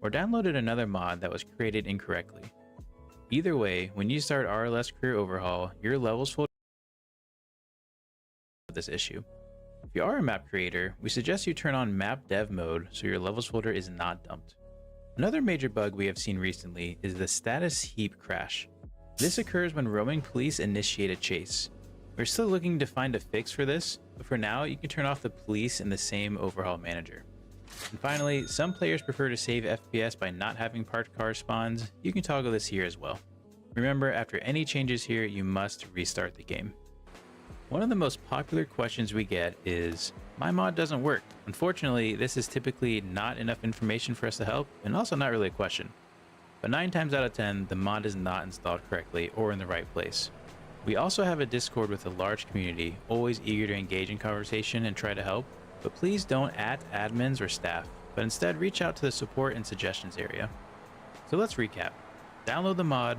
or downloaded another mod that was created incorrectly. Either way, when you start RLS Career Overhaul, your levels folder this issue. If you are a map creator, we suggest you turn on map dev mode so your levels folder is not dumped. Another major bug we have seen recently is the status heap crash. This occurs when roaming police initiate a chase. We're still looking to find a fix for this, but for now you can turn off the police in the same overhaul manager. And finally, some players prefer to save FPS by not having parked car spawns. You can toggle this here as well. Remember, after any changes here, you must restart the game. One of the most popular questions we get is, my mod doesn't work. Unfortunately, this is typically not enough information for us to help, and also not really a question. But 9 times out of 10, the mod is not installed correctly or in the right place. We also have a Discord with a large community, always eager to engage in conversation and try to help, but please don't add admins or staff, but instead reach out to the support and suggestions area. So let's recap. Download the mod,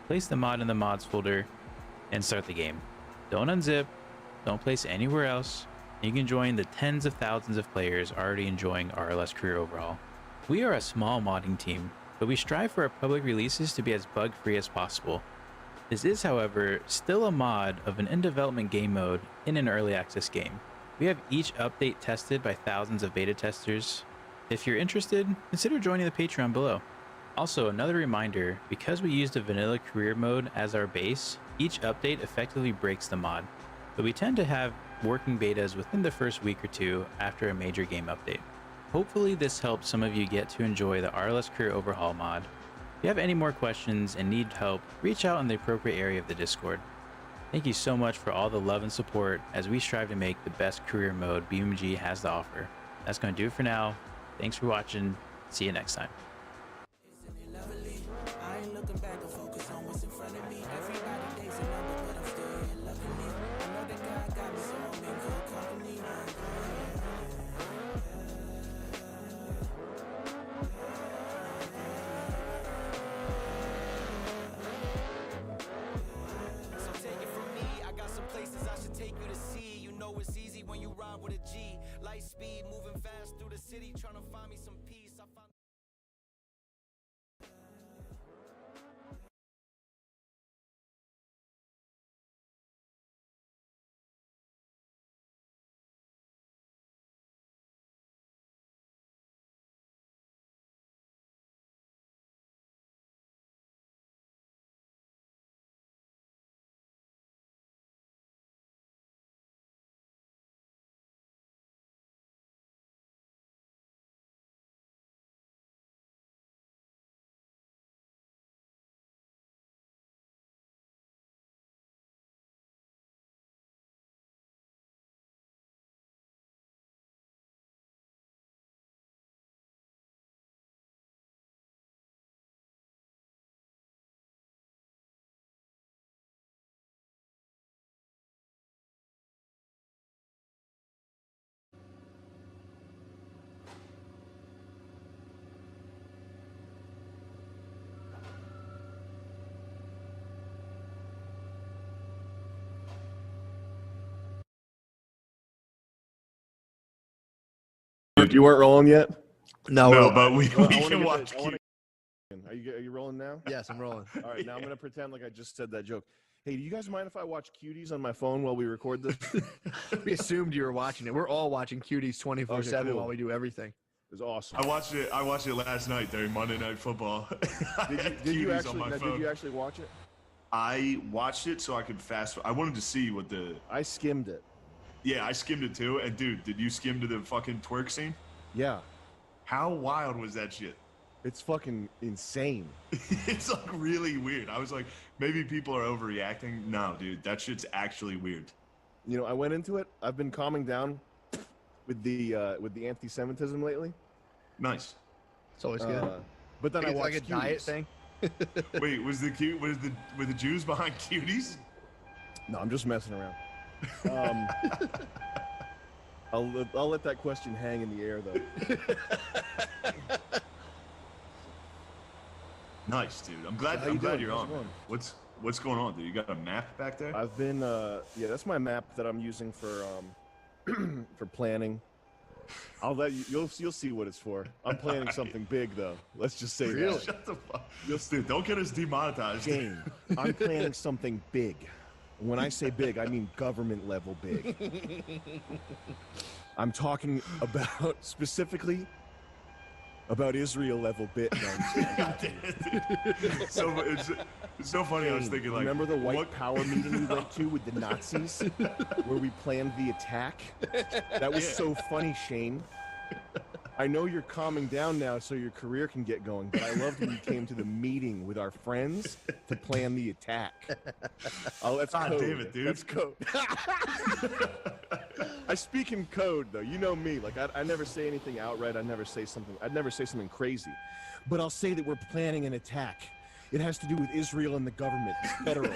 place the mod in the mods folder, and start the game. Don't unzip, don't place anywhere else. You can join the tens of thousands of players already enjoying RLS Career Overhaul. We are a small modding team, but we strive for our public releases to be as bug-free as possible. This is, however, still a mod of an in-development game mode in an early access game. We have each update tested by thousands of beta testers. If you're interested, consider joining the Patreon below. Also, another reminder, because we use the vanilla career mode as our base, each update effectively breaks the mod, but we tend to have working betas within the first week or two after a major game update. Hopefully this helps some of you get to enjoy the RLS Career Overhaul mod. If you have any more questions and need help, reach out in the appropriate area of the Discord. Thank you so much for all the love and support as we strive to make the best career mode BeamNG has to offer. That's going to do it for now. Thanks for watching. See you next time. It's easy when you ride with a G. Light speed, moving fast through the city, trying to find me some peace. I found You weren't rolling yet? No, but we I can watch. Are you rolling now? Yes, I'm rolling. All right, now I'm gonna pretend like I just said that joke. Hey, do you guys mind if I watch Cuties on my phone while we record this? We assumed you were watching it. We're all watching Cuties 24/7 Okay, cool. while we do everything. It was awesome. I watched it last night during Monday Night Football. Did you actually watch it? I watched it so I could fast. I wanted to see what the. I skimmed it. Yeah, I skimmed it too. And dude, did you skim to the fucking twerk scene? Yeah. How wild was that shit? It's fucking insane. It's like really weird. I was like, maybe people are overreacting. No, dude, that shit's actually weird. You know, I went into it. I've been calming down with the anti-Semitism lately. Nice. It's always good. But then I It's watched like a diet thing. Wait, were the Jews behind Cuties? No, I'm just messing around. I'll let that question hang in the air though. Nice, dude. I'm glad you're on. What's going on, dude? You got a map back there? I've been yeah, that's my map that I'm using for for planning. I'll let you. You'll see what it's for. I'm planning something big though. Let's just say Really? that. Shut the fuck. Dude, don't get us demonetized. Shane, I'm planning something big. When I say big, I mean government level big. I'm talking about specifically about Israel level bit. No, I'm just kidding. So it's so funny. I was Shane, thinking like, remember the white what- power meeting we went to with the Nazis, where we planned the attack? That was so funny, Shane. I know you're calming down now so your career can get going, but I loved when you came to the meeting with our friends to plan the attack. Oh, that's God code. damn it, dude. That's code. I speak in code, though. You know me. Like I never say anything outright. I'd never say something crazy. But I'll say that we're planning an attack. It has to do with Israel and the government. It's federal.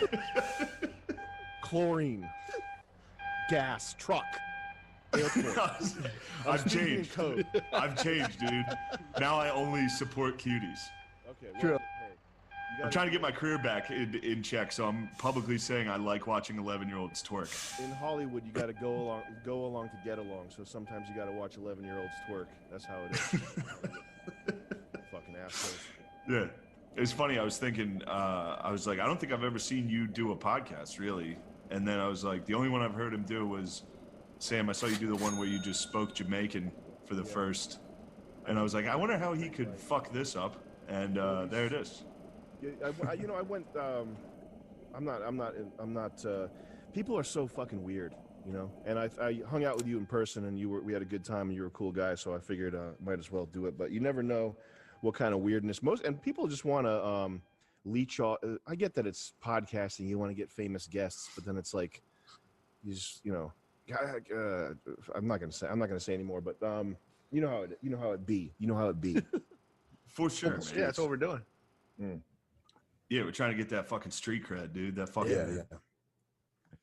Chlorine. Gas. Truck. Airport. I'm I've speaking in changed. code. I've changed, dude. Now I only support cuties. Okay. Well, True. hey, you I'm gotta- trying to get my career back in check, so I'm publicly saying I like watching 11-year-olds twerk. In Hollywood, you got to go along to get along. So sometimes you got to watch 11-year-olds twerk. That's how it is. Fucking assholes. Yeah. It's funny. I was thinking, I was like, I don't think I've ever seen you do a podcast, really. And then I was like, the only one I've heard him do was, Sam, I saw you do the one where you just spoke Jamaican for the first. And I was like, I wonder how he could fuck this up. And there it is. Yeah, I went. I'm not. People are so fucking weird, you know. And I hung out with you in person, and we had a good time, and you were a cool guy. So I figured might as well do it. But you never know what kind of weirdness and people just want to leech off. I get that it's podcasting. You want to get famous guests, but then it's like, you just, you know. I'm not gonna say anymore, but you know how it be. For sure. Man. Yeah, that's what we're doing. Yeah, we're trying to get that fucking street cred, dude. That fucking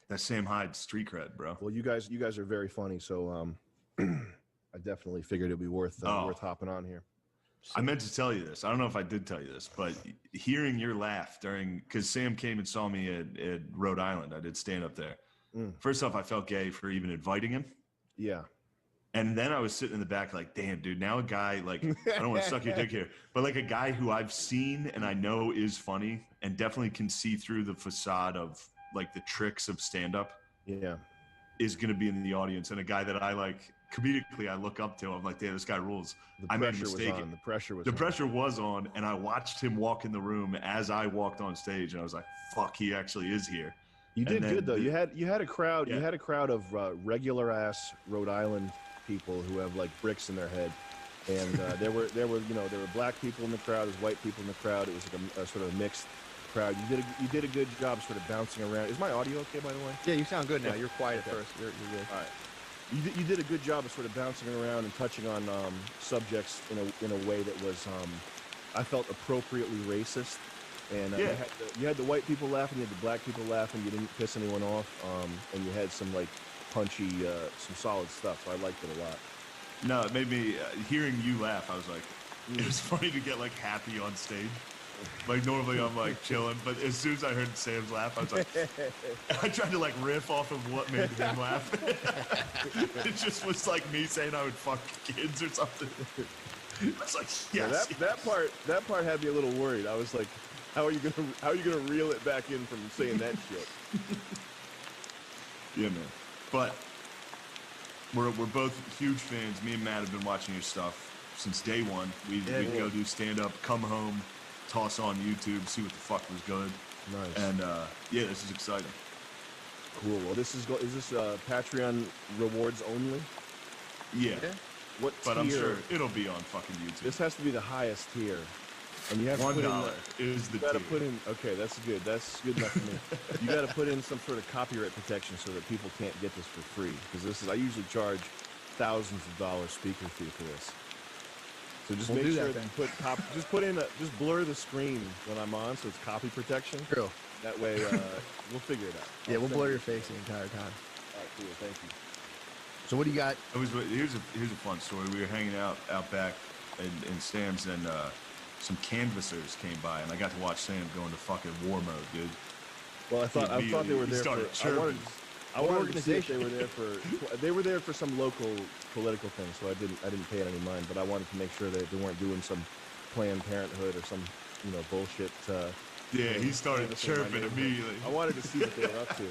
that Sam Hyde street cred, bro. Well, you guys are very funny, so I definitely figured it'd be worth hopping on here. I meant to tell you this. I don't know if I did tell you this, but hearing your laugh because Sam came and saw me at Rhode Island. I did stand up there. First off, I felt gay for even inviting him. Yeah. And then I was sitting in the back like, damn, dude, now a guy, like, I don't want to suck your dick here, but like a guy who I've seen and I know is funny and definitely can see through the facade of like the tricks of stand-up Yeah. is going to be in the audience. And a guy that I like, comedically, I look up to. I'm like, damn, this guy rules. The I made a pressure was mistake. on. The pressure was The on. pressure was on, and I watched him walk in the room as I walked on stage, and I was like, fuck, he actually is here. You did And then good though. the- You had a crowd. Yeah. You had a crowd of regular ass Rhode Island people who have like bricks in their head, and there were black people in the crowd, there's white people in the crowd. It was like a sort of mixed crowd. You did a good job sort of bouncing around. Is my audio okay, by the way? Yeah, you sound good now. Yeah. You're quiet Okay. at first. You're good. All right. You did a good job of sort of bouncing around and touching on subjects in a way that was I felt appropriately racist. And Yeah. you had the white people laughing, you had the black people laughing. You didn't piss anyone off, and you had some like punchy, some solid stuff. So I liked it a lot. No, it made me, hearing you laugh, I was like, it was funny to get like happy on stage. Like normally I'm like chilling, but as soon as I heard Sam's laugh, I was like, I tried to like riff off of what made him laugh. It just was like me saying I would fuck kids or something. I was like, yes. Yeah, that part had me a little worried. I was like, how are you gonna reel it back in from saying that shit? Yeah, man. But we're both huge fans. Me and Matt have been watching your stuff since day one. We'd go do stand up, come home, toss on YouTube, see what the fuck was good. Nice. And yeah, this is exciting. Cool. Well, is this Patreon rewards only? Yeah. What But tier? I'm sure it'll be on fucking YouTube. This has to be the highest tier, and you have to put in $1 is the you gotta tier. put in. Okay, that's good. That's good enough for me. You got to put in some sort of copyright protection so that people can't get this for free. Because I usually charge thousands of dollars speaker fee for this. So just We'll make do sure that that just blur the screen when I'm on, so it's copy protection. True. That way, we'll figure it out. Yeah, I'll we'll send blur you- your face the entire time. All right, cool. Thank you. So what do you got? Here's a fun story. We were hanging out back in Sam's, and some canvassers came by, and I got to watch Sam go into fucking war mode, dude. Well, I thought they were He there started for. chirping. I wanted to see if they were there for. They were there for some local political thing, so I didn't pay it any mind. But I wanted to make sure that they weren't doing some Planned Parenthood or some bullshit. Yeah, he started chirping immediately. I wanted to see what they were up to.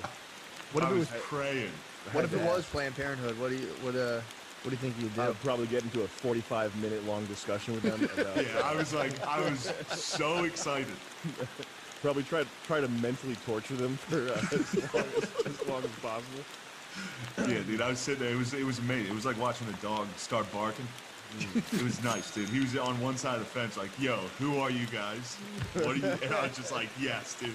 What if I it was was? praying. What if it was Planned Parenthood? What do you think you'd do? I would probably get into a 45-minute long discussion with them. About, Yeah, I was so excited. probably try to mentally torture them for as long as possible. Yeah, dude, I was sitting there. It was amazing. It was like watching a dog start barking. It was nice, dude. He was on one side of the fence, like, "Yo, who are you guys? What are you?" And I was just like, "Yes, dude,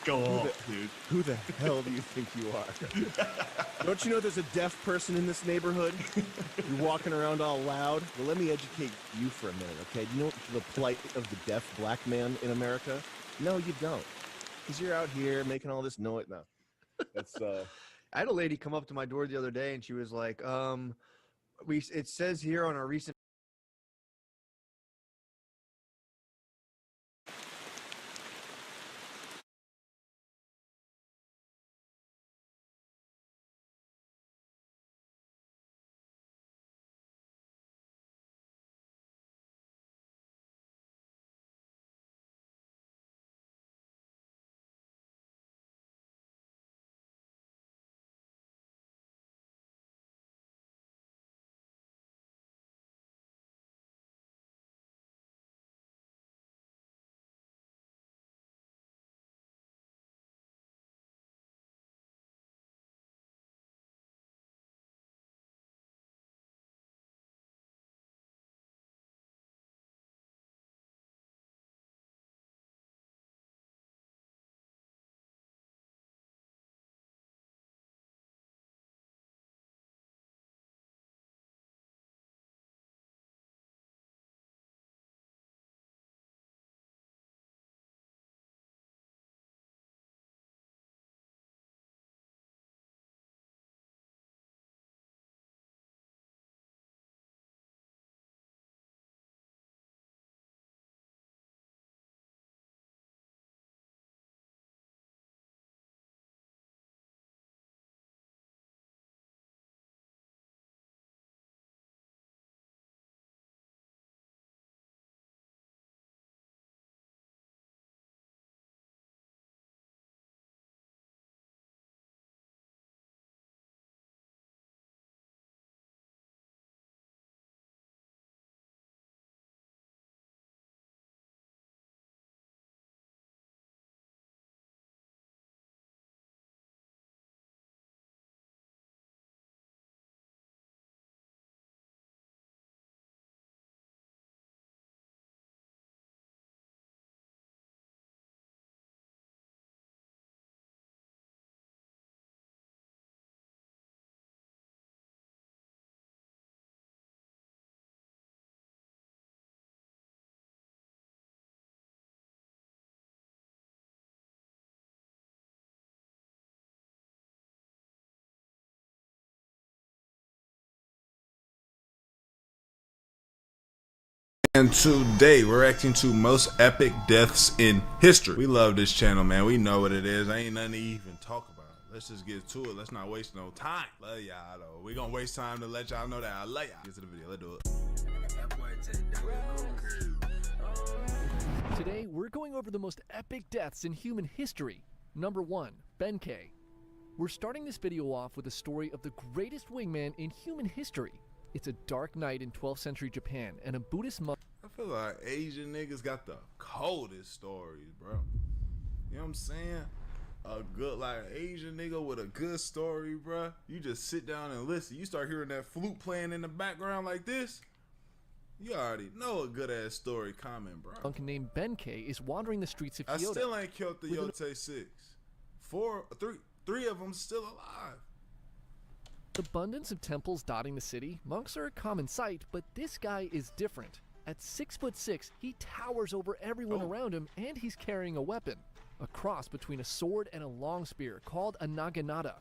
go off, dude." Who the hell do you think you are? Don't you know there's a deaf person in this neighborhood? You're walking around all loud. Well, let me educate you for a minute, okay? Do you know the plight of the deaf black man in America? No, you don't. Because you're out here making all this noise. No, that's I had a lady come up to my door the other day, and she was like, it says here on our recent." And today we're reacting to most epic deaths in history. We love this channel, man. We know what it is. Ain't nothing to even talk about. Let's just get to it. Let's not waste no time. Love y'all though. We gonna waste time to let y'all know that I love y'all. Get to the video. Let's do it. Today, we're going over the most epic deaths in human history. Number 1, Benkei. We're starting this video off with a story of the greatest wingman in human history. It's a dark night in 12th century Japan, and a Buddhist monk. I feel like Asian niggas got the coldest stories, bro. You know what I'm saying? A good, like, Asian nigga with a good story, bro. You just sit down and listen. You start hearing that flute playing in the background like this, you already know a good ass story coming, bro. Monk named Benkei is wandering the streets of I Kyoto. still ain't killed the Yote 6. Three of them still alive. With abundance of temples dotting the city, monks are a common sight, but this guy is different. At 6'6", he towers over everyone around him, and he's carrying a weapon. A cross between a sword and a long spear called a naginata.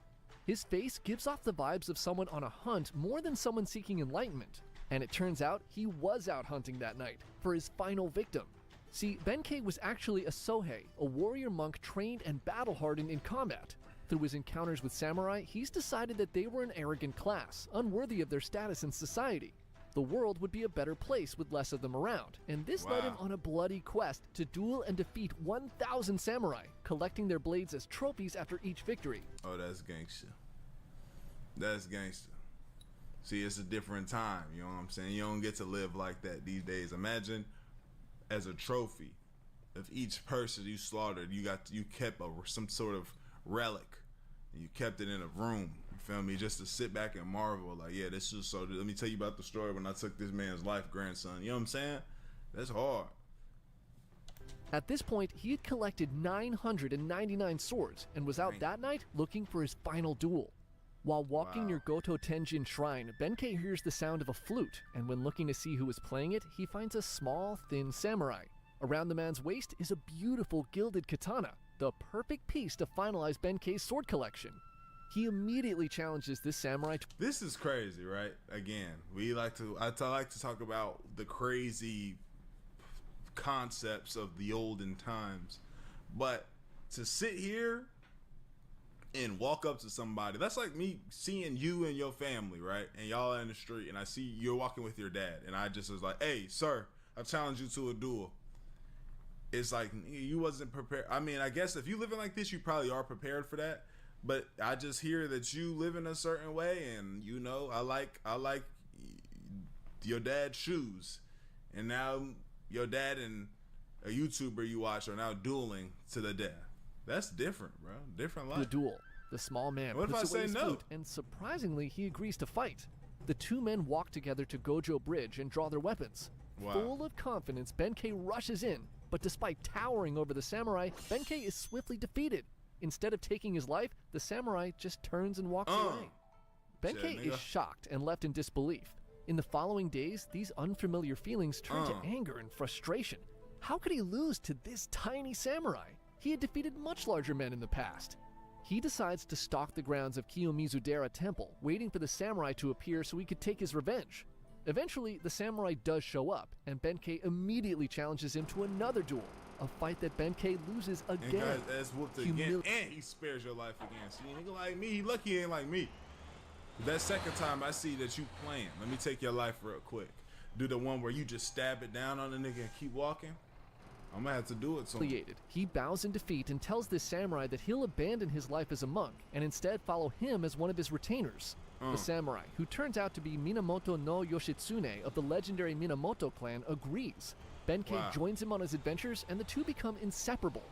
His face gives off the vibes of someone on a hunt more than someone seeking enlightenment. And it turns out he was out hunting that night for his final victim. See, Benkei was actually a Sohei, a warrior monk trained and battle-hardened in combat. Through his encounters with samurai, he's decided that they were an arrogant class, unworthy of their status in society. The world would be a better place with less of them around, and this led him Wow. on a bloody quest to duel and defeat 1,000 samurai, collecting their blades as trophies after each victory. Oh, that's gangster. That's gangster. See, it's a different time, you know what I'm saying? You don't get to live like that these days. Imagine as a trophy of each person you slaughtered, you kept some sort of relic, and you kept it in a room. You feel me? Just to sit back and marvel, like, yeah, this is so. Let me tell you about the story when I took this man's life, grandson. You know what I'm saying? That's hard. At this point, he had collected 999 swords and was out Dang. that night looking for his final duel. While walking Wow. near Goto Tenjin Shrine, Benkei hears the sound of a flute, and when looking to see who was playing it, he finds a small, thin samurai. Around the man's waist is a beautiful gilded katana, the perfect piece to finalize Benkei's sword collection. He immediately challenges this samurai to This is crazy, right? Again, I like to talk about the crazy concepts of the olden times, but to sit here and walk up to somebody, that's like me seeing you and your family, right? And y'all are in the street, and I see you're walking with your dad, and I just was like, hey, sir, I challenge you to a duel. It's like, you wasn't prepared. I mean, I guess if you living like this, you probably are prepared for that. But I just hear that you live in a certain way, and you know, I like your dad's shoes, and now your dad and a YouTuber you watch are now dueling to the death. That's different, bro. Different the life. duel. The small man What if puts I away say his no? flute, and surprisingly, he agrees to fight. The two men walk together to Gojo Bridge and draw their weapons. Wow. Full of confidence, Benkei rushes in, but despite towering over the samurai, Benkei is swiftly defeated. Instead of taking his life, the samurai just turns and walks away. Benkei Shit, is nigga. shocked and left in disbelief. In the following days, these unfamiliar feelings turn to anger and frustration. How could he lose to this tiny samurai? He had defeated much larger men in the past. He decides to stalk the grounds of Kiyomizu-dera Temple, waiting for the samurai to appear so he could take his revenge. Eventually, the samurai does show up, and Benkei immediately challenges him to another duel, a fight that Benkei loses And again. guys, that's whooped again, Humili- and he spares your life again. See, a nigga like me, he lucky he ain't like me. That second time I see that you playing, let me take your life real quick. Do the one where you just stab it down on the nigga and keep walking. I'm gonna have to do it soon. Humiliated, he bows in defeat and tells this samurai that he'll abandon his life as a monk and instead follow him as one of his retainers. The samurai, who turns out to be Minamoto no Yoshitsune of the legendary Minamoto clan, agrees. Benkei Wow. joins him on his adventures, and the two become inseparable.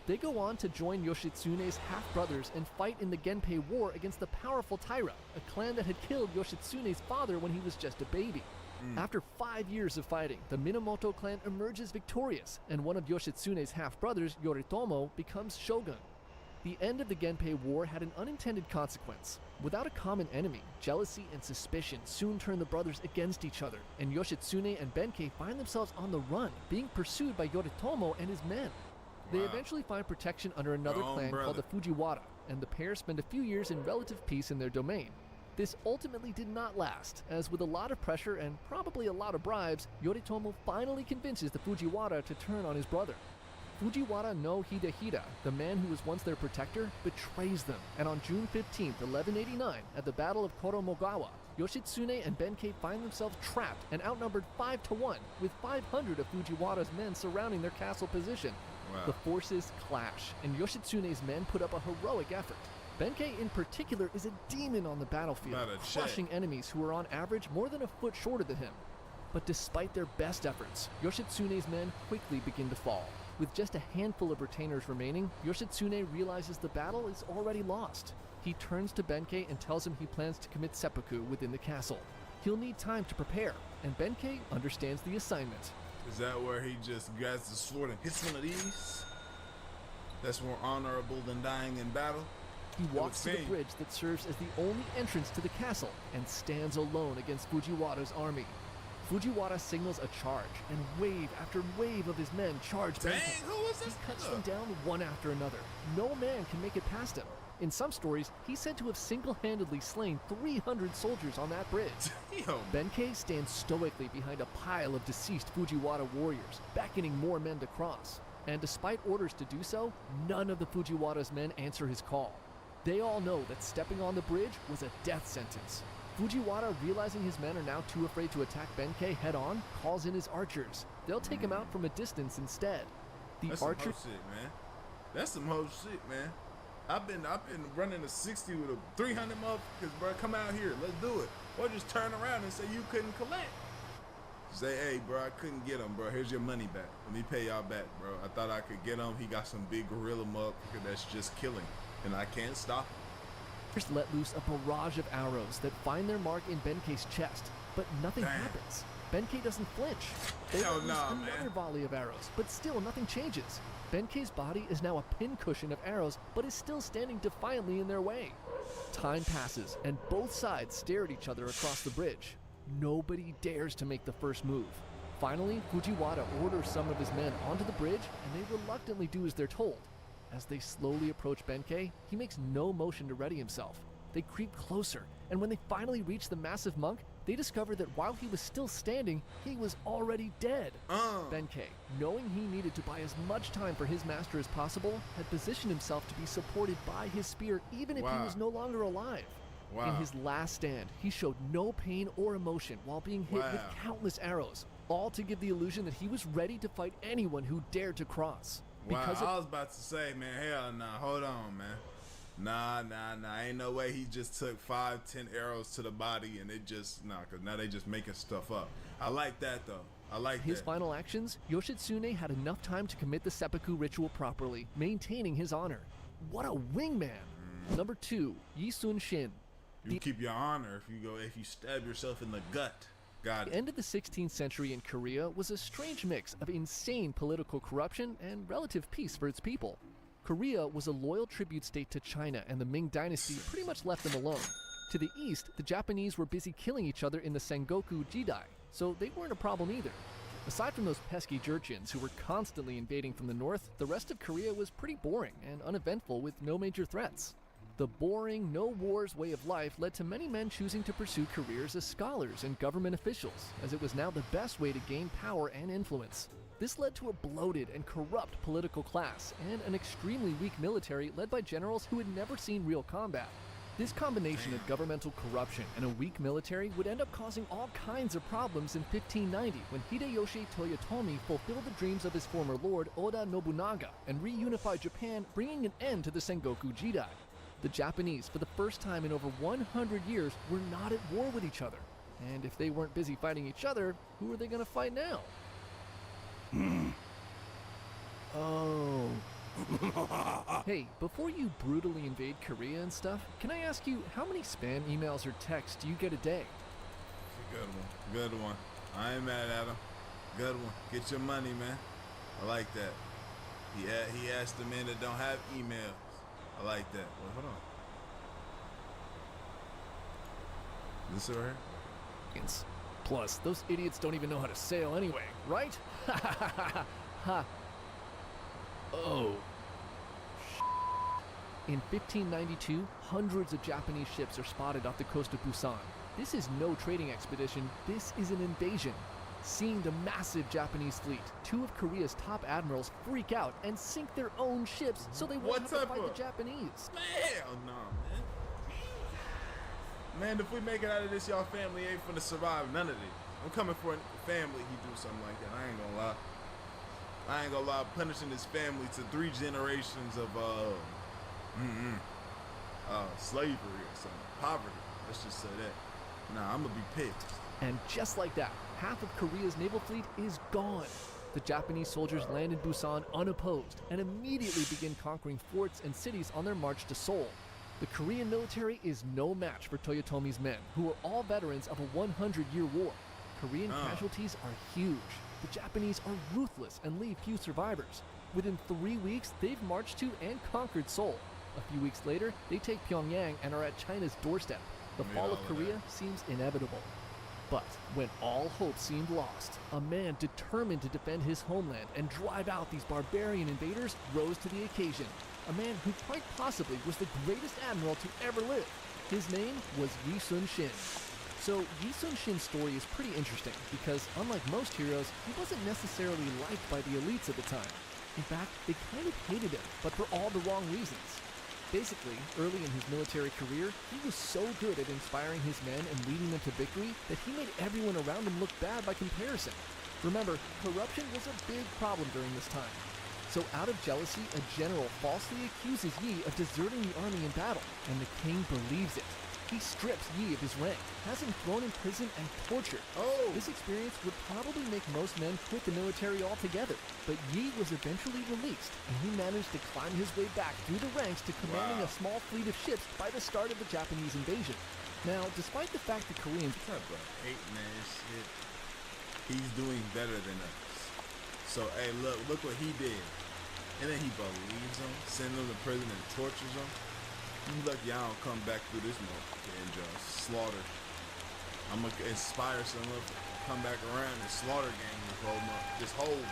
They go on to join Yoshitsune's half-brothers and fight in the Genpei War against the powerful Taira, a clan that had killed Yoshitsune's father when he was just a baby. After 5 years of fighting, the Minamoto clan emerges victorious, and one of Yoshitsune's half-brothers, Yoritomo, becomes shogun. The end of the Genpei War had an unintended consequence. Without a common enemy, jealousy and suspicion soon turn the brothers against each other, and Yoshitsune and Benkei find themselves on the run, being pursued by Yoritomo and his men. They Wow. eventually find protection under another Their own clan called brother. the Fujiwara, and the pair spend a few years in relative peace in their domain. This ultimately did not last, as with a lot of pressure and probably a lot of bribes, Yoritomo finally convinces the Fujiwara to turn on his brother. Fujiwara no Hidehira, the man who was once their protector, betrays them, and on June 15, 1189, at the Battle of Koromogawa, Yoshitsune and Benkei find themselves trapped and outnumbered 5-1, with 500 of Fujiwara's men surrounding their castle position. Wow. The forces clash, and Yoshitsune's men put up a heroic effort. Benkei in particular is a demon on the battlefield, Not a check. crushing enemies who are on average more than a foot shorter than him. But despite their best efforts, Yoshitsune's men quickly begin to fall. With just a handful of retainers remaining, Yoshitsune realizes the battle is already lost. He turns to Benkei and tells him he plans to commit seppuku within the castle. He'll need time to prepare, and Benkei understands the assignment. Is that where he just grabs the sword and hits one of these? That's more honorable than dying in battle. He walks to the seem. bridge that serves as the only entrance to the castle and stands alone against Fujiwara's army. Fujiwara signals a charge, and wave after wave of his men charge Dang, Benkei. who is He this cuts nigga? them down one after another. No man can make it past him. In some stories, he's said to have single-handedly slain 300 soldiers on that bridge. Yo, Benkei stands stoically behind a pile of deceased Fujiwara warriors, beckoning more men to cross. And despite orders to do so, none of the Fujiwara's men answer his call. They all know that stepping on the bridge was a death sentence. Fujiwara, realizing his men are now too afraid to attack Benkei head-on, calls in his archers. They'll take him out from a distance instead. The That's some archer hoe shit, man. That's some hoe shit, man. I've been running a 60 with a 300 motherfuckers, bro. Come out here, let's do it. Or just turn around and say you couldn't collect. Say, hey, bro, I couldn't get him, bro. Here's your money back. Let me pay y'all back, bro. I thought I could get him. He got some big gorilla motherfucker that's just killing, and I can't stop him. let loose a barrage of arrows that find their mark in Benkei's chest, but nothing Damn. happens. Benkei doesn't flinch. They Hell let loose nah, another man. volley of arrows, but still nothing changes. Benkei's body is now a pincushion of arrows, but is still standing defiantly in their way. Time passes, and both sides stare at each other across the bridge. Nobody dares to make the first move. Finally, Fujiwara orders some of his men onto the bridge, and they reluctantly do as they're told. As they slowly approach Benkei, he makes no motion to ready himself. They creep closer, and when they finally reach the massive monk, they discover that while he was still standing, he was already dead. Benkei, knowing he needed to buy as much time for his master as possible, had positioned himself to be supported by his spear even if he Wow. was no longer alive. In Wow. his last stand, he showed no pain or emotion while being hit with Wow. countless arrows, all to give the illusion that he was ready to fight anyone who dared to cross. Wow, Because of I was about to say, man, hell nah, hold on, man. Nah, ain't no way he just took 5-10 arrows to the body and it just, cause now they just making stuff up. I like that though, I like his that. final actions, Yoshitsune had enough time to commit the seppuku ritual properly, maintaining his honor. What a wingman! Number 2, Yi Sun Shin. You keep your honor if you stab yourself in the gut. Got The it. end of the 16th century in Korea was a strange mix of insane political corruption and relative peace for its people. Korea was a loyal tribute state to China, and the Ming dynasty pretty much left them alone. To the east, the Japanese were busy killing each other in the Sengoku Jidai, so they weren't a problem either. Aside from those pesky Jurchens who were constantly invading from the north, the rest of Korea was pretty boring and uneventful with no major threats. The boring, no wars way of life led to many men choosing to pursue careers as scholars and government officials, as it was now the best way to gain power and influence. This led to a bloated and corrupt political class and an extremely weak military led by generals who had never seen real combat. This combination of governmental corruption and a weak military would end up causing all kinds of problems in 1590 when Hideyoshi Toyotomi fulfilled the dreams of his former lord Oda Nobunaga and reunified Japan, bringing an end to the Sengoku Jidai. The Japanese, for the first time in over 100 years, were not at war with each other. And if they weren't busy fighting each other, who are they going to fight now? Oh. Hey, before you brutally invade Korea and stuff, can I ask you, how many spam emails or texts do you get a day? Good one. I ain't mad at him. Good one. Get your money, man. I like that. He asked the men that don't have emails. I like that. Wait, hold on. This it right here? Plus, those idiots don't even know how to sail anyway, right? Ha. Oh. In 1592, hundreds of Japanese ships are spotted off the coast of Busan. This is no trading expedition, this is an invasion. Seeing the massive Japanese fleet, 2 of Korea's top admirals freak out and sink their own ships so they won't What's have to up, fight bro? the Japanese. Hell no, man. Man, if we make it out of this, y'all family ain't finna survive none of this. I'm coming for a family, he do something like that. I ain't gonna lie. Punishing his family to 3 generations of slavery or something. Poverty. Let's just say that. Nah, I'm gonna be pissed. And just like that, half of Korea's naval fleet is gone. The Japanese soldiers land in Busan unopposed and immediately begin conquering forts and cities on their march to Seoul. The Korean military is no match for Toyotomi's men, who are all veterans of a 100-year war. Korean casualties are huge. The Japanese are ruthless and leave few survivors. Within 3 weeks, they've marched to and conquered Seoul. A few weeks later, they take Pyongyang and are at China's doorstep. The fall of Korea seems inevitable. But when all hope seemed lost, a man determined to defend his homeland and drive out these barbarian invaders rose to the occasion. A man who quite possibly was the greatest admiral to ever live. His name was Yi Sun Shin. So Yi Sun Shin's story is pretty interesting because, unlike most heroes, he wasn't necessarily liked by the elites at the time. In fact, they kind of hated him, but for all the wrong reasons. Basically, early in his military career, he was so good at inspiring his men and leading them to victory that he made everyone around him look bad by comparison. Remember, corruption was a big problem during this time. So out of jealousy, a general falsely accuses Yi of deserting the army in battle, and the king believes it. He strips Yi of his rank, has him thrown in prison and tortured. Oh. This experience would probably make most men quit the military altogether, but Yi was eventually released, and he managed to climb his way back through the ranks to commanding Wow. a small fleet of ships by the start of the Japanese invasion. Now, despite the fact the Koreans Type of hating ass shit. He's doing better than us. So hey, look what he did. And then he believes him, sends him to prison and tortures him. You lucky I don't come back through this motherfucker and just slaughter. I'm gonna inspire some of them to come back around and slaughter gang this whole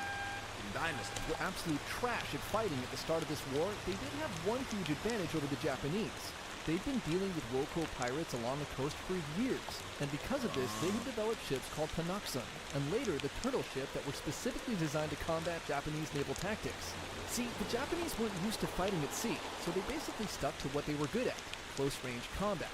dynasty. were absolute trash at fighting at the start of this war, they did have one huge advantage over the Japanese. They'd been dealing with local pirates along the coast for years, and because of this, they had developed ships called Panaksun, and later the turtle ship that were specifically designed to combat Japanese naval tactics. See, the Japanese weren't used to fighting at sea, so they basically stuck to what they were good at, close-range combat.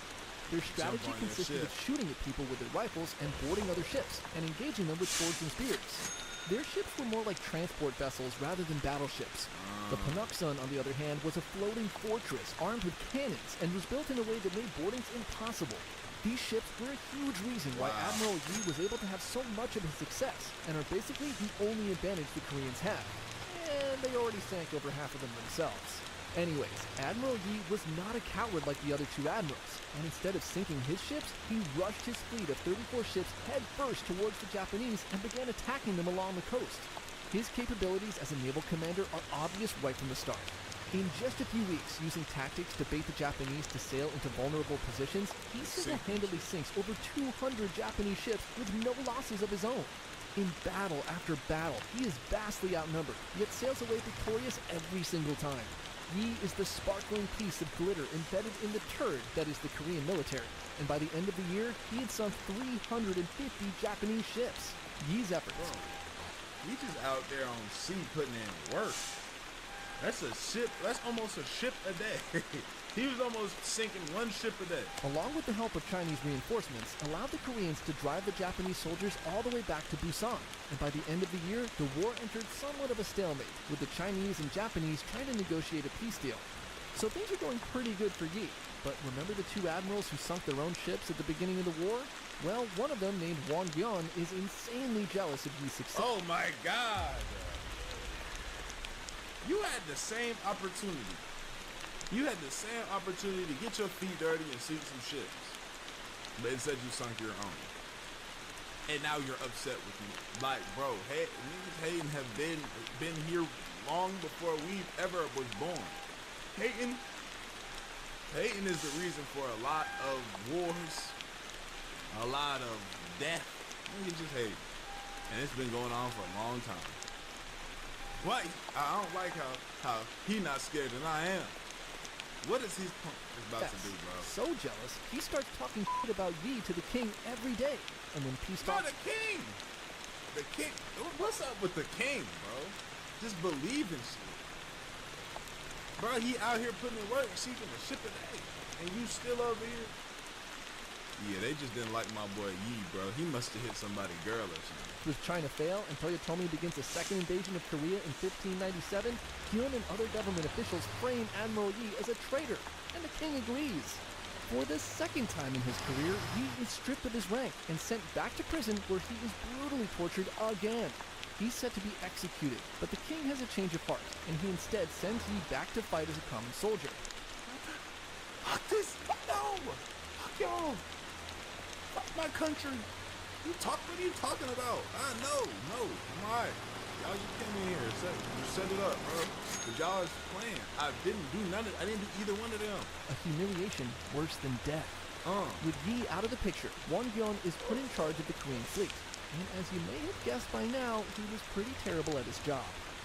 Their strategy on your consisted of ship. shooting at people with their rifles and boarding other ships, and engaging them with swords and spears. Their ships were more like transport vessels rather than battleships. The Panaksun, on the other hand, was a floating fortress armed with cannons and was built in a way that made boardings impossible. These ships were a huge reason why Wow. Admiral Yi was able to have so much of his success, and are basically the only advantage the Koreans have. And they already sank over half of them themselves. Anyways, Admiral Yi was not a coward like the other two admirals, and instead of sinking his ships, he rushed his fleet of 34 ships head first towards the Japanese and began attacking them along the coast. His capabilities as a naval commander are obvious right from the start. In just a few weeks, using tactics to bait the Japanese to sail into vulnerable positions, he single-handedly sinks over 200 Japanese ships with no losses of his own. In battle after battle, he is vastly outnumbered, yet sails away victorious every single time. Yi is the sparkling piece of glitter embedded in the turd that is the Korean military, and by the end of the year, he had sunk 350 Japanese ships. Yi's efforts. He just out there on sea putting in work. That's a ship. That's almost a ship a day. He was almost sinking one ship a day. Along with the help of Chinese reinforcements, allowed the Koreans to drive the Japanese soldiers all the way back to Busan. And by the end of the year, the war entered somewhat of a stalemate, with the Chinese and Japanese trying to negotiate a peace deal. So things are going pretty good for Yi. But remember the two admirals who sunk their own ships at the beginning of the war? Well, one of them, named Won Gyeon, is insanely jealous of Yi's success. Oh my God! You had the same opportunity. You had the same opportunity to get your feet dirty and sink some ships, but instead you sunk your own. And now you're upset with me. Like, bro, niggas hating have been here long before we ever was born. Hating is the reason for a lot of wars, a lot of death. Niggas just hate, and it's been going on for a long time. Why? I don't like how he not scared and I am. What is his punk about to do, bro? So jealous, he starts talking shit about Yi to the king every day. And when peace Bro, talks, the king! The king! What's up with the king, bro? Just believe in shit. Bro, he out here putting in work, seeking a ship a day. And you still over here? Yeah, they just didn't like my boy Yi, bro. He must have hit somebody's girl or something. with China fail and Toyotomi begins the second invasion of Korea in 1597, Hyun and other government officials frame Admiral Yi as a traitor, and the king agrees. For the second time in his career, Yi is stripped of his rank and sent back to prison where he is brutally tortured again. He's set to be executed, but the king has a change of heart, and he instead sends Yi back to fight as a common soldier. Fuck this! No! Fuck y'all! Fuck my country! What are you talking about? No, I'm alright. Y'all just came in here, set it up, bro. But y'all is playing. I didn't do either one of them. A humiliation worse than death. With Yi out of the picture, Won Gyeon is put in charge of the Korean fleet. And as you may have guessed by now, he was pretty terrible at his job.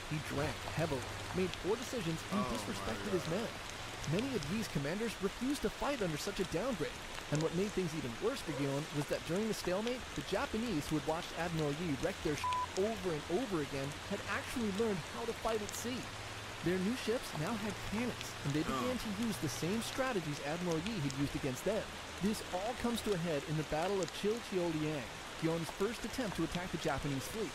He drank heavily, made poor decisions, and disrespected his men. Many of Yi's commanders refused to fight under such a downgrade. And what made things even worse for Gyeon was that during the stalemate, the Japanese who had watched Admiral Yi wreck their over and over again had actually learned how to fight at sea. Their new ships now had cannons, and they began to use the same strategies Admiral Yi had used against them. This all comes to a head in the Battle of Chilchioliang, Gyun's first attempt to attack the Japanese fleet.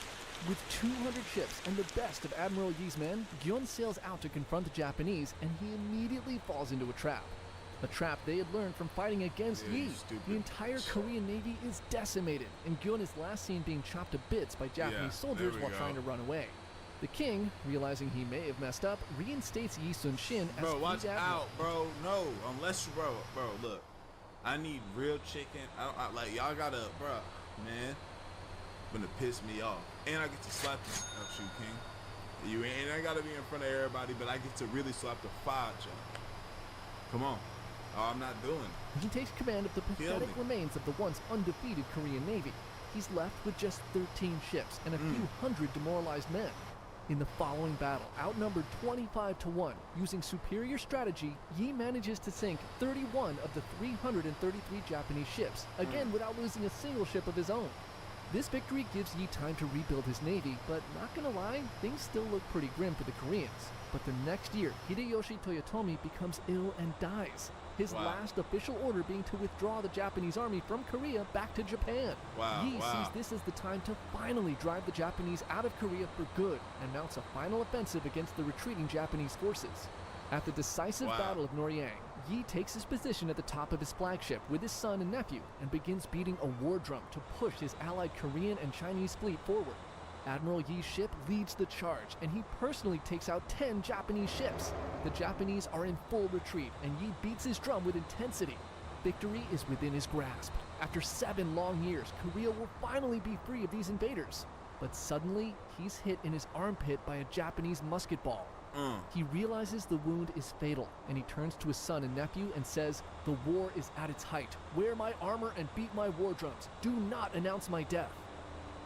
With 200 ships and the best of Admiral Yi's men, Gyun sails out to confront the Japanese, and he immediately falls into a trap. A trap they had learned from fighting against Yeah, you Yi. stupid. The entire Korean Navy is decimated, and Gyun is last seen being chopped to bits by Japanese soldiers there we while go. trying to run away. The king, realizing he may have messed up, reinstates Yi Sun-shin as Bro, fleet watch admiral. out, bro. No, unless you, bro, look. I need real chicken. I like y'all gotta, bro, man. Gonna piss me off, and I get to slap you. Oh, shoot, king. You ain't I gotta be in front of everybody, but I get to really slap the fire, y'all. Come on. Oh, I'm not doing it. He takes command of the pathetic me. remains of the once undefeated Korean Navy. He's left with just 13 ships and a few hundred demoralized men. In the following battle, outnumbered 25-1, using superior strategy, Yi manages to sink 31 of the 333 Japanese ships, again without losing a single ship of his own. This victory gives Yi time to rebuild his navy, but not gonna lie, things still look pretty grim for the Koreans. But the next year, Hideyoshi Toyotomi becomes ill and dies. His Wow. last official order being to withdraw the Japanese army from Korea back to Japan. Wow, Yi wow. sees this as the time to finally drive the Japanese out of Korea for good and mounts a final offensive against the retreating Japanese forces. At the decisive Wow. Battle of Noryang, Yi takes his position at the top of his flagship with his son and nephew and begins beating a war drum to push his allied Korean and Chinese fleet forward. Admiral Yi's ship leads the charge, and he personally takes out 10 Japanese ships. The Japanese are in full retreat, and Yi beats his drum with intensity. Victory is within his grasp. After 7 long years, Korea will finally be free of these invaders. But suddenly, he's hit in his armpit by a Japanese musket ball. He realizes the wound is fatal, and he turns to his son and nephew and says, "The war is at its height. Wear my armor and beat my war drums. Do not announce my death."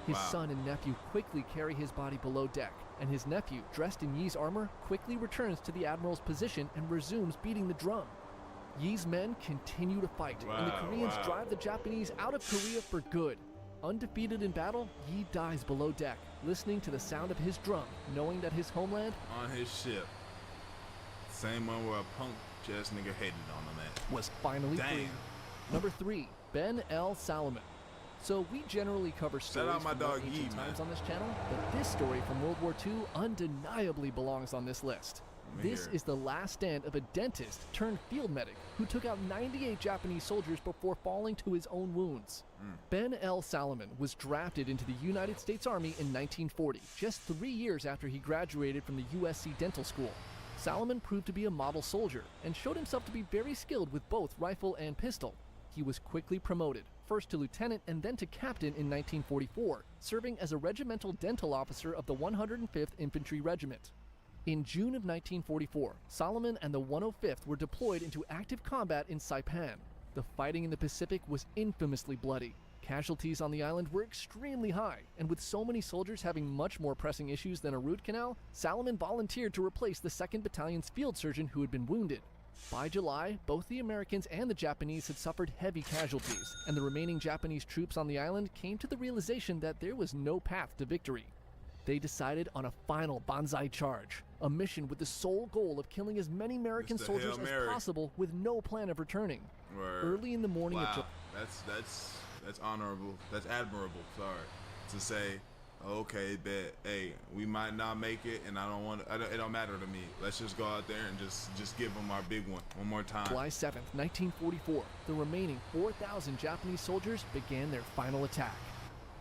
His Wow. son and nephew quickly carry his body below deck, and his nephew, dressed in Yi's armor, quickly returns to the admiral's position and resumes beating the drum. Yi's men continue to fight, and the Wow, Koreans wow. drive the Japanese out of Korea for good. Undefeated in battle, Yi dies below deck, listening to the sound of his drum, knowing that his homeland On his ship. Same one where a punk ass nigga hated on him at. was finally Damn. free. Number 3, Ben L. Salomon. So we generally cover stories out my from more dog ancient Yi, man. times on this channel, but this story from World War II undeniably belongs on this list. Let me This hear it. is the last stand of a dentist turned field medic who took out 98 Japanese soldiers before falling to his own wounds. Ben L. Salomon was drafted into the United States Army in 1940, just 3 years after he graduated from the USC Dental School. Salomon proved to be a model soldier and showed himself to be very skilled with both rifle and pistol. He was quickly promoted, first to lieutenant and then to captain in 1944, serving as a regimental dental officer of the 105th Infantry Regiment. In June of 1944, Salomon and the 105th were deployed into active combat in Saipan. The fighting in the Pacific was infamously bloody. Casualties on the island were extremely high, and with so many soldiers having much more pressing issues than a root canal, Salomon volunteered to replace the 2nd Battalion's field surgeon who had been wounded. By July, both the Americans and the Japanese had suffered heavy casualties, and the remaining Japanese troops on the island came to the realization that there was no path to victory. They decided on a final banzai charge, a mission with the sole goal of killing as many American It's the soldiers Hail as Mary. possible with no plan of returning. Word. Early in the morning of Wow. July, That's honorable. That's admirable. Sorry. To say, okay, bet, hey, we might not make it, and it don't matter to me. Let's just go out there and just give them our big one more time. July 7th, 1944, the remaining 4,000 Japanese soldiers began their final attack.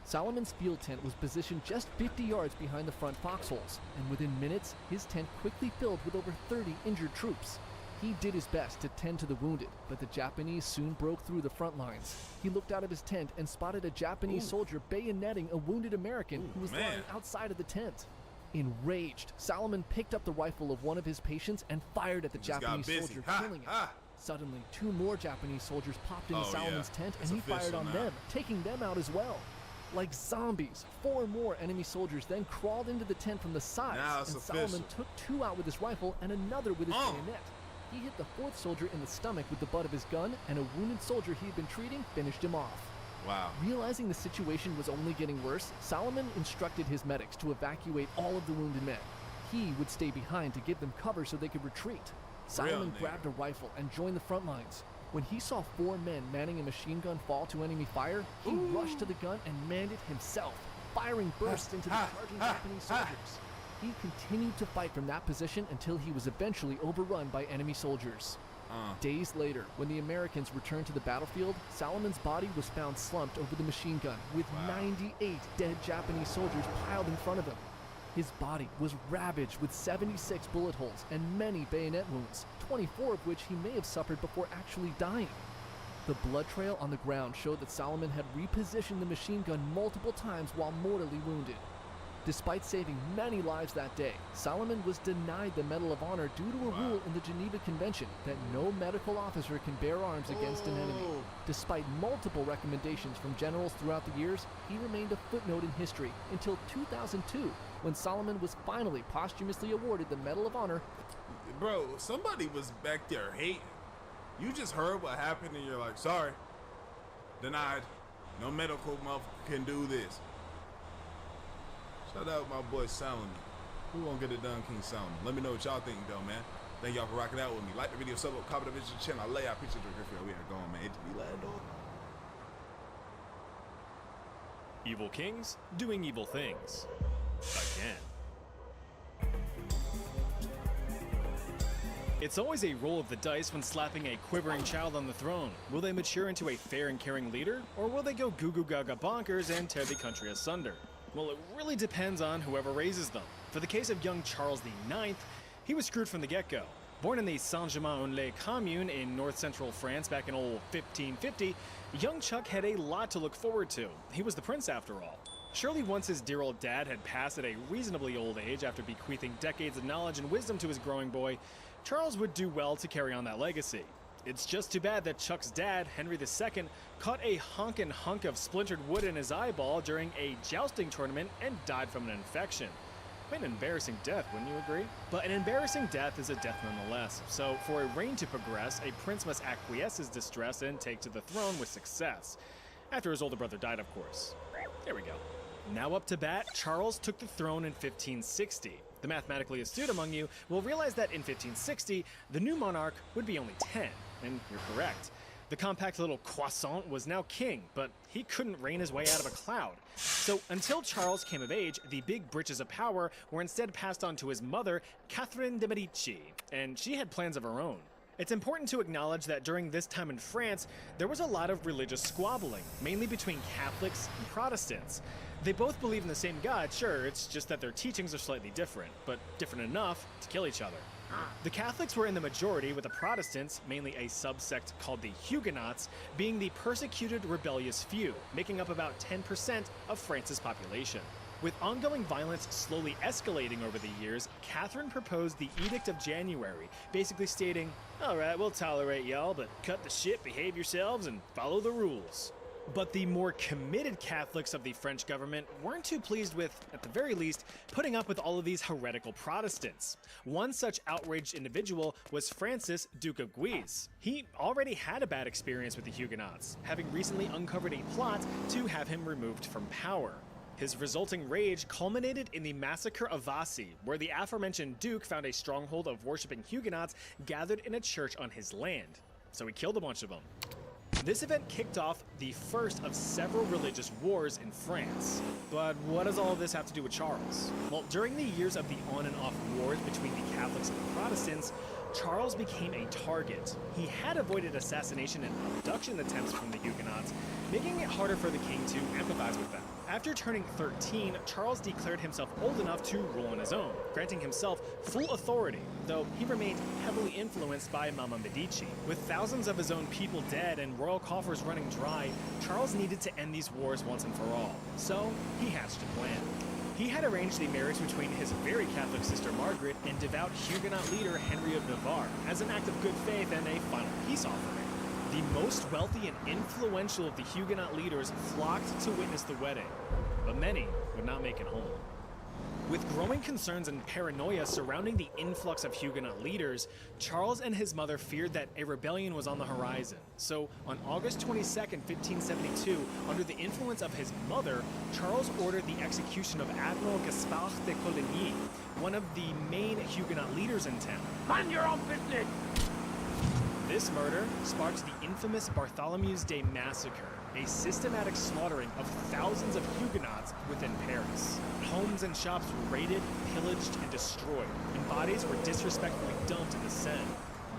Salomon's field tent was positioned just 50 yards behind the front foxholes, and within minutes, his tent quickly filled with over 30 injured troops. He did his best to tend to the wounded, but the Japanese soon broke through the front lines. He looked out of his tent and spotted a Japanese soldier bayoneting a wounded American who was man. lying outside of the tent. Enraged, Salomon picked up the rifle of one of his patients and fired at the Just got Japanese busy. soldier, Ha, killing him. ha. Suddenly, 2 more Japanese soldiers popped into Oh, Salomon's yeah. tent and It's he fired official on now. them, taking them out as well. Like zombies, 4 more enemy soldiers then crawled into the tent from the sides, Now it's and Salomon official. took 2 out with his rifle and another with his Oh. bayonet. He hit the 4th soldier in the stomach with the butt of his gun, and a wounded soldier he had been treating finished him off. Wow. Realizing the situation was only getting worse, Salomon instructed his medics to evacuate all of the wounded men. he would stay behind to give them cover so they could retreat. Solomon nigga. grabbed a rifle and joined the front lines. When he saw 4 men manning a machine gun fall to enemy fire, he rushed to the gun and manned it himself, firing bursts into the charging Japanese soldiers. He continued to fight from that position until he was eventually overrun by enemy soldiers. Days later, when the Americans returned to the battlefield, Solomon's body was found slumped over the machine gun, with 98 dead Japanese soldiers piled in front of him. His body was ravaged with 76 bullet holes and many bayonet wounds, 24 of which he may have suffered before actually dying. The blood trail on the ground showed that Solomon had repositioned the machine gun multiple times while mortally wounded. Despite saving many lives that day, Solomon was denied the Medal of Honor due to a rule in the Geneva Convention that no medical officer can bear arms against an enemy. Despite multiple recommendations from generals throughout the years, he remained a footnote in history until 2002, when Solomon was finally posthumously awarded the Medal of Honor. Bro, somebody was back there hating. You just heard what happened and you're like, sorry, denied. No medical motherfucker can do this. Shout out my boy Solomon. We gonna get it done, King Solomon. Let me know what y'all think though, man. Thank y'all for rocking out with me. Like the video, sub up, comment, the channel. I lay out pictures of Griffin. We are going, man. It's be loud, dog. Evil kings doing evil things. Again. It's always a roll of the dice when slapping a quivering child on the throne. Will they mature into a fair and caring leader, or will they go goo goo gaga bonkers and tear the country asunder? Well, it really depends on whoever raises them. For the case of young Charles IX, he was screwed from the get-go. Born in the Saint-Germain-en-Laye commune in north-central France back in old 1550, young Chuck had a lot to look forward to. He was the prince after all. Surely once his dear old dad had passed at a reasonably old age after bequeathing decades of knowledge and wisdom to his growing boy, Charles would do well to carry on that legacy. It's just too bad that Chuck's dad, Henry II, caught a honkin' hunk of splintered wood in his eyeball during a jousting tournament and died from an infection. Quite an embarrassing death, wouldn't you agree? But an embarrassing death is a death nonetheless, so for a reign to progress, a prince must acquiesce his distress and take to the throne with success. After his older brother died, of course. There we go. Now up to bat, Charles took the throne in 1560. The mathematically astute among you will realize that in 1560, the new monarch would be only 10. And you're correct. The compact little croissant was now king, but he couldn't reign his way out of a cloud. So until Charles came of age, the big britches of power were instead passed on to his mother, Catherine de' Medici, and she had plans of her own. It's important to acknowledge that during this time in France, there was a lot of religious squabbling, mainly between Catholics and Protestants. They both believe in the same God, sure, it's just that their teachings are slightly different, but different enough to kill each other. The Catholics were in the majority, with the Protestants, mainly a subsect called the Huguenots, being the persecuted rebellious few, making up about 10% of France's population. With ongoing violence slowly escalating over the years, Catherine proposed the Edict of January, basically stating, "Alright, we'll tolerate y'all, but cut the shit, behave yourselves, and follow the rules." But the more committed Catholics of the French government weren't too pleased with, at the very least, putting up with all of these heretical Protestants. One such outraged individual was Francis, Duke of Guise. He already had a bad experience with the Huguenots, having recently uncovered a plot to have him removed from power. His resulting rage culminated in the massacre of Vassy, where the aforementioned Duke found a stronghold of worshipping Huguenots gathered in a church on his land. So he killed a bunch of them. This event kicked off the first of several religious wars in France. But what does all of this have to do with Charles? Well, during the years of the on and off wars between the Catholics and the Protestants, Charles became a target. He had avoided assassination and abduction attempts from the Huguenots, making it harder for the king to empathize with them. After turning 13, Charles declared himself old enough to rule on his own, granting himself full authority, though he remained heavily influenced by Mama Medici. With thousands of his own people dead and royal coffers running dry, Charles needed to end these wars once and for all. So he hatched a plan. He had arranged the marriage between his very Catholic sister Margaret and devout Huguenot leader Henry of Navarre as an act of good faith and a final peace offering. The most wealthy and influential of the Huguenot leaders flocked to witness the wedding, but many would not make it home. With growing concerns and paranoia surrounding the influx of Huguenot leaders, Charles and his mother feared that a rebellion was on the horizon. So, on August 22nd, 1572, under the influence of his mother, Charles ordered the execution of Admiral Gaspard de Coligny, one of the main Huguenot leaders in town. Mind your own business! This murder sparked the infamous Bartholomew's Day Massacre, a systematic slaughtering of thousands of Huguenots within Paris. Homes and shops were raided, pillaged, and destroyed, and bodies were disrespectfully dumped in the Seine.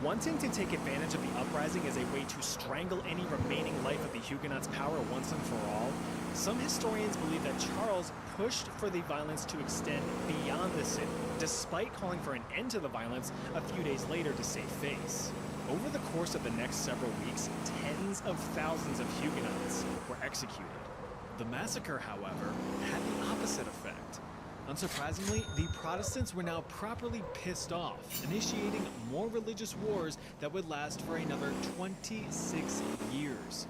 Wanting to take advantage of the uprising as a way to strangle any remaining life of the Huguenots' power once and for all, some historians believe that Charles pushed for the violence to extend beyond the city, despite calling for an end to the violence a few days later to save face. Over the course of the next several weeks, tens of thousands of Huguenots were executed. The massacre, however, had the opposite effect. Unsurprisingly, the Protestants were now properly pissed off, initiating more religious wars that would last for another 26 years.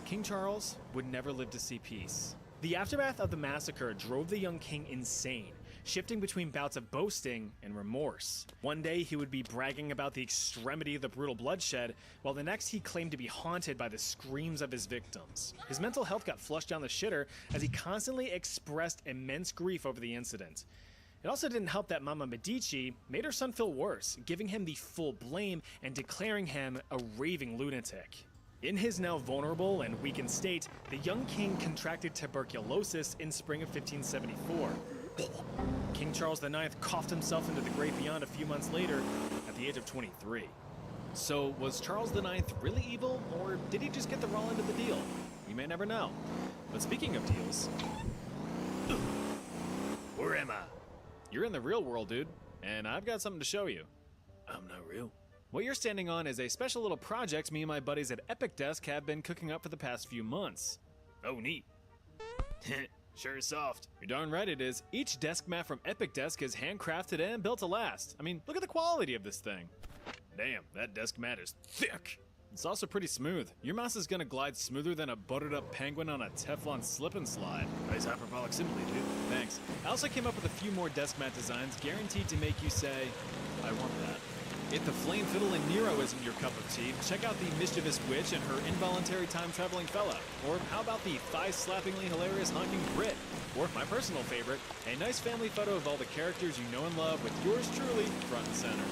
King Charles would never live to see peace. The aftermath of the massacre drove the young king insane, shifting between bouts of boasting and remorse. One day he would be bragging about the extremity of the brutal bloodshed, while the next he claimed to be haunted by the screams of his victims. His mental health got flushed down the shitter as he constantly expressed immense grief over the incident. It also didn't help that Mama Medici made her son feel worse, giving him the full blame and declaring him a raving lunatic. In his now vulnerable and weakened state, the young king contracted tuberculosis in spring of 1574. King Charles IX coughed himself into the great beyond a few months later at the age of 23. So was Charles IX really evil, or did he just get the raw end of the deal? We may never know. But speaking of deals... Where am I? You're in the real world, dude, and I've got something to show you. I'm not real. What you're standing on is a special little project me and my buddies at Epic Desk have been cooking up for the past few months. Oh, neat. Sure is soft. You're darn right it is. Each desk mat from Epic Desk is handcrafted and built to last. I mean, look at the quality of this thing. Damn, that desk mat is thick. It's also pretty smooth. Your mouse is gonna glide smoother than a buttered up penguin on a Teflon slip and slide. Nice hyperbolic simile, dude. Thanks. I also came up with a few more desk mat designs guaranteed to make you say, I want that. If the flame fiddle and Nero isn't your cup of tea, check out the mischievous witch and her involuntary time-traveling fella. Or how about the thigh-slappingly hilarious honking Brit? Or my personal favorite, a nice family photo of all the characters you know and love with yours truly front and center.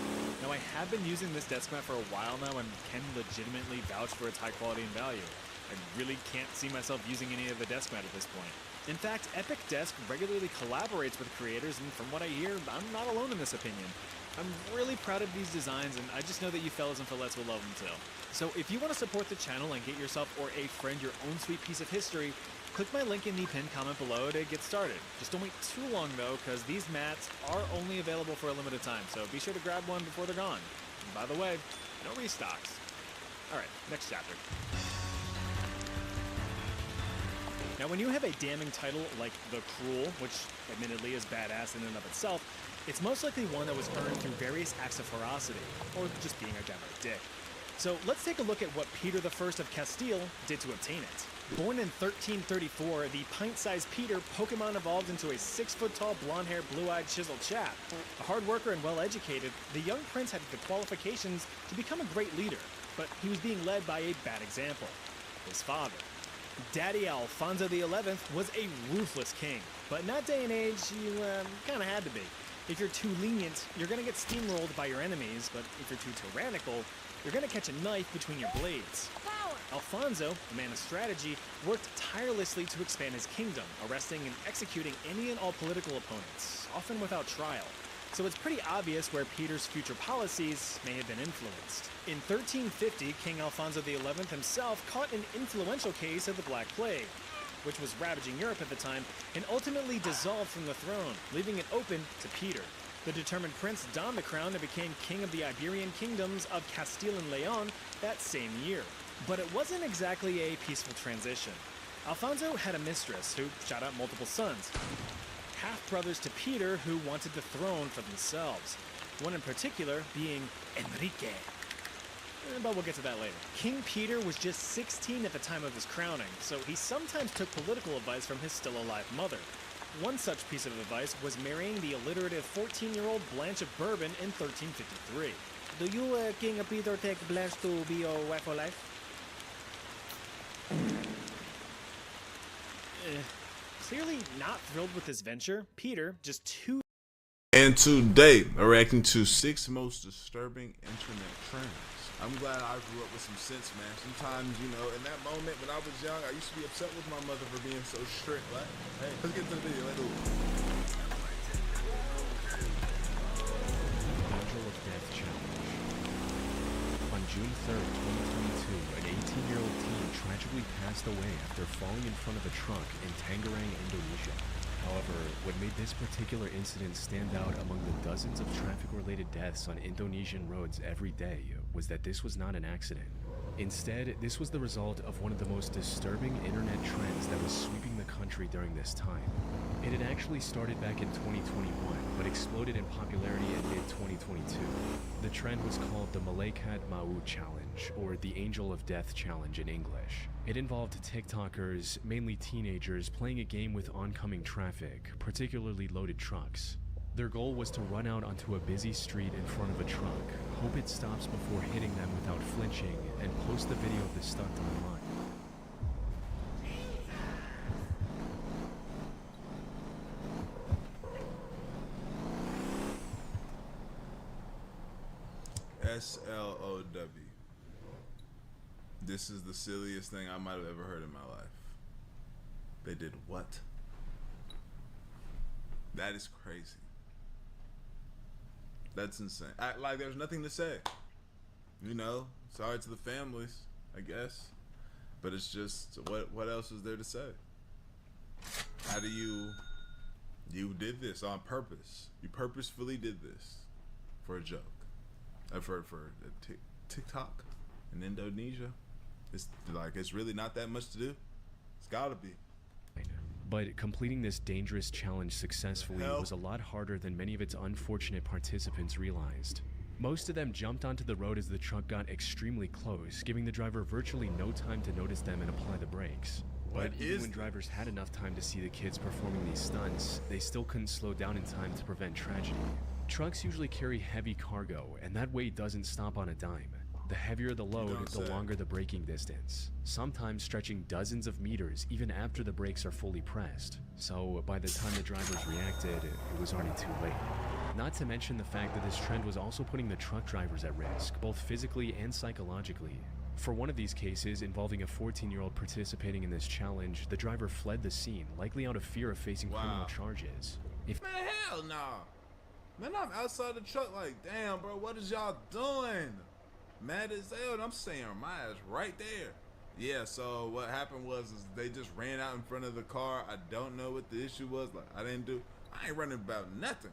Now, I have been using this desk mat for a while now and can legitimately vouch for its high quality and value. I really can't see myself using any of the desk mat at this point. In fact, Epic Desk regularly collaborates with creators, and from what I hear, I'm not alone in this opinion. I'm really proud of these designs, and I just know that you fellas and fellettes will love them too. So if you want to support the channel and get yourself or a friend your own sweet piece of history, click my link in the pinned comment below to get started. Just don't wait too long though, because these mats are only available for a limited time, so be sure to grab one before they're gone. And by the way, no restocks. Alright, next chapter. Now when you have a damning title like The Cruel, which admittedly is badass in and of itself, it's most likely one that was earned through various acts of ferocity, or just being a downright dick. So let's take a look at what Peter I of Castile did to obtain it. Born in 1334, the pint-sized Peter Pokemon evolved into a 6-foot-tall, blonde-haired, blue-eyed, chiseled chap. A hard worker and well-educated, the young prince had the qualifications to become a great leader, but he was being led by a bad example: his father. Daddy Alfonso XI was a ruthless king, but in that day and age, you kind of had to be. If you're too lenient, you're going to get steamrolled by your enemies, but if you're too tyrannical, you're going to catch a knife between your blades. Alfonso, a man of strategy, worked tirelessly to expand his kingdom, arresting and executing any and all political opponents, often without trial. So it's pretty obvious where Peter's future policies may have been influenced. In 1350, King Alfonso XI himself caught an influential case of the Black Plague, which was ravaging Europe at the time, and ultimately dissolved from the throne, leaving it open to Peter. The determined prince donned the crown and became king of the Iberian kingdoms of Castile and Leon that same year. But it wasn't exactly a peaceful transition. Alfonso had a mistress who shot out multiple sons, half-brothers to Peter who wanted the throne for themselves, one in particular being Enrique. But we'll get to that later. King Peter was just 16 at the time of his crowning, so he sometimes took political advice from his still-alive mother. One such piece of advice was marrying the alliterative 14-year-old Blanche of Bourbon in 1353. Do you, King Peter, take Blanche to be your wife for life? Clearly not thrilled with this venture, Peter, just 2 And today, I'm reacting to 6 most disturbing internet trends. I'm glad I grew up with some sense, man. Sometimes, you know, in that moment when I was young, I used to be upset with my mother for being so strict. Like, hey, let's get to the video. Let's do it. Angel of Death Challenge. On June 3rd, 2022, an 18-year-old teen tragically passed away after falling in front of a truck in Tangerang, Indonesia. However, what made this particular incident stand out among the dozens of traffic-related deaths on Indonesian roads every day was that this was not an accident. Instead, this was the result of one of the most disturbing internet trends that was sweeping the country during this time. It had actually started back in 2021, but exploded in popularity in mid-2022. The trend was called the Malaikat Maut Challenge, or the Angel of Death Challenge in English. It involved TikTokers, mainly teenagers, playing a game with oncoming traffic, particularly loaded trucks. Their goal was to run out onto a busy street in front of a truck, hope it stops before hitting them without flinching, and post the video of the stunt online. SLOW. This is the silliest thing I might have ever heard in my life. They did what? That is crazy. That's insane. Like, there's nothing to say. You know, sorry to the families, I guess. But it's just, what else is there to say? How do you did this on purpose. You purposefully did this for a joke. For TikTok in Indonesia. It's like, it's really not that much to do. It's gotta be. But completing this dangerous challenge successfully was a lot harder than many of its unfortunate participants realized. Most of them jumped onto the road as the truck got extremely close, giving the driver virtually no time to notice them and apply the brakes. But even when drivers had enough time to see the kids performing these stunts, they still couldn't slow down in time to prevent tragedy. Trucks usually carry heavy cargo, and that weight doesn't stop on a dime. The heavier the load, the longer the braking distance, sometimes stretching dozens of meters even after the brakes are fully pressed. So by the time the drivers reacted, it was already too late. Not to mention the fact that this trend was also putting the truck drivers at risk, both physically and psychologically. For one of these cases, involving a 14-year-old participating in this challenge, the driver fled the scene, likely out of fear of facing criminal charges. Man, hell no. Man, I'm outside the truck like, damn, bro, what is y'all doing? Mad as hell, and I'm saying my ass right there. Yeah, so what happened was is they just ran out in front of the car. I don't know what the issue was. Like, I ain't running about nothing.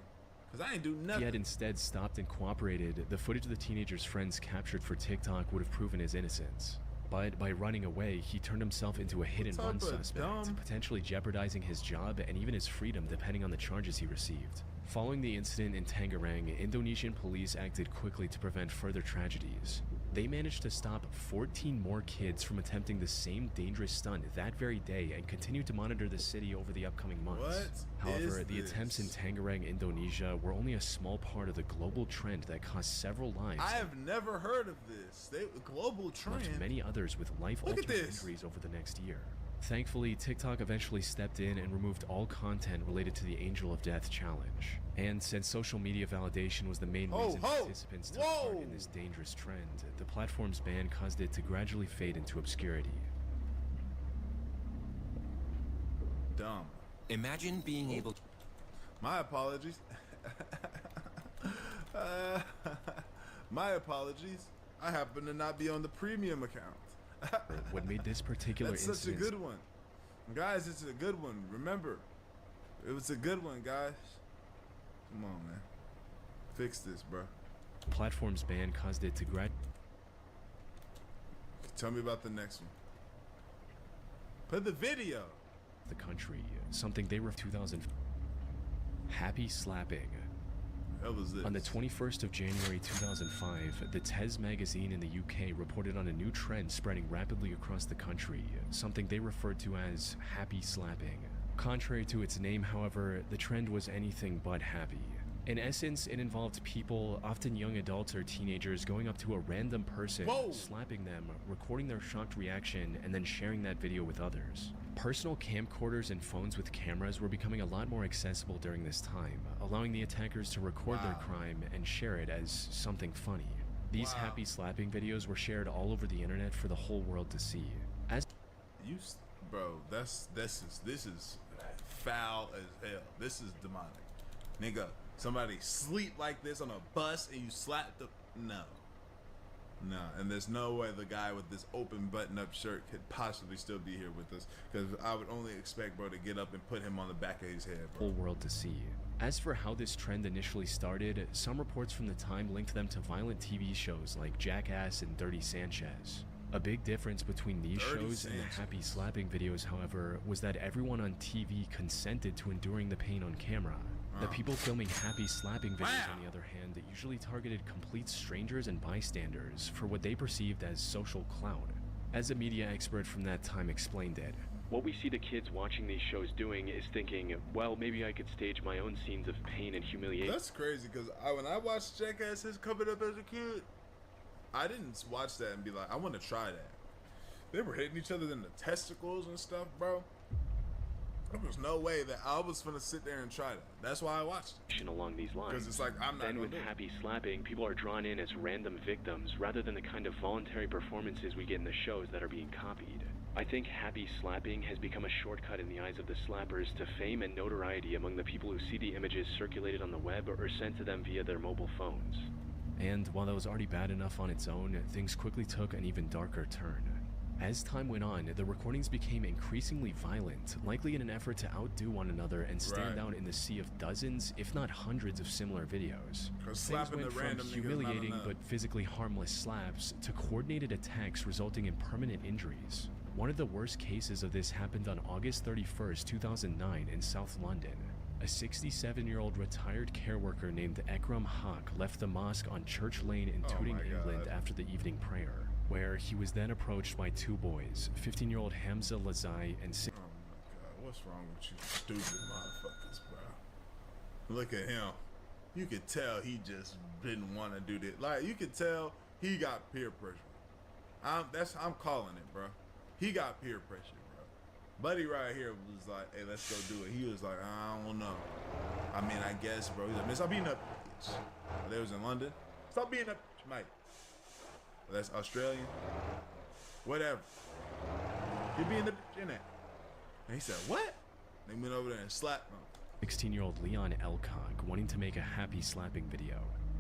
Because I ain't do nothing. If he had instead stopped and cooperated, the footage the teenager's friends captured for TikTok would have proven his innocence. But by running away, he turned himself into a hit-and-run suspect, potentially jeopardizing his job and even his freedom depending on the charges he received. Following the incident in Tangerang, Indonesian police acted quickly to prevent further tragedies. They managed to stop 14 more kids from attempting the same dangerous stunt that very day and continued to monitor the city over the upcoming months. However, the attempts in Tangerang, Indonesia were only a small part of the global trend that cost several lives. I have never heard of this. Global trend. Left many others with life-altering injuries over the next year. Thankfully, TikTok eventually stepped in and removed all content related to the Angel of Death challenge. And since social media validation was the main reason participants took part in this dangerous trend, the platform's ban caused it to gradually fade into obscurity. Dumb. Imagine being able to... My apologies. My apologies. I happen to not be on the premium account. What made this particular That's such a good one. Guys, it's a good one. Remember, it was a good one, guys. Come on, man. Fix this, bro. Platform's ban caused it to Tell me about the next one. Put the video. The country, something they were 2000. Happy slapping. Hell was this? On the 21st of January 2005, the Tez magazine in the UK reported on a new trend spreading rapidly across the country, something they referred to as happy slapping. Contrary to its name, however, the trend was anything but happy. In essence, it involved people, often young adults or teenagers, going up to a random person, Whoa. slapping them, recording their shocked reaction, and then sharing that video with others. Personal camcorders and phones with cameras were becoming a lot more accessible during this time, allowing the attackers to record their crime and share it as something funny. These happy slapping videos were shared all over the internet for the whole world to see. As Bro, this is foul as hell. This is demonic, nigga. Somebody sleep like this on a bus and you slap the no, and there's no way the guy with this open button-up shirt could possibly still be here with us, because I would only expect bro to get up and put him on the back of his head, bro. whole world to see. As for how this trend initially started, some reports from the time linked them to violent TV shows like Jackass and Dirty Sanchez. A big difference between these Dirty shows and the Sanchez. happy slapping videos, however, was that everyone on TV consented to enduring the pain on camera. The people filming happy slapping videos, on the other hand, usually targeted complete strangers and bystanders for what they perceived as social clout. As a media expert from that time explained it, what we see the kids watching these shows doing is thinking, well, maybe I could stage my own scenes of pain and humiliation. That's crazy, because when I watched Jackasses coming up as a kid, I didn't watch that and be like, I want to try that. They were hitting each other in the testicles and stuff, bro. There was no way that I was gonna sit there and try that. That's why I watched it. Along these lines. Because it's like, I'm not Then gonna with do it. happy slapping, people are drawn in as random victims rather than the kind of voluntary performances we get in the shows that are being copied. I think happy slapping has become a shortcut in the eyes of the slappers to fame and notoriety among the people who see the images circulated on the web or sent to them via their mobile phones. And while that was already bad enough on its own, things quickly took an even darker turn. As time went on, the recordings became increasingly violent, likely in an effort to outdo one another and stand Right. out in the sea of dozens, if not hundreds of similar videos. 'Cause Things slapping went the from random niggas is not humiliating enough. but physically harmless slaps to coordinated attacks resulting in permanent injuries. One of the worst cases of this happened on August 31st, 2009 in South London. A 67-year-old retired care worker named Ekram Haq left the mosque on Church Lane in Tooting, my England God. after the evening prayer, where he was then approached by two boys, 15-year-old Hamza Lazai and Oh my god, what's wrong with you stupid motherfuckers, bro? Look at him. You could tell he just didn't want to do this. Like, you could tell he got peer pressure. I'm calling it, bro. He got peer pressure, bro. Buddy right here was like, hey, let's go do it. He was like, I don't know. I mean, I guess, bro. He's like, man, stop being up, bitch. They was in London. Stop being up, mate. That's Australian. Whatever. You being the bitch in there. And he said, what? They went over there and slapped him. 16-year-old Leon Elcock wanting to make a happy slapping video.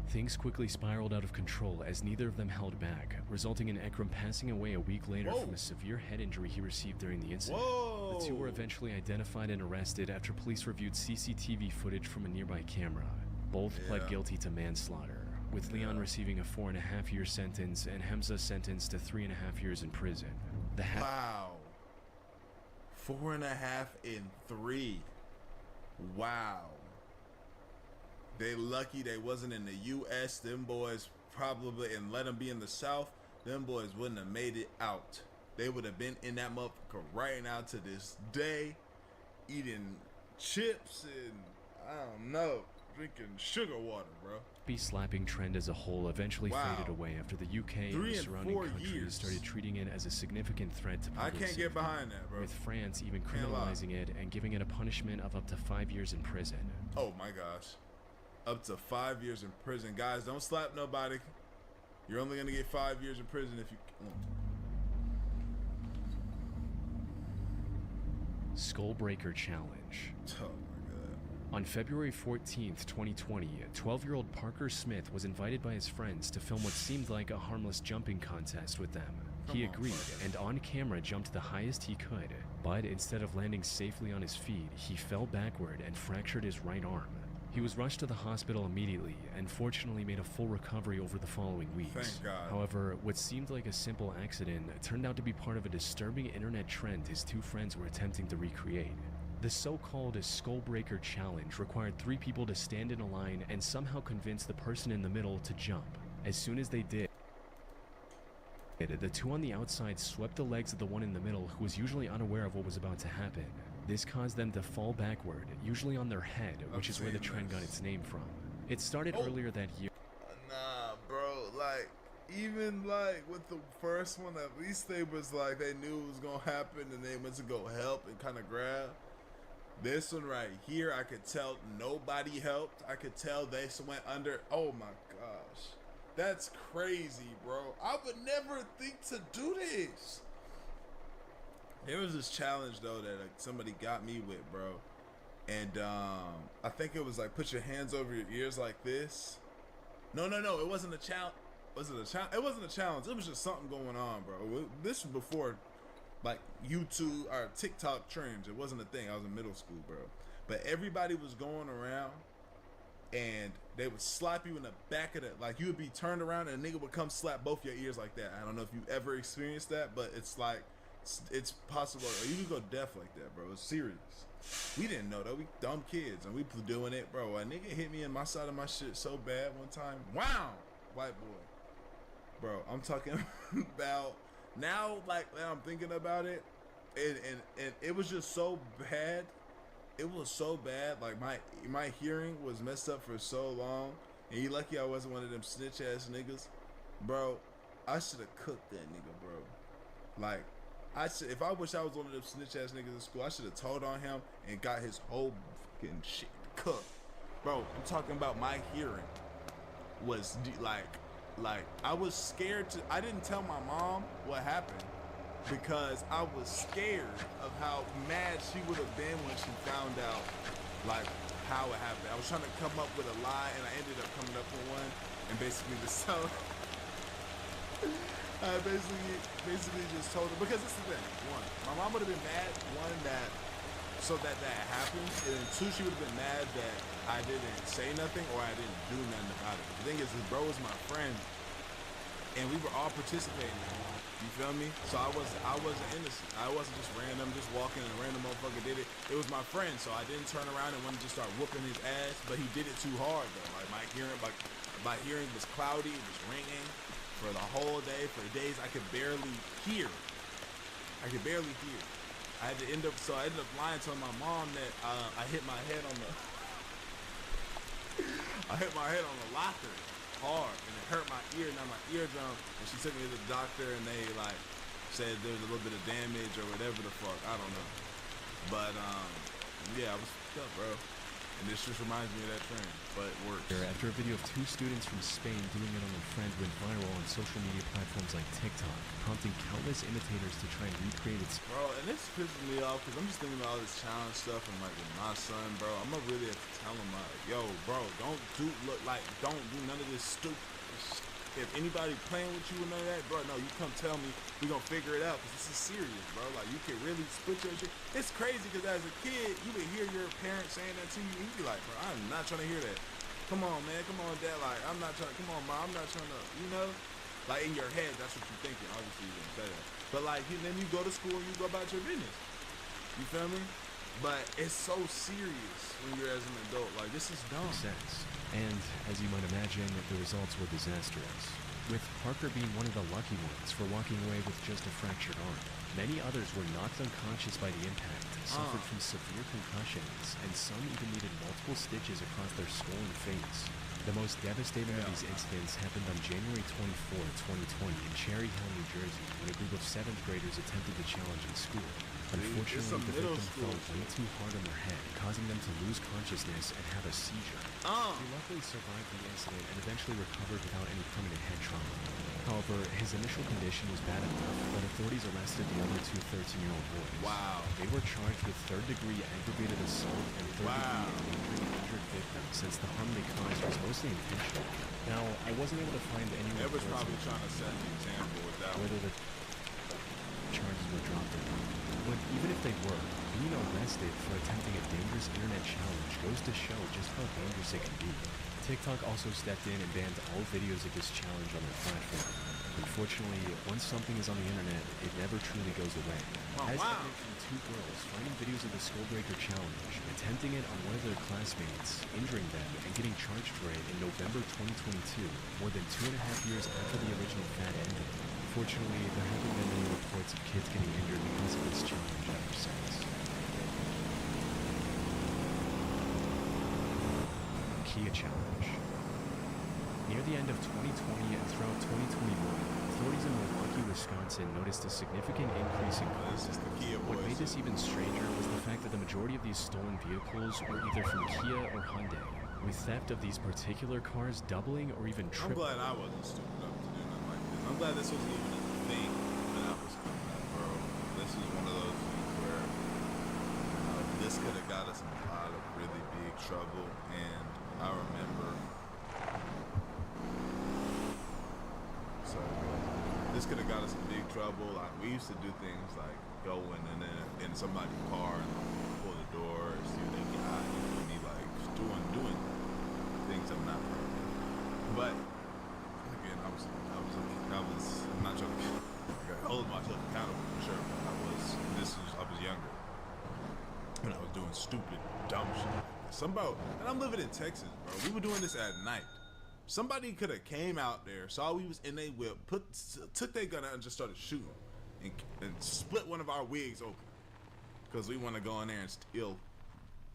Things quickly spiraled out of control as neither of them held back, resulting in Ekram passing away a week later Whoa. from a severe head injury he received during the incident. Whoa. The two were eventually identified and arrested after police reviewed CCTV footage from a nearby camera. Both pled Yeah. guilty to manslaughter, with Leon receiving a 4.5-year sentence and Hamza sentenced to 3.5 years in prison. The Wow. 4.5 and 3. Wow. They lucky they wasn't in the U.S. Them boys probably, and let them be in the South, them boys wouldn't have made it out. They would have been in that motherfucker right now to this day, eating chips and, I don't know, drinking sugar water, bro. happy slapping trend as a whole eventually Wow. faded away after the UK 3 and the and surrounding 4 countries years. started treating it as a significant threat to I public can't safety, get behind that, bro. with France even Can't lie. criminalizing it and giving it a punishment of up to 5 years in prison. Oh my gosh. Up to 5 years in prison. Guys, don't slap nobody. You're only gonna get 5 years in prison if you. Skullbreaker Challenge. Oh my god. On February 14th, 2020, 12-year-old Parker Smith was invited by his friends to film what seemed like a harmless jumping contest with them. He Come on, agreed Parker. and on camera jumped the highest he could, but instead of landing safely on his feet, he fell backward and fractured his right arm. He was rushed to the hospital immediately and fortunately made a full recovery over the following weeks. Thank God. However, what seemed like a simple accident turned out to be part of a disturbing internet trend his two friends were attempting to recreate. The so-called Skullbreaker Challenge required 3 people to stand in a line and somehow convince the person in the middle to jump. As soon as they did, the two on the outside swept the legs of the one in the middle who was usually unaware of what was about to happen. This caused them to fall backward, usually on their head, which is where the seen trend got this. its name from. It started earlier that year. Nah, bro. Like, even like with the first one, at least they was like they knew it was gonna happen and they went to go help and kind of grab. This one right here, I could tell nobody helped. I could tell they went under. Oh my gosh, that's crazy, bro. I would never think to do this. There was this challenge though that like somebody got me with, bro, and I think it was like put your hands over your ears like this. No, it wasn't a challenge. Was it a challenge? It wasn't a challenge. It was just something going on, bro. This was before like YouTube or TikTok trends. It wasn't a thing. I was in middle school, bro. But everybody was going around and they would slap you in the back of the, like you would be turned around and a nigga would come slap both your ears like that. I don't know if you ever experienced that, but it's like, it's possible. You could go deaf like that, bro. It's serious. We didn't know that. We dumb kids and we doing it, bro. A nigga hit me in my side of my shit so bad one time. Wow, white boy. Bro, I'm talking about now, like now I'm thinking about it, and it was just so bad. It was so bad. Like my hearing was messed up for so long, and you lucky I wasn't one of them snitch ass niggas, bro. I should have cooked that nigga, bro. Like if I wish I was one of them snitch ass niggas in school, I should have told on him and got his whole fucking shit cooked, bro. I'm talking about my hearing was like I was scared to. I didn't tell my mom what happened because I was scared of how mad she would have been when she found out like how it happened. I was trying to come up with a lie and I ended up coming up with one and basically just told. I basically just told her because it's the thing. One, my mom would have been mad. One, that happened, and then two, she would have been mad that I didn't say nothing or I didn't do nothing about it. The thing is, this bro was my friend, and we were all participating. You feel me? So I wasn't innocent. I wasn't just random, just walking and a random motherfucker did it. It was my friend, so I didn't turn around and want to just start whooping his ass. But he did it too hard though. Like my hearing was cloudy, it was ringing for the whole day. For days I could barely hear. I ended up lying to my mom that I hit my head on the locker hard and it hurt my ear, not my eardrum. And she took me to the doctor and they like said there was a little bit of damage or whatever the fuck. I don't know. But yeah, I was fucked up, bro. And this just reminds me of that trend, but it works. After a video of 2 students from Spain doing it on their friend went viral on social media platforms like TikTok, prompting countless imitators to try and recreate its. Bro, and this pisses me off because I'm just thinking about all this challenge stuff and like with my son, bro. I'm gonna really have to tell him like, yo, bro, don't do none of this stupid shit. If anybody playing with you and none of that, bro, no, you come tell me, we gonna figure it out because this is serious, bro. Like you can really split your shit. It's crazy because as a kid, you would hear your parents saying that to you and you'd be like, bro, I'm not trying to hear that. Come on, man, come on, dad, like I'm not trying, come on, mom, I'm not trying to, you know? Like in your head, that's what you're thinking. Obviously you didn't say that. But like then you go to school and you go about your business. You feel me? But it's so serious when you're as an adult. Like this is dumb. Sense. And, as you might imagine, the results were disastrous, with Parker being one of the lucky ones for walking away with just a fractured arm. Many others were knocked unconscious by the impact, suffered from severe concussions, and some even needed multiple stitches across their skull and face. The most devastating of these incidents happened on January 24, 2020 in Cherry Hill, New Jersey, when a group of 7th graders attempted the challenge in school. Unfortunately, the victim fell way too hard on their head, causing them to lose consciousness and have a seizure. He luckily survived the incident and eventually recovered without any permanent head trauma. However, his initial condition was bad enough that authorities arrested the other 2 13-year-old boys. Wow. They were charged with 3rd-degree aggravated assault and 3rd-degree endangering injured victims, since the harm they caused was mostly intentional. Now, I wasn't able to find any They was reports probably on trying to set an example with that one. whether the charges were dropped or not. But even if they were, being arrested for attempting a dangerous internet challenge goes to show just how dangerous it can be. TikTok also stepped in and banned all videos of this challenge on their platform. Unfortunately, once something is on the internet, it never truly goes away. As evident from 2 girls finding videos of the Skullbreaker challenge, attempting it on one of their classmates, injuring them, and getting charged for it in November 2022, more than 2.5 years after the original fad ended. Unfortunately, there haven't been any reports of kids getting injured because of this challenge ever since. Kia Challenge. Near the end of 2020 and throughout 2021, authorities in Milwaukee, Wisconsin noticed a significant increase in car This is the theft. Kia What boys. made this even stranger was the fact that the majority of these stolen vehicles were either from Kia or Hyundai, with theft of these particular cars doubling or even I'm tripling. glad I wasn't stupid enough to do nothing like this. I'm glad this wasn't even a thing when I was coming up, bro. This is one of those things where this could have got us in a lot of really big trouble. And I remember, this could have got us in big trouble. Like, we used to do things like go in somebody's car and pull the door and see what they got. You feel me? Like doing things I'm not proud of. But again, I'm not trying to hold myself accountable for sure. But I was younger when I was doing stupid, dumb shit. And I'm living in Texas, bro. We were doing this at night. Somebody could have came out there, saw we was in a whip, took their gun out and just started shooting, and split one of our wigs open because we want to go in there and steal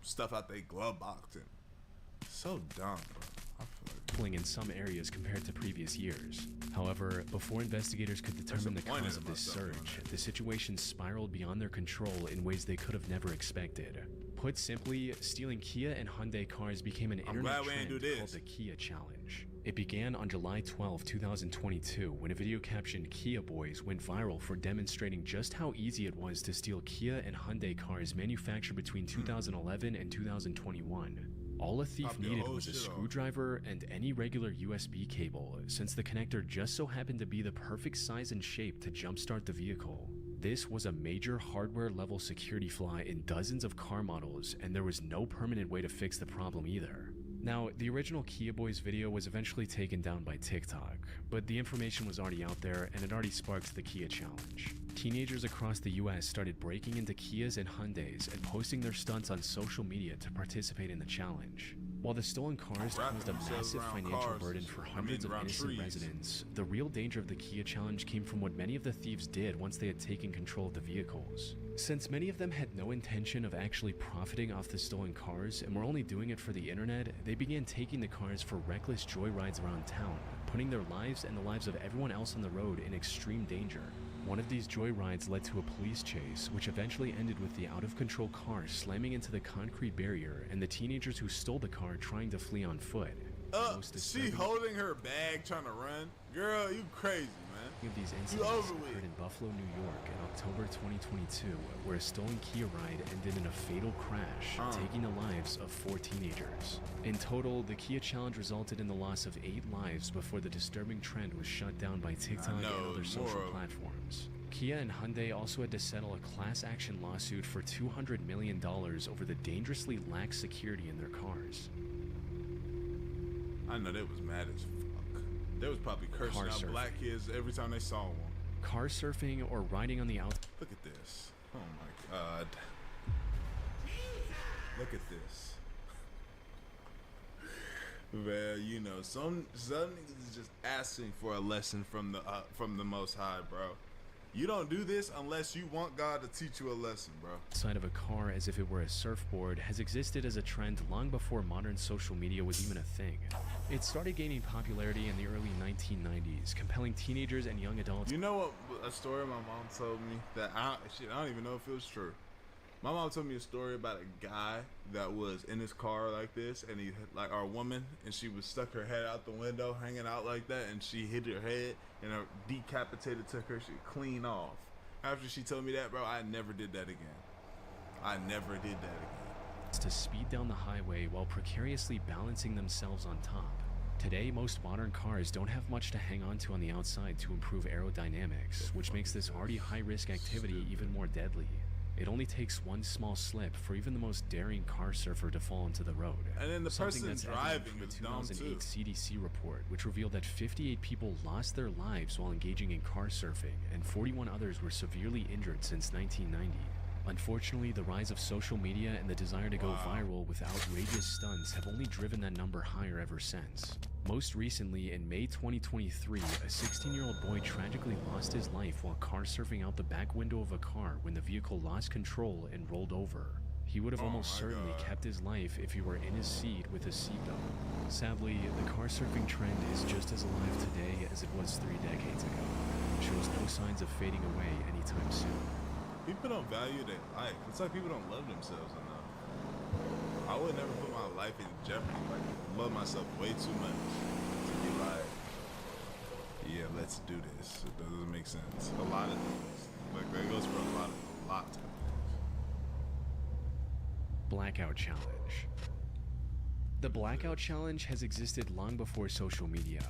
stuff out their glove box. And so dumb, bro. I feel like Tripling in some areas compared to previous years. However, before investigators could determine the Disappointed cause of this about stuff surge, the situation spiraled beyond their control in ways they could have never expected. Put simply, stealing Kia and Hyundai cars became an I'm internet glad we ain't trend do this. called the Kia Challenge. It began on July 12, 2022, when a video captioned "Kia Boys" went viral for demonstrating just how easy it was to steal Kia and Hyundai cars manufactured between 2011 and 2021. All a thief Pop your needed whole was a shit off. screwdriver and any regular USB cable, since the connector just so happened to be the perfect size and shape to jumpstart the vehicle. This was a major hardware-level security flaw in dozens of car models, and there was no permanent way to fix the problem either. Now, the original Kia Boys video was eventually taken down by TikTok, but the information was already out there and it already sparked the Kia Challenge. Teenagers across the US started breaking into Kias and Hyundais and posting their stunts on social media to participate in the challenge. While the stolen cars Wrapping caused a themselves massive around financial cars burden and for shit. hundreds of around innocent trees. residents, the real danger of the Kia Challenge came from what many of the thieves did once they had taken control of the vehicles. Since many of them had no intention of actually profiting off the stolen cars and were only doing it for the internet, they began taking the cars for reckless joyrides around town, putting their lives and the lives of everyone else on the road in extreme danger. One of these joyrides led to a police chase, which eventually ended with the out-of-control car slamming into the concrete barrier and the teenagers who stole the car trying to flee on foot. Most She disturbing holding her bag trying to run. Girl, you crazy, man. of these You incidents over with. occurred in Buffalo, New York in October 2022, where a stolen Kia ride ended in a fatal crash, taking the lives of 4 teenagers. In total, the Kia Challenge resulted in the loss of 8 lives before the disturbing trend was shut down by TikTok and know, other social more of- platforms. Kia and Hyundai also had to settle a class action lawsuit for $200 million over the dangerously lax security in their cars. I know they was mad as fuck. They was probably cursing Car out surfing. black kids every time they saw one. Car surfing or riding on the outside. Look at this. Oh my god. Look at this. Man, you know, some niggas is just asking for a lesson from the Most High, bro. You don't do this unless you want God to teach you a lesson, bro. Side of a car as if it were a surfboard has existed as a trend long before modern social media was even a thing. It started gaining popularity in the early 1990s, compelling teenagers and young adults. You know what? A story my mom told me that I don't even know if it was true. My mom told me a story about a guy that was in his car like this, and he like our woman, and she was stuck her head out the window, hanging out like that, and she hit her head, and her decapitated took her shit clean off. After she told me that, bro, I never did that again. I never did that again. To speed down the highway while precariously balancing themselves on top. Today, most modern cars don't have much to hang on to on the outside to improve aerodynamics, which makes this already high-risk activity even more deadly. It only takes one small slip for even the most daring car surfer to fall into the road. And then the Something person that's evident driving from a is dumb, 2008 too. CDC report, which revealed that 58 people lost their lives while engaging in car surfing, and 41 others were severely injured since 1990. Unfortunately, the rise of social media and the desire to go viral with outrageous stunts have only driven that number higher ever since. Most recently, in May 2023, a 16-year-old boy tragically lost his life while car surfing out the back window of a car when the vehicle lost control and rolled over. He He would have Oh almost my certainly God. kept his life if he were in his seat with a seatbelt. Sadly, the car surfing trend is just as alive today as it was 3 decades ago. It shows no signs of fading away anytime soon. People don't value their life. It's like people don't love themselves enough. I would never put my life in jeopardy. Like, I love myself way too much to be like, yeah, let's do this. It doesn't make sense. A lot of things. Like, that goes for a lot of things. Blackout Challenge. The Blackout Challenge has existed long before social media.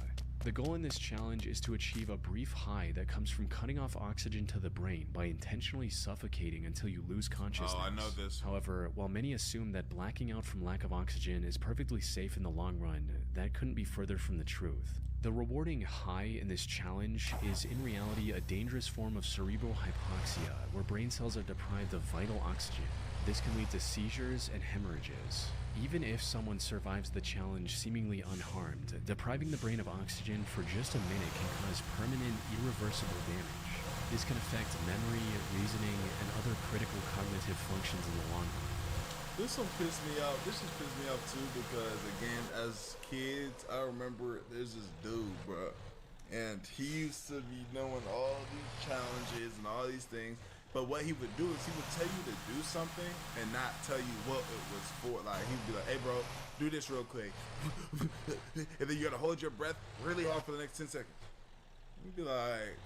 The goal in this challenge is to achieve a brief high that comes from cutting off oxygen to the brain by intentionally suffocating until you lose consciousness. Oh, I know this. However, while many assume that blacking out from lack of oxygen is perfectly safe in the long run, that couldn't be further from the truth. The rewarding high in this challenge is in reality a dangerous form of cerebral hypoxia, where brain cells are deprived of vital oxygen. This can lead to seizures and hemorrhages. Even if someone survives the challenge seemingly unharmed, depriving the brain of oxygen for just a minute can cause permanent, irreversible damage. This can affect memory, reasoning, and other critical cognitive functions in the long run. This one pissed me off. This just pissed me off too because, again, as kids, I remember there's this dude, bro, and he used to be knowing all these challenges and all these things. But what he would do is he would tell you to do something and not tell you what it was for. Like, he'd be like, hey, bro, do this real quick. And then you gotta hold your breath really hard for the next 10 seconds. You'd be like,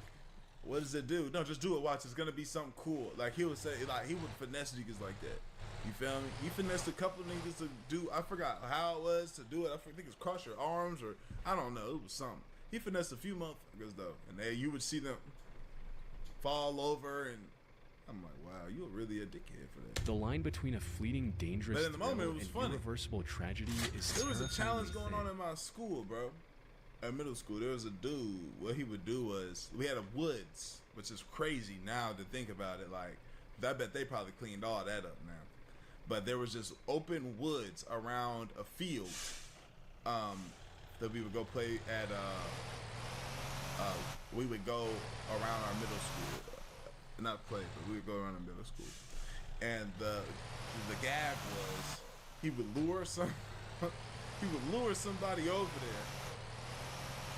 what does it do? No, just do it. Watch, it's gonna be something cool. Like, he would say, like, he would finesse niggas like that. You feel me? He finessed a couple niggas to do, I forgot how it was to do it. I think it was cross your arms or, I don't know, it was something. He finessed a few motherfuckers though. And you would see them fall over and I'm like, wow, you're really a dickhead for that. The line between a fleeting, dangerous But in the moment, thrill it was and funny. irreversible tragedy is There was a challenge terrifyingly going on thin. in my school, bro. At middle school, there was a dude. What he would do was, we had a woods, which is crazy now to think about it. Like, I bet they probably cleaned all that up now. But there was just open woods around a field that we would go play at. We would go around our middle school. Not play, but we would go around the middle school, and the gag was he would lure somebody over there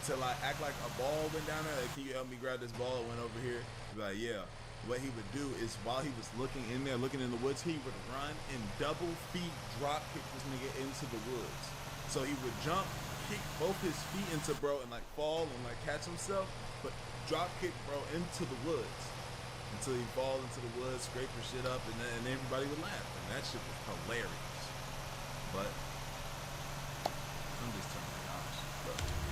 to like act like a ball went down there. Like, can you help me grab this ball? It went over here. He'd be like, yeah. What he would do is while he was looking in there, looking in the woods, he would run and double feet drop kick this nigga into the woods. So he would jump, kick both his feet into bro, and like fall and like catch himself, but drop kick bro into the woods. Until he fall into the woods, scrape your shit up, and then everybody would laugh. And that shit was hilarious. But I'm just telling you, honest.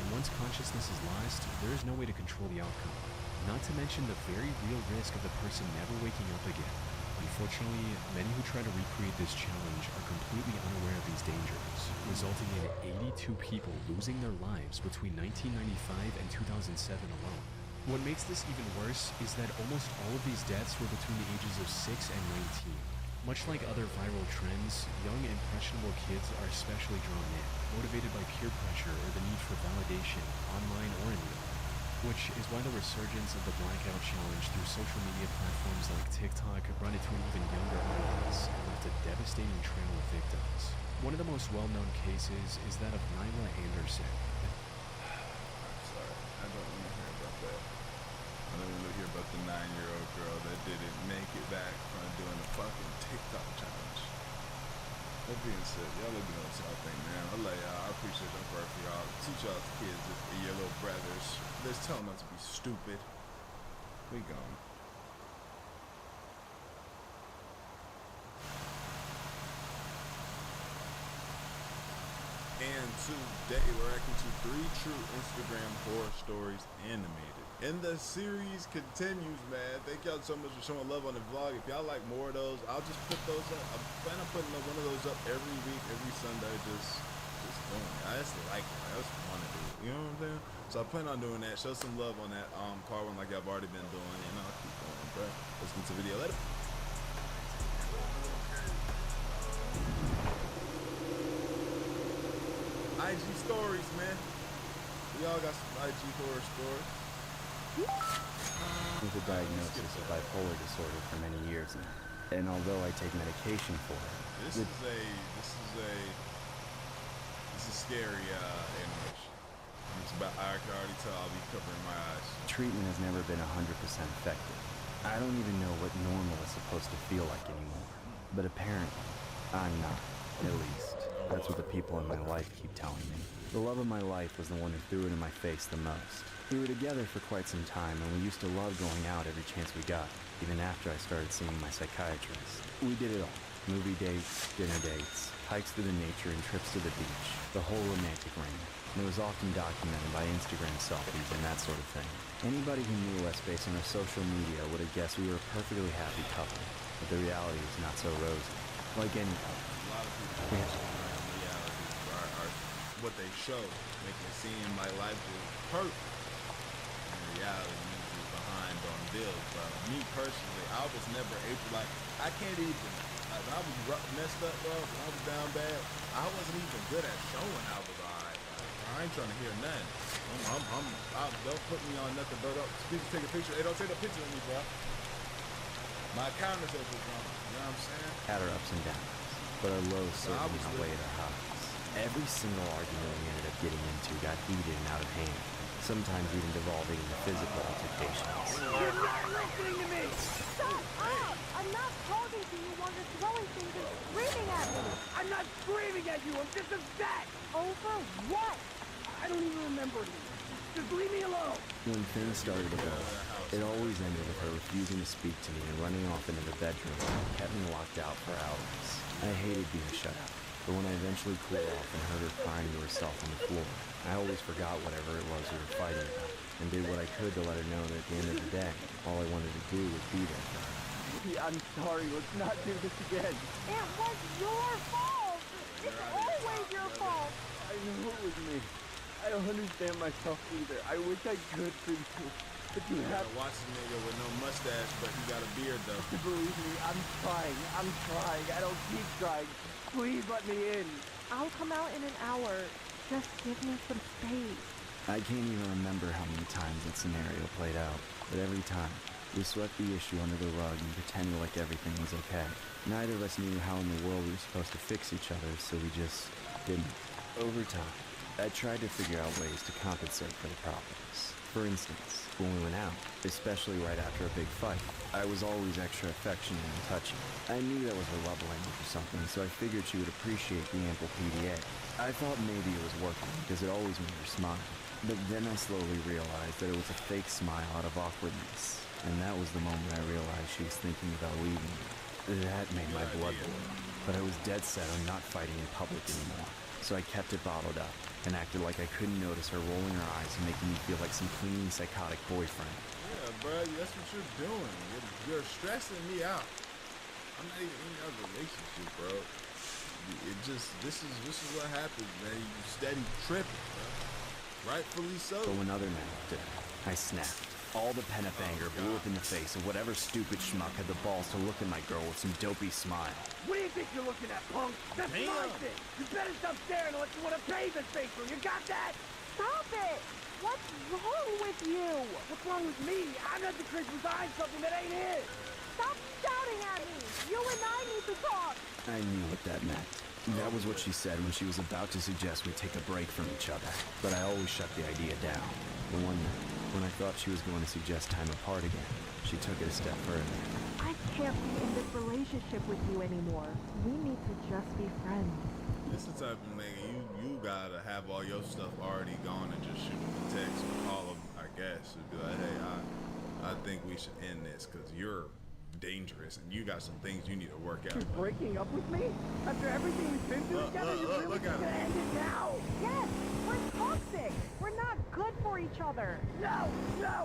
And once consciousness is lost, there is no way to control the outcome. Not to mention the very real risk of the person never waking up again. Unfortunately, many who try to recreate this challenge are completely unaware of these dangers, resulting in 82 people losing their lives between 1995 and 2007 alone. What makes this even worse is that almost all of these deaths were between the ages of 6 and 19. Much like other viral trends, young impressionable kids are especially drawn in, motivated by peer pressure or the need for validation, online or in real life, which is why the resurgence of the Blackout Challenge through social media platforms like TikTok brought it to an even younger audience and left a devastating trail of victims. One of the most well-known cases is that of Nyla Anderson. Sorry, I don't want to hear about that. I don't want to hear about the 9-year-old girl that didn't make it back from doing the fucking TikTok challenge. That being said, y'all let me know what y'all think, man. I love y'all. I appreciate that work for y'all. Teach y'all kids, your little brothers. Let's tell them not to be stupid. We gone. And today we're reacting to 3 true Instagram horror stories animated. And the series continues, man. Thank y'all so much for showing love on the vlog. If y'all like more of those, I'll just put those up. I plan on putting one of those up every week, every Sunday. Just doing it. I just like it. I just want to do it. You know what I'm saying? So I plan on doing that. Show some love on that car one like I've already been doing, and I'll keep going, bro. Let's get to the video later. IG stories, man. We all got some IG horror stories. With a diagnosis of bipolar disorder for many years now. And although I take medication for it, This is scary animation. It's about, I can already tell I'll be covering my eyes. treatment has never been 100% effective. I don't even know what normal is supposed to feel like anymore. But apparently, I'm not. At least, that's what the people in my life keep telling me. The love of my life was the one who threw it in my face the most. We were together for quite some time, and we used to love going out every chance we got, even after I started seeing my psychiatrist. We did it all. Movie dates, dinner dates, hikes through the nature, and trips to the beach. The whole romantic ring. And it was often documented by Instagram selfies and that sort of thing. Anybody who knew us based on our social media would have guessed we were a perfectly happy couple. But the reality was not so rosy. Like any couple. A lot of people reality are what they show, making it seem like life is perfect. In reality, usually behind on bills. But me personally, I was never able, like, I can't even, like, when I was messed up, bro, when I was down bad, I wasn't even good at showing I was alright. Like, I ain't trying to hear nothing. Don't put me on nothing, bro. People take a picture. Hey, don't take a picture of me, bro. My account is over, bro. You know what I'm saying? Had our ups and downs, but our lows certainly outweighed our highs. Every single argument we ended up getting into got heated and out of hand, sometimes even devolving into physical altercations. You're not listening to me! Shut up! I'm not talking to you while you're throwing things and screaming at me! I'm not screaming at you, I'm just upset! Over what? I don't even remember it. Just leave me alone! When things started to go, it always ended with her refusing to speak to me and running off into the bedroom, and kept me locked out for hours. I hated being shut out, but when I eventually cooled off and heard her crying to herself on the floor, I always forgot whatever it was we were fighting about, and did what I could to let her know that at the end of the day, all I wanted to do was be there for her. I'm sorry, let's not do this again. It was your fault! It's always your fault! I know it was me. I don't understand myself either. I wish I could for you. But you have to watch a nigga with no mustache, but he got a beard though. Believe me, I'm trying. I don't keep trying. Please let me in. I'll come out in an hour. Just give me some space. I can't even remember how many times that scenario played out, but every time, we swept the issue under the rug and pretended like everything was okay. Neither of us knew how in the world we were supposed to fix each other, so we just didn't. Over time, I tried to figure out ways to compensate for the problems. For instance, when we went out, especially right after a big fight, I was always extra affectionate and touchy. I knew that was her love language or something, so I figured she would appreciate the ample PDA. I thought maybe it was working because it always made her smile. But then I slowly realized that it was a fake smile out of awkwardness. And that was the moment I realized she was thinking about leaving me. That made my blood boil. But I was dead set on not fighting in public anymore. So I kept it bottled up and acted like I couldn't notice her rolling her eyes and making me feel like some clingy, psychotic boyfriend. Yeah, bro, that's what you're doing. You're stressing me out. I'm not even in a relationship, bro. This is what happens, man. You steady tripping, bro. Rightfully so. But when other men did it, I snapped. All the pent-up anger blew up in the face of whatever stupid schmuck had the balls to look at my girl with some dopey smile. What do you think you're looking at, punk? That's my thing. You better stop staring unless you want to pay this facial. You got that? Stop it! What's wrong with you? What's wrong with me? I'm not the Chris behind something that ain't his. Stop shouting at me. You and I need to talk. I knew what that meant. That was what she said when she was about to suggest we take a break from each other. But I always shut the idea down. The one night, when I thought she was going to suggest time apart again, she took it a step further. I can't be in this relationship with you anymore. We need to just be friends. This is the type of nigga you gotta have all your stuff already gone and just shoot him a text or call him, I guess, and be like, hey, I think we should end this because you're dangerous and you got some things you need to work out. You're breaking up with me? After everything we've been through together, you're really gonna end it now? Yes, we're toxic. We're not good for each other. No,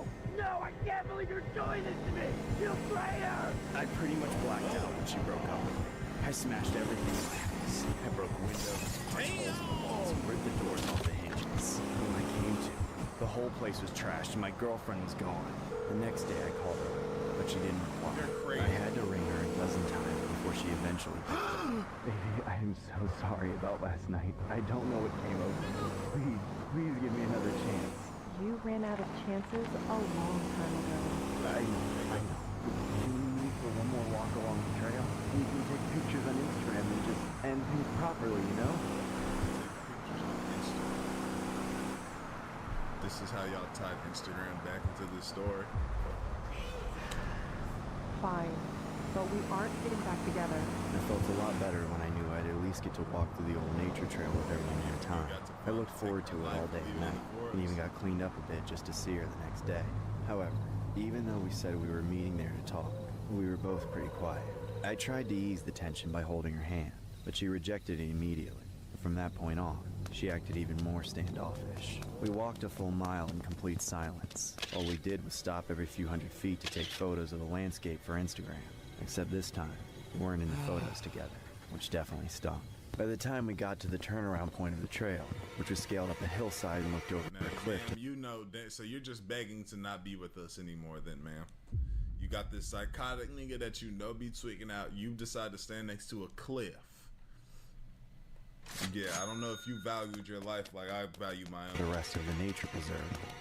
I can't believe you're doing this to me. You traitor! I pretty much blacked out when she broke up with me. I smashed everything in my house. I broke windows, punched holes in the walls, and ripped the doors off the hinges. When I came to, the whole place was trashed and my girlfriend was gone. The next day I called her, but she didn't reply. I had to ring her a dozen times before she eventually picked up. Baby, I am so sorry about last night. I don't know what came over me. Please give me another chance. You ran out of chances a long time ago. I know. You need to for one more walk along the trail. And you can take pictures on Instagram and just end things properly, you know? This is how y'all type Instagram back into the story. Fine, but we aren't getting back together. I felt a lot better when I knew I'd at least get to walk through the old nature trail with everyone in time. I looked forward to it all day and night, and even got cleaned up a bit just to see her the next day. However, even though we said we were meeting there to talk, we were both pretty quiet. I tried to ease the tension by holding her hand, but she rejected it immediately. From that point on, she acted even more standoffish. We walked a full mile in complete silence. All we did was stop every few hundred feet to take photos of the landscape for Instagram. Except this time, we weren't in the photos together, which definitely stung. By the time we got to the turnaround point of the trail, which was scaled up a hillside and looked over Now, a cliff, ma'am, you know that, so you're just begging to not be with us anymore then, ma'am. You got this psychotic nigga that you know be tweaking out. You decide to stand next to a cliff. Yeah, I don't know if you valued your life like I value my own. the rest of the nature preserve.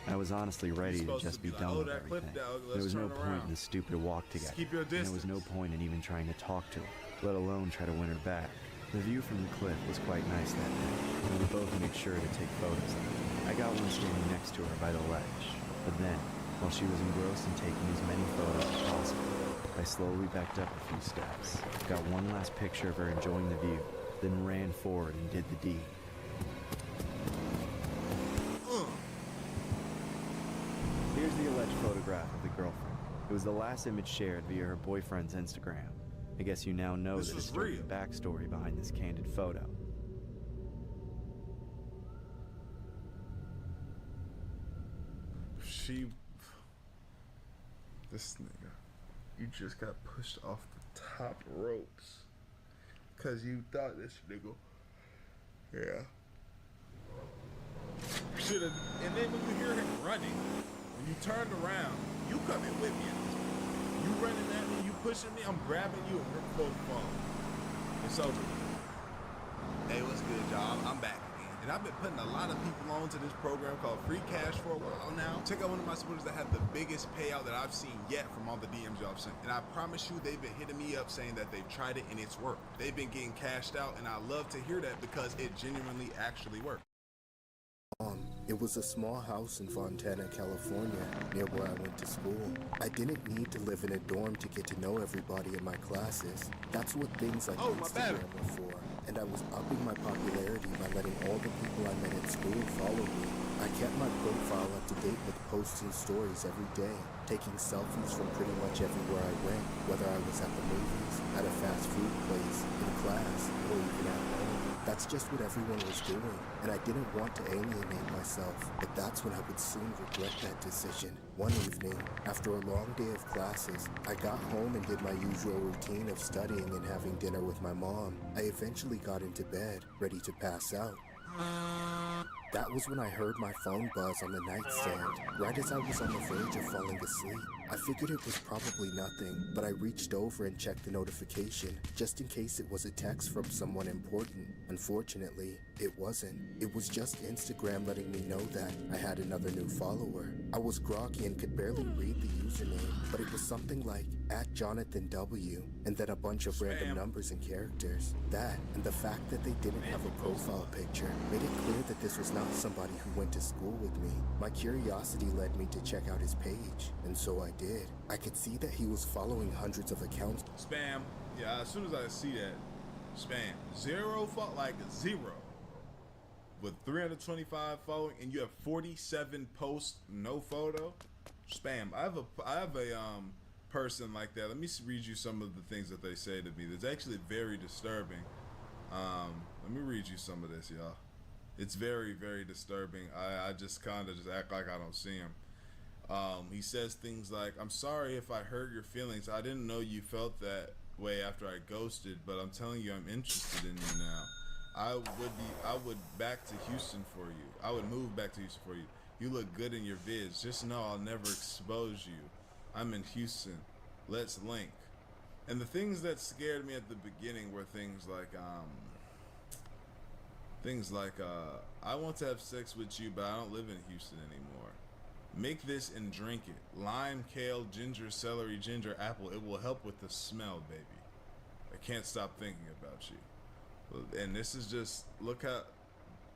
I was honestly ready to supposed just to be be like, done "Oh, with that cliff everything. down, There let's was no turn point in around. the stupid walk together. keep your And there was no distance." point in even trying to talk to her, let alone try to win her back. The view from the cliff was quite nice that day, and we both made sure to take photos of it. I got one standing next to her by the ledge, but then, while she was engrossed in taking as many photos as possible, I slowly backed up a few steps, got one last picture of her enjoying the view, then ran forward and did the deed. Here's the alleged photograph of the girlfriend. It was the last image shared via her boyfriend's Instagram. I guess you now know This the was disturbing real. backstory behind this candid photo. This nigga, you just got pushed off the top ropes because you thought this nigga, yeah. Should've, and then when you hear him running, when you turned around, you coming with me. You running at me, you pushing me, I'm grabbing you, and we're both falling. It's over. Hey, what's good, y'all? I'm back again. And I've been putting a lot of people onto this program called Free Cash for a while now. Check out one of my supporters that had the biggest payout that I've seen yet from all the DMs y'all sent. And I promise you, they've been hitting me up saying that they've tried it and it's worked. They've been getting cashed out, and I love to hear that because it genuinely actually worked. It was a small house in Fontana, California, near where I went to school. I didn't need to live in a dorm to get to know everybody in my classes. That's what things like Instagram were for. And I was upping my popularity by letting all the people I met at school follow me. I kept my profile up to date with posts and stories every day, taking selfies from pretty much everywhere I went, whether I was at the movies, at a fast food place, in class, or even at home. That's just what everyone was doing, and I didn't want to alienate myself, but that's when I would soon regret that decision. One evening, after a long day of classes, I got home and did my usual routine of studying and having dinner with my mom. I eventually got into bed, ready to pass out. That was when I heard my phone buzz on the nightstand, right as I was on the verge of falling asleep. I figured it was probably nothing, but I reached over and checked the notification, just in case it was a text from someone important. Unfortunately, it wasn't. It was just Instagram letting me know that I had another new follower. I was groggy and could barely read the username, but it was something like @JonathanW, and then a bunch of random numbers and characters. That, and the fact that they didn't have a profile picture, made it clear that this was not somebody who went to school with me. My curiosity led me to check out his page, and so I did. I could see that he was following hundreds of accounts. Spam. Yeah, as soon as I see that, spam. Like zero. With 325 following, and you have 47 posts, no photo. Spam. I have a person like that. Let me read you some of the things that they say to me. That's actually very disturbing. Let me read you some of this, y'all. It's very, very disturbing. I just kind of just act like I don't see him. He says things like, "I'm sorry if I hurt your feelings. I didn't know you felt that way after I ghosted, but I'm telling you I'm interested in you now. I would back to Houston for you. I would move back to Houston for you. You look good in your vids. Just know I'll never expose you. I'm in Houston. Let's link." And the things that scared me at the beginning were things like I want to have sex with you, but I don't live in Houston anymore. Make this and drink it. Lime, kale, ginger, celery, ginger, apple. It will help with the smell, baby. I can't stop thinking about you. And this is just, look how,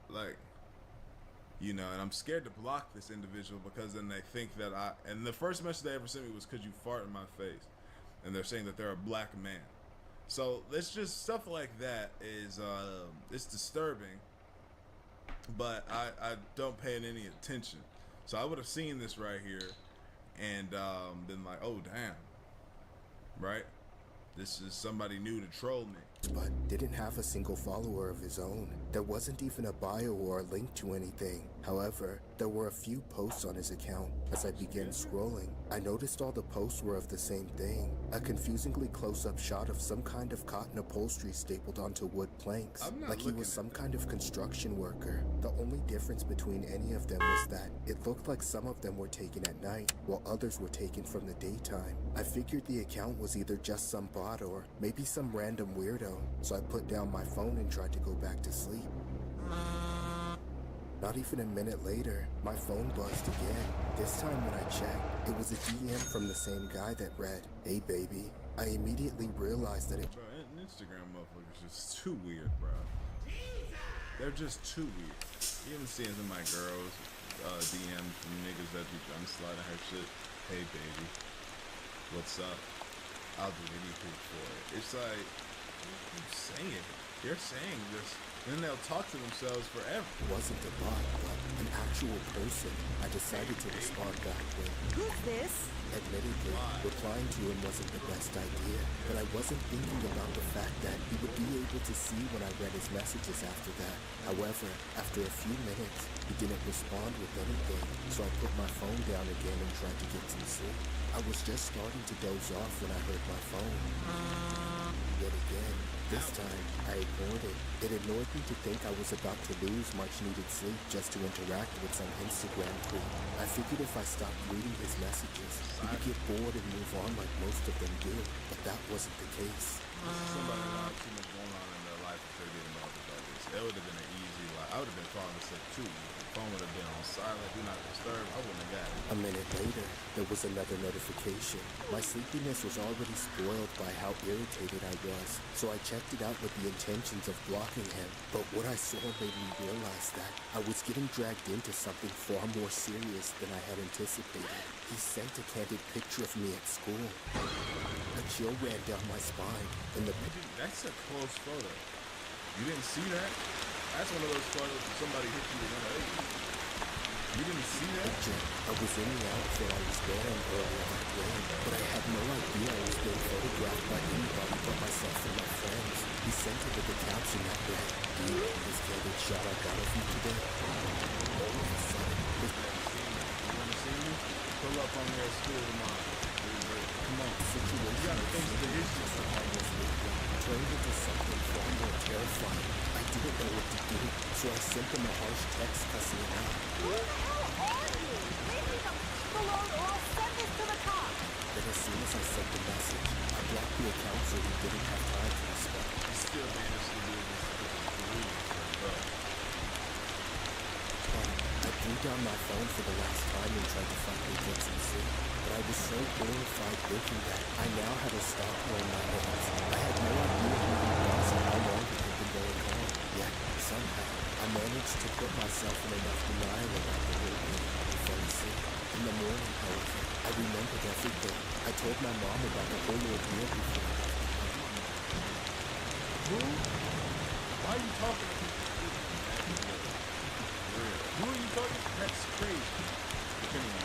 like, you know, and I'm scared to block this individual because then they think that and the first message they ever sent me was, could you fart in my face? And they're saying that they're a black man. So it's just stuff like that is, it's disturbing, but I don't pay it any attention. So I would have seen this right here and been like, oh, damn, right? This is somebody new to troll me. But didn't have a single follower of his own. There wasn't even a bio or a link to anything. However, there were a few posts on his account. As I began scrolling, I noticed all the posts were of the same thing. A confusingly close-up shot of some kind of cotton upholstery stapled onto wood planks, like he was some kind of construction worker. The only difference between any of them was that it looked like some of them were taken at night, while others were taken from the daytime. I figured the account was either just some bot or maybe some random weirdo, so I put down my phone and tried to go back to sleep. Not even a minute later, my phone buzzed again. This time when I checked, it was a DM from the same guy that read, "Hey baby." I immediately realized that it... Bro, Instagram motherfuckers just too weird, bro. They're just too weird. You even see it in my girls' DMs from niggas that be trying to slide on her shit. Hey baby, what's up? I'll do anything for it. It's like, you saying? You're saying this. Then they'll talk to themselves forever. It wasn't a bot, but an actual person. I decided to respond back with, "Who's this?" Admittedly, replying to him wasn't the best idea, but I wasn't thinking about the fact that he would be able to see when I read his messages after that. However, after a few minutes, he didn't respond with anything, so I put my phone down again and tried to get some sleep. I was just starting to doze off when I heard my phone. Yet again, this time, I ignored it. It annoyed me to think I was about to lose much-needed sleep just to interact with some Instagram creep. I figured if I stopped reading his messages, he would get bored and move on like most of them do, but that wasn't the case. Somebody got too much going on in their life if they're getting all the buggers. It would have been an easy life. I would have been falling asleep too. The phone would have been on silent, do not disturb. I wouldn't have got it. A minute later, there was another notification. My sleepiness was already spoiled by how irritated I was, so I checked it out with the intentions of blocking him. But what I saw made me realize that I was getting dragged into something far more serious than I had anticipated. He sent a candid picture of me at school. A chill ran down my spine, and that's a close photo. You didn't see that? That's one of those photos where somebody hit you with 180. You didn't see that? I was in the outfit I was wearing earlier that day, but I had no idea I was being photographed by anybody but myself and my friends. He sent it with a caption that read, "Do you like this candid shot I got of you today?" All of a sudden, you want to see me? Pull up on me at school tomorrow. Come on, situation. You gotta finish the issue. Turned into something far more terrifying. I didn't know what to do, so I sent him a harsh text cussing him out. Who the hell are you? Leave me alone or I'll send this to the cops. Then as soon as I sent the message, I blocked the account so he didn't have time to respond. You still managed to do this. I threw down my phone for the last time and tried to finally get some sleep, but I was so horrified thinking that I now had a stalker in my hands. I had no idea who he was and how long it had been going on. Yet, somehow, I managed to put myself in enough denial about the whole thing and fell asleep. In the morning, however, I remembered everything. I told my mom about the whole ordeal before. Who? Why are you talking to me? Who are you talking to? That's crazy. Depending on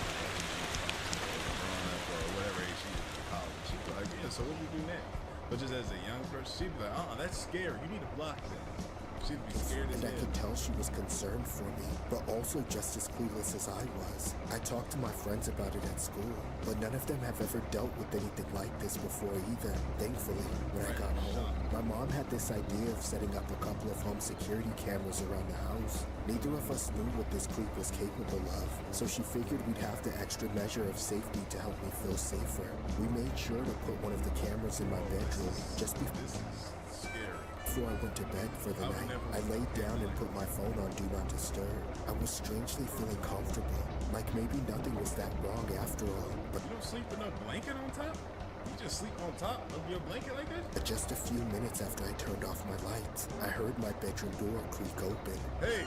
whatever age she is in college. She'd be like, yeah, so what do we do next? But just as a young person, she'd be like, that's scary. You need to block that. She'd be scared as And I hell. could tell she was concerned for me, but also just as clueless as I was. I talked to my friends about it at school, but none of them have ever dealt with anything like this before either. Thankfully, when I got home, my mom had this idea of setting up a couple of home security cameras around the house. Neither of us knew what this creep was capable of, so she figured we'd have the extra measure of safety to help me feel safer. We made sure to put one of the cameras in my bedroom just before I went to bed for the night. I laid down and put my phone on Do Not Disturb. I was strangely feeling comfortable, like maybe nothing was that wrong after all. But You don't sleep with no blanket on top? You just sleep on top of your blanket like this? just a few minutes after I turned off my lights, I heard my bedroom door creak open. Hey!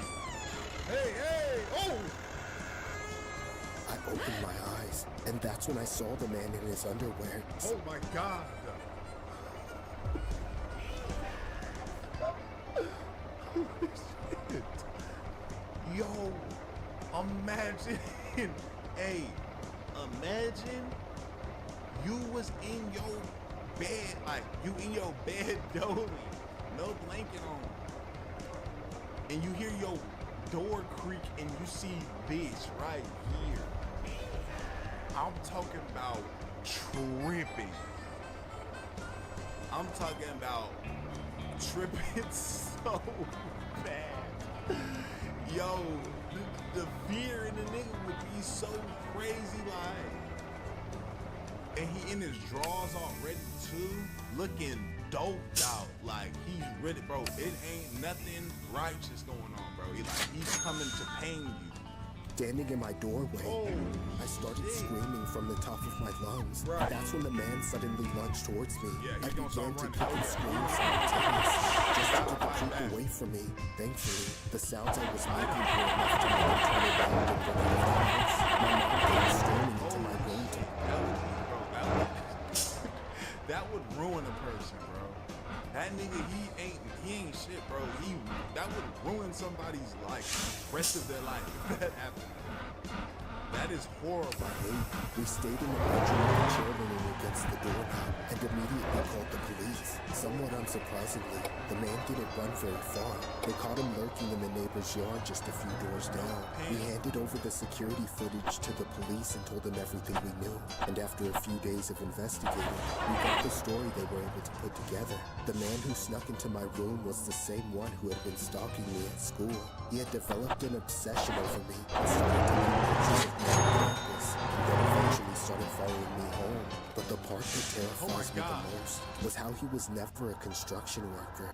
Hey, hey! Oh! I opened my eyes, and that's when I saw the man in his underwear. Oh my god! Shit. Yo, imagine, hey, imagine you was in your bed, like you in your bed, Dolly, no blanket on, and you hear your door creak and you see this right here. I'm talking about tripping. I'm talking about tripping so bad. Yo, the fear in the nigga would be so crazy, like. And he in his drawers already too, looking doped out. Like he's ready, bro. It ain't nothing righteous going on, bro. He's coming to pain you. Standing in my doorway, I started screaming from the top of my lungs. Right. That's when the man suddenly lunged towards me. Yeah, I he's gonna began start to running. kick and scream simultaneously, just to get the creep away from me. Thankfully, the sounds I was making were enough to make him turn around and run out of the house. My mom came storming into my room to That would ruin a person, bro. That nigga, he ain't shit, bro. That would ruin somebody's life, rest of their life. If that happened. That is horrible. We stayed in the bedroom with the chair leaning against the doorknob and immediately called the police. Somewhat unsurprisingly, the man didn't run very far. They caught him lurking in the neighbor's yard just a few doors down. We handed over the security footage to the police and told them everything we knew. And after a few days of investigating, we got the story they were able to put together. The man who snuck into my room was the same one who had been stalking me at school. He had developed an obsession over me and started taking pictures of me on campus, and then eventually started following me home. But the part that terrifies me the most was how he was never a construction worker.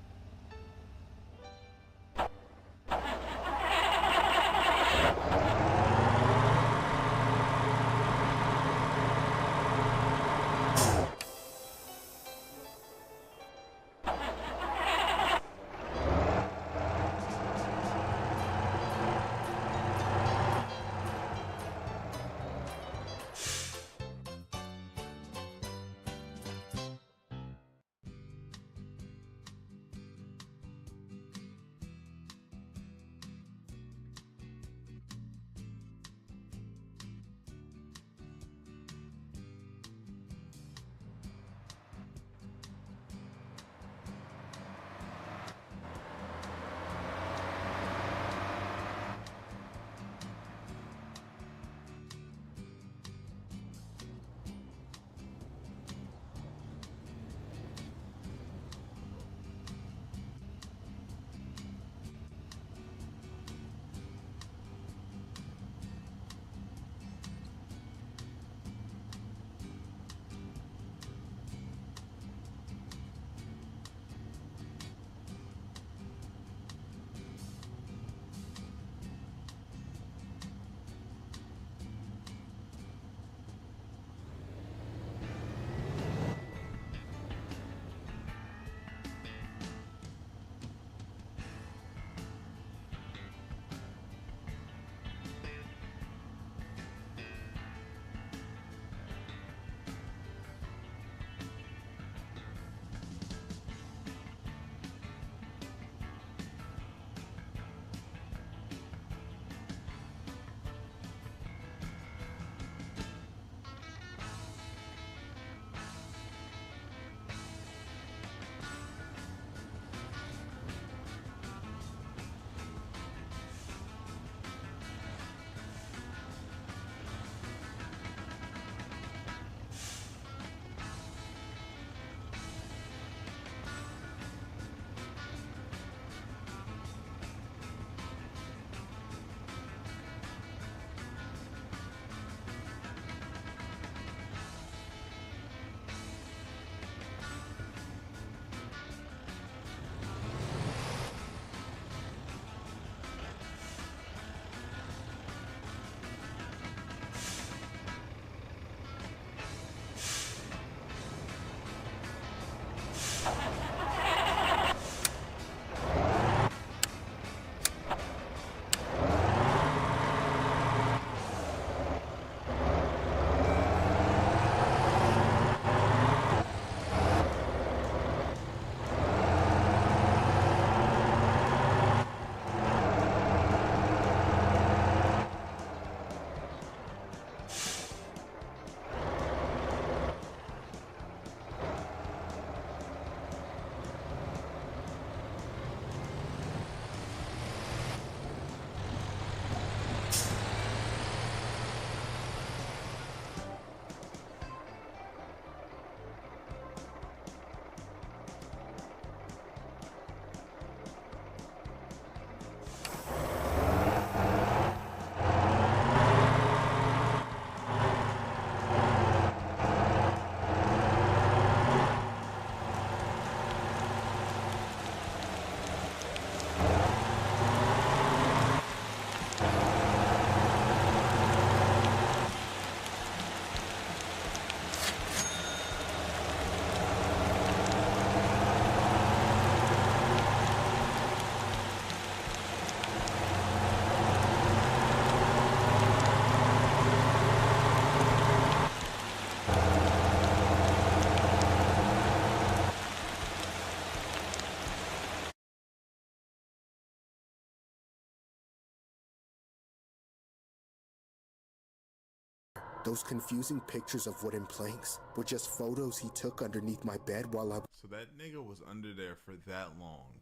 Those confusing pictures of wooden planks were just photos he took underneath my bed while I So that nigga was under there for that long.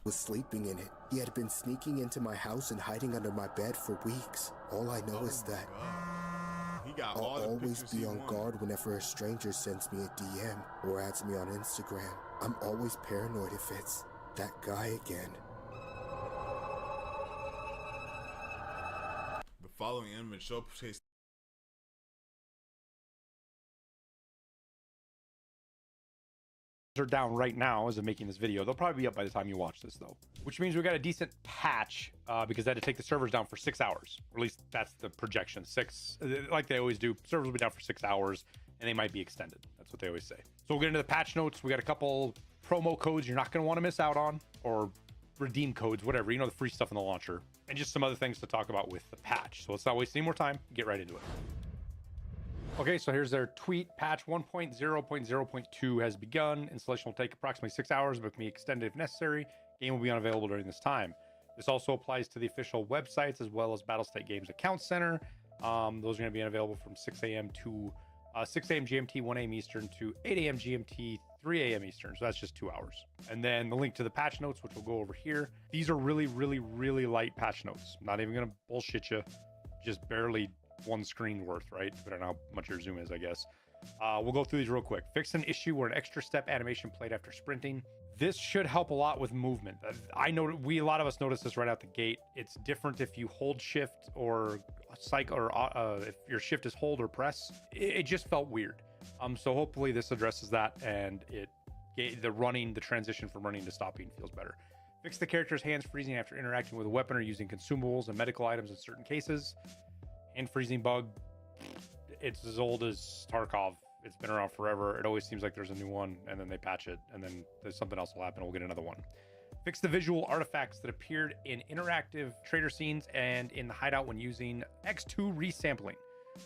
was sleeping in it. He had been sneaking into my house and hiding under my bed for weeks. All I know is that He got I'll all the always pictures be he on wanted. guard whenever a stranger sends me a DM or adds me on Instagram. I'm always paranoid if it's that guy again. The following image showcase are down right now as of making this video. They'll probably be up by the time you watch this though, which means we got a decent patch because they had to take the servers down for 6 hours, or at least that's the projection. Like they always do, servers will be down for 6 hours and they might be extended. That's what they always say. So we'll get into the patch notes. We got a couple promo codes you're not going to want to miss out on, or redeem codes, whatever, you know, the free stuff in the launcher, and just some other things to talk about with the patch. So let's not waste any more time, get right into it. Okay, so here's their tweet. Patch 1.0.0.2 has begun. Installation will take approximately 6 hours, but can be extended if necessary. Game will be unavailable during this time. This also applies to the official websites as well as Battlestate Games Account Center. Those are going to be unavailable from 6 a.m. to 6 a.m. GMT, 1 a.m. Eastern to 8 a.m. GMT, 3 a.m. Eastern. So that's just 2 hours. And then the link to the patch notes, which we'll go over here. These are really, really, really light patch notes. Not even going to bullshit you. Just barely one screen worth, right? Depending on how much your zoom is, I guess. We'll go through these real quick. Fix an issue where an extra step animation played after sprinting. This should help a lot with movement. I know a lot of us noticed this right out the gate. It's different if you hold shift or cycle, or if your shift is hold or press. It just felt weird. So hopefully this addresses that, and the transition from running to stopping feels better. Fix the character's hands freezing after interacting with a weapon or using consumables and medical items in certain cases. Hand freezing bug, it's as old as Tarkov. It's been around forever. It always seems like there's a new one, and then they patch it, and then there's something else will happen. We'll get another one. Fix the visual artifacts that appeared in interactive trader scenes and in the hideout when using X2 resampling.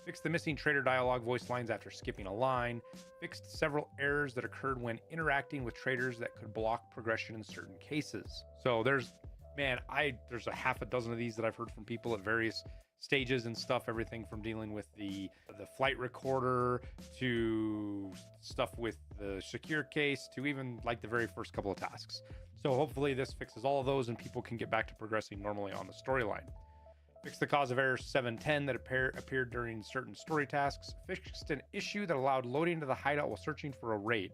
Fix the missing trader dialogue voice lines after skipping a line. Fixed several errors that occurred when interacting with traders that could block progression in certain cases. So there's a half a dozen of these that I've heard from people at various stages and stuff, everything from dealing with the flight recorder to stuff with the secure case to even like the very first couple of tasks. So hopefully this fixes all of those and people can get back to progressing normally on the storyline. Fix the cause of error 710 that appeared during certain story tasks. Fixed an issue that allowed loading to the hideout while searching for a raid.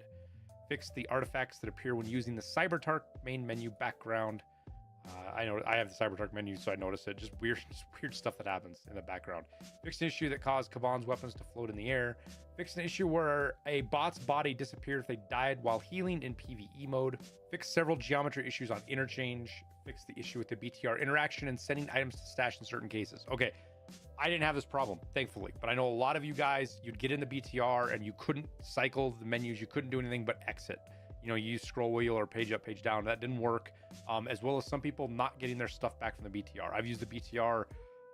Fixed the artifacts that appear when using the CyberTark main menu background. I know I have the CyberTark menu, so I notice it. Just weird stuff that happens in the background. Fixed an issue that caused Kaban's weapons to float in the air. Fixed an issue where a bot's body disappeared if they died while healing in PvE mode. Fixed several geometry issues on interchange. Fixed the issue with the BTR interaction and sending items to stash in certain cases. Okay, I didn't have this problem, thankfully, but I know a lot of you guys, you'd get in the BTR and you couldn't cycle the menus. You couldn't do anything but exit. You know, you use scroll wheel or page up, page down. That didn't work. As well as some people not getting their stuff back from the BTR. I've used the BTR,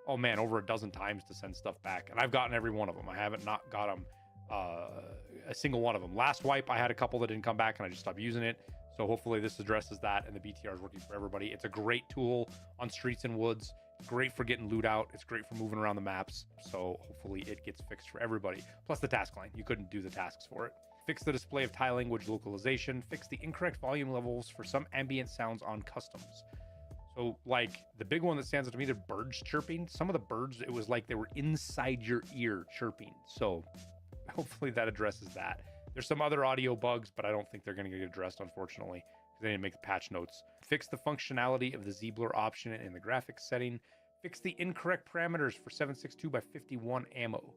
oh man, over a dozen times to send stuff back, and I've gotten every one of them. I haven't not got them, a single one of them. Last wipe, I had a couple that didn't come back, and I just stopped using it. So hopefully this addresses that, and the BTR is working for everybody. It's a great tool on streets and woods. Great for getting loot out. It's great for moving around the maps. So hopefully it gets fixed for everybody. Plus the task line. You couldn't do the tasks for it. Fix the display of Thai language localization. Fix the incorrect volume levels for some ambient sounds on customs. So like the big one that stands out to me, the birds chirping. Some of the birds, it was like they were inside your ear chirping. So hopefully that addresses that. There's some other audio bugs, but I don't think they're going to get addressed, unfortunately, because they didn't make the patch notes. Fix the functionality of the Z-Blur option in the graphics setting. Fix the incorrect parameters for 7.62x51 ammo.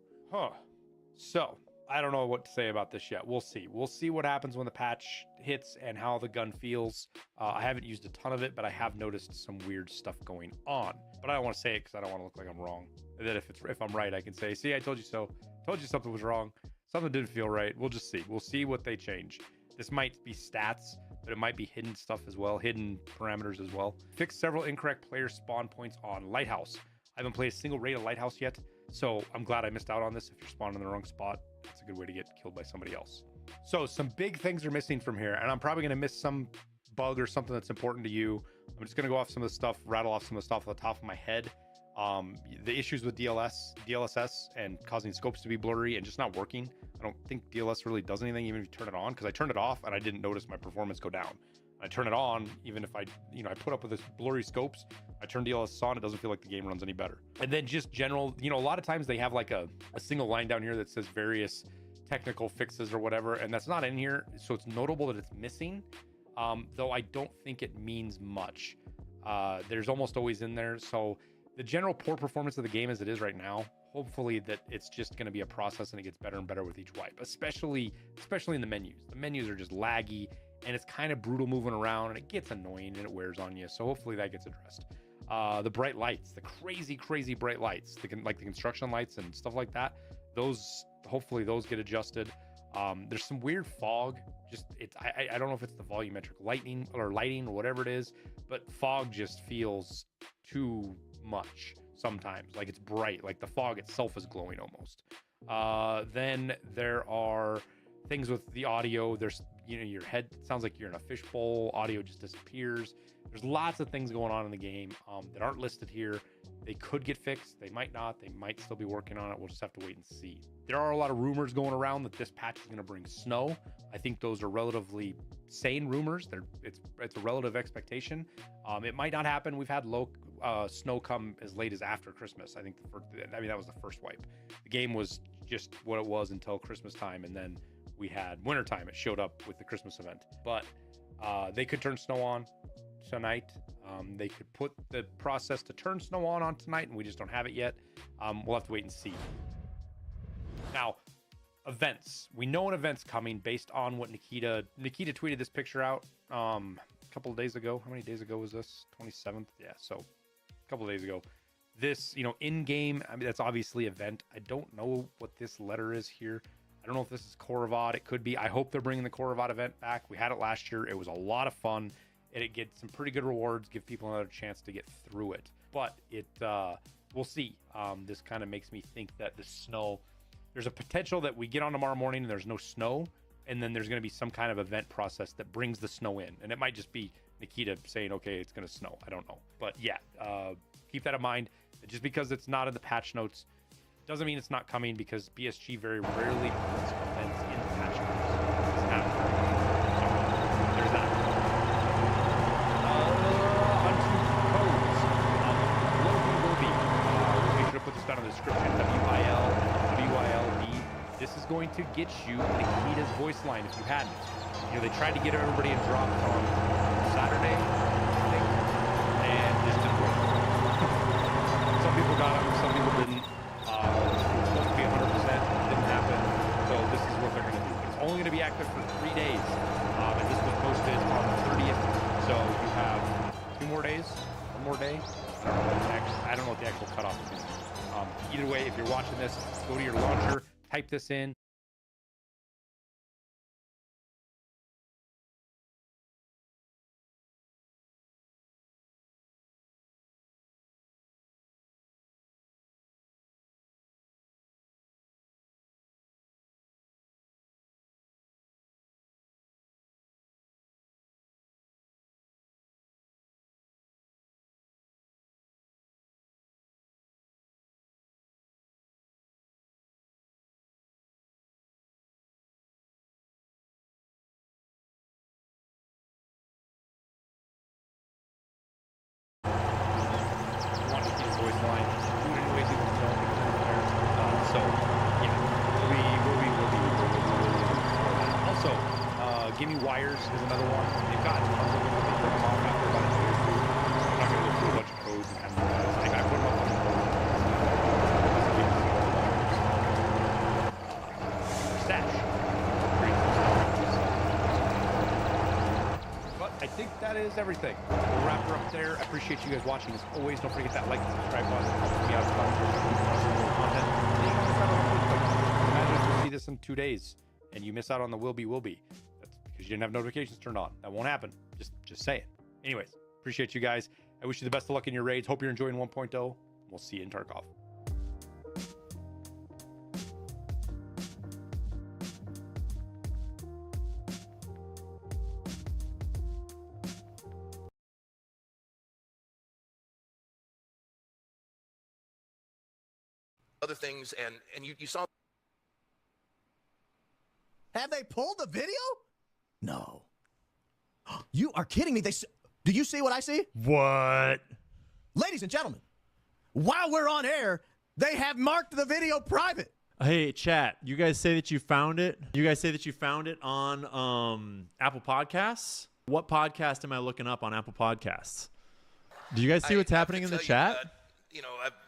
So I don't know what to say about this yet. We'll see. We'll see what happens when the patch hits and how the gun feels. I haven't used a ton of it, but I have noticed some weird stuff going on. But I don't want to say it because I don't want to look like I'm wrong. And then if I'm right, I can say, see, I told you so. Told you something was wrong. Something didn't feel right. We'll just see. We'll see what they change. This might be stats, but it might be hidden stuff as well, hidden parameters as well. Fix several incorrect player spawn points on Lighthouse. I haven't played a single raid of Lighthouse yet, so I'm glad I missed out on this. If you're spawning in the wrong spot, it's a good way to get killed by somebody else. So some big things are missing from here, and I'm probably going to miss some bug or something that's important to you. I'm just going to go off some of the stuff, rattle off some of the stuff on the top of my head. The issues with DLSS and causing scopes to be blurry and just not working. I don't think DLS really does anything even if you turn it on, because I turned it off and I didn't notice my performance go down. I turn it on, even if I put up with this blurry scopes, I turn DLSS on, it doesn't feel like the game runs any better. And then just general, a lot of times they have like a single line down here that says various technical fixes or whatever, and that's not in here, so it's notable that it's missing, though I don't think it means much. There's almost always in there, so the general poor performance of the game as it is right now, hopefully that it's just going to be a process and it gets better and better with each wipe, especially in the menus. The menus are just laggy and it's kind of brutal moving around and it gets annoying and it wears on you, so hopefully that gets addressed. The bright lights, the crazy bright lights, like the construction lights and stuff like that, hopefully those get adjusted. There's some weird fog, I don't know if it's the volumetric lighting or whatever it is, but fog just feels too much sometimes. Like it's bright, like the fog itself is glowing almost. Then there are things with the audio. There's your head sounds like you're in a fishbowl, audio just disappears. There's lots of things going on in the game that aren't listed here. They could get fixed, they might not, they might still be working on it. We'll just have to wait and see. There are a lot of rumors going around that this patch is going to bring snow. I think those are relatively sane rumors. It's a relative expectation. It might not happen. We've had low snow come as late as after Christmas. I think that was the first wipe. The game was just what it was until Christmas time, and then we had winter time. It showed up with the Christmas event, but they could turn snow on tonight. They could put the process to turn snow on tonight, and we just don't have it yet. We'll have to wait and see. Now, events. We know an event's coming based on what Nikita tweeted this picture out a couple of days ago. How many days ago was this? 27th? Yeah, so a couple of days ago. This, in-game, that's obviously event. I don't know what this letter is here. I don't know if this is Korovat. It could be. I hope they're bringing the Korovat event back. We had it last year. It was a lot of fun. And it gets some pretty good rewards, give people another chance to get through it. But we'll see. This kind of makes me think that the snow, there's a potential that we get on tomorrow morning and there's no snow, and then there's going to be some kind of event process that brings the snow in. And it might just be Nikita saying, okay, it's going to snow. I don't know. But yeah, keep that in mind. Just because it's not in the patch notes doesn't mean it's not coming, because BSG very rarely puts events in the patch notes. It's happening. So there's that. Put this down in the description. WYLB. This is going to get you Nikita's voice line if you hadn't. They tried to get everybody in drops on Saturday, I think, and this didn't work. Some people got them, some people didn't. It was supposed to be 100%, didn't happen. So this is what they're going to do. It's only going to be active for 3 days, and this was posted on the 30th. So you have 2 more days, 1 more day. I don't know what the actual cutoff is. Either way, if you're watching this, go to your launcher, type this in, Gimme Wires is another one. They've got tons of them. They turn them off after about a day or two. I'm not going to go through a bunch of codes and kind of I put them up on the board. Stash. But I think that is everything. We'll wrap her up there. I appreciate you guys watching. As always, don't forget that like and subscribe button. It helps me out a ton. Content. Imagine if you see this in 2 days and you miss out on the will be. That's because you didn't have notifications turned on. That won't happen. Just saying. Anyways, appreciate you guys. I wish you the best of luck in your raids. Hope you're enjoying 1.0. We'll see you in Tarkov. other things, and you saw. Have they pulled the video? No. You are kidding me. Do you see what I see? What? Ladies and gentlemen, while we're on air, they have marked the video private. Hey, chat, you guys say that you found it? You guys say that you found it on Apple Podcasts? What podcast am I looking up on Apple Podcasts? Do you guys see what's happening in the chat?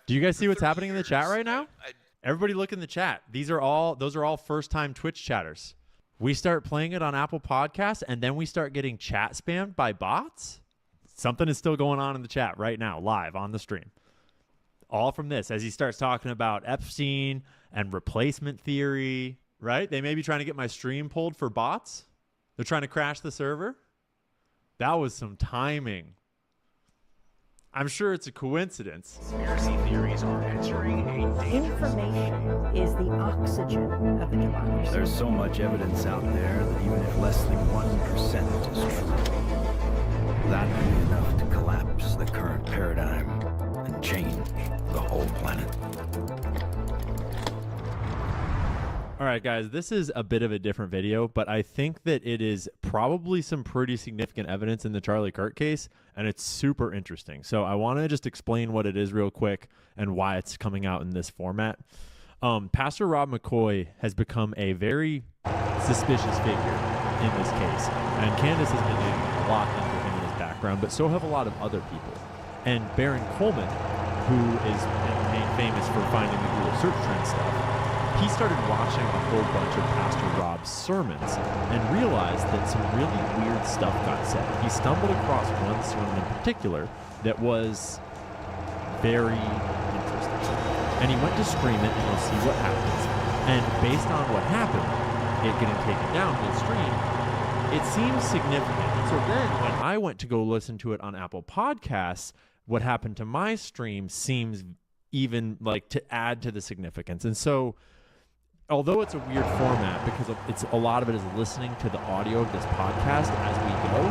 Do you guys see what's happening in the chat right now? Everybody look in the chat. Those are all first-time Twitch chatters. We start playing it on Apple Podcasts, and then we start getting chat spammed by bots? Something is still going on in the chat right now, live on the stream. All from this, as he starts talking about Epstein and replacement theory, right? They may be trying to get my stream pulled for bots. They're trying to crash the server. That was some timing. I'm sure it's a coincidence. Conspiracy theories are entering a information is the oxygen of the democracy. There's so much evidence out there that even if less than 1% is true, that would be enough to collapse the current paradigm and change the whole planet. All right, guys, this is a bit of a different video, but I think that it is probably some pretty significant evidence in the Charlie Kirk case, and it's super interesting. So I want to just explain what it is real quick and why it's coming out in this format. Pastor Rob McCoy has become a very suspicious figure in this case, and Candace has been doing a lot into him and his background, but so have a lot of other people. And Baron Coleman, who is made famous for finding the Google search trend stuff, he started watching a whole bunch of Pastor Rob's sermons and realized that some really weird stuff got said. He stumbled across one sermon in particular that was very interesting. And he went to stream it and he'll see what happens. And based on what happened, it getting taken down midstream, it seems significant. So then when I went to go listen to it on Apple Podcasts, what happened to my stream seems even like to add to the significance. And so although it's a weird format because it's a lot of it is listening to the audio of this podcast as we go,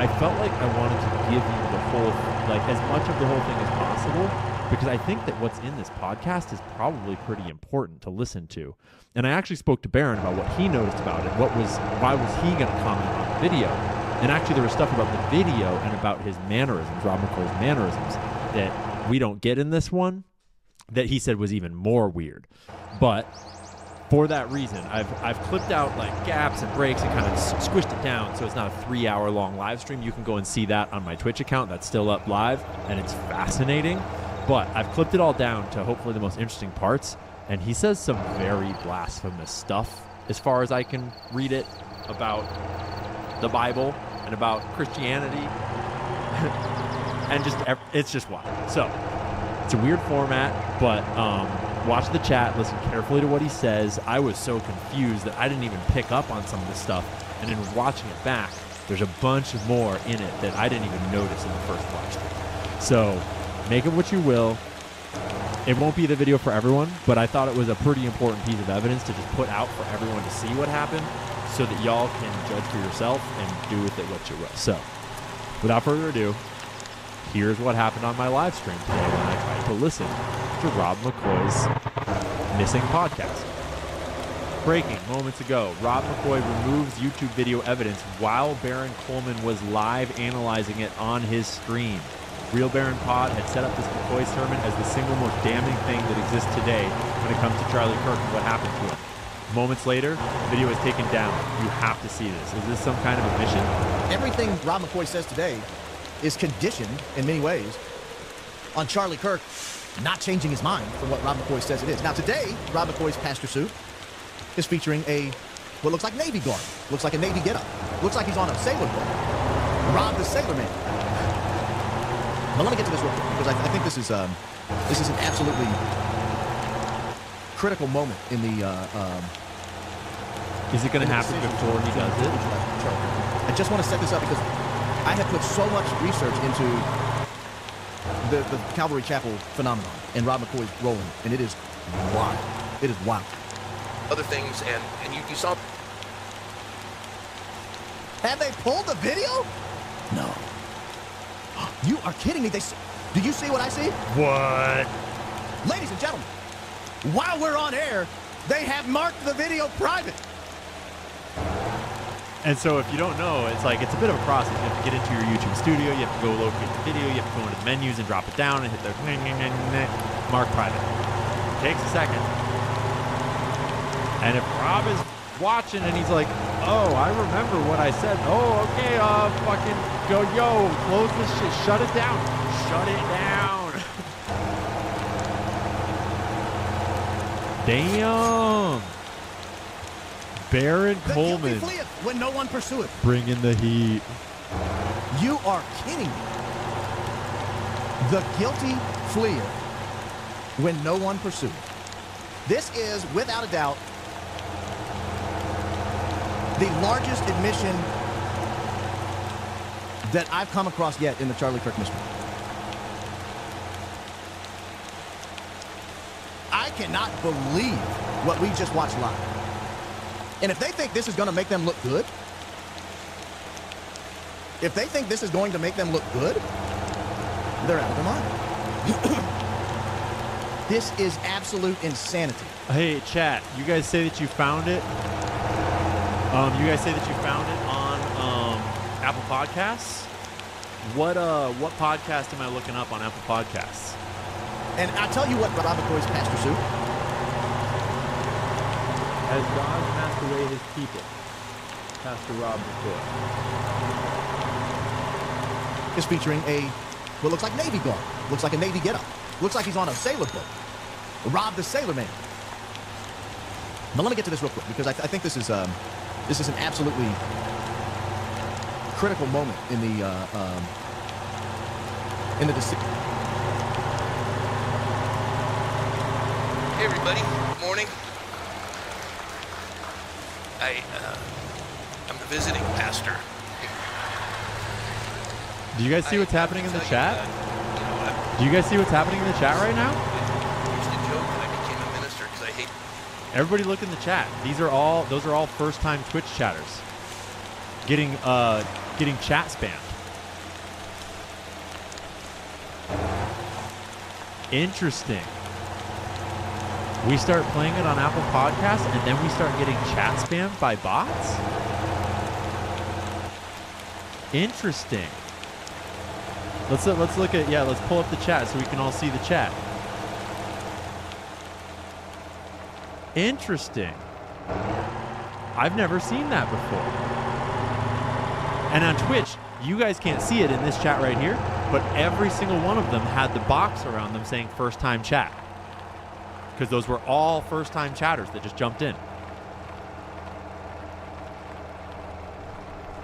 I felt like I wanted to give you the whole, like as much of the whole thing as possible, because I think that what's in this podcast is probably pretty important to listen to. And I actually spoke to Baron about what he noticed about it. Why was he going to comment on the video? And actually there was stuff about the video and about his mannerisms, Rob McCoy's mannerisms, that we don't get in this one, that he said was even more weird. But for that reason, I've clipped out like gaps and breaks and kind of squished it down so it's not a 3-hour-long live stream. You can go and see that on my Twitch account. That's still up live, and it's fascinating. But I've clipped it all down to hopefully the most interesting parts, and he says some very blasphemous stuff as far as I can read it about the Bible and about Christianity. And it's just wild. So it's a weird format, but watch the chat, listen carefully to what he says. I was so confused that I didn't even pick up on some of this stuff. And in watching it back, there's a bunch more in it that I didn't even notice in the first watch. So make of what you will. It won't be the video for everyone, but I thought it was a pretty important piece of evidence to just put out for everyone to see what happened so that y'all can judge for yourself and do with it what you will. So without further ado, here's what happened on my live stream today when I tried to listen to Rob McCoy's missing podcast. Breaking moments ago, Rob McCoy removes YouTube video evidence while Baron Coleman was live analyzing it on his stream. Real Baron Pod had set up this McCoy sermon as the single most damning thing that exists today when it comes to Charlie Kirk and what happened to him. Moments later, the video is taken down. You have to see this. Is this some kind of a mission? Everything Rob McCoy says today is conditioned in many ways on Charlie Kirk not changing his mind from what Rob McCoy says it is. Now today, Rob McCoy's pastor suit is featuring what looks like Navy garb. Looks like a Navy getup. Looks like he's on a sailor boat. Rob the Sailor Man. But let me get to this real quick because I think this is an absolutely critical moment in the. Is it going to happen before he does it? I just want to set this up because I have put so much research into the Calvary Chapel phenomenon and Rob McCoy's role in it, and it is wild. It is wild. Other things, and you saw. Have they pulled the video? No. You are kidding me. Do you see what I see? What? Ladies and gentlemen, while we're on air, they have marked the video private. And so if you don't know, it's like it's a bit of a process. You have to get into your YouTube studio, you have to go locate the video, you have to go into the menus and drop it down and hit the mark private. Takes a second. And if Rob is watching and he's like, oh, I remember what I said. Oh, okay, fucking go, yo, close this shit, shut it down. Shut it down. Damn. Baron Coleman. When no one pursueth. Bringing the heat. You are kidding me. The guilty fleeth when no one pursueth. This is, without a doubt, the largest admission that I've come across yet in the Charlie Kirk mystery. I cannot believe what we just watched live. And if they think this is going to make them look good, they're out of their mind. This is absolute insanity. Hey, chat, you guys say that you found it. You guys say that you found it on Apple Podcasts. What podcast am I looking up on Apple Podcasts? And I tell you what, Rob McCoy's Pastor Sue. As God passed away his people, Pastor Rob McCoy is featuring what looks like Navy garb. Looks like a Navy getup. Looks like he's on a sailor boat. Rob the Sailor Man. But let me get to this real quick because I think this is an absolutely critical moment in the decision. Hey everybody, good morning. I'm the visiting pastor. Do you guys see what's happening in the chat? Do you guys see what's happening in the chat right now? I used to joke that I became a minister because I hate. Everybody look in the chat. Those are all first-time Twitch chatters. Getting chat spammed. Interesting. We start playing it on Apple Podcasts and then we start getting chat spammed by bots? Interesting. Let's look at, let's pull up the chat so we can all see the chat. Interesting. I've never seen that before. And on Twitch, you guys can't see it in this chat right here, but every single one of them had the box around them saying first time chat. Because those were all first time chatters that just jumped in.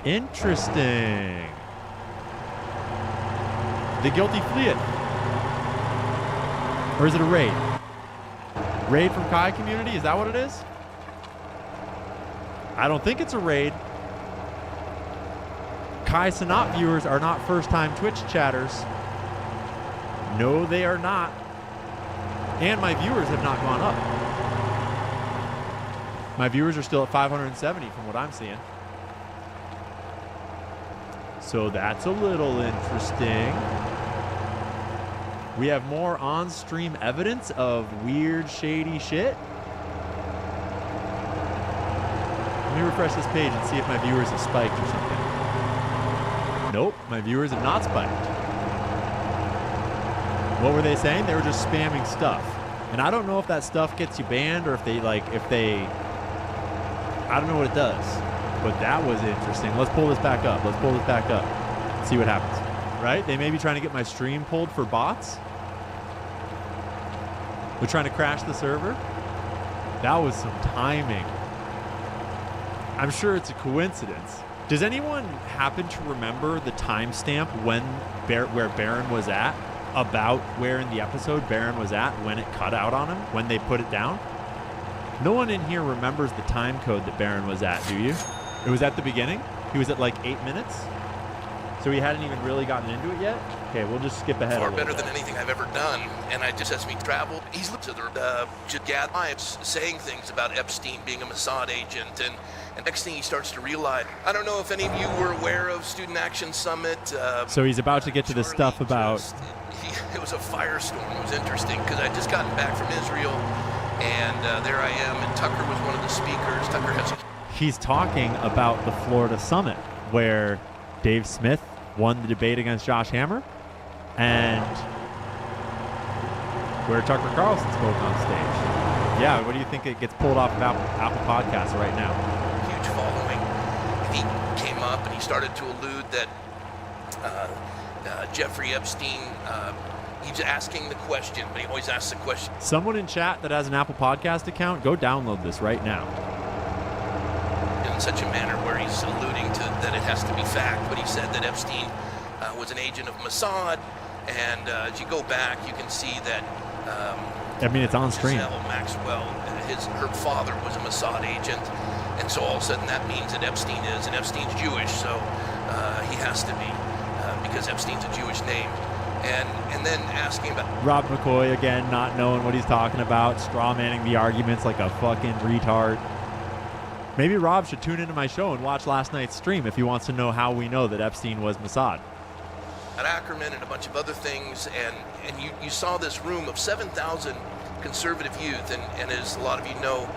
Interesting. The guilty fleeth. Or is it a raid? Raid from Kai community? Is that what it is? I don't think it's a raid. Kai Sanat viewers are not first-time Twitch chatters. No, they are not. And my viewers have not gone up. My viewers are still at 570 from what I'm seeing. So that's a little interesting. We have more on-stream evidence of weird, shady shit. Let me refresh this page and see if my viewers have spiked or something. Nope, my viewers have not spiked. What were they saying? They were just spamming stuff. And I don't know if that stuff gets you banned or if they I don't know what it does. But that was interesting. Let's pull this back up. See what happens. Right? They may be trying to get my stream pulled for bots. They're trying to crash the server. That was some timing. I'm sure it's a coincidence. Does anyone happen to remember the timestamp where Baron was at? About where in the episode Baron was at when it cut out on him, when they put it down? No one in here remembers the time code that Baron was at, do you? It was at the beginning? He was at like 8 minutes? So he hadn't even really gotten into it yet? Okay, we'll just skip ahead Far a little better bit. than anything I've ever done, and I just as we traveled, he's looked at the Jagad lives saying things about Epstein being a Mossad agent, and next thing he starts to realize, I don't know if any of you were aware of Student Action Summit. So he's about to get to the stuff about... It was a firestorm. It was interesting because I'd just gotten back from Israel, And there I am, and Tucker was one of the speakers. Tucker has a He's talking about the Florida Summit, where Dave Smith won the debate against Josh Hammer, and where Tucker Carlson spoke on stage. Yeah, what do you think it gets pulled off of Apple Podcasts right now? huge following. And he came up and he started to allude that Jeffrey Epstein, he's asking the question, but he always asks the question. Someone in chat that has an Apple Podcast account, go download this right now. In such a manner where he's alluding to that it has to be fact, but he said that Epstein was an agent of Mossad, and as you go back, you can see that I mean, it's on stream. Giselle Maxwell, her father was a Mossad agent, and so all of a sudden that means that Epstein is, and Epstein's Jewish, so he has to be, because Epstein's a Jewish name. And then asking about Rob McCoy, again, not knowing what he's talking about, straw-manning the arguments like a fucking retard. Maybe Rob should tune into my show and watch last night's stream if he wants to know how we know that Epstein was Mossad. at Ackerman and a bunch of other things, and you saw this room of 7,000 conservative youth, and as a lot of you know,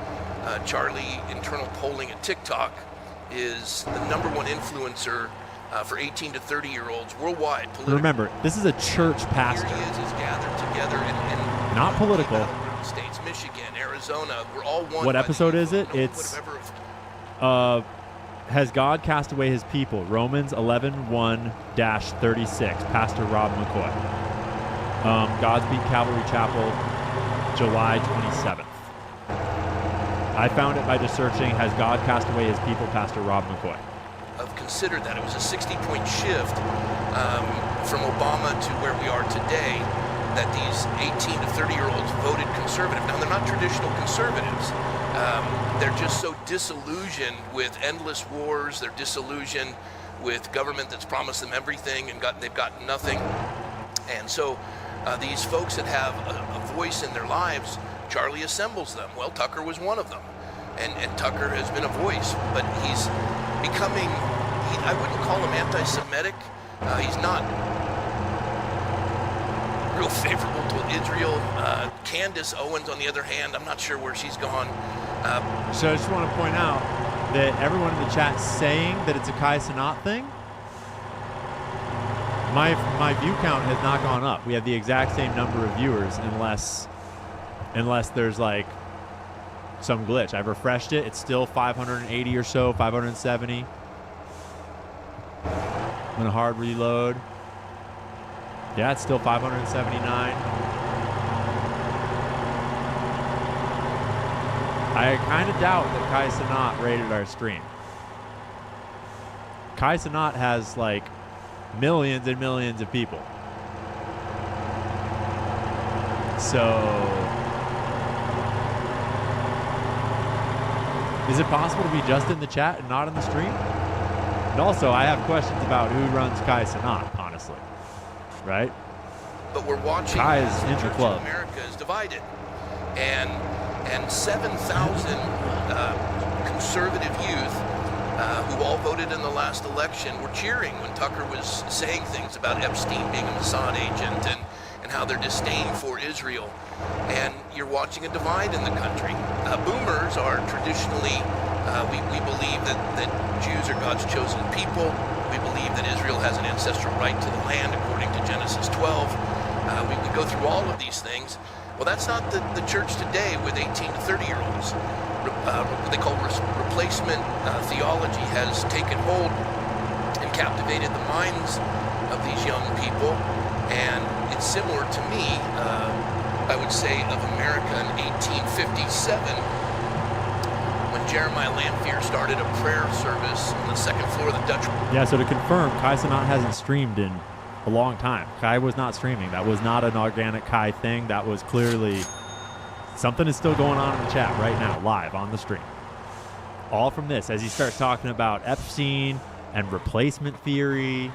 Charlie, internal polling at TikTok, is the #1 influencer for 18 to 30-year-olds worldwide. Remember, this is a church pastor. Here he is gathered together, and not political. States, Michigan, Arizona, we're all one. What episode is it? It's Has God Cast Away His People? Romans 11:1-36. Pastor Rob McCoy. Godspeed Calvary Chapel, July 27th. I found it by just searching "Has God Cast Away His People?" Pastor Rob McCoy. Of considered that it was a 60-point shift from Obama to where we are today, that these 18 to 30-year-olds voted conservative. Now, they're not traditional conservatives. They're just so disillusioned with endless wars. They're disillusioned with government that's promised them everything and they've gotten nothing. And so these folks that have a voice in their lives, Charlie assembles them. Well, Tucker was one of them. And Tucker has been a voice, but he's becoming, I wouldn't call him anti-Semitic. He's not real favorable to Israel. Candace Owens, on the other hand, I'm not sure where she's gone. So I just want to point out that everyone in the chat saying that it's a Kai Cenat thing, my view count has not gone up. We have the exact same number of viewers unless there's like some glitch. I've refreshed it. It's still 580 or so, 570. I'm gonna hard reload. Yeah, it's still 579. I kind of doubt that Kai Cenat rated our stream. Kai Cenat has like millions and millions of people. So, is it possible to be just in the chat and not in the stream? And also, I have questions about who runs Kai Cenat, honestly. Right? But we're watching Kai's as the Ninja Church Club. of America is divided. And 7,000 conservative youth who all voted in the last election were cheering when Tucker was saying things about Epstein being a Mossad agent and how their disdain for Israel. And you're watching a divide in the country. Boomers are traditionally, we believe that Jews are God's chosen people. We believe that Israel has an ancestral right to the land according to Genesis 12. We go through all of these things. Well, that's not the church today with 18 to 30-year-olds. What they call replacement theology has taken hold and captivated the minds of these young people. And it's similar to me, I would say, of America in 1857, when Jeremiah Lanphier started a prayer service on the second floor of the Dutch. Yeah, so to confirm, Kai Cenat hasn't streamed in a long time. Kai was not streaming. That was not an organic Kai thing. That was clearly something is still going on in the chat right now, live on the stream. All from this, as he starts talking about Epstein and replacement theory.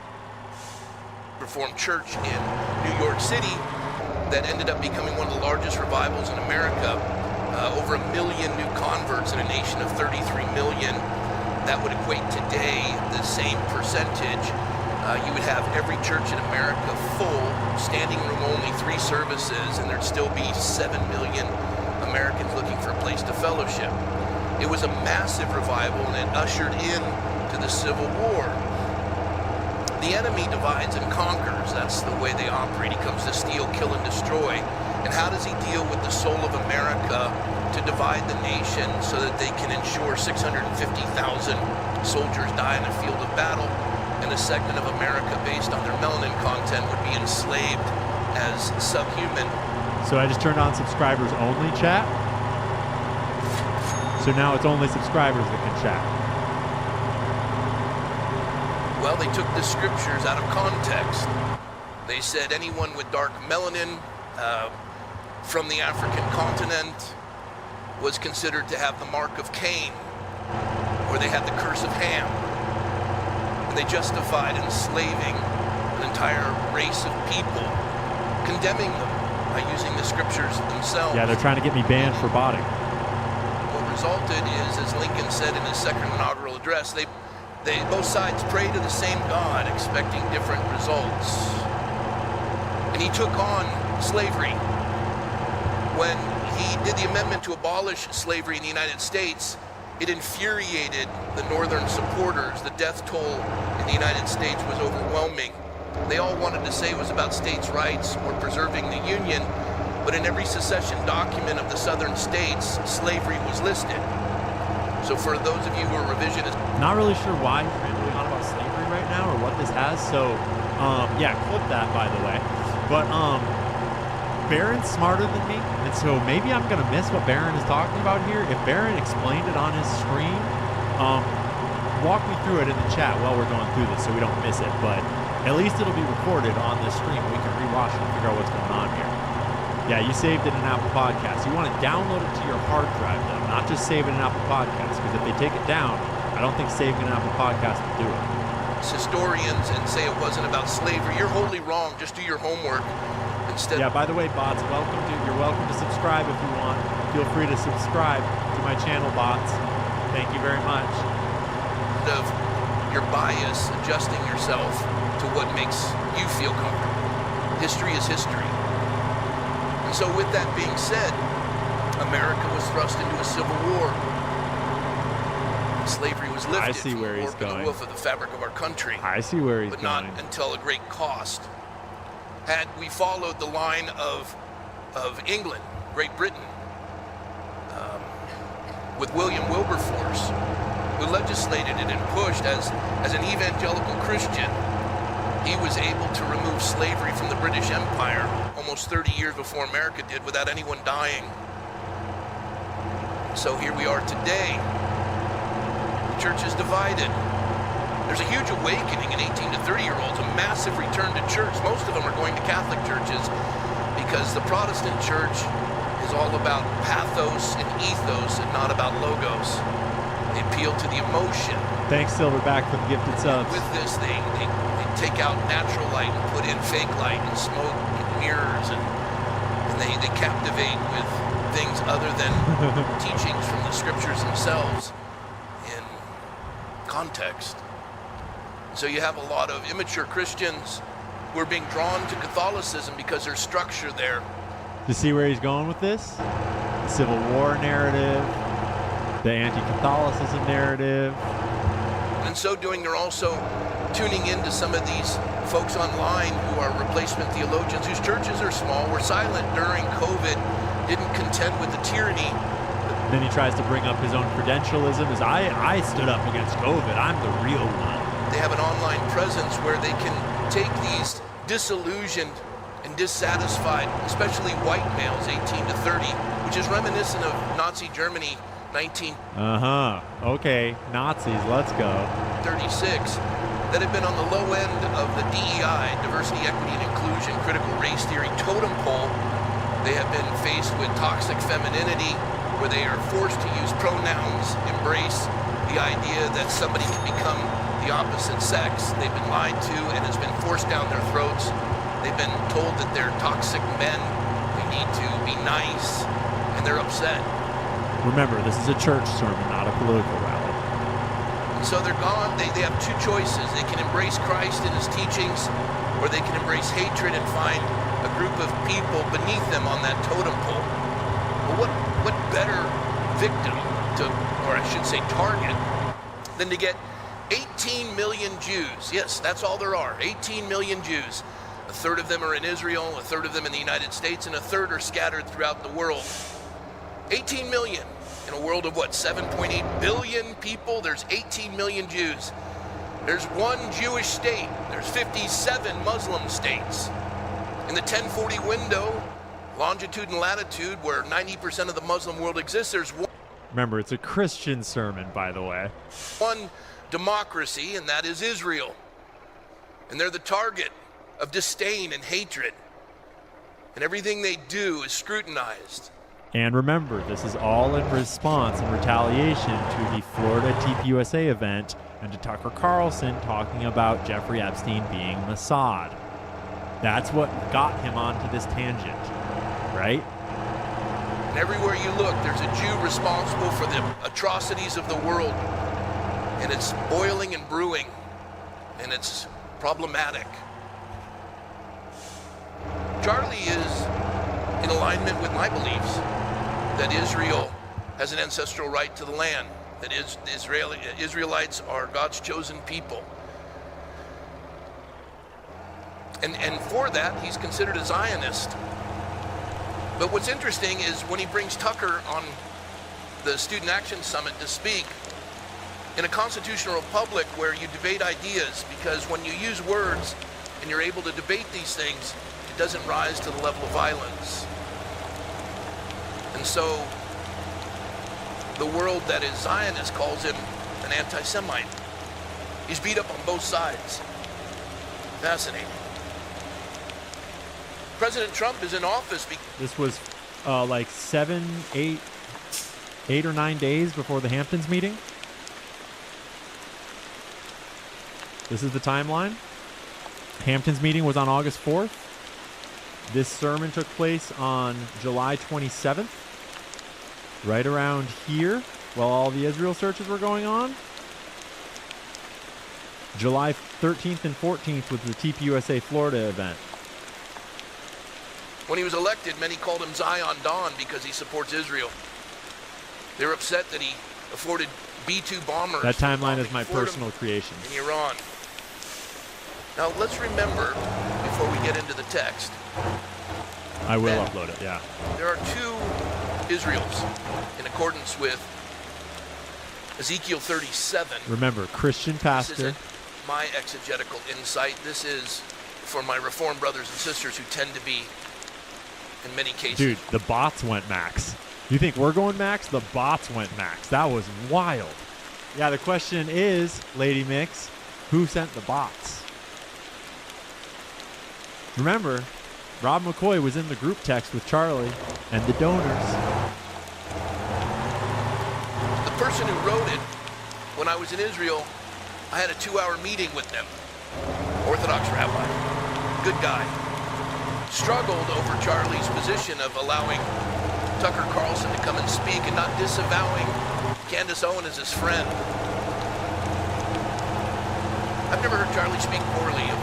Reformed church in New York City that ended up becoming one of the largest revivals in America. Over 1 million new converts in a nation of 33 million. That would equate today the same percentage. You would have every church in America full, standing room only, 3 services, and there'd still be 7 million Americans looking for a place to fellowship. It was a massive revival, and it ushered in to the Civil War. The enemy divides and conquers. That's the way they operate. He comes to steal, kill, and destroy. And how does he deal with the soul of America to divide the nation so that they can ensure 650,000 soldiers die in the field of battle, and a segment of America based on their melanin content would be enslaved as subhuman? So I just turned on subscribers only chat. So now it's only subscribers that can chat. Well, they took the scriptures out of context. They said anyone with dark melanin from the African continent was considered to have the mark of Cain, or they had the curse of Ham. And they justified enslaving an entire race of people, condemning them by using the scriptures themselves. Yeah, they're trying to get me banned for botting. What resulted is, as Lincoln said in his second inaugural address, they both sides pray to the same God, expecting different results. And he took on slavery. When he did the amendment to abolish slavery in the United States, it infuriated the Northern supporters. The death toll in the United States was overwhelming. They all wanted to say it was about states' rights or preserving the Union, but in every secession document of the Southern states, slavery was listed. So for those of you who are revisionists, Not really sure why he's rambling on about slavery right now or what this has. So, yeah, clip that, by the way. But Baron's smarter than me, and so maybe I'm gonna miss what Baron is talking about here. If Baron explained it on his stream, walk me through it in the chat while we're going through this so we don't miss it. But at least it'll be recorded on this stream. We can rewatch it and figure out what's going on here. Yeah, you saved it in Apple Podcasts. You want to download it to your hard drive, though, not just save it in Apple Podcasts, because if they take it down, I don't think saving it in Apple Podcasts will do it. historians and say it wasn't about slavery, you're wholly wrong. Just do your homework. Instead, Yeah, by the way, bots, you're welcome to subscribe if you want. Feel free to subscribe to my channel, bots. Thank you very much. of your bias, adjusting yourself to what makes you feel comfortable. History is history. And so with that being said, America was thrust into a civil war. Slavery was lifted I see where he's from the going. roof of the fabric of our country. I see where he's but going. not until a great cost. Had we followed the line of England, Great Britain, with William Wilberforce, who legislated it and pushed as an evangelical Christian, he was able to remove slavery from the British Empire almost 30 years before America did without anyone dying. So here we are today. The church is divided. There's a huge awakening in 18 to 30-year-olds, a massive return to church. Most of them are going to Catholic churches because the Protestant church is all about pathos and ethos and not about logos. They appeal to the emotion. Thanks, Silverback, for the gifted subs. With this, they take out natural light and put in fake light and smoke and mirrors, and they captivate with things other than teachings from the scriptures themselves in context. So you have a lot of immature Christians who are being drawn to Catholicism because there's structure there. To see where he's going with this? The Civil War narrative, the anti-Catholicism narrative. And in so doing, they're also tuning into some of these folks online who are replacement theologians whose churches are small, were silent during COVID, didn't contend with the tyranny. Then he tries to bring up his own credentialism as I stood up against COVID. I'm the real one. They have an online presence where they can take these disillusioned and dissatisfied, especially white males, 18 to 30, which is reminiscent of Nazi Germany, 1936, Okay, Nazis, let's go. that have been on the low end of the DEI, diversity, equity, and inclusion, critical race theory totem pole. They have been faced with toxic femininity, where they are forced to use pronouns, embrace the idea that somebody can become the opposite sex. They've been lied to and it's been forced down their throats. They've been told that they're toxic men, they need to be nice, and they're upset. Remember, this is a church sermon, not a political rally. And so they're gone. They have two choices. They can embrace Christ and his teachings, or they can embrace hatred and find a group of people beneath them on that totem pole. But what better victim to, or I should say target, than to get 18 million Jews. Yes, that's all there are, 18 million Jews. A third of them are in Israel, a third of them in the United States, and a third are scattered throughout the world. 18 million in a world of what, 7.8 billion people? There's 18 million Jews. There's one Jewish state. There's 57 Muslim states. In the 1040 window, longitude and latitude, where 90% of the Muslim world exists, there's one. Remember, it's a Christian sermon, by the way. One democracy, and that is Israel. And they're the target of disdain and hatred. And everything they do is scrutinized. And remember, this is all in response and retaliation to the Florida TPUSA event and to Tucker Carlson talking about Jeffrey Epstein being Mossad. That's what got him onto this tangent, right? And everywhere you look, there's a Jew responsible for the atrocities of the world. And it's boiling and brewing, and it's problematic. Charlie is in alignment with my beliefs that Israel has an ancestral right to the land, that Israelites are God's chosen people. And for that, he's considered a Zionist. But what's interesting is when he brings Tucker on the Student Action Summit to speak, in a constitutional republic where you debate ideas, because when you use words and you're able to debate these things, it doesn't rise to the level of violence. And so the world that is Zionist calls him an anti-Semite. He's beat up on both sides. Fascinating. President Trump is in office. This was like 8 or 9 days before the Hamptons meeting. This is the timeline. Hamptons meeting was on August 4th. This sermon took place on July 27th, right around here, while all the Israel searches were going on. July 13th and 14th was the TPUSA Florida event. When he was elected, many called him Zion Don because he supports Israel. They were upset that he afforded B-2 bombers. That timeline is my personal creation. In Iran. Now, let's remember, before we get into the text, I will upload it, yeah. there are two Israels in accordance with Ezekiel 37. Remember, Christian This pastor. isn't my exegetical insight. This is for my Reformed brothers and sisters who tend to be, in many cases. Dude, the bots went max. You think we're going max? The bots went max. That was wild. Yeah, the question is, Lady Mix, who sent the bots? Remember, Rob McCoy was in the group text with Charlie and the donors. The person who wrote it, when I was in Israel, I had a 2-hour meeting with them. Orthodox rabbi. Good guy. Struggled over Charlie's position of allowing Tucker Carlson to come and speak and not disavowing Candace Owen as his friend. I've never heard Charlie speak poorly of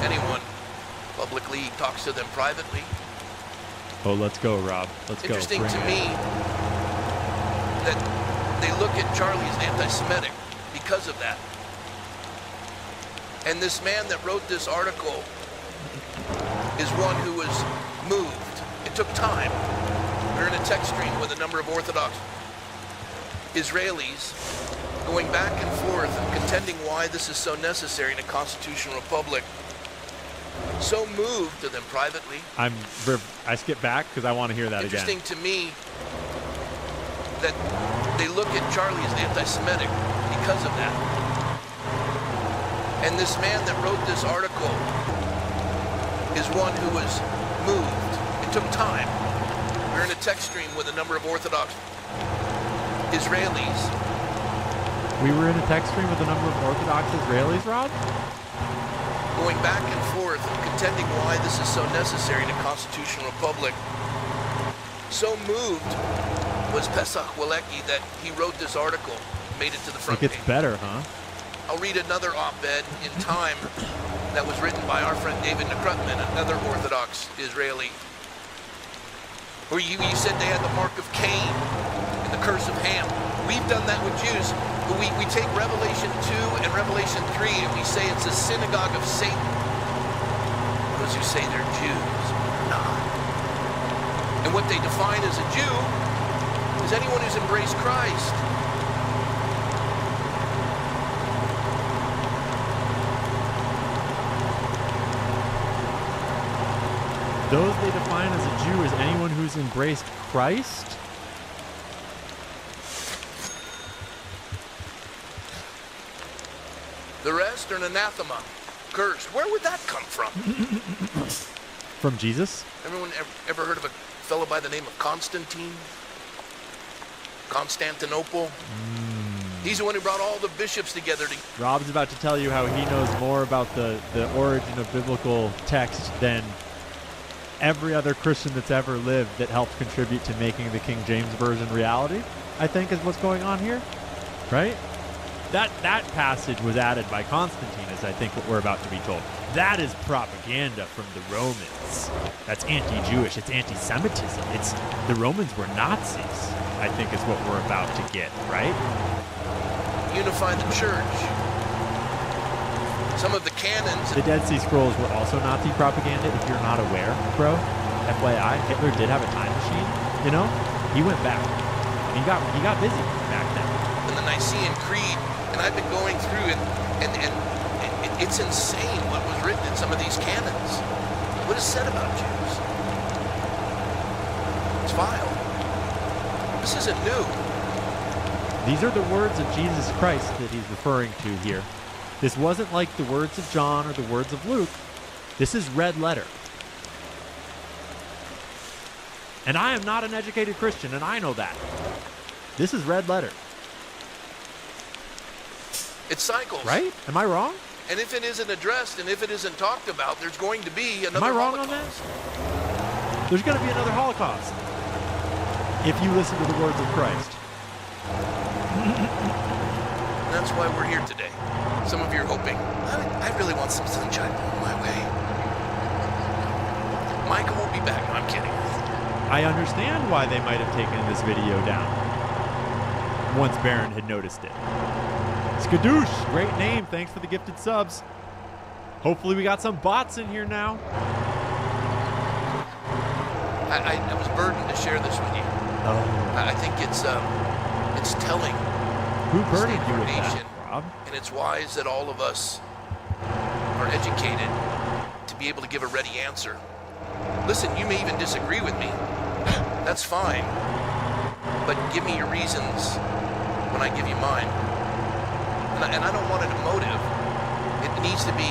anyone publicly. He talks to them privately. Oh, let's go, Rob. Let's go. Interesting Bring to it. me that they look at Charlie as anti-Semitic because of that. And this man that wrote this article is one who was moved. It took time. We're in a text stream with a number of Orthodox Israelis going back and forth and contending why this is so necessary in a constitutional republic. So moved to them privately. I skip back because I want to hear that Interesting again. to me that they look at Charlie as anti-Semitic because of that. And this man that wrote this article is one who was moved. It took time. We're in a text stream with a number of Orthodox Israelis. We were in a text stream with a number of Orthodox Israelis, Rob? Going back and forth and contending why this is so necessary in a constitutional republic. So moved was Pesach Walecki that he wrote this article, made it to the front It gets page. better, huh? I'll read another op-ed in Time that was written by our friend David Nekrutman, another Orthodox Israeli. Or you said they had the mark of Cain and the curse of Ham. We've done that with Jews. But we take Revelation 2 and Revelation 3 and we say it's a synagogue of Satan. Those who say they're Jews are not. And what they define as a Jew is anyone who's embraced Christ. Those they define as a Jew as anyone who's embraced Christ? The rest are an anathema, cursed. Where would that come from? From Jesus? Everyone ever heard of a fellow by the name of Constantine? Constantinople? He's the one who brought all the bishops together to... Rob's about to tell you how he knows more about the origin of biblical text than every other Christian that's ever lived that helped contribute to making the King James Version reality, I think is what's going on here, right? That passage was added by Constantine, is I think what we're about to be told. That is propaganda from the Romans. That's anti-Jewish. It's anti-Semitism. It's the Romans were Nazis, I think is what we're about to get, right? Unify the church. Some of the canons... The Dead Sea Scrolls were also Nazi propaganda, if you're not aware, bro. FYI, Hitler did have a time machine, you know? He went back. He got busy back then. And the Nicene Creed, and I've been going through it, and it's insane what was written in some of these canons. What is said about Jews? It's vile. This isn't new. These are the words of Jesus Christ that he's referring to here. This wasn't like the words of John or the words of Luke. This is red letter. And I am not an educated Christian, and I know that. This is red letter. It cycles. Right? Am I wrong? And if it isn't addressed and if it isn't talked about, there's going to be another Am I wrong Holocaust. on that? There's going to be another Holocaust. If you listen to the words of Christ. That's why we're here today. Some of you are hoping, I really want some sunshine blown my way. Micah won't be back. No, I'm kidding. I understand why they might have taken this video down. Once Baron had noticed it. Skadoosh, great name. Thanks for the gifted subs. Hopefully we got some bots in here now. I was burdened to share this with you. Oh. I think it's telling. Who burdened you with that, nation, Rob? and it's wise that all of us are educated to be able to give a ready answer. Listen, you may even disagree with me. That's fine. But give me your reasons when I give you mine. And I don't want it emotive. It needs to be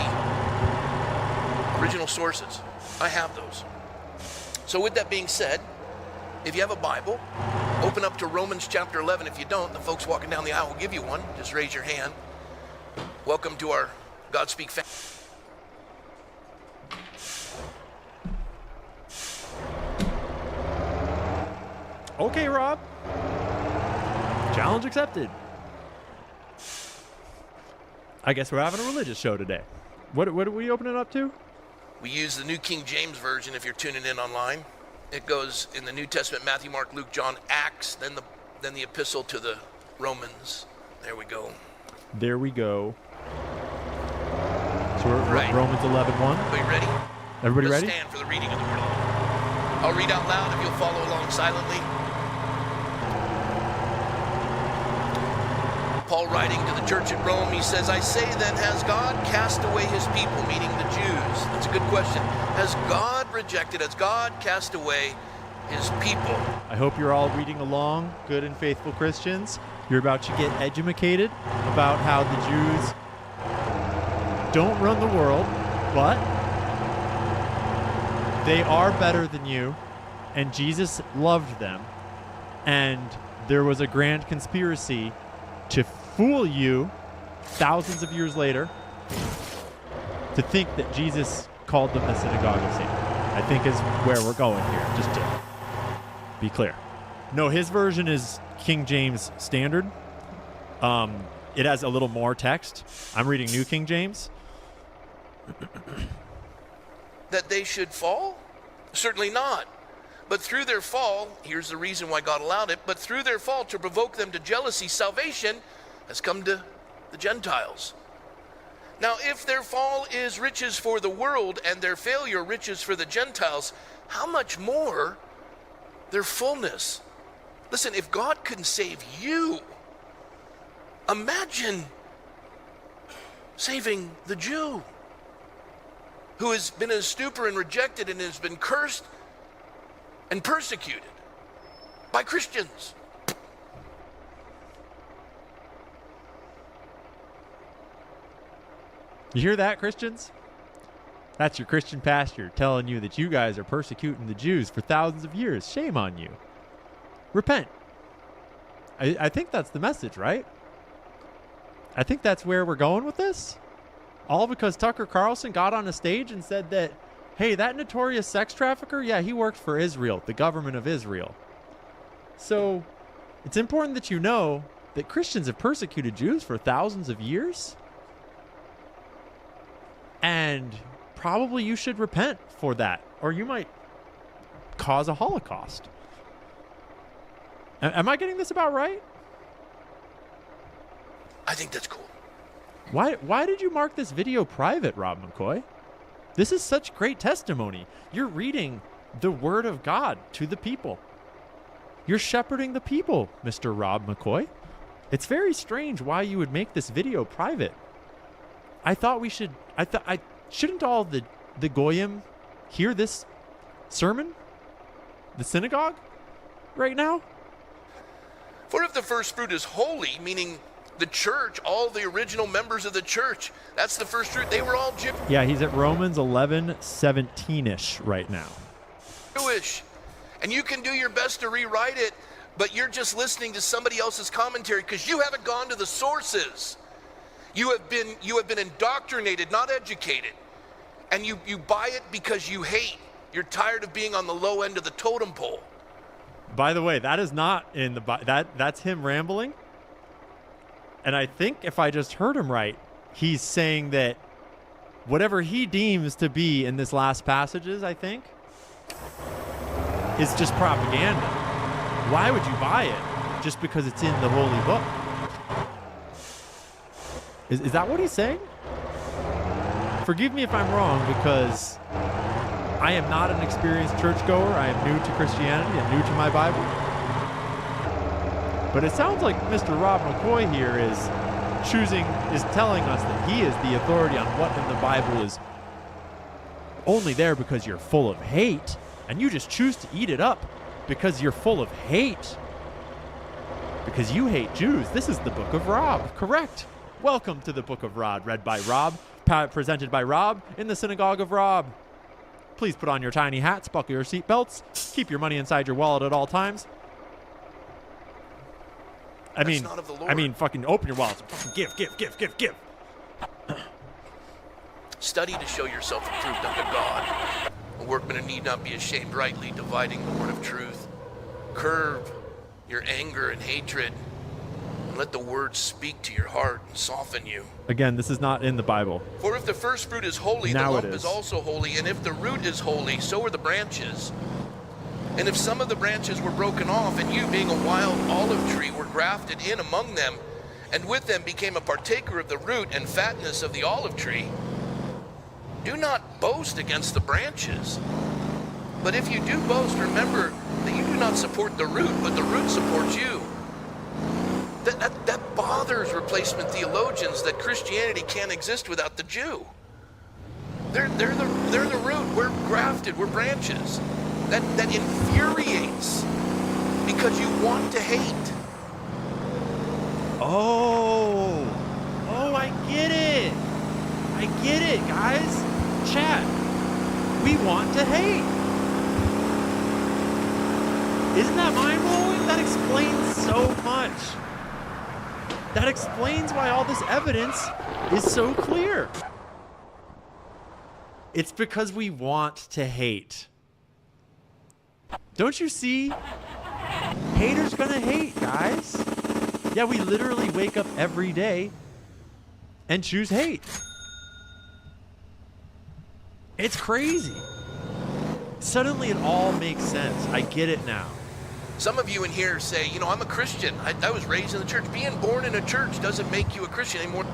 original sources. I have those. So with that being said, if you have a Bible, open up to Romans chapter 11. If you don't, the folks walking down the aisle will give you one. Just raise your hand. Welcome to our Godspeak family. Okay, Rob. Challenge accepted. I guess we're having a religious show today. What are we opening up to? We use the New King James Version if you're tuning in online. It goes in the New Testament, Matthew, Mark, Luke, John, Acts, then the epistle to the Romans. There we go. There we go. So we're Right. Romans 11:1. Are you ready? Everybody Let's ready? stand for the reading of the word. I'll read out loud if you'll follow along silently. Paul writing to the church at Rome, he says, I say then, has God cast away his people, meaning the Jews? That's a good question. Has God rejected, has God cast away his people? I hope you're all reading along, good and faithful Christians. You're about to get educated about how the Jews don't run the world, but they are better than you, and Jesus loved them, and there was a grand conspiracy to fool you thousands of years later to think that Jesus called them the synagogue of Satan. I think is where we're going here, just to be clear. No, his version is King James Standard. It has a little more text. I'm reading New King James. That they should fall? Certainly not. But through their fall, here's the reason why God allowed it, but through their fall to provoke them to jealousy, salvation has come to the Gentiles. Now, if their fall is riches for the world and their failure riches for the Gentiles, how much more their fullness? Listen, if God can save you, imagine saving the Jew who has been in a stupor and rejected and has been cursed and persecuted by Christians. You hear that, Christians? That's your Christian pastor telling you that you guys are persecuting the Jews for thousands of years. Shame on you. Repent. I think that's the message, right? I think that's where we're going with this. All because Tucker Carlson got on a stage and said that, hey, that notorious sex trafficker, yeah, he worked for Israel, the government of Israel. So it's important that you know that Christians have persecuted Jews for thousands of years. And probably you should repent for that, or you might cause a Holocaust. Am I getting this about right? I think that's cool. Why did you mark this video private, Rob McCoy? This is such great testimony. You're reading the word of God to the people. You're shepherding the people, Mr. Rob McCoy. It's very strange why you would make this video private. I thought we should, shouldn't all the Goyim hear this sermon? The synagogue right now? For if the first fruit is holy, meaning the church, all the original members of the church, that's the first fruit. They were all Yeah, he's at Romans 11:17-ish right now. Jewish. And you can do your best to rewrite it, but you're just listening to somebody else's commentary because you haven't gone to the sources. You have been indoctrinated, not educated. And you buy it because you hate. You're tired of being on the low end of the totem pole. By the way, that is not in the that's him rambling. And I think if I just heard him right, he's saying that whatever he deems to be in this last passages, I think, is just propaganda. Why would you buy it just because it's in the holy book? Is that what he's saying? Forgive me if I'm wrong, because I am not an experienced churchgoer. I am new to Christianity and new to my Bible. But it sounds like Mr. Rob McCoy here is telling us that he is the authority on what in the Bible is only there because you're full of hate, and you just choose to eat it up because you're full of hate. Because you hate Jews. This is the Book of Rob, correct? Welcome to the Book of Rob, read by Rob, presented by Rob in the Synagogue of Rob. Please put on your tiny hats, buckle your seatbelts, keep your money inside your wallet at all times. I mean, fucking open your wallets and fucking give. Study to show yourself approved unto God. A workman who need not be ashamed, rightly dividing the word of truth. Curb your anger and hatred, and let the word speak to your heart and soften you. Again, this is not in the Bible. For if the first fruit is holy, Now the it lump is. is also holy, and if the root is holy, so are the branches. And if some of the branches were broken off, and you, being a wild olive tree, were grafted in among them, and with them became a partaker of the root and fatness of the olive tree, do not boast against the branches. But if you do boast, remember that you do not support the root, but the root supports you. That bothers replacement theologians, that Christianity can't exist without the Jew. They're the root. We're grafted. We're branches. That infuriates because you want to hate. Oh, I get it. I get it, guys. Chat. We want to hate. Isn't that mind-blowing? That explains so much. That explains why all this evidence is so clear. It's because we want to hate. Don't you see? Haters gonna hate, guys. Yeah, we literally wake up every day and choose hate. It's crazy. Suddenly it all makes sense. I get it now. Some of you in here say, you know, I'm a Christian. I was raised in the church. Being born in a church doesn't make you a Christian anymore.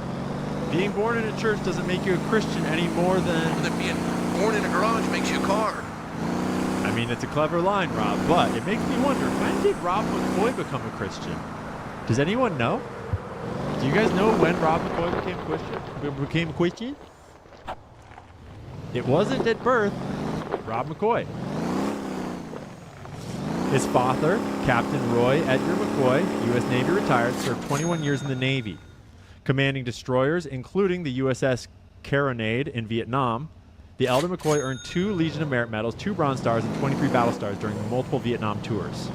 Being born in a church doesn't make you a Christian any more than being born in a garage makes you a car. I mean, it's a clever line, Rob, but it makes me wonder, when did Rob McCoy become a Christian? Does anyone know? Do you guys know when Rob McCoy became a Christian? It wasn't at birth. Rob McCoy. His father, Captain Roy Edgar McCoy, U.S. Navy retired, served 21 years in the Navy, commanding destroyers, including the USS Carronade in Vietnam. The elder McCoy earned 2 Legion of Merit medals, 2 Bronze Stars, and 23 Battle Stars during multiple Vietnam tours.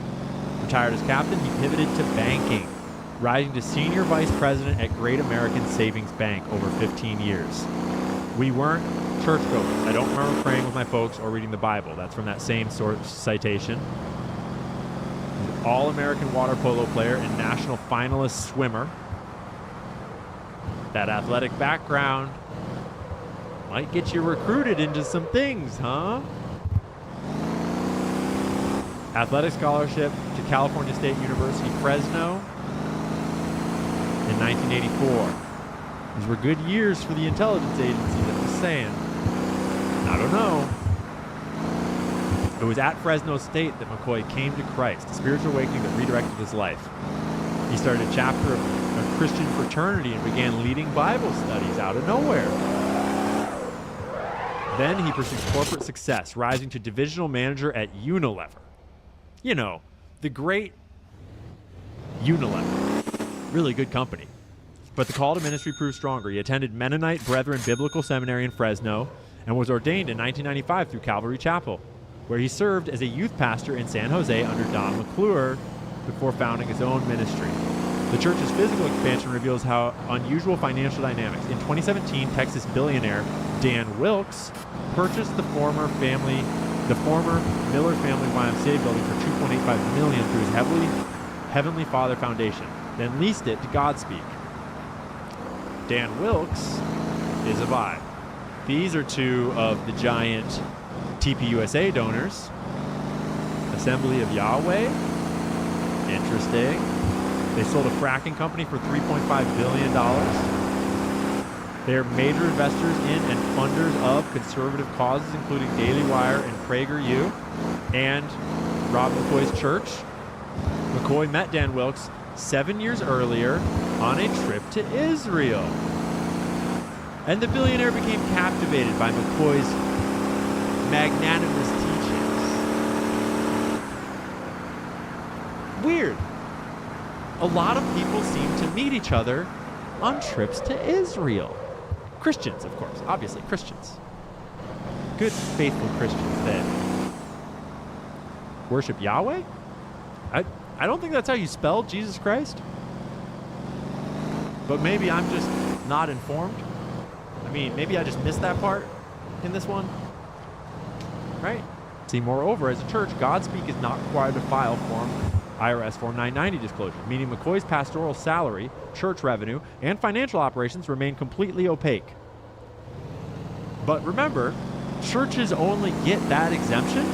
Retired as captain, he pivoted to banking, rising to senior vice president at Great American Savings Bank over 15 years. We weren't churchgoers. I don't remember praying with my folks or reading the Bible. That's from that same source citation. All-American water polo player and national finalist swimmer. That athletic background might get you recruited into some things, huh? Athletic scholarship to California State University, Fresno in 1984. These were good years for the intelligence agency, I'm just saying. I don't know. It was at Fresno State that McCoy came to Christ, a spiritual awakening that redirected his life. He started a chapter of a Christian fraternity and began leading Bible studies out of nowhere. Then he pursued corporate success, rising to divisional manager at Unilever. You know, the great Unilever. Really good company. But the call to ministry proved stronger. He attended Mennonite Brethren Biblical Seminary in Fresno and was ordained in 1995 through Calvary Chapel, where he served as a youth pastor in San Jose under Don McClure before founding his own ministry. The church's physical expansion reveals how unusual financial dynamics. In 2017, Texas billionaire Dan Wilkes purchased the former Miller Family YMCA building for $2.85 million through his Heavenly Father Foundation, then leased it to Godspeak. Dan Wilkes is a vibe. These are 2 of the giant TPUSA donors. Assembly of Yahweh. Interesting. They sold a fracking company for $3.5 billion. They are major investors in and funders of conservative causes, including Daily Wire and PragerU, and Rob McCoy's church. McCoy met Dan Wilkes 7 years earlier on a trip to Israel. And the billionaire became captivated by McCoy's magnanimous teachings. Weird. A lot of people seem to meet each other on trips to Israel. Christians, of course. Obviously, Christians. Good, faithful Christians that worship Yahweh? I don't think that's how you spell Jesus Christ. But maybe I'm just not informed. I mean, maybe I just missed that part in this one. Right? See, moreover, as a church, Godspeak is not required to file IRS Form 990 disclosure, meaning McCoy's pastoral salary, church revenue, and financial operations remain completely opaque. But remember, churches only get that exemption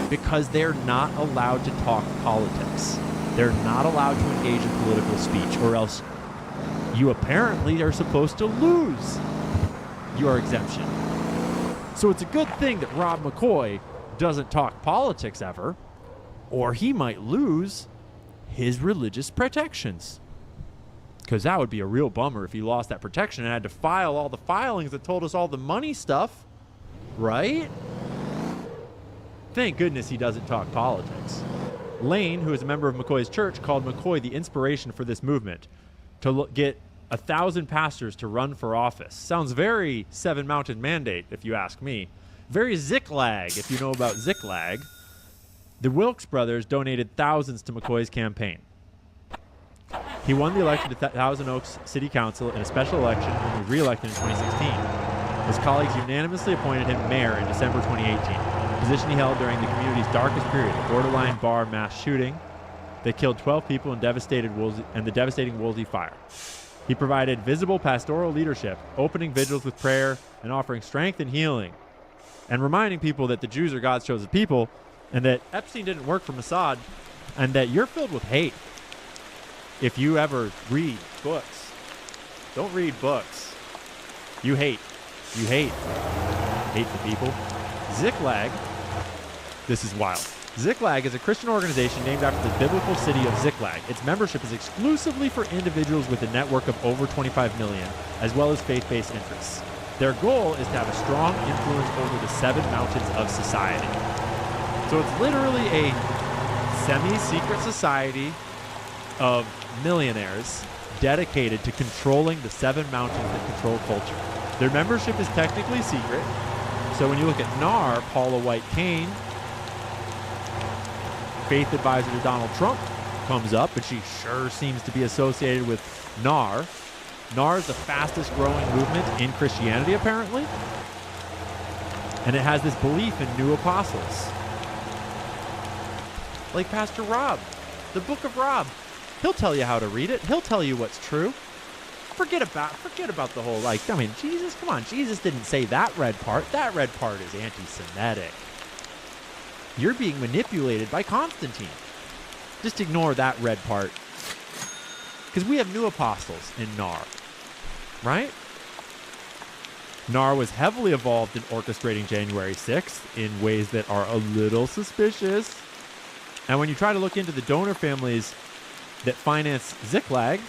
because they're not allowed to talk politics. They're not allowed to engage in political speech, or else you apparently are supposed to lose your exemption. So it's a good thing that Rob McCoy doesn't talk politics ever, or he might lose his religious protections. Because that would be a real bummer if he lost that protection and had to file all the filings that told us all the money stuff, right? Thank goodness he doesn't talk politics. Lane, who is a member of McCoy's church, called McCoy the inspiration for this movement to get 1,000 pastors to run for office. Sounds very Seven Mountain Mandate, if you ask me. Very Ziklag, if you know about Ziklag. The Wilkes brothers donated thousands to McCoy's campaign. He won the election to Thousand Oaks City Council in a special election and was re-elected in 2016. His colleagues unanimously appointed him mayor in December 2018, a position he held during the community's darkest period, the borderline bar mass shooting that killed 12 people and the devastating Woolsey fire. He provided visible pastoral leadership, opening vigils with prayer and offering strength and healing. and reminding people that the Jews are God's chosen people and that Epstein didn't work for Mossad and that you're filled with hate. If you ever read books, don't read books. You hate. You hate. Hate the people. Ziklag, this is wild. Ziklag is a Christian organization named after the biblical city of Ziklag. Its membership is exclusively for individuals with a network of over 25 million, as well as faith-based interests. Their goal is to have a strong influence over the 7 mountains of society. So it's literally a semi-secret society of millionaires dedicated to controlling the 7 mountains that control culture. Their membership is technically secret. So when you look at NAR, Paula White Cain, faith advisor to Donald Trump, comes up, and she sure seems to be associated with NAR. NAR is the fastest growing movement in Christianity, apparently. And it has this belief in new apostles. Like Pastor Rob, the Book of Rob. He'll tell you how to read it. He'll tell you what's true. Forget about the whole, like, I mean, Jesus, come on. Jesus didn't say that red part. That red part is anti-Semitic. You're being manipulated by Constantine. Just ignore that red part. Because we have new apostles in NAR, right? NAR was heavily involved in orchestrating January 6th in ways that are a little suspicious. And when you try to look into the donor families that finance Ziklag,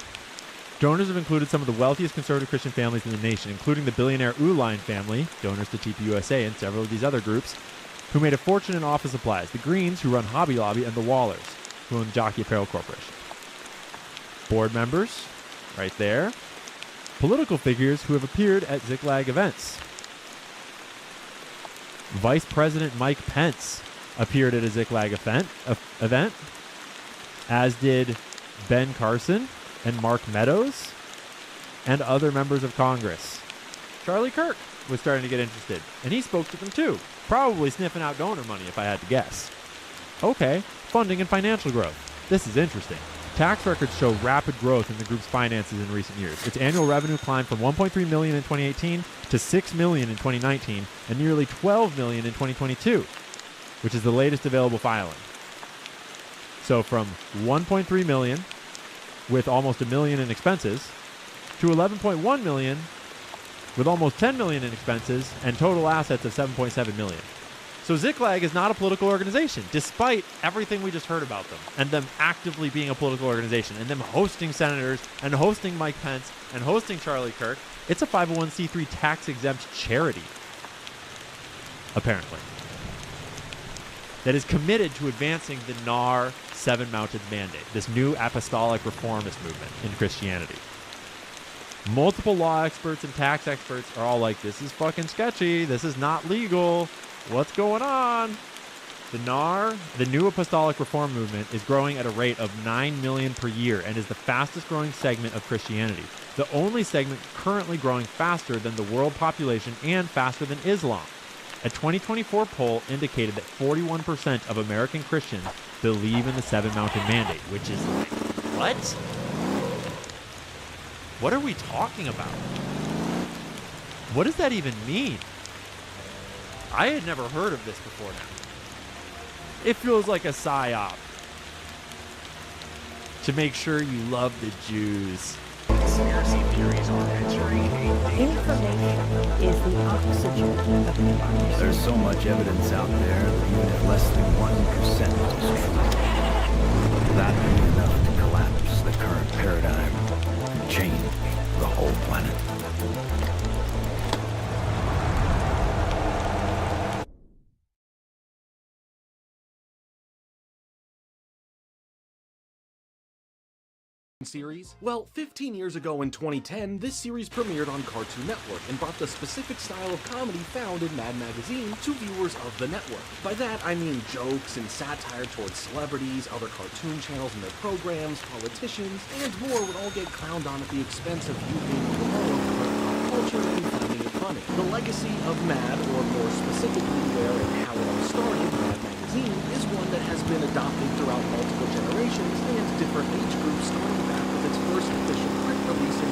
donors have included some of the wealthiest conservative Christian families in the nation, including the billionaire Uline family, donors to TPUSA, and several of these other groups, who made a fortune in office supplies, the Greens, who run Hobby Lobby, and the Wallers, who own the Jockey Apparel Corporation. Board members, right there. Political figures who have appeared at Ziklag events. Vice President Mike Pence appeared at a Ziklag event, as did Ben Carson and Mark Meadows and other members of Congress. Charlie Kirk was starting to get interested, and he spoke to them too. Probably sniffing out donor money, if I had to guess. Okay, funding and financial growth. This is interesting. Tax records show rapid growth in the group's finances in recent years. Its annual revenue climbed from $1.3 million in 2018 to $6 million in 2019 and nearly $12 million in 2022, which is the latest available filing. So from $1.3 million, with almost $1 million in expenses, to $11.1 million with almost $10 million in expenses and total assets of $7.7 million. So Ziklag is not a political organization, despite everything we just heard about them, and them actively being a political organization, and them hosting senators, and hosting Mike Pence, and hosting Charlie Kirk. It's a 501c3 tax-exempt charity, apparently, that is committed to advancing the NAR 7 Mountains mandate, this new apostolic reformist movement in Christianity. Multiple law experts and tax experts are all like, this is fucking sketchy. This is not legal. What's going on? The NAR, the new apostolic reform movement, is growing at a rate of 9 million per year and is the fastest growing segment of Christianity. The only segment currently growing faster than the world population and faster than Islam. A 2024 poll indicated that 41% of American Christians believe in the 7 Mountain Mandate, which is like, what? What are we talking about? What does that even mean? I had never heard of this before now. It feels like a psyop to make sure you love the Jews. Conspiracy theories are entering information is the oxygen of democracy. There's so much evidence out there that even if less than 1% is true, that would be enough to collapse the current paradigm and change the whole planet. Series? Well, 15 years ago in 2010, this series premiered on Cartoon Network and brought the specific style of comedy found in Mad Magazine to viewers of the network. By that, I mean jokes and satire towards celebrities, other cartoon channels and their programs, politicians, and more would all get clowned on at the expense of you being able to learn pop culture and finding it funny. The legacy of Mad, or more specifically where and how it all started, Mad Magazine, is one that has been adopted throughout multiple generations and different age groups, starting back with its first official print release in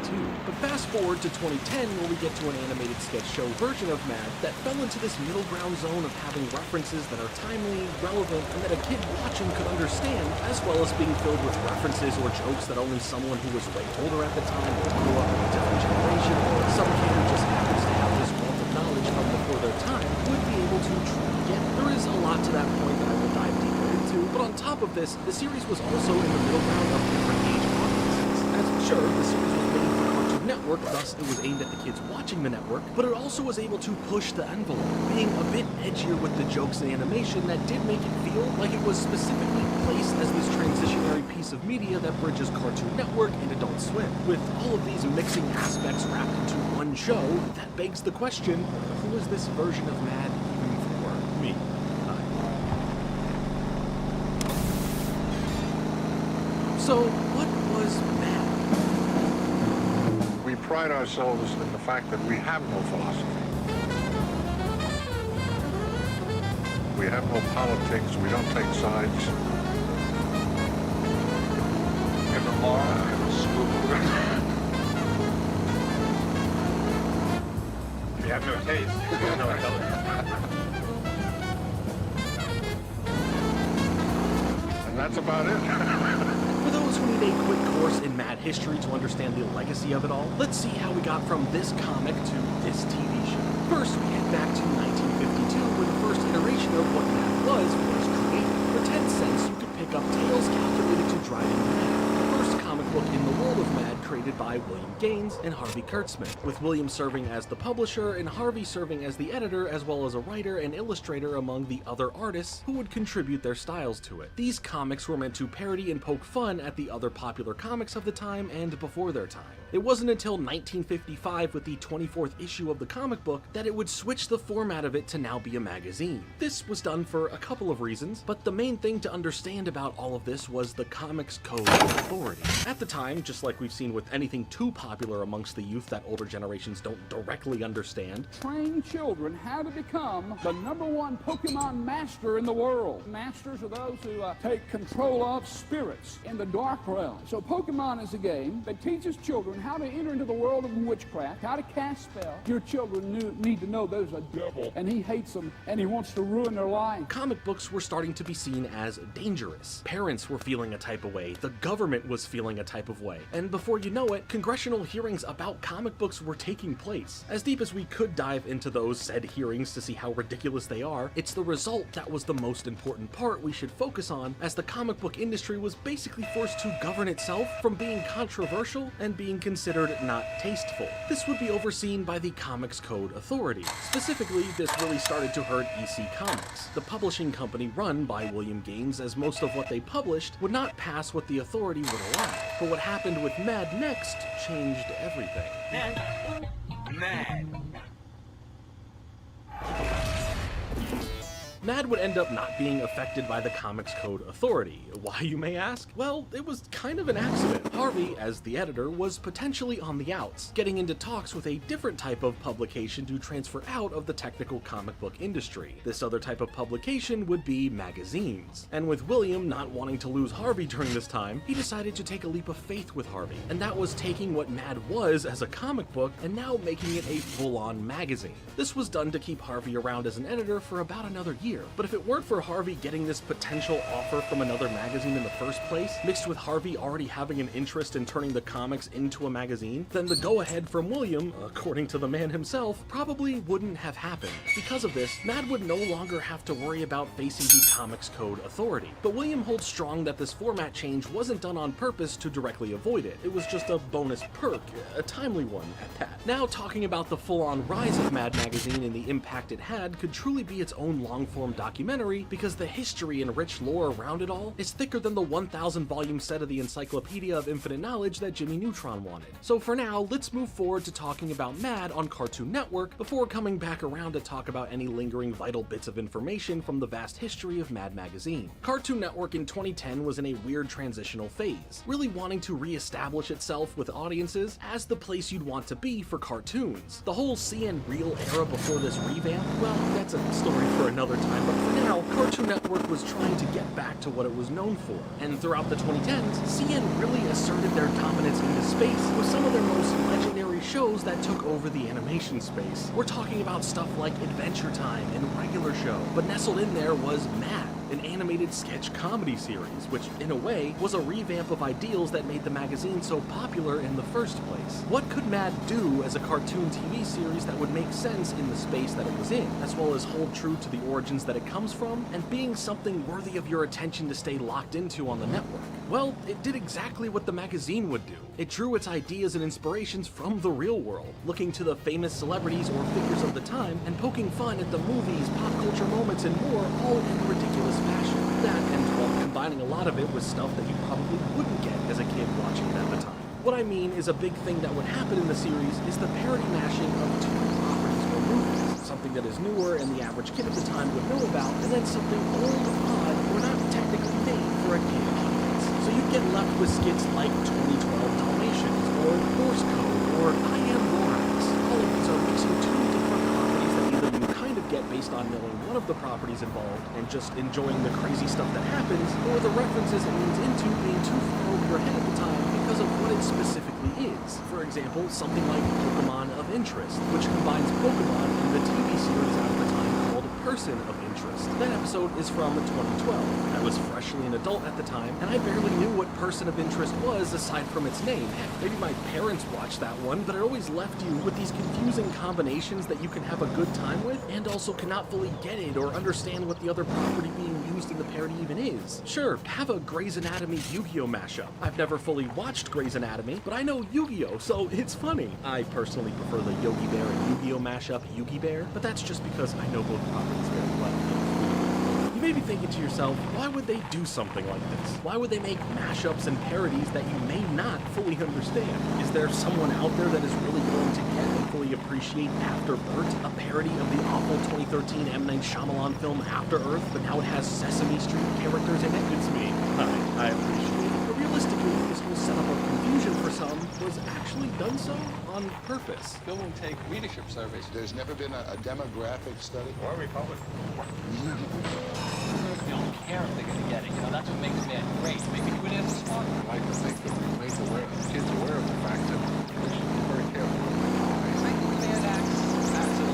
1952. But fast forward to 2010 where we get to an animated sketch show version of Mad that fell into this middle ground zone of having references that are timely, relevant, and that a kid watching could understand, as well as being filled with references or jokes that only someone who was way older at the time or grew up in a different generation, or some kid who just happens to have this wealth of knowledge from before their time would be able to truly get. There is a lot to that point that I will dive deeper into, but on top of this, the series was also in the middle ground of different age audiences. As sure, the series was made for Cartoon Network, thus it was aimed at the kids watching the network, but it also was able to push the envelope, being a bit edgier with the jokes and animation that did make it feel like it was specifically placed as this transitionary piece of media that bridges Cartoon Network and Adult Swim. With all of these mixing aspects wrapped into one show, that begs the question, who is this version of Mad even for? Me. So, what was Mad? We pride ourselves in the fact that we have no philosophy. We have no politics. We don't take sides. In the law, in the school. We have no taste. We have no intelligence. And that's about it. For those who need a quick course in Mad history to understand the legacy of it all, let's see how we got from this comic to this TV show. First, we head back to 1952, where the first iteration of what Mad was created. For 10 cents, you could pick up tales calculated to drive you mad. The first comic book in the world of Mad created by William Gaines and Harvey Kurtzman, with William serving as the publisher and Harvey serving as the editor, as well as a writer and illustrator among the other artists who would contribute their styles to it. These comics were meant to parody and poke fun at the other popular comics of the time and before their time. It wasn't until 1955, with the 24th issue of the comic book, that it would switch the format of it to now be a magazine. This was done for a couple of reasons, but the main thing to understand about all of this was the Comics Code Authority. At the time, just like we've seen with anything too popular amongst the youth that older generations don't directly understand, train children how to become the #1 Pokemon master in the world. Masters are those who take control of spirits in the dark realm. So Pokemon is a game that teaches children how to enter into the world of witchcraft, how to cast spells. Your children need to know there's a devil, and he hates them, and he wants to ruin their life. Comic books were starting to be seen as dangerous. Parents were feeling a type of way, the government was feeling a type of way, and before you know it, congressional hearings about comic books were taking place. As deep as we could dive into those said hearings to see how ridiculous they are, it's the result that was the most important part we should focus on, as the comic book industry was basically forced to govern itself from being controversial and being considered not tasteful. This would be overseen by the Comics Code Authority. Specifically, this really started to hurt EC Comics, the publishing company run by William Gaines, as most of what they published would not pass what the authority would allow. But what happened with Mad Next changed everything. Mad would end up not being affected by the Comics Code Authority. Why, you may ask? Well, it was kind of an accident. Harvey, as the editor, was potentially on the outs, getting into talks with a different type of publication to transfer out of the technical comic book industry. This other type of publication would be magazines. And with William not wanting to lose Harvey during this time, he decided to take a leap of faith with Harvey, and that was taking what Mad was as a comic book and now making it a full-on magazine. This was done to keep Harvey around as an editor for about another year. But if it weren't for Harvey getting this potential offer from another magazine in the first place, mixed with Harvey already having an interest in turning the comics into a magazine, then the go-ahead from William, according to the man himself, probably wouldn't have happened. Because of this, Mad would no longer have to worry about facing the Comics Code Authority. But William holds strong that this format change wasn't done on purpose to directly avoid it. It was just a bonus perk, a timely one at that. Now, talking about the full-on rise of Mad Magazine and the impact it had could truly be its own long-form documentary, because the history and rich lore around it all is thicker than the 1,000 volume set of the Encyclopedia of Infinite Knowledge that Jimmy Neutron wanted. So for now, let's move forward to talking about Mad on Cartoon Network before coming back around to talk about any lingering vital bits of information from the vast history of Mad Magazine. Cartoon Network in 2010 was in a weird transitional phase, really wanting to re-establish itself with audiences as the place you'd want to be for cartoons. The whole CN Real era before this revamp, well, that's a story for another time. But for now, Cartoon Network was trying to get back to what it was known for. And throughout the 2010s, CN really asserted their dominance into space with some of their most legendary shows that took over the animation space. We're talking about stuff like Adventure Time and Regular Show, but nestled in there was Mad, an animated sketch comedy series, which in a way was a revamp of ideals that made the magazine so popular in the first place. What could Mad do as a cartoon TV series that would make sense in the space that it was in, as well as hold true to the origins that it comes from, and being something worthy of your attention to stay locked into on the network? Well, it did exactly what the magazine would do. It drew its ideas and inspirations from the real world, looking to the famous celebrities or figures of the time, and poking fun at the movies, pop culture moments, and more, all in ridiculous fashion. That, and well, combining a lot of it with stuff that you probably wouldn't get as a kid watching it at the time. What I mean is a big thing that would happen in the series is the parody mashing of two properties or movies, something that is newer and the average kid at the time would know about, and then something old, odd, or not technically made for a kid audience. So you get left with skits like 2012 Dalmatians, or Morse Code, or I Am Lorax. All of these are mixing two different properties that either you kind of get based on knowing one of the properties involved and just enjoying the crazy stuff that happens, or the references it leads into being too far over your head at the time because of what it specifically is. For example, something like Pokemon of Interest, which combines Pokemon and the TV series out of the time called Person of Interest. That episode is from 2012. I was freshly an adult at the time, and I barely knew what Person of Interest was aside from its name. Heck, maybe my parents watched that one, but it always left you with these confusing combinations that you can have a good time with, and also cannot fully get it or understand what the other property being used in the parody even is. Sure, have a Grey's Anatomy Yu-Gi-Oh mashup. I've never fully watched Grey's Anatomy, but I know Yu-Gi-Oh, so it's funny. I personally prefer the Yogi Bear and Yu-Gi-Oh mashup, Yugi Bear, but that's just because I know both properties very well. You may be thinking to yourself, why would they do something like this? Why would they make mashups and parodies that you may not fully understand? Is there someone out there that is really going to get and fully appreciate Afterbirth, a parody of the awful 2013 M. Night Shyamalan film After Earth, but now it has Sesame Street characters in it? It's me. I appreciate it. But realistically, this whole setup of confusion for some was actually done so on purpose. Go and take readership surveys. There's never been a demographic study. Or Republican. You don't care if they're going to get it. You know, that's what makes Mad great. Maybe you would ask smart. I like to think that we made kids aware of the fact that we should be very careful. I think Mad acts as a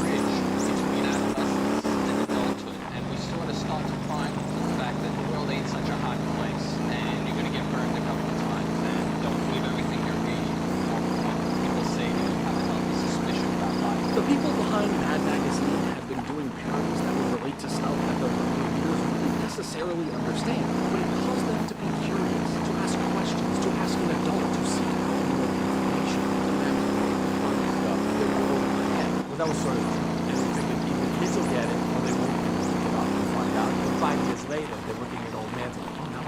bridge between adolescence and adulthood, and we sort of start to find the fact that the world ain't such a hot place, and you're going to get burned a couple of times, and don't believe everything you're reading or what people say. You have a healthy suspicion about life. The people behind Mad Magazine have been doing parodies that would relate to stuff that the readers wouldn't necessarily understand, but it caused them to be curious, to ask questions, to ask an adult to seek out more information. Well, that was sort of, and we figured either kids will get it or they won't think about it and find out. But 5 years later, they're looking at old man like, oh no.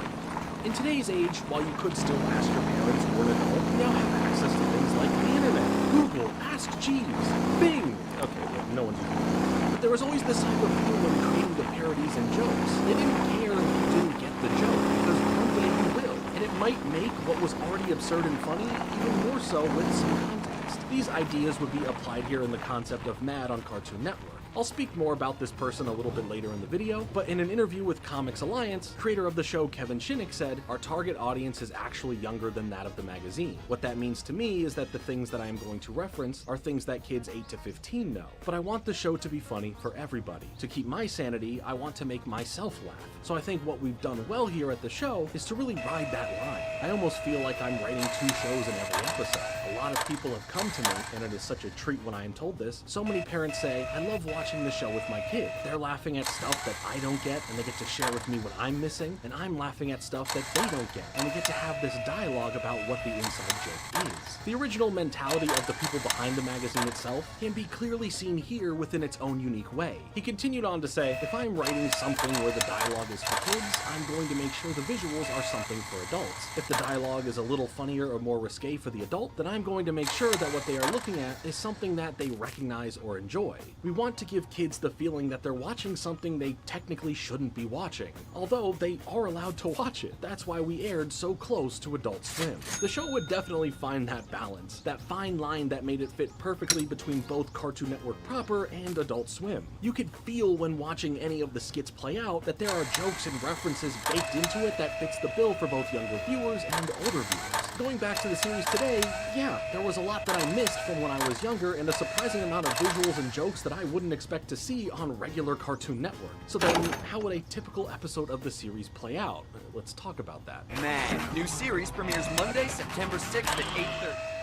In today's age, while you could still ask your parents or an adult, you now have access to things like the internet, Google, Ask Jeeves, Bing. Okay, well, no one's using it. But there was always this type of feel when creating the parodies and jokes. They didn't care if you didn't get the joke, because one day you will. And it might make what was already absurd and funny even more so with some context. These ideas would be applied here in the concept of Mad on Cartoon Network. I'll speak more about this person a little bit later in the video, but in an interview with Comics Alliance, creator of the show Kevin Shinnick said, our target audience is actually younger than that of the magazine. What that means to me is that the things that I am going to reference are things that kids 8 to 15 know. But I want the show to be funny for everybody. To keep my sanity, I want to make myself laugh. So I think what we've done well here at the show is to really ride that line. I almost feel like I'm writing 2 shows in every episode. A lot of people have come to me, and it is such a treat when I am told this. So many parents say, I love watching the show with my kid. They're laughing at stuff that I don't get, and they get to share with me what I'm missing, and I'm laughing at stuff that they don't get, and we get to have this dialogue about what the inside joke is. The original mentality of the people behind the magazine itself can be clearly seen here within its own unique way. He continued on to say, if I'm writing something where the dialogue is for kids, I'm going to make sure the visuals are something for adults. If the dialogue is a little funnier or more risque for the adult, then I'm going to make sure that what they are looking at is something that they recognize or enjoy. We want to give kids the feeling that they're watching something they technically shouldn't be watching, although they are allowed to watch it. That's why we aired so close to Adult Swim. The show would definitely find that balance, that fine line that made it fit perfectly between both Cartoon Network proper and Adult Swim. You could feel when watching any of the skits play out that there are jokes and references baked into it that fits the bill for both younger viewers and older viewers. Going back to the series today, yeah, there was a lot that I missed from when I was younger and a surprising amount of visuals and jokes that I wouldn't expect to see on regular Cartoon Network. So then, how would a typical episode of the series play out? Let's talk about that. Mad. New series premieres Monday, September 6th at 8:30.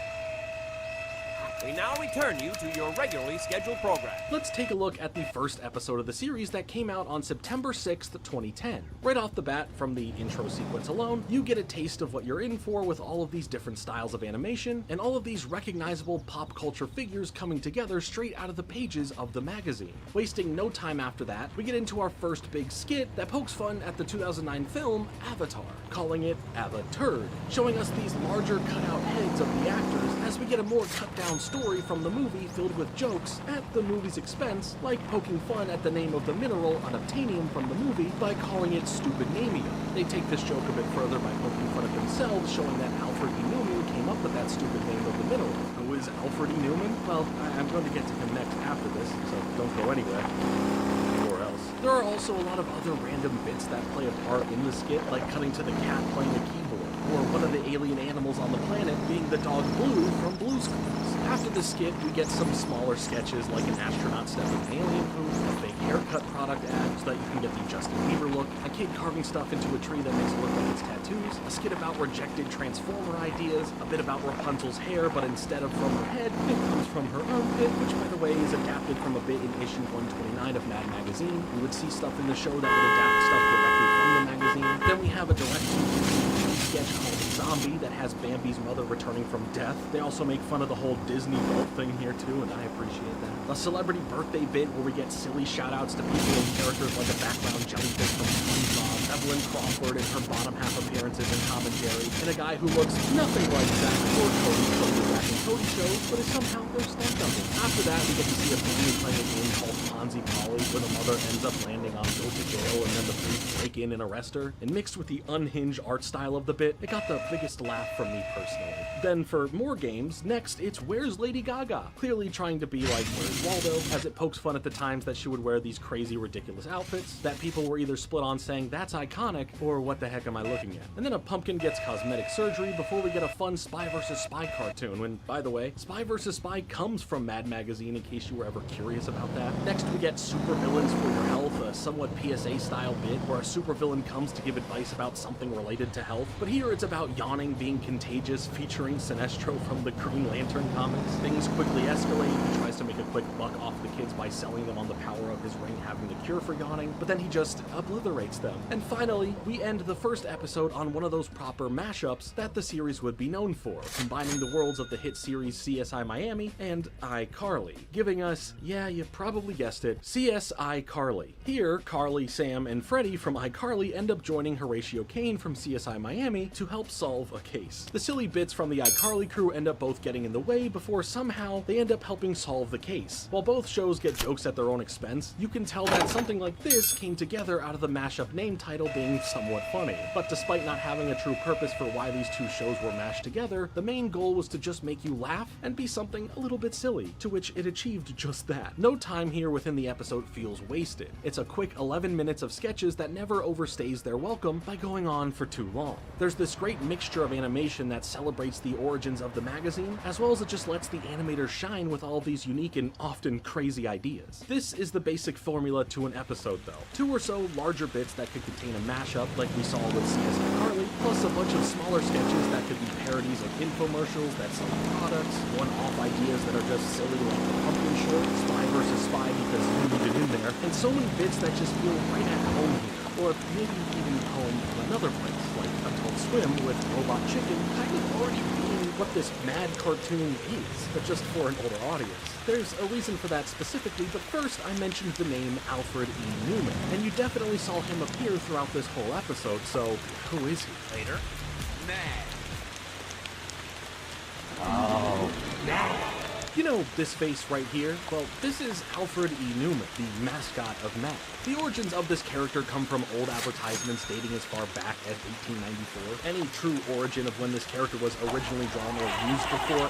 We now return you to your regularly scheduled program. Let's take a look at the first episode of the series that came out on September 6th, 2010. Right off the bat, from the intro sequence alone, you get a taste of what you're in for with all of these different styles of animation and all of these recognizable pop culture figures coming together straight out of the pages of the magazine. Wasting no time after that, we get into our first big skit that pokes fun at the 2009 film Avatar, calling it Avaturd, showing us these larger cutout heads of the actors as we get a more cut down story from the movie filled with jokes at the movie's expense, like poking fun at the name of the mineral unobtainium from the movie by calling it stupidnamia. They take this joke a bit further by poking fun at themselves, showing that Alfred E. Newman came up with that stupid name of the mineral. Who is Alfred E. Newman? Well, I'm going to get to him next after this, so don't go anywhere. Or else. There are also a lot of other random bits that play a part in the skit, like cutting to the cat playing a keyboard, or one of the alien animals on the planet being the dog Blue from Blue's Clues. After the skit, we get some smaller sketches like an astronaut stepping an alien poop, a fake haircut product ad so that you can get the Justin Bieber look, a kid carving stuff into a tree that makes it look like it's tattoos, a skit about rejected Transformer ideas, a bit about Rapunzel's hair, but instead of from her head, it comes from her armpit, which by the way is adapted from a bit in issue 129 of Mad Magazine. We would see stuff in the show that would adapt stuff directly from the magazine. Then we have a direct-to-DVD sketch called Zombie that has Bambi's mother returning from death. They also make fun of the whole Disney vault thing here too, and I appreciate that. A celebrity birthday bit where we get silly shout-outs to people and characters like a background jellyfish from SpongeBob, Evelyn Crawford and her bottom half appearances in Tom and Jerry, and a guy who looks nothing like Zack or Cody from the Zack and Cody show, but is somehow their stunt double. After that, we get to see a family playing a game called Ponzi Polly, where the mother ends up landing on go to jail and then the police break in and arrest her. And mixed with the unhinged art style of the bit, it got the biggest laugh from me personally. Then for more games, next it's Where's Lady Gaga? Clearly trying to be like Where's Waldo, as it pokes fun at the times that she would wear these crazy ridiculous outfits that people were either split on saying that's iconic or what the heck am I looking at. And then a pumpkin gets cosmetic surgery before we get a fun Spy vs. Spy cartoon, when, by the way, Spy vs. Spy comes from Mad Magazine in case you were ever curious about that. Next we get Supervillains for Your Health, a somewhat PSA style bit where a supervillain comes to give advice about something related to health, but here it's about yawning being contagious, featuring Sinestro from the Green Lantern comics. Things quickly escalate. He tries to make a quick buck off the kids by selling them on the power of his ring having the cure for yawning, but then he just obliterates them. And finally, we end the first episode on one of those proper mashups that the series would be known for, combining the worlds of the hit series CSI Miami and iCarly, giving us, yeah, you probably guessed it, CSI Carly. Here, Carly, Sam, and Freddy from iCarly end up joining Horatio Kane from CSI Miami to help solve a case. The silly bits from the iCarly crew end up both getting in the way before somehow they end up helping solve the case. While both shows get jokes at their own expense, you can tell that something like this came together out of the mashup name title being somewhat funny. But despite not having a true purpose for why these two shows were mashed together, the main goal was to just make you laugh and be something a little bit silly, to which it achieved just that. No time here within the episode feels wasted. It's a quick 11 minutes of sketches that never overstays their welcome by going on for too long. There's this great mixture of animation that celebrates the origins of the magazine, as well as it just lets the animators shine with all these unique and often crazy ideas. This is the basic formula to an episode though. 2 or so larger bits that could contain a mashup like we saw with CSI Carly, plus a bunch of smaller sketches that could be parodies of infomercials that sell products, one-off ideas that are just silly like the pumpkin short, Spy vs. Spy because you need it in there, and so many bits that just feel right at home here, or maybe even home in another place, like Adult Swim with Robot Chicken kind of already being what this mad cartoon is, but just for an older audience. There's a reason for that specifically, but first I mentioned the name Alfred E. Newman, and you definitely saw him appear throughout this whole episode, so who is he? Later. Mad. Oh, Mad. You know this face right here? Well, this is Alfred E. Newman, the mascot of Mad. The origins of this character come from old advertisements dating as far back as 1894. Any true origin of when this character was originally drawn or used before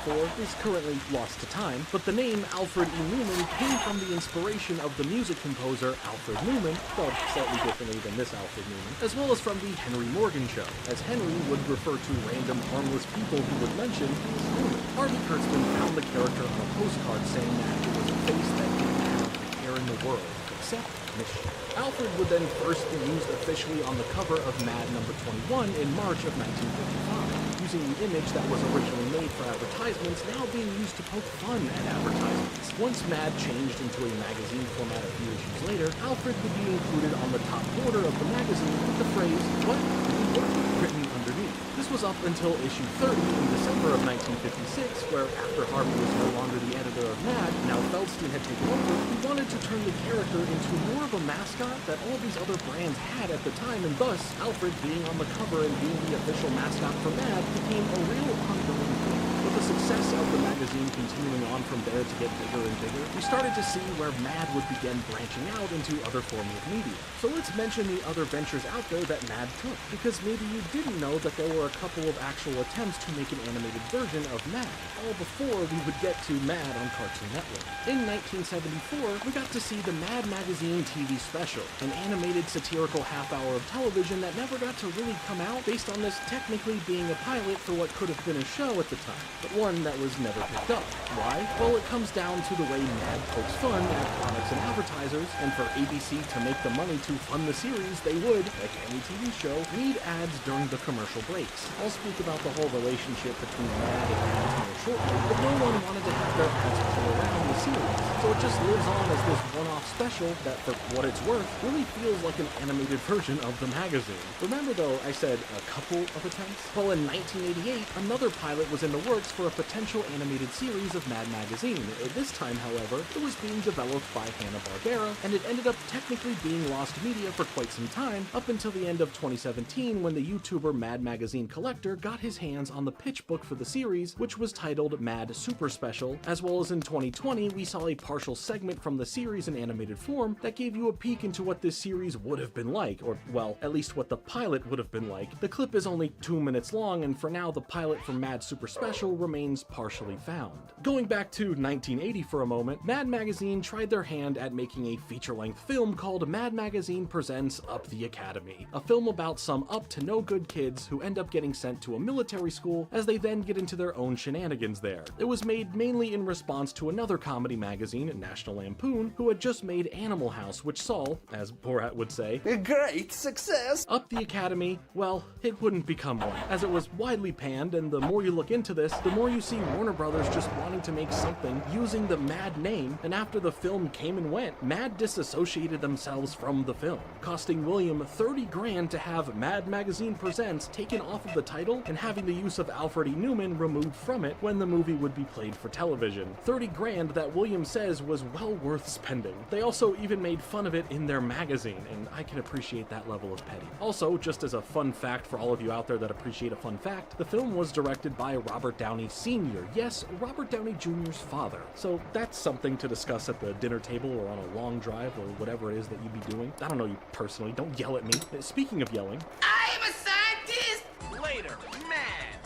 1894 is currently lost to time, but the name Alfred E. Newman came from the inspiration of the music composer Alfred Newman, spelled slightly differently than this Alfred Newman, as well as from the Henry Morgan Show, as Henry would refer to random harmless people who would mention Newman. Harvey Kurtzman found the character on a postcard saying that it was a face that didn't have a care in the world, except mischief. Alfred would then first be used officially on the cover of Mad number 21 in March of 1955, using the image that was originally made for advertisements now being used to poke fun at advertisements. Once Mad changed into a magazine format a few issues later, Alfred would be included on the top border of the magazine with the phrase, "What? We work?" written underneath. This was up until issue 30 in December of 1956, where after Harvey was no longer the editor of Mad, now Feldstein had taken over, he wanted to turn the character into more of a mascot that all these other brands had at the time, and thus, Alfred being on the cover and being the official mascot for Mad became a real ongoing thing. With the success of the magazine continuing on from there to get bigger and bigger, we started to see where Mad would begin branching out into other forms of media. So let's mention the other ventures out there that Mad took, because maybe you didn't know that there were a couple of actual attempts to make an animated version of Mad, all before we would get to Mad on Cartoon Network. In 1974, we got to see the Mad Magazine TV special, an animated satirical half-hour of television that never got to really come out, based on this technically being a pilot for what could have been a show at the time, but one that was never picked up. Why? Well, it comes down to the way Mad pokes fun at comics and advertisers, and for ABC to make the money to fund the series, they would, like any TV show, need ads during the commercial breaks. I'll speak about the whole relationship between Mad and ads more shortly, but no one wanted to have their ads pull around the series, so it just lives on as this one-off special that, for what it's worth, really feels like an animated version of the magazine. Remember though, I said a couple of attempts? Well, in 1988, another pilot was in the works for a potential animated series of Mad Magazine. This time, however, it was being developed by Hanna-Barbera, and it ended up technically being lost media for quite some time, up until the end of 2017 when the YouTuber Mad Magazine Collector got his hands on the pitch book for the series, which was titled Mad Super Special, as well as in 2020 we saw a partial segment from the series in animated form that gave you a peek into what this series would have been like, or, well, at least what the pilot would have been like. The clip is only 2 minutes long, and for now the pilot for Mad Super Special remains partially found. Going back to 1980 for a moment, Mad Magazine tried their hand at making a feature-length film called Mad Magazine Presents Up the Academy, a film about some up-to-no-good kids who end up getting sent to a military school as they then get into their own shenanigans there. It was made mainly in response to another comedy magazine, National Lampoon, who had just made Animal House, which saw, as Borat would say, a great success. Up the Academy, well, it wouldn't become one, as it was widely panned, and the more you look into this, the more you see Warner Brothers just wanting to make something using the Mad name, and after the film came and went, Mad disassociated themselves from the film, costing William 30 grand to have Mad Magazine Presents taken off of the title and having the use of Alfred E. Newman removed from it when the movie would be played for television. 30 grand that William says was well worth spending. They also even made fun of it in their magazine, and I can appreciate that level of petty. Also, just as a fun fact for all of you out there that appreciate a fun fact, the film was directed by Robert Downey Sr., yes, Robert Downey Jr.'s father. So that's something to discuss at the dinner table or on a long drive or whatever it is that you'd be doing. I don't know you personally, don't yell at me. Speaking of yelling, I am a scientist! Later, Mad!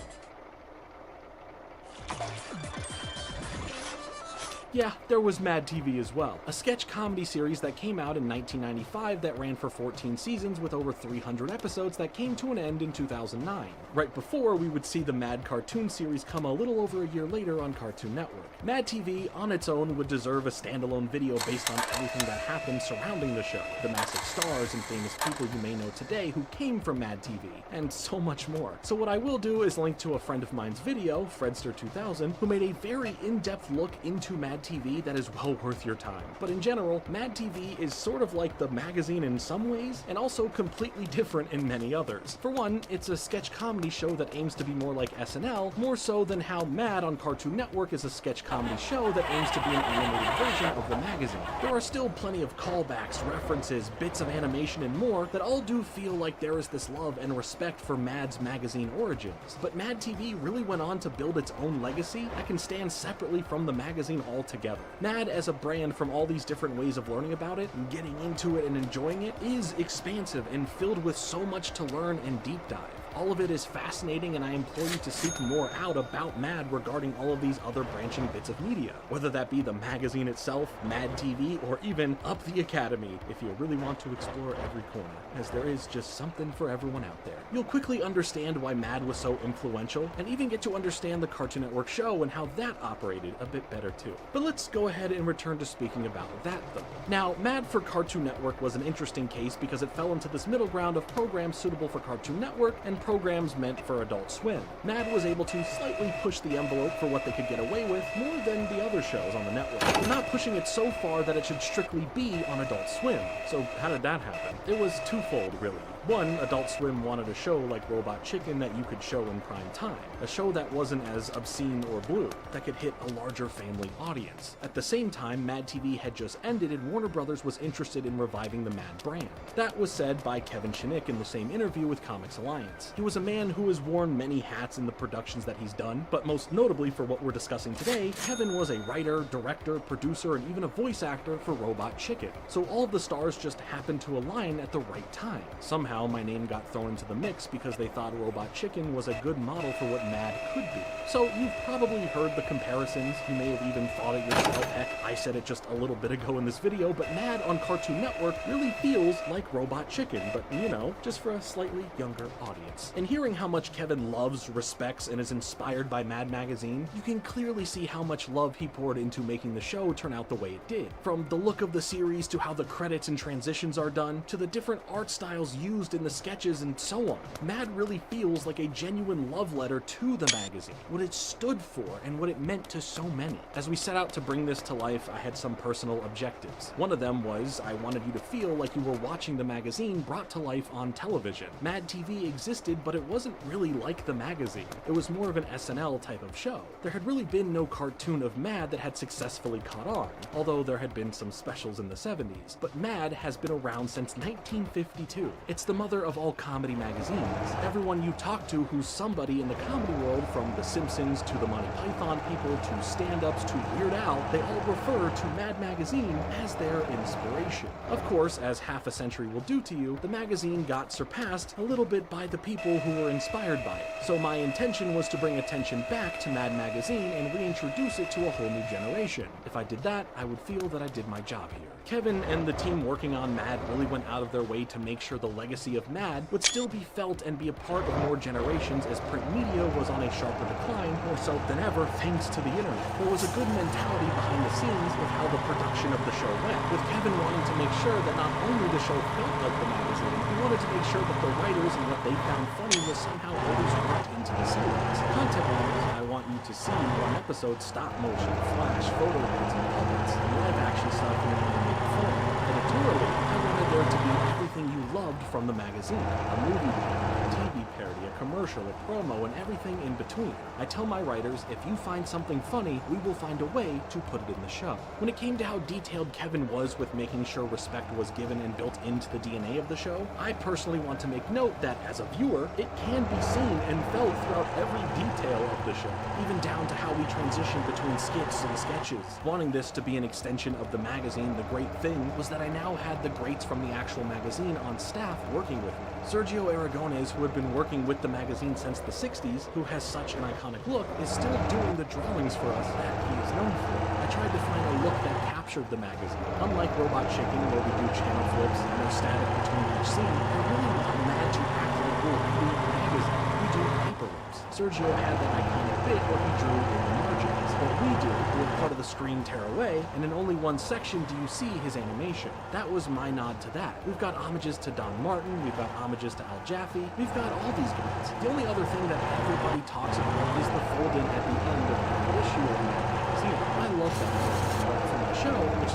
yeah, there was Mad TV as well, a sketch comedy series that came out in 1995 that ran for 14 seasons with over 300 episodes that came to an end in 2009, right before we would see the Mad cartoon series come a little over a year later on Cartoon Network. Mad TV on its own would deserve a standalone video based on everything that happened surrounding the show, the massive stars and famous people you may know today who came from Mad TV, and so much more. So what I will do is link to a friend of mine's video, Fredster2000, who made a very in-depth look into Mad Mad TV that is well worth your time. But in general, Mad TV is sort of like the magazine in some ways, and also completely different in many others. For one, it's a sketch comedy show that aims to be more like SNL, more so than how Mad on Cartoon Network is a sketch comedy show that aims to be an animated version of the magazine. There are still plenty of callbacks, references, bits of animation, and more that all do feel like there is this love and respect for Mad's magazine origins. But Mad TV really went on to build its own legacy that can stand separately from the magazine altogether. Mad as a brand, from all these different ways of learning about it and getting into it and enjoying it, is expansive and filled with so much to learn and deep dive. All of it is fascinating, and I implore you to seek more out about Mad regarding all of these other branching bits of media, whether that be the magazine itself, Mad TV, or even Up the Academy, if you really want to explore every corner, as there is just something for everyone out there. You'll quickly understand why Mad was so influential, and even get to understand the Cartoon Network show and how that operated a bit better too. But let's go ahead and return to speaking about that though. Now, Mad for Cartoon Network was an interesting case because it fell into this middle ground of programs suitable for Cartoon Network and programs meant for Adult Swim. Mad was able to slightly push the envelope for what they could get away with more than the other shows on the network, but not pushing it so far that it should strictly be on Adult Swim. So how did that happen? It was twofold, really. One, Adult Swim wanted a show like Robot Chicken that you could show in prime time, a show that wasn't as obscene or blue, that could hit a larger family audience. At the same time, Mad TV had just ended and Warner Brothers was interested in reviving the Mad brand. That was said by Kevin Chinick in the same interview with Comics Alliance. He was a man who has worn many hats in the productions that he's done, but most notably for what we're discussing today, Kevin was a writer, director, producer, and even a voice actor for Robot Chicken. So all of the stars just happened to align at the right time. Somehow my name got thrown into the mix because they thought Robot Chicken was a good model for what Mad could be. So you've probably heard the comparisons, you may have even thought it yourself. Heck, I said it just a little bit ago in this video, but Mad on Cartoon Network really feels like Robot Chicken, but you know, just for a slightly younger audience. And hearing how much Kevin loves, respects, and is inspired by Mad Magazine, you can clearly see how much love he poured into making the show turn out the way it did. From the look of the series, to how the credits and transitions are done, to the different art styles used in the sketches and so on. Mad really feels like a genuine love letter to the magazine, what it stood for and what it meant to so many. As we set out to bring this to life, I had some personal objectives. One of them was I wanted you to feel like you were watching the magazine brought to life on television. Mad TV existed, but it wasn't really like the magazine. It was more of an SNL type of show. There had really been no cartoon of Mad that had successfully caught on, although there had been some specials in the 70s. But Mad has been around since 1952. It's the mother of all comedy magazines. Everyone you talk to who's somebody in the comedy world, from The Simpsons to the Monty Python people to stand-ups to Weird Al, they all refer to Mad Magazine as their inspiration. Of course, as half a century will do to you, the magazine got surpassed a little bit by the people who were inspired by it. So my intention was to bring attention back to Mad Magazine and reintroduce it to a whole new generation. If I did that, I would feel that I did my job here. Kevin and the team working on Mad really went out of their way to make sure the legacy of Mad would still be felt and be a part of more generations, as print media was on a sharper decline, more so than ever thanks to the internet. There was a good mentality behind the scenes with how the production of the show went, with Kevin wanting to make sure that not only the show felt like the magazine, he wanted to make sure that the writers and what they found funny was somehow always worked into the series. Content-wise, I want you to see one episode stop motion, flash, photo lines, and puppets, and live action stuff in an animated form. Editorially, I wanted there to be everything you loved from the magazine. A movie parody, a TV parody, a commercial, a promo, and everything in between. I tell my writers, if you find something funny, we will find a way to put it in the show. When it came to how detailed Kevin was with making sure respect was given and built into the DNA of the show, I personally want to make note that, as a viewer, it can be seen and felt throughout every detail of the show, even down to how we transition between skits and sketches. Wanting this to be an extension of the magazine, the great thing was that I now had the greats from the actual magazine on staff working with me. Sergio Aragones, who had been working with the magazine since the 60s, who has such an iconic look, is still doing the drawings for us that he is known for. I tried to find a look that captured the magazine. Unlike Robot Chicken, where we do channel flips and no static between each scene, I really want Mad to act like we're reading a magazine. We do paper rips. Sergio had that iconic bit where he drew in the margins. What we do with part of the screen tear away, and in only one section do you see his animation. That was my nod to that. We've got homages to Don Martin, we've got homages to Al Jaffe, we've got all these guys. The only other thing that everybody talks about is the fold-in at the end of the issue of the magazine. I love that.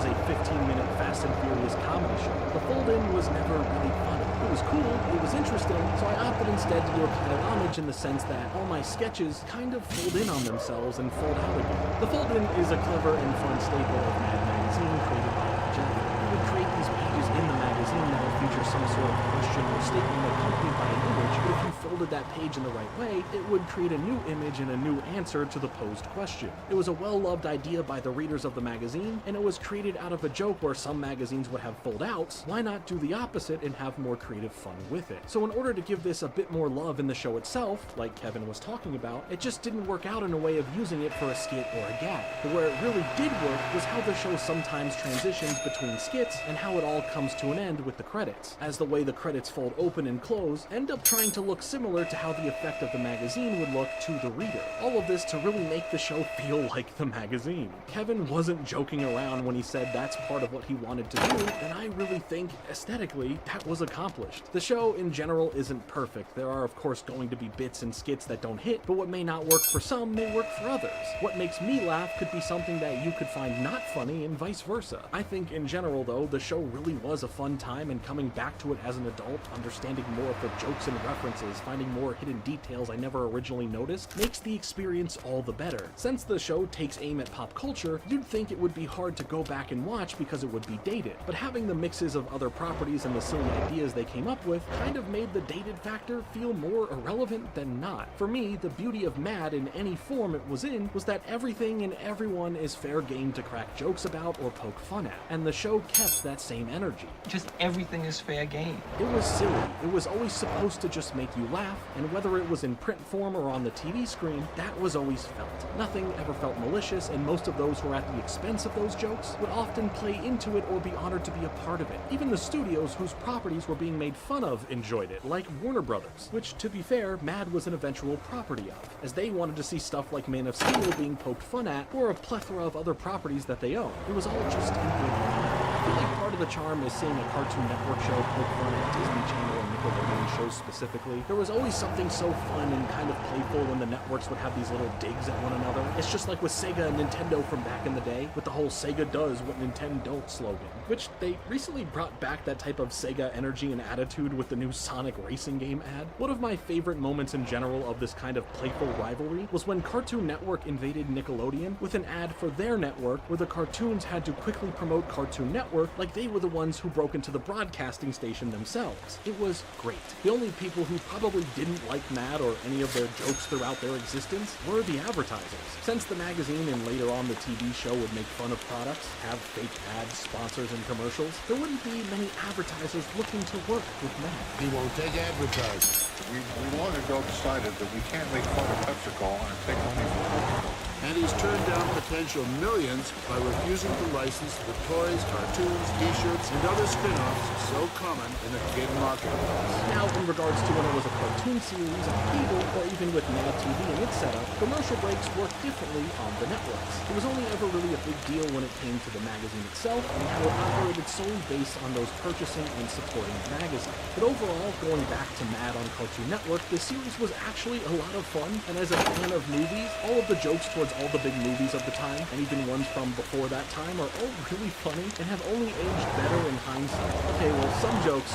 a 15-minute Fast and Furious comedy show. The fold-in was never really funny. It was cool, it was interesting, so I opted instead to do a kind of homage in the sense that all my sketches kind of fold in on themselves and fold out again. The fold-in is a clever and fun staple of Mad Magazine created by Jeff. He would create these pages in the magazine that would feature some sort of question or statement accompanied by an image, but if you folded that page in the right way, it would create a new image and a new answer to the posed question. It was a well-loved idea by the readers of the magazine, and it was created out of a joke where some magazines would have fold-outs. Why not do the opposite and have more creative fun with it? So in order to give this a bit more love in the show itself, like Kevin was talking about, it just didn't work out in a way of using it for a skit or a gag. But where it really did work was how the show sometimes transitions between skits and how it all comes to an end with the credits, as the way the credits fold open and close end up trying to look similar to how the effect of the magazine would look to the reader. All of this to really make the show feel like the magazine. Kevin wasn't joking around when he said that's part of what he wanted to do, and I really think aesthetically that was accomplished. The show in general isn't perfect. There are of course going to be bits and skits that don't hit, but what may not work for some may work for others. What makes me laugh could be something that you could find not funny and vice versa. I think in general though, the show really was a fun time, and coming back to it as an adult, understanding more of the jokes and references, finding more hidden details I never originally noticed, makes the experience all the better. Since the show takes aim at pop culture, you'd think it would be hard to go back and watch because it would be dated, but having the mixes of other properties and the silly ideas they came up with kind of made the dated factor feel more irrelevant than not. For me, the beauty of Mad in any form it was in was that everything and everyone is fair game to crack jokes about or poke fun at, and the show kept that same energy. Just everything is fair game. It was silly, it was always supposed to just make you laugh, and whether it was in print form or on the TV screen, that was always felt. Nothing ever felt malicious, and most of those who were at the expense of those jokes would often play into it or be honored to be a part of it. Even the studios whose properties were being made fun of enjoyed it, like Warner Brothers, which, to be fair, Mad was an eventual property of, as they wanted to see stuff like Man of Steel being poked fun at, or a plethora of other properties that they own. It was all just in good fun. I feel like part of the charm is seeing a Cartoon Network show poke fun at Disney Channel and Nickelodeon shows specifically. There was always something so fun and kind of playful when the networks would have these little digs at one another. It's just like with Sega and Nintendo from back in the day, with the whole Sega does what Nintendo don't slogan, which they recently brought back that type of Sega energy and attitude with the new Sonic racing game ad. One of my favorite moments in general of this kind of playful rivalry was when Cartoon Network invaded Nickelodeon with an ad for their network where the cartoons had to quickly promote Cartoon Network like they were the ones who broke into the broadcasting station themselves. It was great. The only people who probably didn't like Mad or any of their jokes throughout their existence were the advertisers. Since the magazine and later on the TV show would make fun of products, have fake ads, sponsors, and commercials, there wouldn't be many advertisers looking to work with Mad. He won't take advertising. We long ago decided that we can't make fun of PepsiCo and take money from PepsiCo. And he's turned down potential millions by refusing to license the toys, cartoons, t-shirts, and other spin-offs so common in the kid marketplace. Now, in regards to when it was a cartoon series on cable, or even with Mad TV and its setup, commercial breaks worked differently on the networks. It was only ever really a big deal when it came to the magazine itself, and how it operated solely based on those purchasing and supporting the magazine. But overall, going back to Mad on Cartoon Network, the series was actually a lot of fun, and as a fan of movies, all of the jokes towards all the big movies of the time, and even ones from before that time, are all really funny and have only aged better in hindsight. Okay, well, some jokes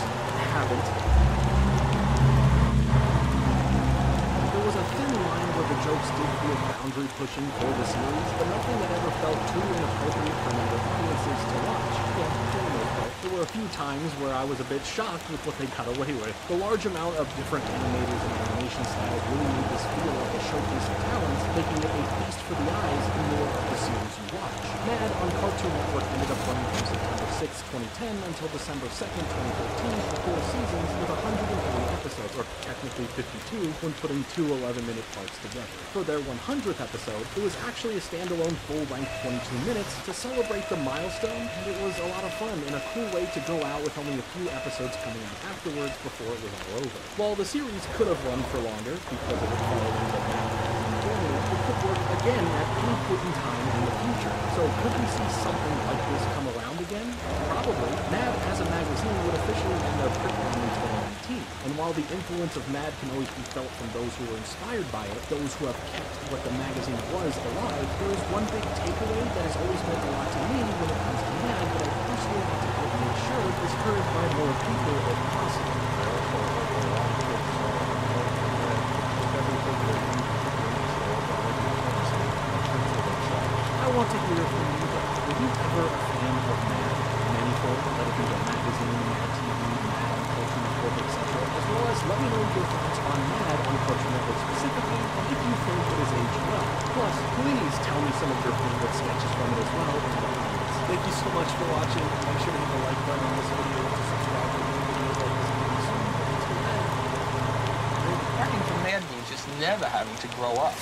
haven't. There was a thin line where the jokes did feel boundary pushing for the series, but nothing that ever felt too inappropriate for younger audiences to watch. Yeah, for the most part. There were a few times where I was a bit shocked with what they got away with. The large amount of different animators and animation styles really made this feel like a showcase of talents, making it a feast for the eyes the more of the series you watch. Mad on Cartoon Network ended up running from September 6, 2010 until December 2nd, 2013 for 4 seasons with 130 episodes, or technically 52 when putting two 11-minute parts together. For their 100th episode, it was actually a standalone full-length 22 minutes to celebrate the milestone, and it was a lot of fun and a cool way to go out with only a few episodes coming out afterwards before it was all over. While the series could have run for longer because it was following the Mad formula, it could work again again at any point in time in the future. So could we see something like this come around again? Probably. Mad as a magazine would officially end their print run in 2019. And while the influence of Mad can always be felt from those who were inspired by it, those who have kept what the magazine was alive, there is one big takeaway that has always meant a lot to me when it comes to Mad that I personally want to make sure is heard by more people if possible. I want to hear from you guys. Were you ever a fan of Mad in any form, let it be a magazine, Mad TV, Mad on Cartoon Network, etc., as well as let me know your thoughts on Mad on Cartoon Network specifically, and if you think it has aged well. Plus, please tell me some of your favorite sketches from it as well in the comments. Thank you so much for watching. Make sure to hit the like button on this video to subscribe for more videos like this. Thank you so much. Working for Mad means just never having to grow up.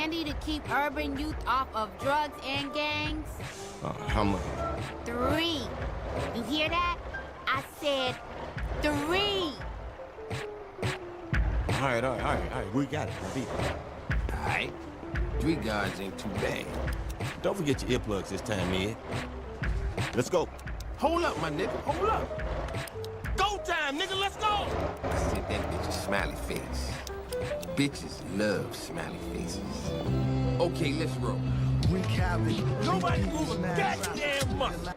candy to keep urban youth off of drugs and gangs? How much? 3. You hear that? I said 3. All right. We got it. All right. 3 guards ain't too bad. Don't forget your earplugs this time, Ed. Let's go. Hold up, my nigga. Hold up. Go time, nigga. Let's go. I sent that bitch a smiley face. Bitches love smiley faces. Okay, let's roll. Nobody move a goddamn muscle.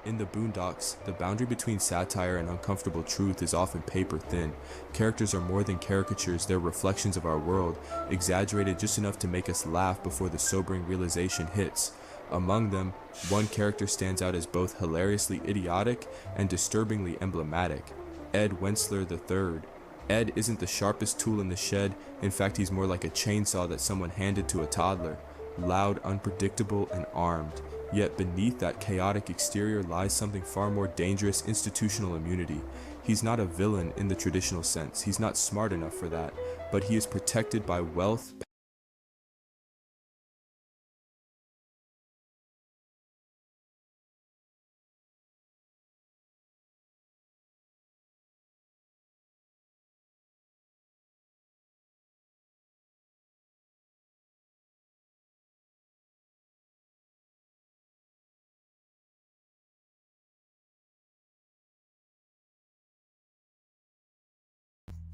In The Boondocks, the boundary between satire and uncomfortable truth is often paper thin. Characters are more than caricatures, they're reflections of our world, exaggerated just enough to make us laugh before the sobering realization hits. Among them, one character stands out as both hilariously idiotic and disturbingly emblematic: Ed Wensler III. Ed isn't the sharpest tool in the shed, in fact he's more like a chainsaw that someone handed to a toddler. Loud, unpredictable, and armed. Yet beneath that chaotic exterior lies something far more dangerous: institutional immunity. He's not a villain in the traditional sense, he's not smart enough for that, but he is protected by wealth,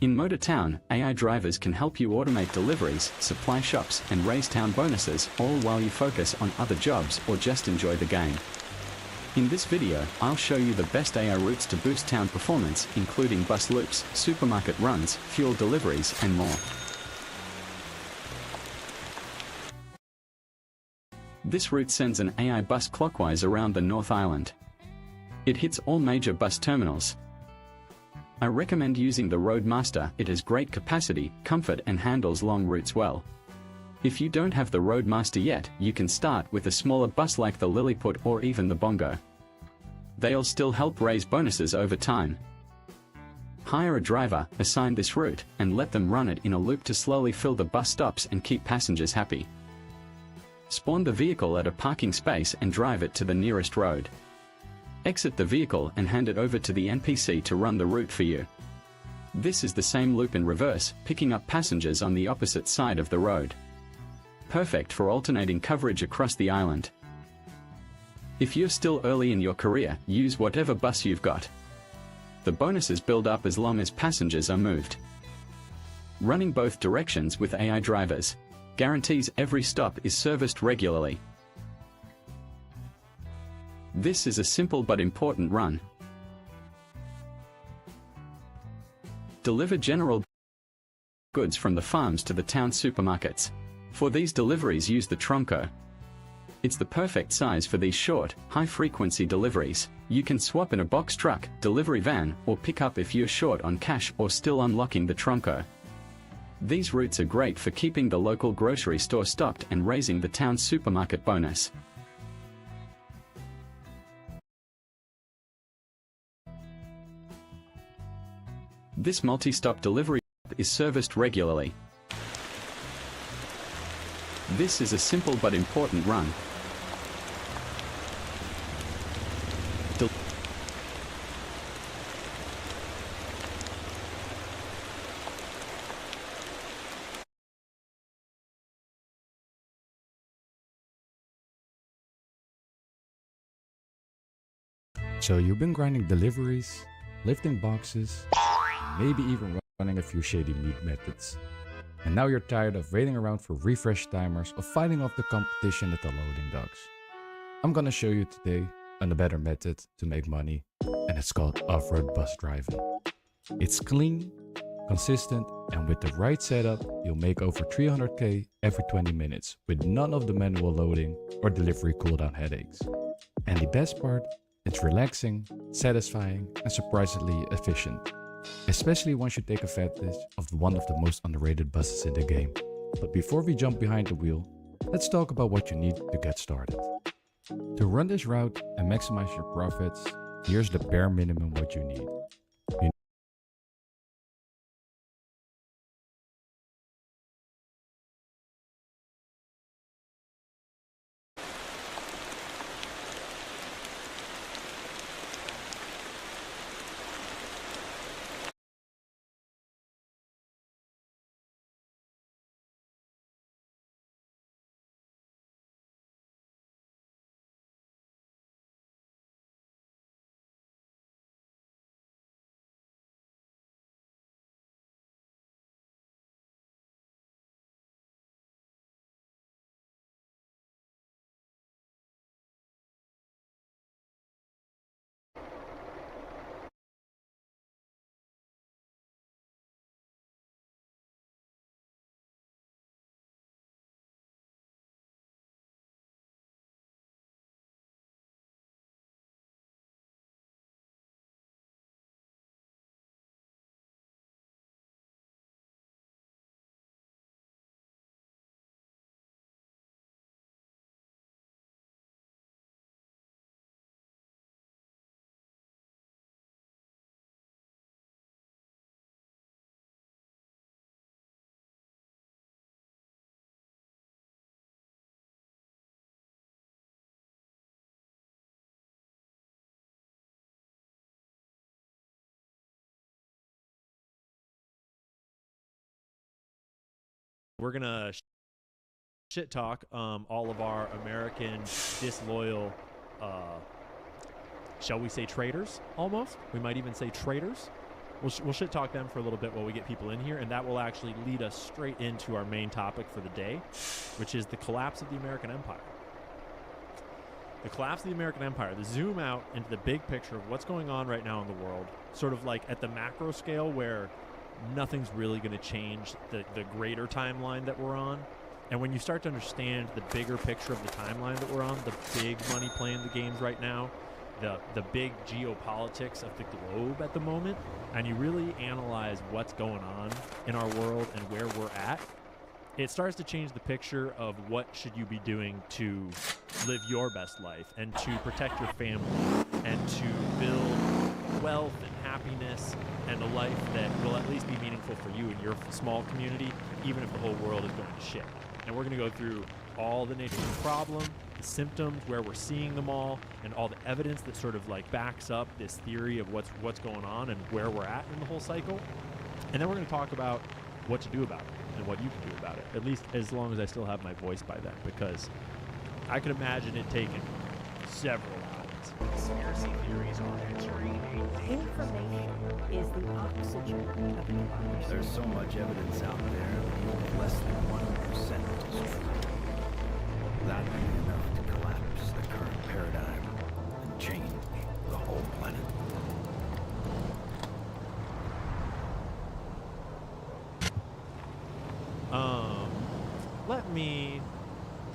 In Motor Town, AI drivers can help you automate deliveries, supply shops, and raise town bonuses, all while you focus on other jobs or just enjoy the game. In this video, I'll show you the best AI routes to boost town performance, including bus loops, supermarket runs, fuel deliveries, and more. This route sends an AI bus clockwise around the North Island. It hits all major bus terminals. I recommend using the Roadmaster. It has great capacity, comfort, and handles long routes well. If you don't have the Roadmaster yet, you can start with a smaller bus like the Lilliput or even the Bongo. They'll still help raise bonuses over time. Hire a driver, assign this route, and let them run it in a loop to slowly fill the bus stops and keep passengers happy. Spawn the vehicle at a parking space and drive it to the nearest road. Exit the vehicle and hand it over to the NPC to run the route for you. This is the same loop in reverse, picking up passengers on the opposite side of the road. Perfect for alternating coverage across the island. If you're still early in your career, use whatever bus you've got. The bonuses build up as long as passengers are moved. Running both directions with AI drivers guarantees every stop is serviced regularly. This is a simple but important run. Deliver general goods from the farms to the town supermarkets. For these deliveries, use the Tronco. It's the perfect size for these short, high-frequency deliveries. You can swap in a box truck, delivery van, or pick up if you're short on cash or still unlocking the Tronco. These routes are great for keeping the local grocery store stocked and raising the town's supermarket bonus. This multi-stop delivery is serviced regularly. This is a simple but important run. So you've been grinding deliveries, lifting boxes, maybe even running a few shady meat methods. And now you're tired of waiting around for refresh timers or fighting off the competition at the loading docks. I'm gonna show you today on a better method to make money, and it's called off-road bus driving. It's clean, consistent, and with the right setup, you'll make over 300k every 20 minutes with none of the manual loading or delivery cooldown headaches. And the best part, it's relaxing, satisfying, and surprisingly efficient. Especially once you take advantage of one of the most underrated buses in the game. But before we jump behind the wheel, let's talk about what you need to get started. To run this route and maximize your profits, here's the bare minimum what you need. we're gonna shit talk all of our American disloyal, shall we say traitors? Almost, we might even say traitors. We'll shit talk them for a little bit while we get people in here, and that will actually lead us straight into our main topic for the day, which is the collapse of the American empire. The collapse of the American empire, the zoom out into the big picture of what's going on right now in the world, sort of like at the macro scale where nothing's really going to change the greater timeline that we're on. And when you start to understand the bigger picture of the timeline that we're on, the big money playing the games right now, the big geopolitics of the globe at the moment, and you really analyze what's going on in our world and where we're at, it starts to change the picture of what should you be doing to live your best life and to protect your family and to build wealth and happiness and a life that will at least be meaningful for you and your small community, even if the whole world is going to shit. And we're going to go through all the nature of the problem, the symptoms, where we're seeing them all, and all the evidence that sort of like backs up this theory of what's going on and where we're at in the whole cycle. And then we're going to talk about what to do about it and what you can do about it, at least as long as I still have my voice by then, because I could imagine it taking several hours. Conspiracy theories are entering information is the oxygen of democracy. There's so much evidence out there that even if less than 1% is true, that would be enough to collapse the current paradigm and change the whole planet. Let me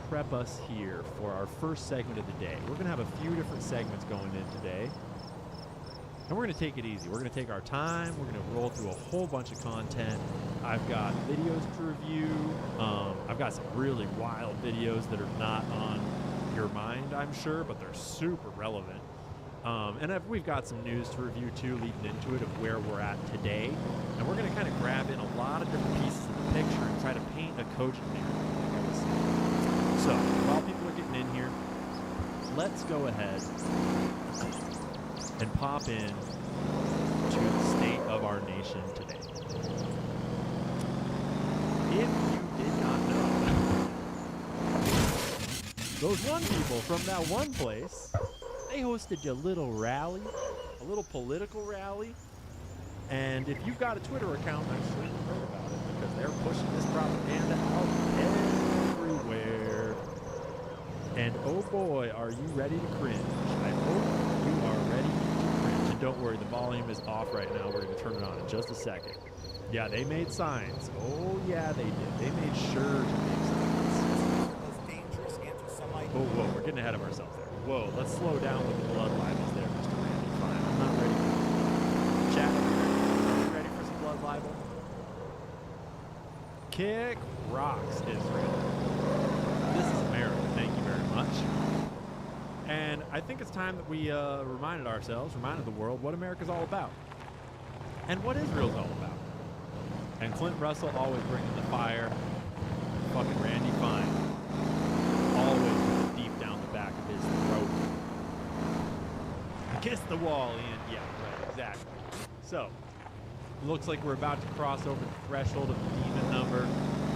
prep us here for our first segment of the day. We're going to have a few different segments going in today. And we're going to take it easy. We're going to take our time. We're going to roll through a whole bunch of content. I've got videos to review. I've got some really wild videos that are not on your mind, I'm sure, but they're super relevant. And we've got some news to review, too, leading into it of where we're at today. And we're going to kind of grab in a lot of different pieces of the picture and try to paint a cogent narrative. So, while people are getting in here, let's go ahead and pop in to the state of our nation today. If you did not know, those one people from that one place, they hosted a little rally, a little political rally. And if you've got a Twitter account, I'm sure you've heard about it because they're pushing this propaganda out everywhere. And oh boy, are you ready to cringe. I hope you are ready to cringe. And don't worry, the volume is off right now. We're going to turn it on in just a second. Yeah, they made signs. Oh yeah, they did. They made sure to make signs. Oh, whoa, we're getting ahead of ourselves there. Whoa, let's slow down with the blood libels there, Mr. Randy. Fine, I'm not ready for it. Chat, are you ready for some blood libel? Kick rocks, Israel. This is America, thank you very much. And I think it's time that we reminded the world what America's all about. And what Israel's all about. And Clint Russell always bringing the fire. Fucking Randy Fine. Always deep down the back of his throat. Kiss the wall, Ian. Yeah, right, exactly. So, looks like we're about to cross over the threshold of the demon number.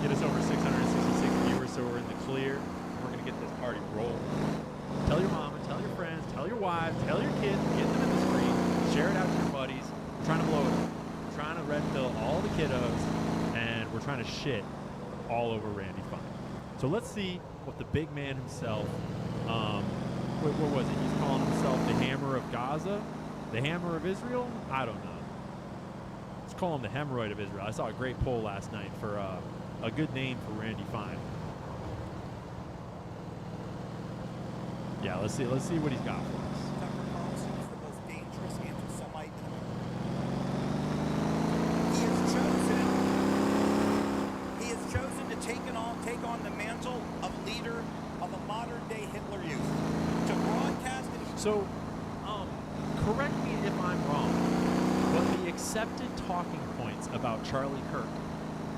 Get us over 666 viewers, so we're in the clear. We're going to get this party rolling. Tell your mama, tell your friends, tell your wives, tell your kids, get them in the screen, share it out to your buddies. We're trying to blow it up. We're trying to red pill all the kiddos, and we're trying to shit all over Randy Fine. So let's see what the big man himself, what was it? He's calling himself the Hammer of Gaza? The Hammer of Israel? I don't know. Let's call him the Hemorrhoid of Israel. I saw a great poll last night for a good name for Randy Fine. Yeah, let's see what he's got for us. He has chosen to take on the mantle of leader of a modern-day Hitler Youth. To broadcast and... So, correct me if I'm wrong, but the accepted talking points about Charlie Kirk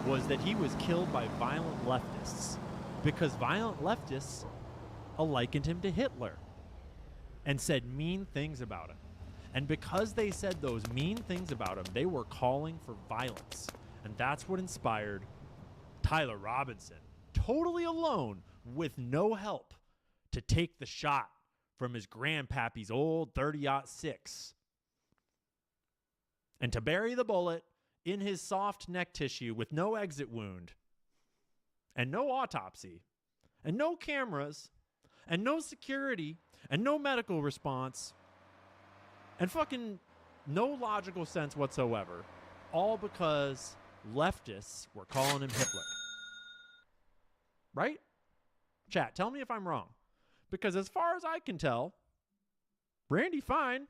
was that he was killed by violent leftists because violent leftists likened him to Hitler and said mean things about him. And because they said those mean things about him, they were calling for violence. And that's what inspired Tyler Robinson, totally alone with no help, to take the shot from his grandpappy's old 30-06 and to bury the bullet in his soft neck tissue with no exit wound and no autopsy and no cameras and no security and no medical response and fucking no logical sense whatsoever, all because leftists were calling him Hitler. Right? Chat, tell me if I'm wrong. Because as far as I can tell, Randy Fine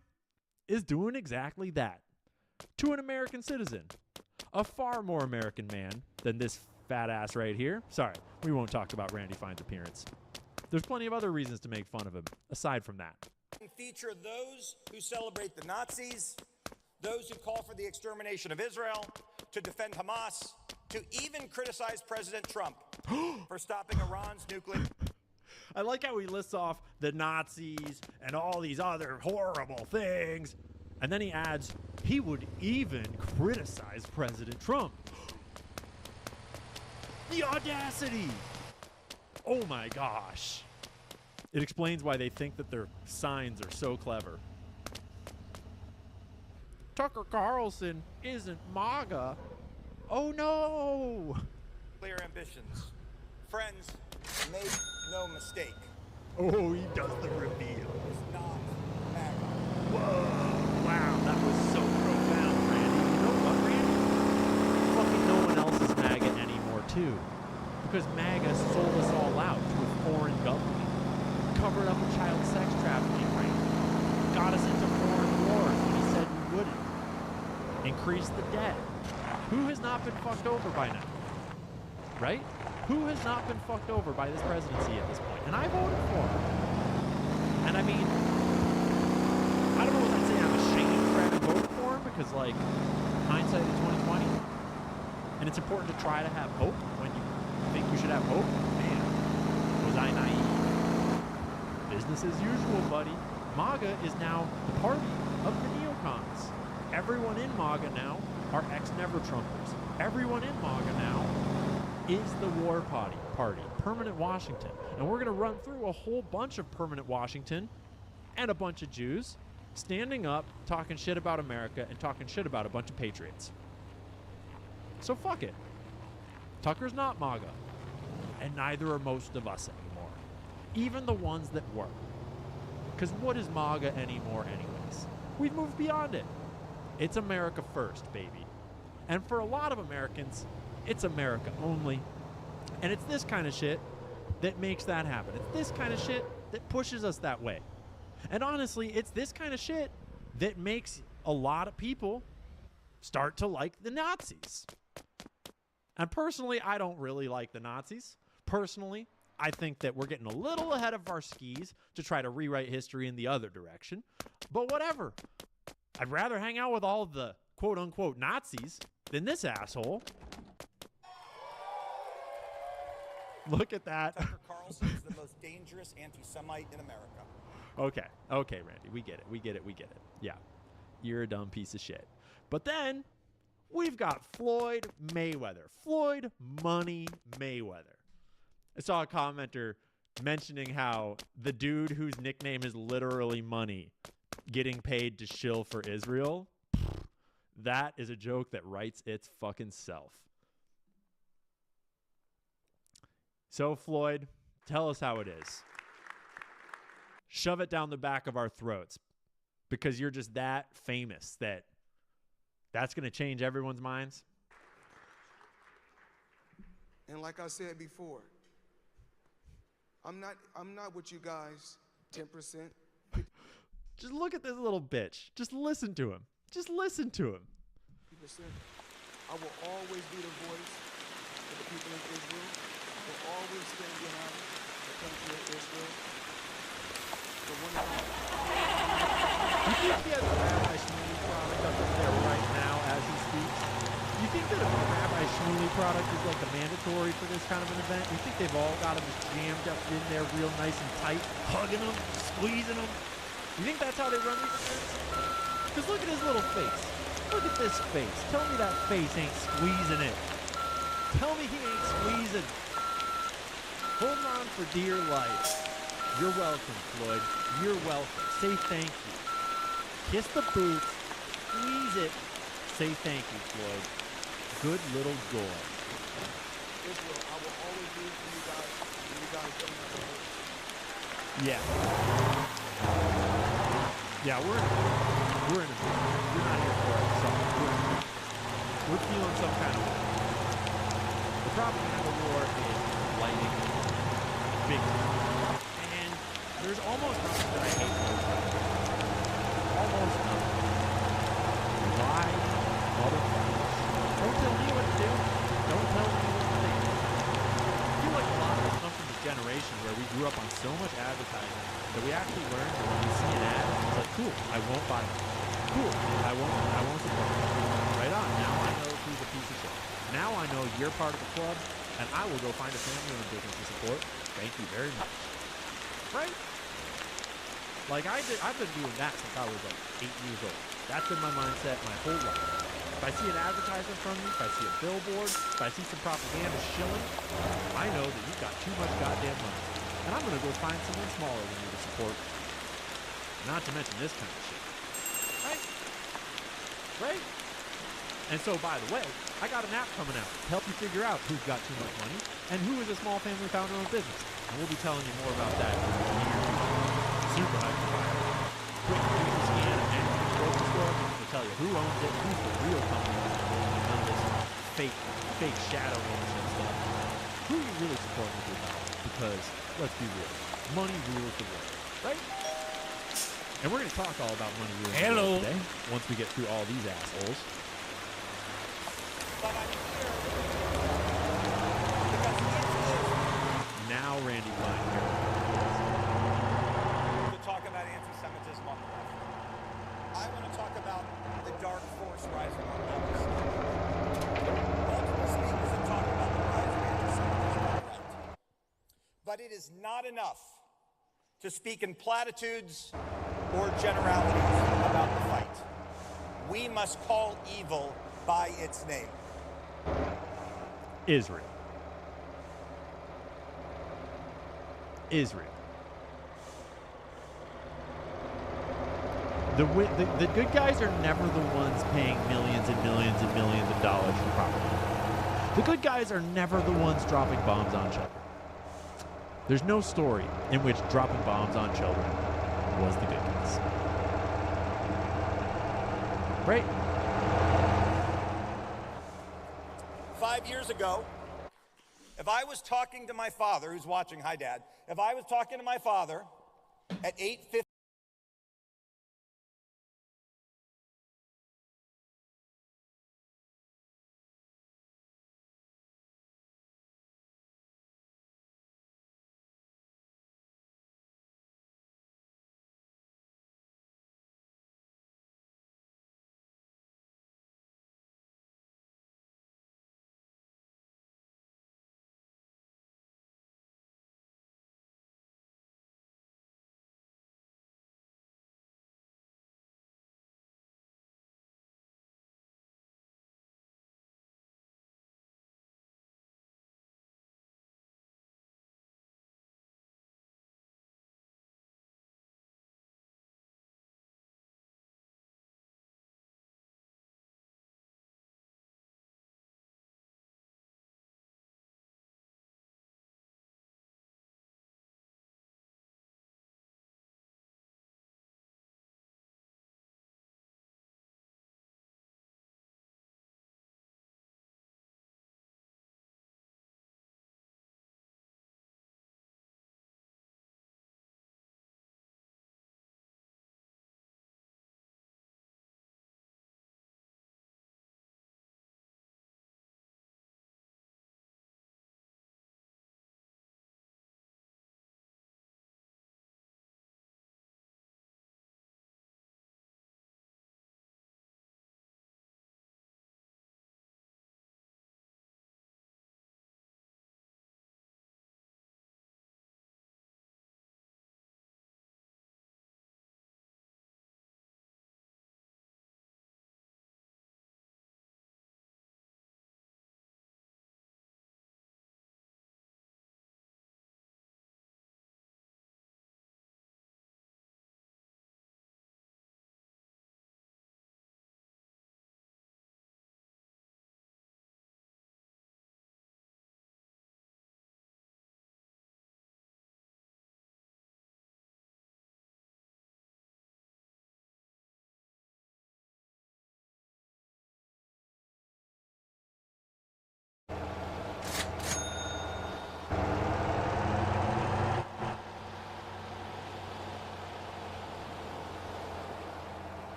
is doing exactly that to an American citizen. A far more American man than this fat ass right here. Sorry, we won't talk about Randy Fine's appearance. There's plenty of other reasons to make fun of him, aside from that. Feature those who celebrate the Nazis, those who call for the extermination of Israel, to defend Hamas, to even criticize President Trump for stopping Iran's nuclear. I like how he lists off the Nazis and all these other horrible things. And then he adds, he would even criticize President Trump. The audacity! Oh my gosh. It explains why they think that their signs are so clever. Tucker Carlson isn't MAGA. Oh no! Clear ambitions. Friends, make no mistake. Oh, he does the reveal. It's not MAGA. Whoa! Wow, that was so profound, Randy. You know what, Randy? Fucking no one else is MAGA anymore, too. Because MAGA sold us all out to a foreign government. Covered up a child sex trafficking ring. Got us into foreign wars when he said we wouldn't. Increased the debt. Who has not been fucked over by now? Right? Who has not been fucked over by this presidency at this point? And I voted for him. And I mean, I don't know what I'd say. I'm ashamed for having voted for him because, like, hindsight is 2020. And it's important to try to have hope when you think you should have hope. Man, was I naive? Business as usual, buddy. MAGA is now the party of the neocons. Everyone in MAGA now are ex-Never-Trumpers. Everyone in MAGA now is the war party, Permanent Washington. And we're going to run through a whole bunch of Permanent Washington and a bunch of Jews standing up, talking shit about America and talking shit about a bunch of patriots. So fuck it. Tucker's not MAGA. And neither are most of us anymore. Even the ones that were. Because what is MAGA anymore anyways? We've moved beyond it. It's America first, baby. And for a lot of Americans, it's America only. And it's this kind of shit that makes that happen. It's this kind of shit that pushes us that way. And honestly, it's this kind of shit that makes a lot of people start to like the Nazis. And personally, I don't really like the Nazis. Personally, I think that we're getting a little ahead of our skis to try to rewrite history in the other direction. But whatever. I'd rather hang out with all the quote-unquote Nazis than this asshole. Look at that. Tucker Carlson is the most dangerous anti-Semite in America. Okay, Randy, we get it. Yeah, you're a dumb piece of shit. But then we've got Floyd Mayweather. Floyd Money Mayweather. I saw a commenter mentioning how the dude whose nickname is literally Money getting paid to shill for Israel. That is a joke that writes its fucking self. So, Floyd, tell us how it is. Shove it down the back of our throats because you're just that famous that that's going to change everyone's minds. And like I said before, I'm not with you guys 10%. Just look at this little bitch. Just listen to him. Just listen to him. 50%. I will always be the voice for the people of Israel. I will always stand behind the country of Israel. You think he has a Rabbi Shmuley product up there right now as he speaks? You think that a Rabbi Shmuley product is like the mandatory for this kind of an event? You think they've all got him just jammed up in there real nice and tight, hugging him, squeezing him? You think that's how they run these events? Because look at his little face. Look at this face. Tell me that face ain't squeezing it. Tell me he ain't squeezing. Holding on for dear life. You're welcome, Floyd. You're welcome. Say thank you. Kiss the boots. Squeeze it. Say thank you, Floyd. Good little boy. Israel, I will always be for you guys. You guys don't know. Yeah. Yeah, we're in a you're not here for us. So we're feeling some kind of way. The propaganda war is lighting big time. And there's almost nothing that I hate more. Almost nothing. Why, motherfuckers? Don't tell me what to do. Don't tell me what to think. I feel like a lot of us come from this generation where we grew up on so much advertising that we actually learned that when we see an ad, it's like, cool, I won't buy it. Cool, I won't support it. Right on, now I know who's a piece of shit. Now I know you're part of the club, and I will go find a family-owned business to support. Thank you very much. Right? Like, I've been doing that since I was like 8 years old. That's been my mindset my whole life. If I see an advertisement from you, if I see a billboard, if I see some propaganda shilling, I know that you've got too much goddamn money. And I'm going to go find someone smaller than you to support. Not to mention this kind of shit. Right? Right? And so, by the way, I got an app coming out to help you figure out who's got too much money and who is a small family founder-owned business. And we'll be telling you more about that in the near future. Super hyped about it. Quick user scan of Andrew's grocery store to tell you who owns it, who's the real company, and none of this fake shadow ownership stuff. Who are you really supporting with your dollar? Because, let's be real, money rules the world, right? And we're going to talk all about money rules the world today, once we get through all these assholes. Now Randy Klein here. To talk about anti-Semitism on the left. I want to talk about the dark force rising on the left. Multiple speakers have talked about the rise of anti-Semitism on the right. But it is not enough to speak in platitudes or generalities about the fight. We must call evil by its name. Israel. Israel. The good guys are never the ones paying millions and millions and millions of dollars for propaganda. The good guys are never the ones dropping bombs on children. There's no story in which dropping bombs on children was the good guys. Right? 5 years ago, if I was talking to my father, who's watching, hi Dad, if I was talking to my father at 8:50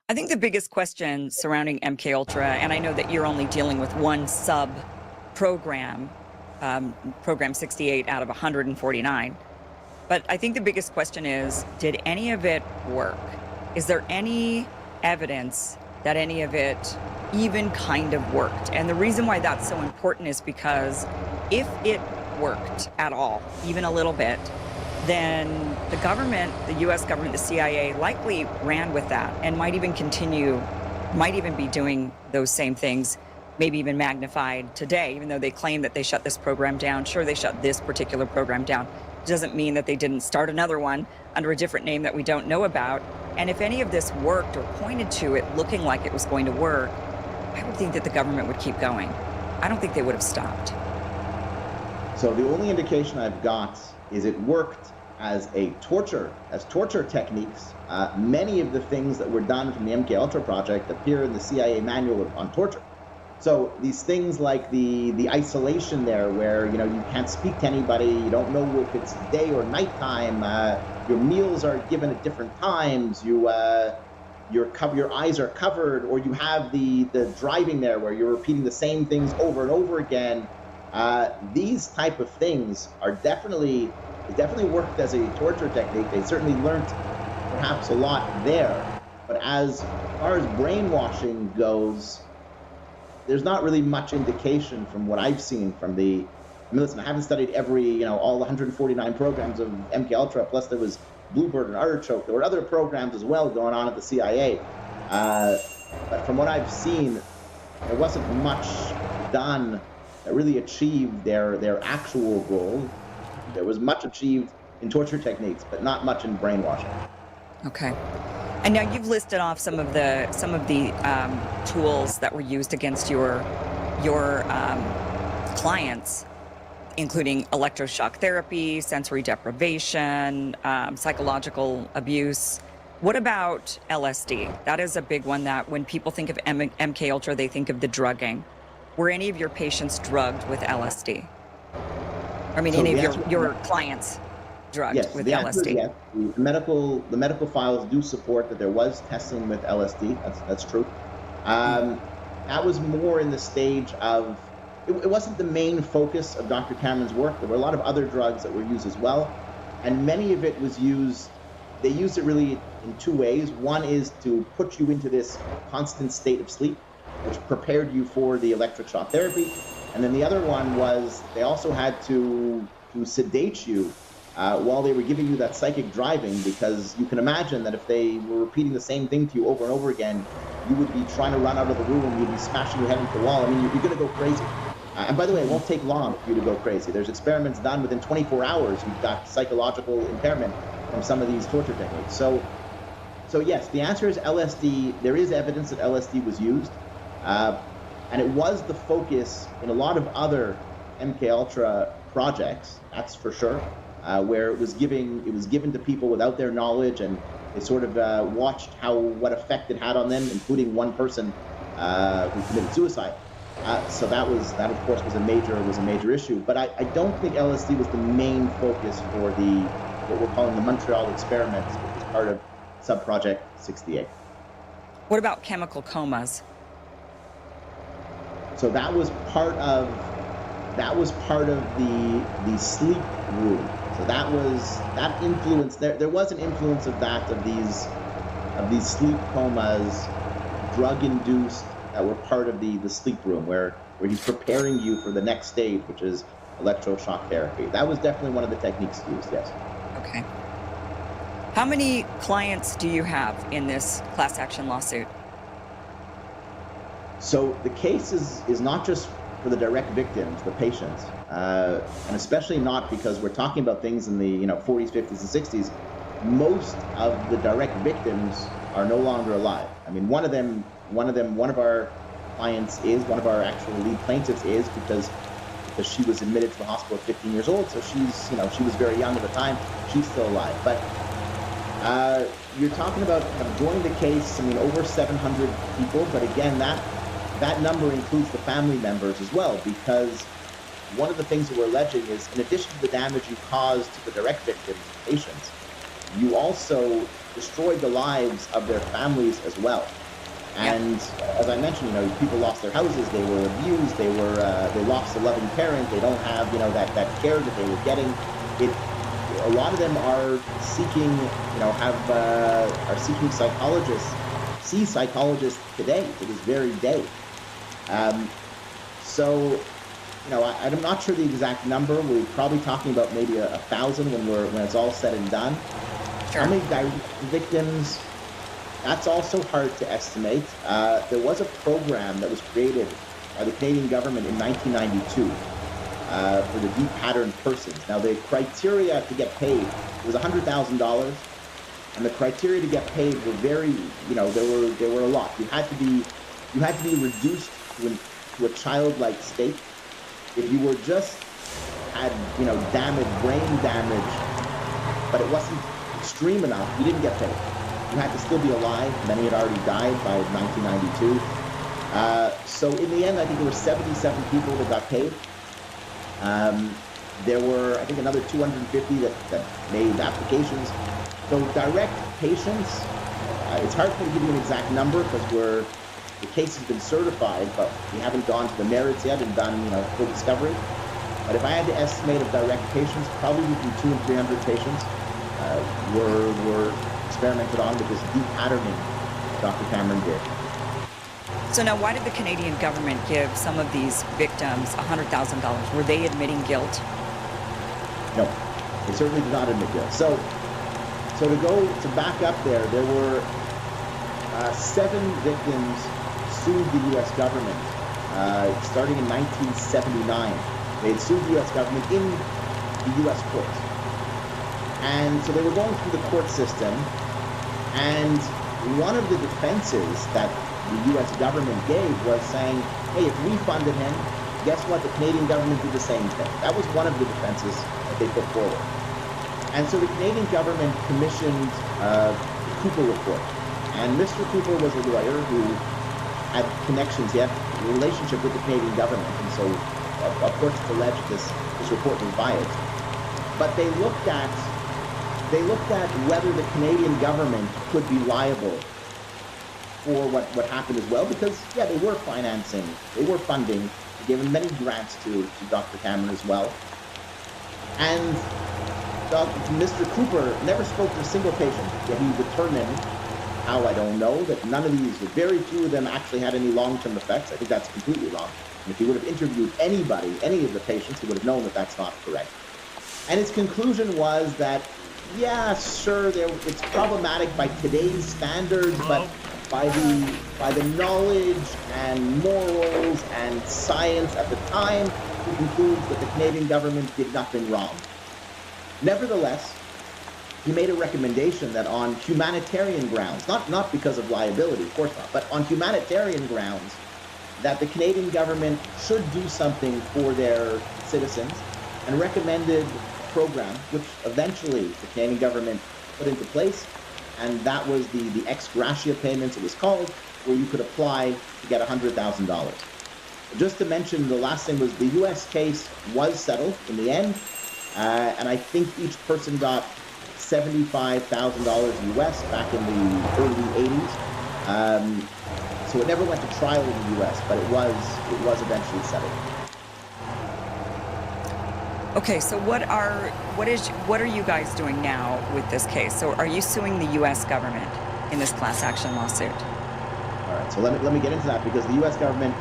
I think the biggest question surrounding MK Ultra, and I know that you're only dealing with one sub program, program 68 out of 149, but I think the biggest question is, did any of it work? Is there any evidence that any of it even kind of worked? And the reason why that's so important is because if it worked at all, even a little bit, then the government, the US government, the CIA likely ran with that and might even continue, might even be doing those same things, maybe even magnified today, even though they claim that they shut this program down. Sure, they shut this particular program down. It doesn't mean that they didn't start another one under a different name that we don't know about. And if any of this worked or pointed to it looking like it was going to work, I would think that the government would keep going. I don't think they would have stopped. So the only indication I've got is it worked as torture techniques. Many of the things that were done from the MKUltra project appear in the CIA manual on torture. So these things like the isolation there, where you can't speak to anybody, you don't know if it's day or nighttime, your meals are given at different times, your eyes are covered, or you have the driving there where you're repeating the same things over and over again. These type of things are definitely worked as a torture technique. They certainly learned perhaps a lot there. But as far as brainwashing goes, there's not really much indication from what I've seen from listen, I haven't studied all the 149 programs of MKUltra, plus there was Bluebird and Artichoke. There were other programs as well going on at the CIA. But from what I've seen, there wasn't much done that really achieved their actual goal. There was much achieved in torture techniques, but not much in brainwashing. Okay. And now you've listed off some of the tools that were used against your clients, including electroshock therapy, sensory deprivation, psychological abuse. What about LSD? That is a big one that when people think of MKUltra, they think of the drugging. Were any of your patients drugged with LSD? I mean, any of your clients drugged with LSD? Yes. The medical files do support that there was testing with LSD. That's true. That was more in the stage of, it wasn't the main focus of Dr. Cameron's work. There were a lot of other drugs that were used as well. And many of it was used, they used it really in two ways. One is to put you into this constant state of sleep, which prepared you for the electric shock therapy. And then the other one was they also had to sedate you while they were giving you that psychic driving, because you can imagine that if they were repeating the same thing to you over and over again, you would be trying to run out of the room, you'd be smashing your head into the wall. I mean, you're going to go crazy. And by the way, it won't take long for you to go crazy. There's experiments done within 24 hours. You've got psychological impairment from some of these torture techniques. So yes, the answer is LSD. There is evidence that LSD was used. And it was the focus in a lot of other MKUltra projects, that's for sure, where it was given to people without their knowledge, and they sort of watched what effect it had on them, including one person who committed suicide. So that of course was a major issue. But I don't think LSD was the main focus for what we're calling the Montreal experiments, which is part of Subproject 68. What about chemical comas? So that was part of the sleep room. So that influence, there was an influence of these sleep comas, drug induced, that were part of the sleep room where he's preparing you for the next stage, which is electroshock therapy. That was definitely one of the techniques used, yes. Okay. How many clients do you have in this class action lawsuit? So the case is not just for the direct victims, the patients, and especially not because we're talking about things in the 40s, 50s, and 60s. Most of the direct victims are no longer alive. I mean, one of our clients is, one of our actual lead plaintiffs is, because she was admitted to the hospital at 15 years old, so she was very young at the time. She's still alive, but you're talking about joining the case. I mean, over 700 people, but again, that number includes the family members as well, because one of the things that we're alleging is, in addition to the damage you caused to the direct victims, patients, you also destroyed the lives of their families as well. And as I mentioned, you know, people lost their houses, they were abused, they lost a loving parent, they don't have, you know, that care that they were getting. A lot of them are seeking, you know, are seeking psychologists, see psychologists today, to this very day. So, you know, I'm not sure the exact number. We're probably talking about maybe 1,000 when it's all said and done. Sure. How many direct victims? That's also hard to estimate. There was a program that was created by the Canadian government in 1992 for the deep pattern persons. Now, the criteria to get paid was $100,000, and the criteria to get paid were very, you know, there were a lot. You had to be reduced to a childlike state. If you were just had, you know, brain damage, but it wasn't extreme enough, you didn't get paid. You had to still be alive. Many had already died by 1992. So in the end, I think there were 77 people that got paid. There were, I think, another 250 that made applications. So direct patients, it's hard for me to give you an exact number because the case has been certified, but we haven't gone to the merits yet and done, you know, full discovery. But if I had to estimate of direct patients, probably between 200 and 300 patients were experimented on with this deep patterning Dr. Cameron did. So now, why did the Canadian government give some of these victims $100,000? Were they admitting guilt? No, they certainly did not admit guilt. So to back up there were 7 victims sued the U.S. government starting in 1979. They had sued the U.S. government in the U.S. courts. And so they were going through the court system, and one of the defenses that the U.S. government gave was saying, hey, if we funded him, guess what? The Canadian government did the same thing. That was one of the defenses that they put forward. And so the Canadian government commissioned the Cooper report. And Mr. Cooper was a lawyer who had connections, he had a relationship with the Canadian government. And so, of course, it's alleged this report was biased. But they looked at whether the Canadian government could be liable for what happened as well, because, yeah, they were financing, they were funding, they gave many grants to Dr. Cameron as well. And Mr. Cooper never spoke to a single patient, yet he determined, how I don't know, that none of these, very few of them actually had any long-term effects. I think that's completely wrong. And if he would have interviewed anybody, any of the patients, he would have known that that's not correct. And his conclusion was that, yeah, sure, it's problematic by today's standards, but by the knowledge and morals and science at the time, he concludes that the Canadian government did nothing wrong. Nevertheless, he made a recommendation that on humanitarian grounds, not because of liability, of course not, but on humanitarian grounds, that the Canadian government should do something for their citizens, and recommended a program which eventually the Canadian government put into place, and that was the ex gratia payments, it was called, where you could apply to get $100,000. Just to mention, the last thing was the U.S. case was settled in the end, and I think each person got $75,000 U.S. back in the early 80s. So it never went to trial in the U.S., but it was eventually settled. Okay, so what are you guys doing now with this case? So are you suing the U.S. government in this class action lawsuit? All right, so let me get into that, because the U.S. government,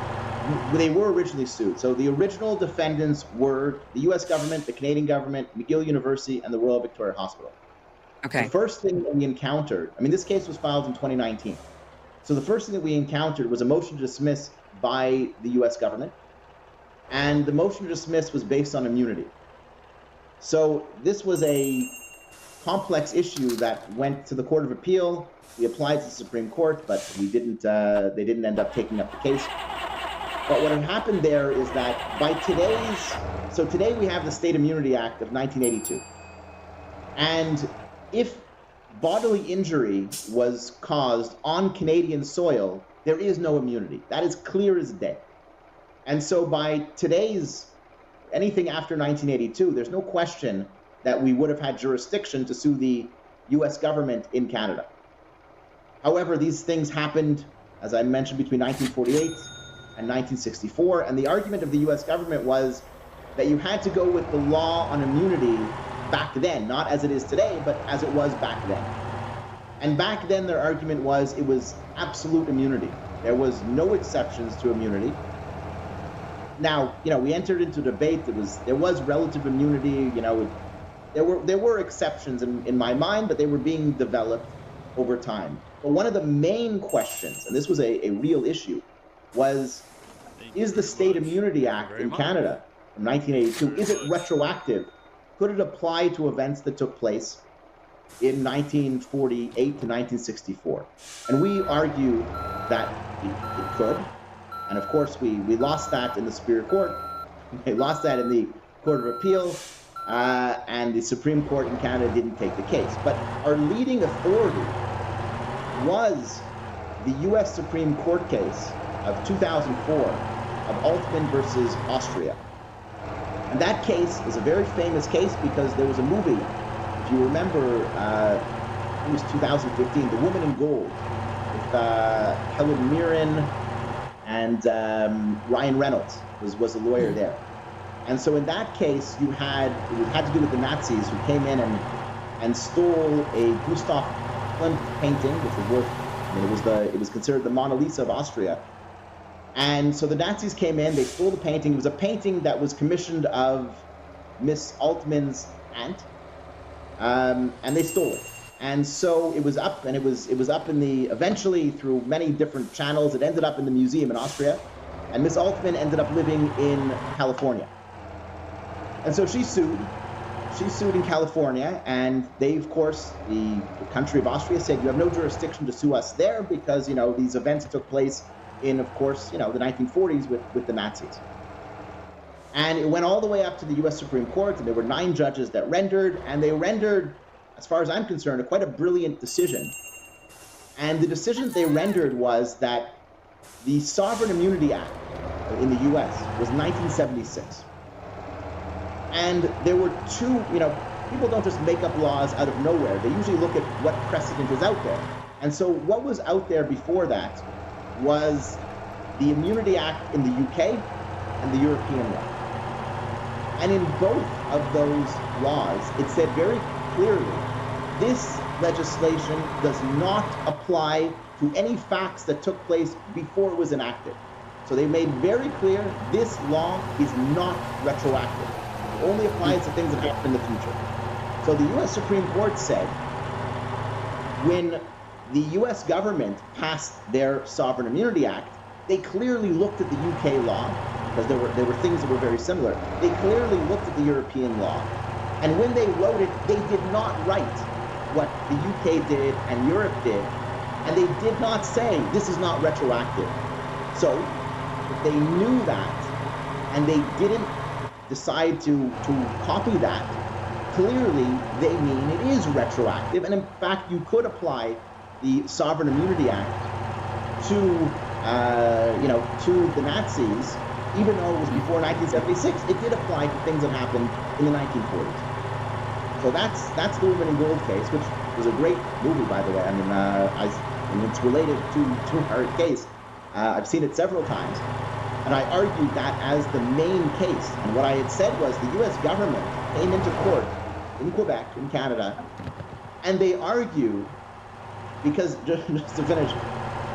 they were originally sued. So the original defendants were the U.S. government, the Canadian government, McGill University, and the Royal Victoria Hospital. Okay. The first thing that we encountered, I mean, this case was filed in 2019. So the first thing that we encountered was a motion to dismiss by the U.S. government. And the motion to dismiss was based on immunity. So this was a complex issue that went to the Court of Appeal. We applied to the Supreme Court, but they didn't end up taking up the case. But what had happened there is that by today we have the State Immunity Act of 1982. And if bodily injury was caused on Canadian soil, there is no immunity. That is clear as day. And so by today's, anything after 1982, there's no question that we would have had jurisdiction to sue the U.S. government in Canada. However, these things happened, as I mentioned, between 1948 and 1964, and the argument of the U.S. government was that you had to go with the law on immunity back then, not as it is today, but as it was back then. And back then, their argument was it was absolute immunity. There was no exceptions to immunity. Now, we entered into debate. There was relative immunity. There were exceptions in my mind, but they were being developed over time. But one of the main questions, and this was a real issue, was, is the State Immunity Act in Canada from 1982, is it retroactive? Could it apply to events that took place in 1948 to 1964? And we argued that it could. And of course, we lost that in the Superior Court. We lost that in the Court of Appeal. And the Supreme Court in Canada didn't take the case. But our leading authority was the U.S. Supreme Court case of 2004 of Altman versus Austria. And that case is a very famous case because there was a movie, if you remember, it was 2015, The Woman in Gold, with Helen Mirren and Ryan Reynolds was a lawyer there. And so in that case, it had to do with the Nazis who came in and stole a Gustav Klimt painting, which was worth, it was considered the Mona Lisa of Austria. And so the Nazis came in, they stole the painting. It was a painting that was commissioned of Miss Altman's aunt, and they stole it. And so it was up, and it was up in eventually through many different channels, it ended up in the museum in Austria, and Miss Altman ended up living in California. And so she sued. She sued in California, and they, of course, the country of Austria said, you have no jurisdiction to sue us there because, these events took place in, of course, the 1940s with the Nazis. And it went all the way up to the U.S. Supreme Court, and there were 9 judges that rendered, and they rendered, as far as I'm concerned, quite a brilliant decision. And the decision they rendered was that the Sovereign Immunity Act in the U.S. was 1976. And there were 2, people don't just make up laws out of nowhere. They usually look at what precedent is out there. And so what was out there before that was the Immunity Act in the UK and the European law. And in both of those laws, it said very clearly, this legislation does not apply to any facts that took place before it was enacted. So they made very clear this law is not retroactive. It only applies to things that happen in the future. So the U.S. Supreme Court said, when the U.S. government passed their Sovereign Immunity Act, they clearly looked at the UK law, because there were things that were very similar. They clearly looked at the European law. And when they wrote it, they did not write what the UK did and Europe did. And they did not say, this is not retroactive. So if they knew that, and they didn't decide to copy that, clearly they mean it is retroactive. And in fact, you could apply the Sovereign Immunity Act to the Nazis, even though it was before 1976. It did apply to things that happened in the 1940s. So that's the Woman in Gold case, which was a great movie, by the way. I mean, it's related to our case. I've seen it several times, and I argued that as the main case. And what I had said was the U.S. government came into court in Quebec, in Canada, and they argued, because, just to finish,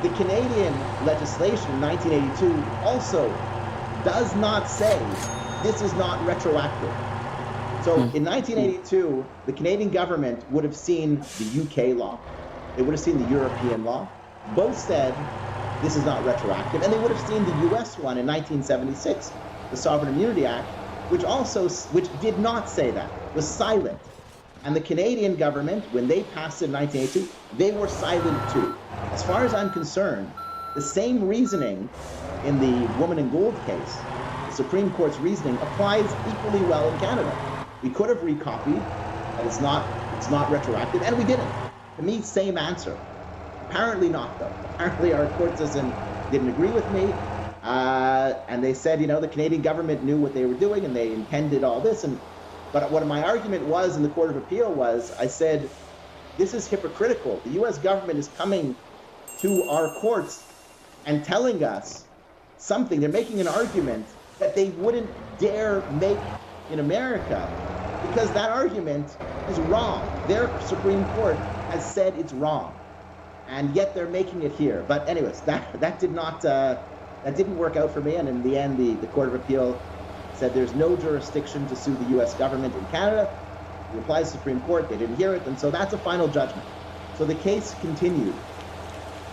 the Canadian legislation in 1982 also does not say this is not retroactive. So in 1982, the Canadian government would have seen the UK law. They would have seen the European law. Both said this is not retroactive. And they would have seen the US one in 1976, the Sovereign Immunity Act, which did not say that, was silent. And the Canadian government, when they passed it in 1982, they were silent too. As far as I'm concerned, the same reasoning in the Woman in Gold case, the Supreme Court's reasoning, applies equally well in Canada. We could have recopied, and it's not retroactive, and we didn't. To me, same answer. Apparently not, though. Apparently our court system didn't agree with me, and they said, the Canadian government knew what they were doing, and they intended all this. But what my argument was in the Court of Appeal was, I said, this is hypocritical. The U.S. government is coming to our courts and telling us something. They're making an argument that they wouldn't dare make in America because that argument is wrong. Their Supreme Court has said it's wrong, and yet they're making it here. But anyways, that didn't work out for me, and in the end, the Court of Appeal said there's no jurisdiction to sue the U.S. government in Canada. It applies to the Supreme Court. They didn't hear it, and so that's a final judgment. So the case continued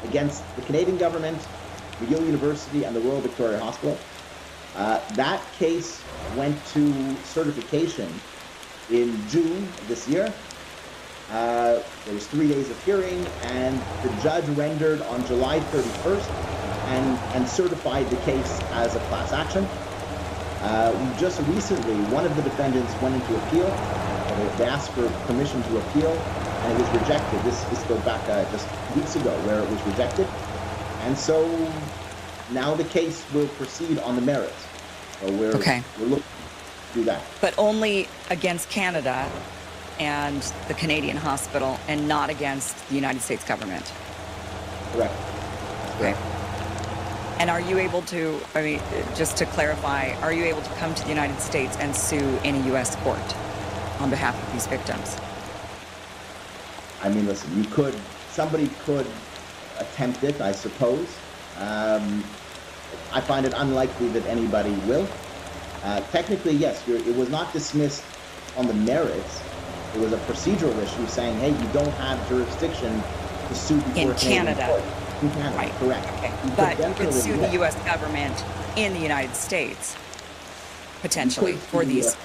against the Canadian government, McGill University, and the Royal Victoria Hospital. That case went to certification in June of this year. There was 3 days of hearing, and the judge rendered on July 31st and certified the case as a class action. Just recently, one of the defendants went into appeal. They asked for permission to appeal, and it was rejected. This goes back just weeks ago, where it was rejected. And so now the case will proceed on the merits. So we're looking to do that. But only against Canada and the Canadian hospital, and not against the United States government. Correct. Okay. And are you able to, I mean, just to clarify, are you able to come to the United States and sue in a U.S. court on behalf of these victims? I mean, listen, somebody could attempt it, I suppose. I find it unlikely that anybody will. Technically, yes, it was not dismissed on the merits. It was a procedural issue saying, hey, you don't have jurisdiction to sue before in Canada. Court. In Canada, right. Correct. Okay. But you could sue the U.S. government in the United States, potentially, for these.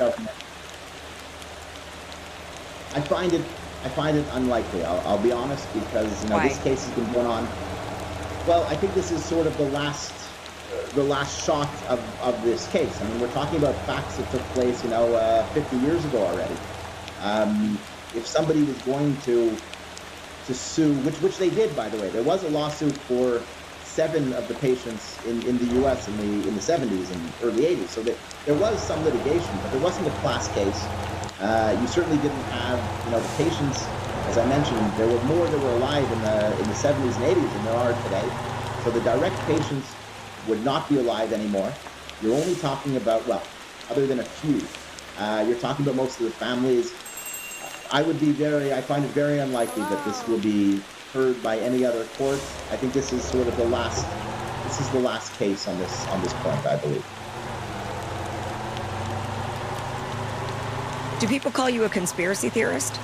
I find it unlikely. I'll be honest, because this case has been going on. Well, I think this is sort of the last shot of this case. I mean, we're talking about facts that took place, 50 years ago already. If somebody was going to sue, which they did, by the way, there was a lawsuit for 7 of the patients in the U.S. in the 70s and early 80s. So there was some litigation, but there wasn't a class case. You certainly didn't have, the patients, as I mentioned, there were more that were alive in the 70s and 80s than there are today. So the direct patients would not be alive anymore. You're only talking about, well, other than a few, you're talking about most of the families. I find it very unlikely that this will be heard by any other courts. I think this is sort of the last case on this point, I believe. Do people call you a conspiracy theorist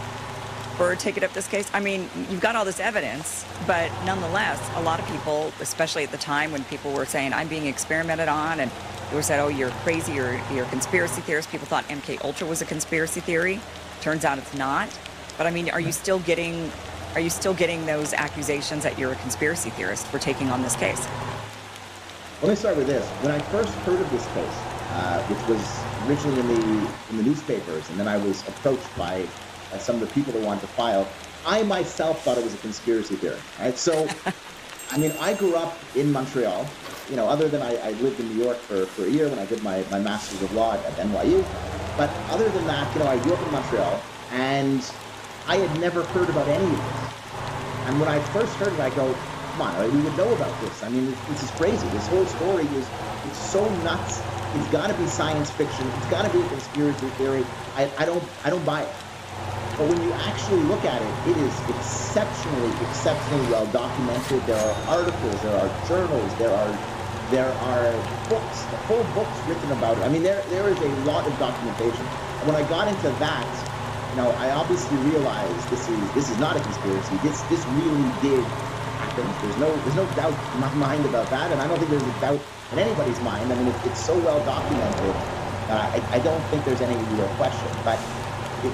for taking up this case? I mean, you've got all this evidence, but nonetheless, a lot of people, especially at the time when people were saying, I'm being experimented on, and they were said, oh, you're crazy, you're a conspiracy theorist. People thought MK Ultra was a conspiracy theory. Turns out it's not. But I mean, are you still getting those accusations that you're a conspiracy theorist for taking on this case? Let me start with this. When I first heard of this case, which was originally in the newspapers, and then I was approached by some of the people that wanted to file, I myself thought it was a conspiracy theory. Right? So, I mean, I grew up in Montreal. Other than I lived in New York for a year when I did my Master's of Law at NYU. But other than that, I grew up in Montreal, and I had never heard about any of this. And when I first heard it, I go, come on, we would know about this. I mean, this is crazy. This whole story it's so nuts. It's got to be science fiction. It's got to be a conspiracy theory. I don't buy it. But when you actually look at it, it is exceptionally well documented. There are articles, there are journals, there are books, whole books written about it. I mean, there is a lot of documentation. And when I got into that, I obviously realized this is not a conspiracy. This really did happen. There's no doubt in my mind about that, and I don't think there's a doubt in anybody's mind. I mean, it's so well documented. I don't think there's any real question. But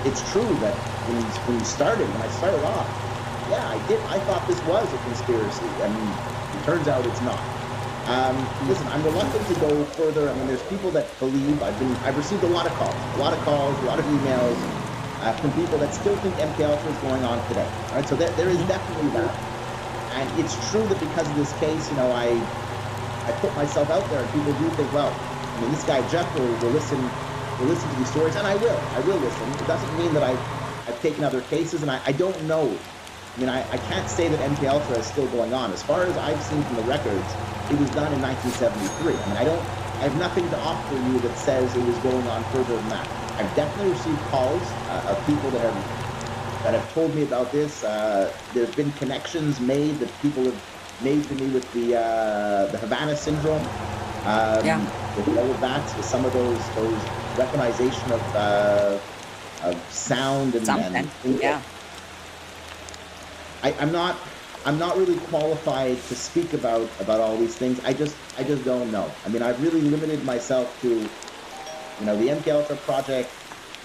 it's true that when I started off, yeah, I thought this was a conspiracy. I mean, it turns out it's not. Listen, I'm reluctant to go further. I mean, there's people that believe. I've received a lot of calls, a lot of emails from people that still think MK Ultra is going on today. Right? So there is definitely that. And it's true that because of this case, I put myself out there, and people do think, well, I mean, this guy Jeff will listen to these stories, and I will listen. It doesn't mean that I I've taken other cases, and I don't know. I mean, I can't say that MK Ultra is still going on. As far as I've seen from the records, it was done in 1973. I mean, I have nothing to offer you that says it was going on further than that. I've definitely received calls of people that have told me about this. There's been connections made that people have made to me with the Havana syndrome. With all of that, with some of those weaponization of sound and yeah. I'm not really qualified to speak about all these things. I just don't know. I mean, I've really limited myself to, you know, the MK Ultra project,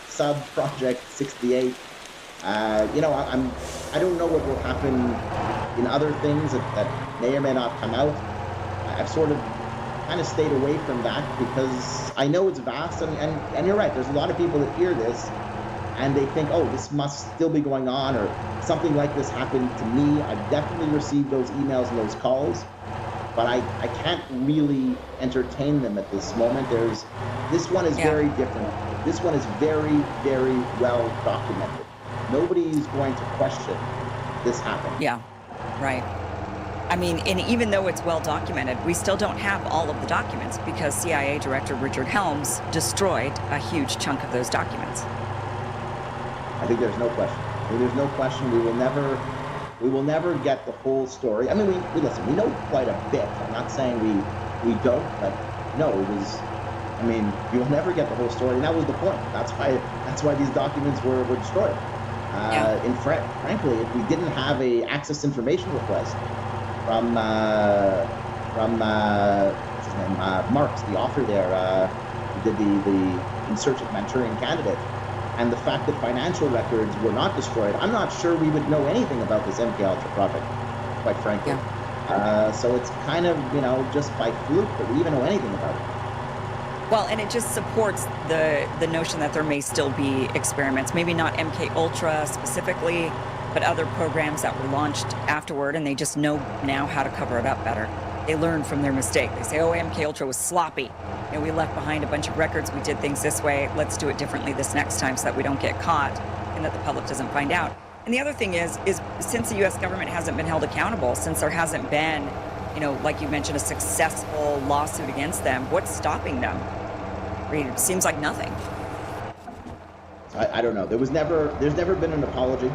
sub project 68. You know, I don't know what will happen in other things that may or may not come out. I've sort of kind of stayed away from that because I know it's vast, and you're right. There's a lot of people that hear this and they think, oh, this must still be going on, or something like this happened to me. I've definitely received those emails and those calls, but I can't really entertain them at this moment. This one is very different. This one is very, very well documented. Nobody's going to question this happened. Yeah, right. I mean, and even though it's well documented, we still don't have all of the documents because CIA Director Richard Helms destroyed a huge chunk of those documents. I think there's no question. There's no question. We will never get the whole story. I mean, we listen. We know quite a bit. I'm not saying we don't, but no, it was. I mean, you will never get the whole story, and that was the point. That's why these documents were destroyed. Frankly, if we didn't have a access information request from what's his name, Marks, the author there, who did the In Search of Manchurian Candidate, and the fact that financial records were not destroyed, I'm not sure we would know anything about this MK Ultra project, quite frankly. So it's kind of, you know, just by fluke that we even know anything about it. Well, and it just supports the notion that there may still be experiments, maybe not MK Ultra specifically, but other programs that were launched afterward, and they just know now how to cover it up better. They learned from their mistake. They say, oh, MK Ultra was sloppy. You know, we left behind a bunch of records. We did things this way. Let's do it differently this next time so that we don't get caught and that the public doesn't find out. And the other thing is since the U.S. government hasn't been held accountable, since there hasn't been, you know, like you mentioned, a successful lawsuit against them, what's stopping them? It seems like nothing. I don't know. There's never been an apology.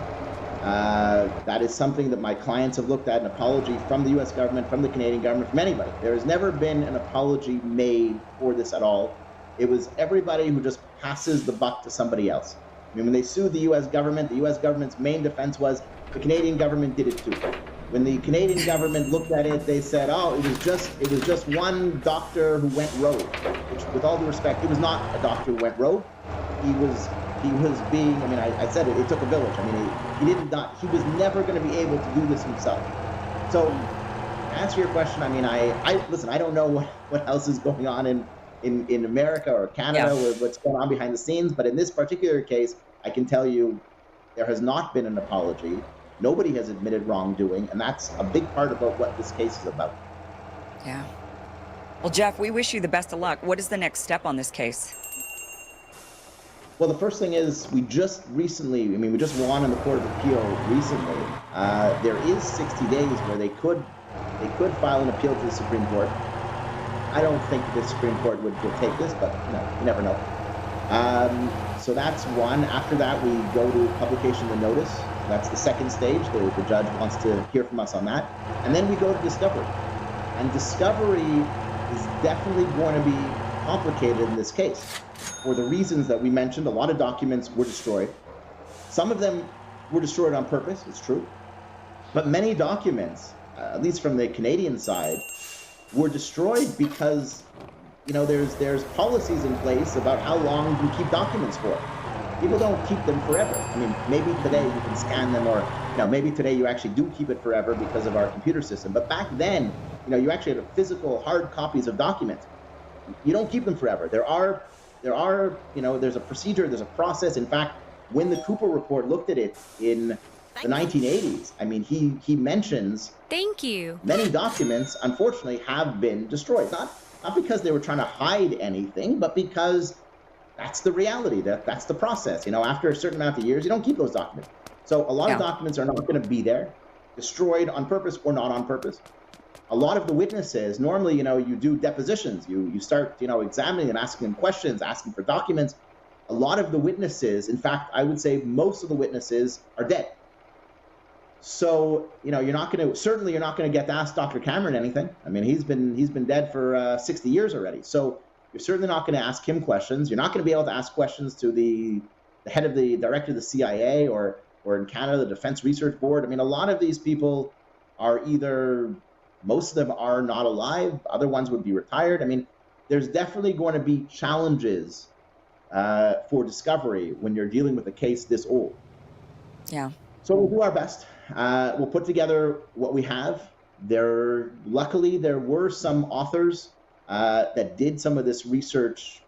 That is something that my clients have looked at, an apology from the U.S. government, from the Canadian government, from anybody. There has never been an apology made for this at all. It was everybody who just passes the buck to somebody else. I mean, when they sued the U.S. government's main defense was the Canadian government did it too. When the Canadian government looked at it, they said, oh, it was just one doctor who went rogue. Which, with all due respect, he was not a doctor who went rogue. He was being, I mean, I said it took a village. I mean, he was never going to be able to do this himself. So, to answer your question, I mean, listen, I don't know what else is going on in America or Canada, or what's going on behind the scenes, but in this particular case, I can tell you there has not been an apology. Nobody has admitted wrongdoing, and that's a big part about what this case is about. Yeah. Well, Jeff, we wish you the best of luck. What is the next step on this case? Well, the first thing is we just won in the Court of Appeal recently. There is 60 days where they could file an appeal to the Supreme Court. I don't think the Supreme Court would take this, but you never know. So that's one. After that, we go to publication of the notice. That's the second stage. The judge wants to hear from us on that. And then we go to discovery. And discovery is definitely going to be complicated in this case for the reasons that we mentioned. A lot of documents were destroyed. Some of them were destroyed on purpose, it's true. But many documents, at least from the Canadian side, were destroyed because, you know, there's policies in place about how long you can keep documents for. People don't keep them forever. I mean, maybe today you can scan them, or maybe today you actually do keep it forever because of our computer system. But back then, you actually had physical hard copies of documents. You don't keep them forever. There's a procedure, there's a process. In fact, when the Cooper report looked at it in the 1980s, I mean, he mentions many documents, unfortunately, have been destroyed. Not because they were trying to hide anything, but because that's the reality. That's the process. You know, after a certain amount of years, you don't keep those documents. So a lot of documents are not going to be there, destroyed on purpose or not on purpose. A lot of the witnesses, normally, you know, you do depositions. You start, you know, examining them, asking them questions, asking for documents. A lot of the witnesses, in fact, I would say most of the witnesses are dead. So, you know, you're not going to get to ask Dr. Cameron anything. I mean, he's been dead for 60 years already. So you're certainly not going to ask him questions. You're not going to be able to ask questions to the head of the director of the CIA or in Canada, the Defense Research Board. I mean, a lot of these people are either, most of them are not alive. Other ones would be retired. I mean, there's definitely going to be challenges for discovery when you're dealing with a case this old. Yeah. So we'll do our best. We'll put together what we have. Luckily, there were some authors that did some of this research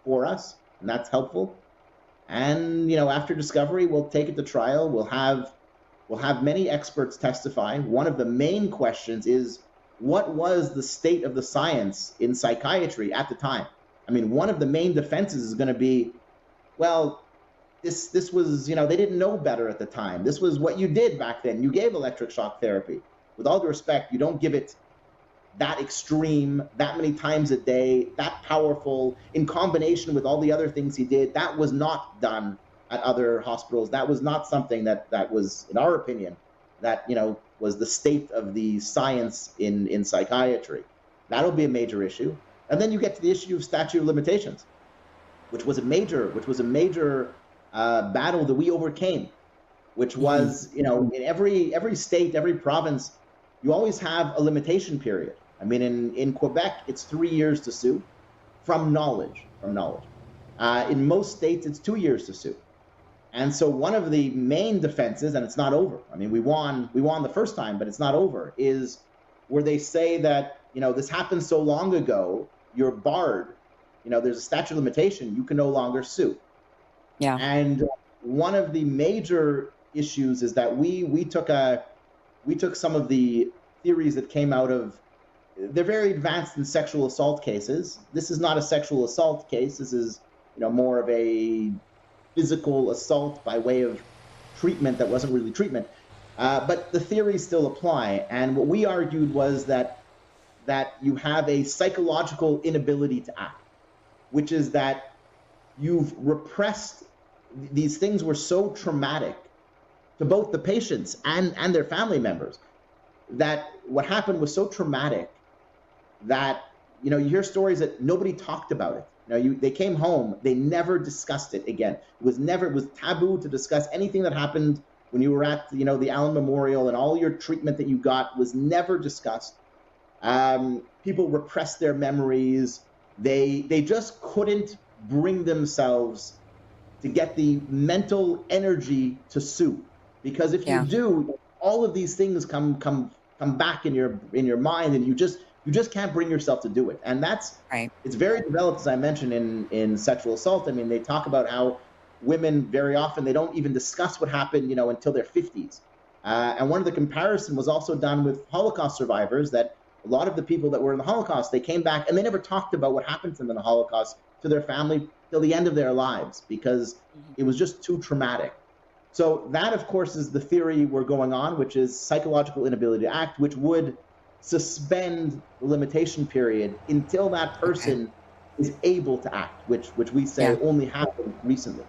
for us, and that's helpful. And, you know, after discovery, we'll take it to trial. We'll have many experts testify. One of the main questions is, what was the state of the science in psychiatry at the time? I mean, one of the main defenses is going to be, well, this was, you know, they didn't know better at the time. This was what you did back then. You gave electric shock therapy. With all due respect, you don't give it that extreme, that many times a day, that powerful, in combination with all the other things he did. That was not done at other hospitals. That was not something that was, in our opinion, that, you know, was the state of the science in psychiatry. That'll be a major issue. And then you get to the issue of statute of limitations, which was a major battle that we overcame, which was, you know, in every state, every province, you always have a limitation period. I mean, in Quebec, it's 3 years to sue from knowledge. In most states, it's 2 years to sue. And so one of the main defenses, and it's not over, I mean, we won the first time, but it's not over, is where they say that, you know, this happened so long ago, you're barred, you know, there's a statute of limitation, you can no longer sue. Yeah. And one of the major issues is that we took some of the theories that came out of, they're very advanced in sexual assault cases. This is not a sexual assault case. This is, you know, more of a physical assault by way of treatment that wasn't really treatment. But the theories still apply. And what we argued was that you have a psychological inability to act, which is that you've repressed, these things were so traumatic to both the patients and their family members, that what happened was so traumatic that, you know, you hear stories that nobody talked about it. You know, they came home, they never discussed it again. It was taboo to discuss anything that happened when you were at, you know, the Allen Memorial, and all your treatment that you got was never discussed. People repressed their memories. They just couldn't bring themselves to get the mental energy to sue, because if you do, all of these things come back in your mind, and you just can't bring yourself to do it. And that's right. It's very developed, as I mentioned, in sexual assault. I mean, they talk about how women very often, they don't even discuss what happened, you know, until their 50s. And one of the comparison was also done with Holocaust survivors, that a lot of the people that were in the Holocaust, they came back and they never talked about what happened to them in the Holocaust to their family till the end of their lives, because it was just too traumatic. So that, of course, is the theory we're going on, which is psychological inability to act, which would suspend the limitation period until that person is able to act, which we say only happened recently.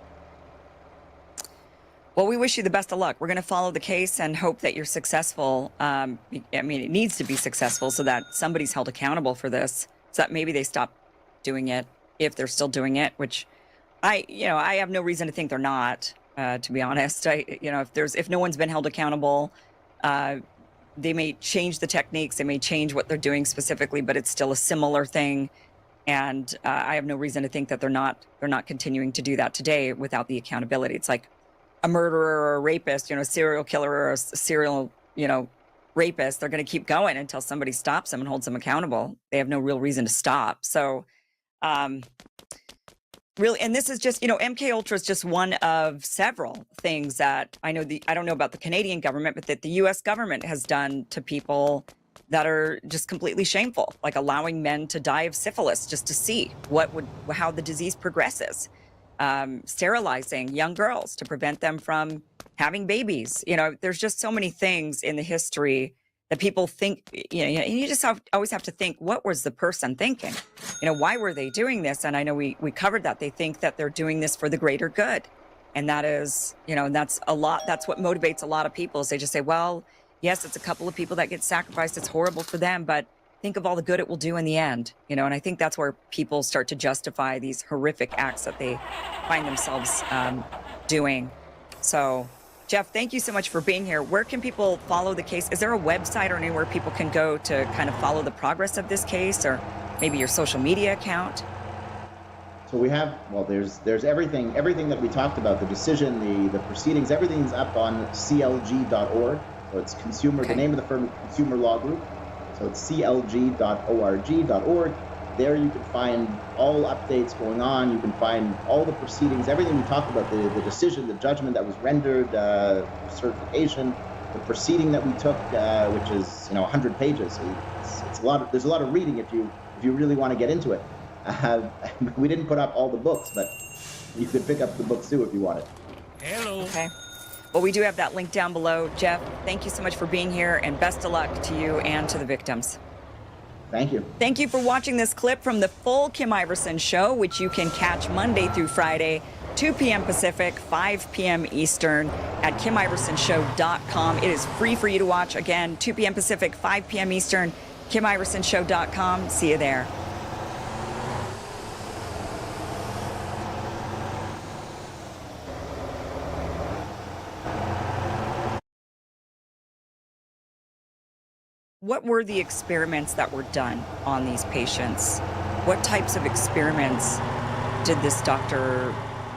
Well, we wish you the best of luck. We're going to follow the case and hope that you're successful. I mean, it needs to be successful so that somebody's held accountable for this, so that maybe they stop doing it, if they're still doing it, which I have no reason to think they're not, to be honest. If no one's been held accountable, they may change the techniques, they may change what they're doing specifically, but it's still a similar thing. And I have no reason to think that they're not continuing to do that today without the accountability. It's like a murderer or a rapist, a serial killer or a serial, rapist. They're going to keep going until somebody stops them and holds them accountable. They have no real reason to stop. So, really, and this is just, MK Ultra is just one of several things that I don't know about the Canadian government, but that the US government has done to people that are just completely shameful, like allowing men to die of syphilis just to see how the disease progresses. sterilizing young girls to prevent them from having babies. You know, there's just so many things in the history that people think, and you just always have to think, what was the person thinking? You know, why were they doing this? And I know we covered that. They think that they're doing this for the greater good. And that is, and that's what motivates a lot of people is they just say, well, yes, it's a couple of people that get sacrificed. It's horrible for them, but think of all the good it will do in the end, and I think that's where people start to justify these horrific acts that they find themselves doing. So, Jeff, thank you so much for being here. Where can people follow the case? Is there a website or anywhere people can go to kind of follow the progress of this case, or maybe your social media account? So we have, there's everything that we talked about, the decision, the proceedings, everything's up on clg.org. So it's the name of the firm, Consumer Law Group. So it's clg.org.org. There you can find all updates going on. You can find all the proceedings, everything we talked about, the decision, the judgment that was rendered, certification, the proceeding that we took, which is 100 pages. So it's a lot. There's a lot of reading if you really want to get into it. We didn't put up all the books, but you could pick up the books too if you wanted. Hello. Okay. Well, we do have that link down below. Jeff, thank you so much for being here, and best of luck to you and to the victims. Thank you. Thank you for watching this clip from the full Kim Iversen Show, which you can catch Monday through Friday, 2 p.m. Pacific, 5 p.m. Eastern at KimIversonShow.com. It is free for you to watch. Again, 2 p.m. Pacific, 5 p.m. Eastern, KimIversonShow.com. See you there. What were the experiments that were done on these patients? What types of experiments did this Dr.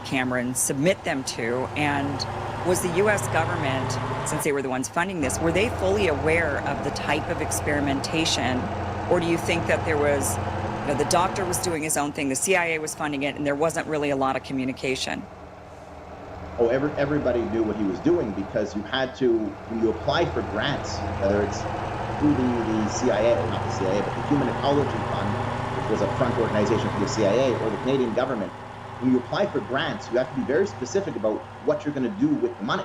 Cameron submit them to? And was the U.S. government, since they were the ones funding this, were they fully aware of the type of experimentation? Or do you think that there was, the doctor was doing his own thing, the CIA was funding it, and there wasn't really a lot of communication? Oh, everybody knew what he was doing, because you had to, when you apply for grants, whether it's through the CIA, or not the CIA, but the Human Ecology Fund, which was a front organization for the CIA, or the Canadian government, when you apply for grants, you have to be very specific about what you're going to do with the money.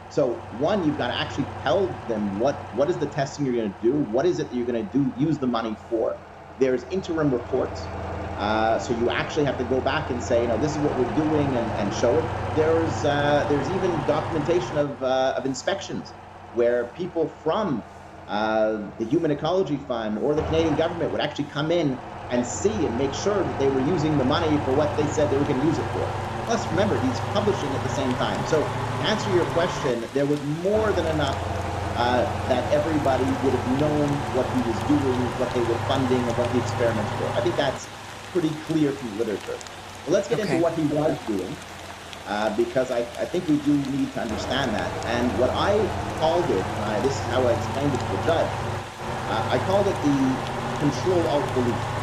So one, you've got to actually tell them what is the testing you're going to do, what is it that you're going to use the money for. There's interim reports. So you actually have to go back and say, this is what we're doing, and show it. There's even documentation of inspections where people from the Human Ecology Fund or the Canadian government would actually come in and see and make sure that they were using the money for what they said they were going to use it for. Plus, remember, he's publishing at the same time. So to answer your question, there was more than enough that everybody would have known what he was doing, what they were funding, and what the experiments were. I think that's pretty clear from the literature. Well, let's get into what he was doing, because I think we do need to understand that. And what I called it, this is how I explained it to the judge, I called it the control-alt-delete.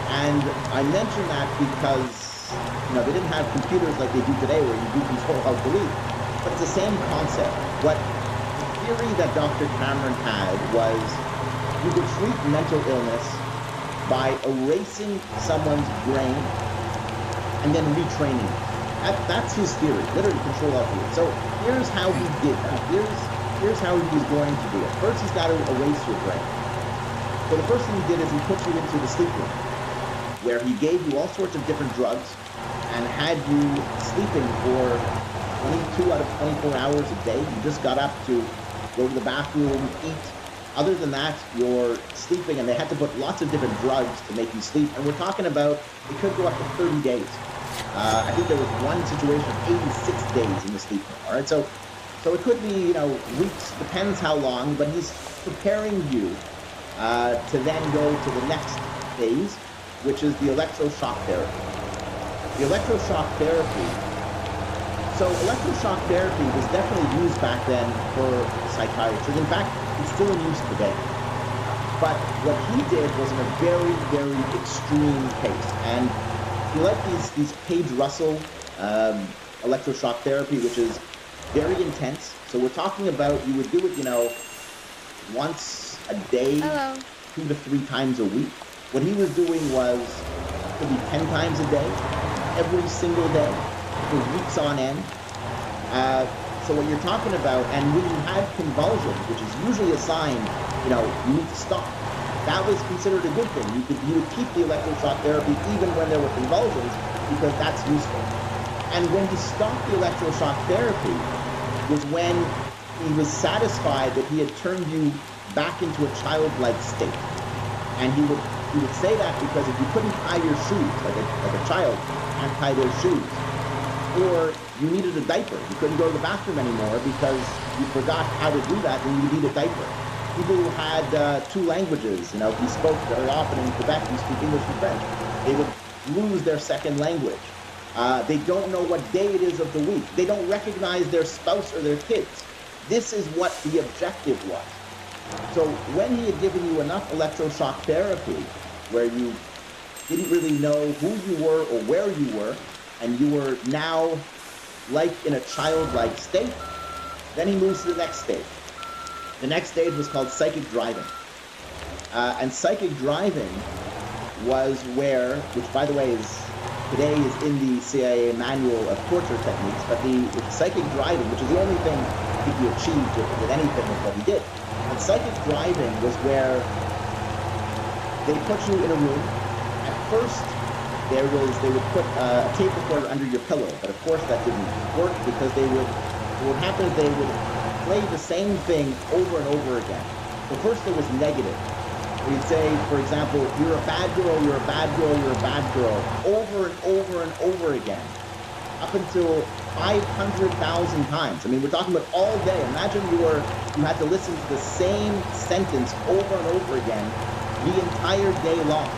And I mentioned that because, they didn't have computers like they do today where you do control-alt-delete, but it's the same concept. What the theory that Dr. Cameron had was you could treat mental illness by erasing someone's brain and then retraining it. That's his theory, literally control-alt-delete. So here's how he did that. Here's how he was going to do it. First, he's got to erase your brain. So the first thing he did is he put you into the sleep room, where he gave you all sorts of different drugs and had you sleeping for 22 out of 24 hours a day. You just got up to go to the bathroom, eat. Other than that, you're sleeping, and they had to put lots of different drugs to make you sleep. And we're talking about, it could go up to 30 days. I think there was one situation of 86 days in the sleep room. All right, so it could be, weeks, depends how long, but he's preparing you to then go to the next phase, which is the electroshock therapy. The electroshock therapy, so electroshock therapy was definitely used back then for psychiatry. In fact, it's still in use today. But what he did was in a very, very extreme case. And he liked these Paige Russell electroshock therapy, which is very intense. So we're talking about, you would do it, once a day, 2 to 3 times a week. What he was doing was, could be 10 times a day. every single day for weeks on end. So what you're talking about, and when you had convulsions, which is usually a sign, you need to stop. That was considered a good thing. You would keep the electroshock therapy even when there were convulsions, because that's useful. And when he stopped the electroshock therapy was when he was satisfied that he had turned you back into a childlike state. And he would say that because if you couldn't tie your shoes, like a child can't tie their shoes, or you needed a diaper, you couldn't go to the bathroom anymore because you forgot how to do that, and you need a diaper. People who had 2 languages, he spoke very often in Quebec, he speak English and French, they would lose their second language. They don't know what day it is of the week. They don't recognize their spouse or their kids. This is what the objective was. So when he had given you enough electroshock therapy, where you didn't really know who you were or where you were, and you were now like in a childlike state, then he moves to the next stage. The next stage was called psychic driving. And psychic driving was where, which by the way today is in the CIA manual of torture techniques, but the psychic driving, which is the only thing he achieved with anything of what he did. And psychic driving was where they put you in a room. At first, they would put a tape recorder under your pillow, but of course that didn't work because what would happen is they would play the same thing over and over again. So first there was negative. We'd say, for example, you're a bad girl, you're a bad girl, you're a bad girl, over and over and over again, up until 500,000 times. I mean, we're talking about all day. Imagine you had to listen to the same sentence over and over again the entire day long.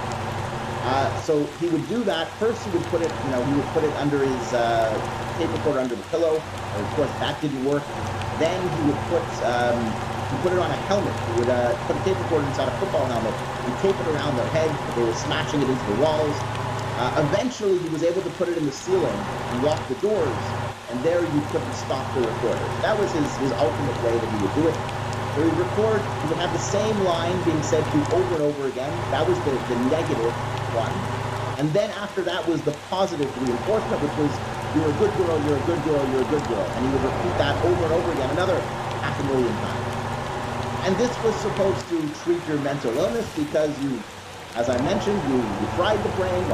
So he would do that. First, he would put it, he would put it under his tape recorder under the pillow. And of course, that didn't work. Then he would put it on a helmet. He would put a tape recorder inside a football helmet and tape it around their head. They were smashing it into the walls. Eventually, he was able to put it in the ceiling and lock the doors. And there you couldn't stop the recorder. That was his ultimate way that he would do it. So he would have the same line being said to you over and over again. That was the negative one. And then after that was the positive reinforcement, which was, you're a good girl, you're a good girl, you're a good girl. And he would repeat that over and over again, another 500,000 times. And this was supposed to treat your mental illness because you, as I mentioned, you fried the brain,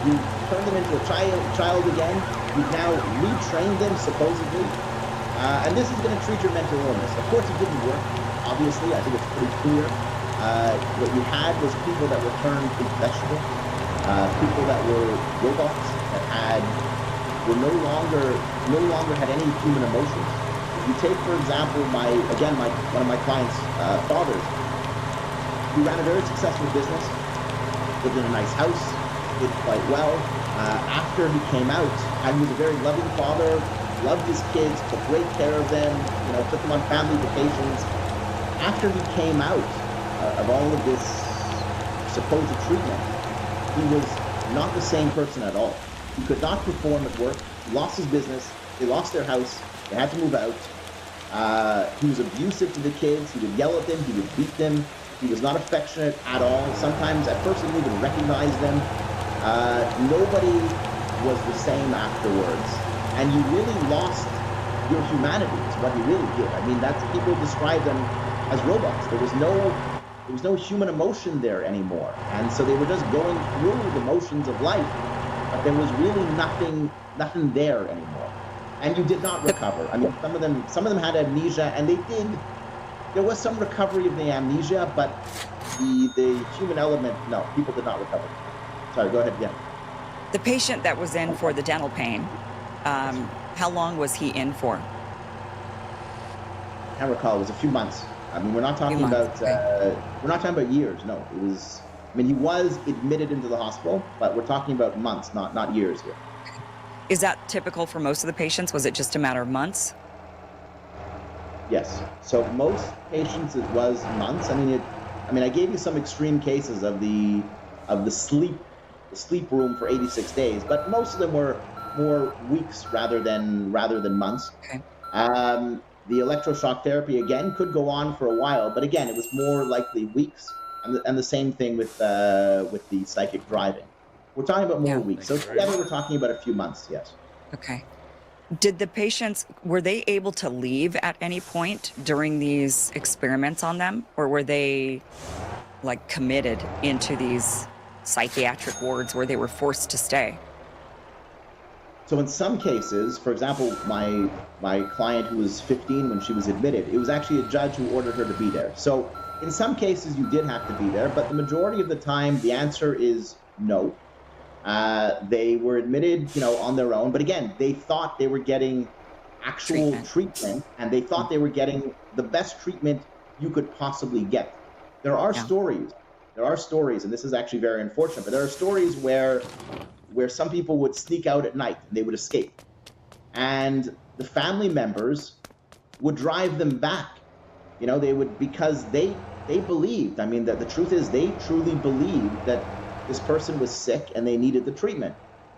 you turned them into a child again, you've now retrained them, supposedly. And this is going to treat your mental illness. Of course, it didn't work, obviously. I think it's pretty clear. What you had was people that were turned into vegetables, people that were robots that were no longer had any human emotions. If you take, for example, one of my clients' fathers, he ran a very successful business, lived in a nice house, did quite well. After he came out, he was a very loving father, loved his kids, took great care of them, took them on family vacations. After he came out of all of this supposed treatment, he was not the same person at all. He could not perform at work. He lost his business. They lost their house. They had to move out. He was abusive to the kids. He would yell at them. He would beat them. He was not affectionate at all. Sometimes, at first, he didn't even recognize them. Nobody was the same afterwards. And you really lost your humanity, is what you really did. I mean, people describe them as robots. There was no human emotion there anymore. And so they were just going through the motions of life, but there was really nothing there anymore. And you did not recover. I mean, some of them had amnesia, and there was some recovery of the amnesia, but the human element, no, people did not recover. Sorry, go ahead again. The patient that was in for the dental pain, how long was he in for? I can't recall. It was a few months. I mean, we're not talking about years. No, it was. I mean, he was admitted into the hospital, but we're talking about months, not years here. Is that typical for most of the patients? Was it just a matter of months? Yes. So most patients, it was months. I mean, I gave you some extreme cases of the sleep room for 86 days, but most of them were more weeks rather than months. Okay. The electroshock therapy again could go on for a while, but again, it was more likely weeks. And the same thing with the psychic driving. We're talking about more weeks. So together we're talking about a few months, yes. Okay. Did the patients, were they able to leave at any point during these experiments on them? Or were they like committed into these psychiatric wards where they were forced to stay? So in some cases, for example, my client who was 15 when she was admitted, it was actually a judge who ordered her to be there. So in some cases you did have to be there, but the majority of the time the answer is no. They were admitted, on their own. But again, they thought they were getting actual treatment, and they thought they were getting the best treatment you could possibly get. There are stories, and this is actually very unfortunate, but there are stories where some people would sneak out at night and they would escape. And the family members would drive them back. They would, because they believed, the truth is they truly believed that this person was sick and they needed the treatment.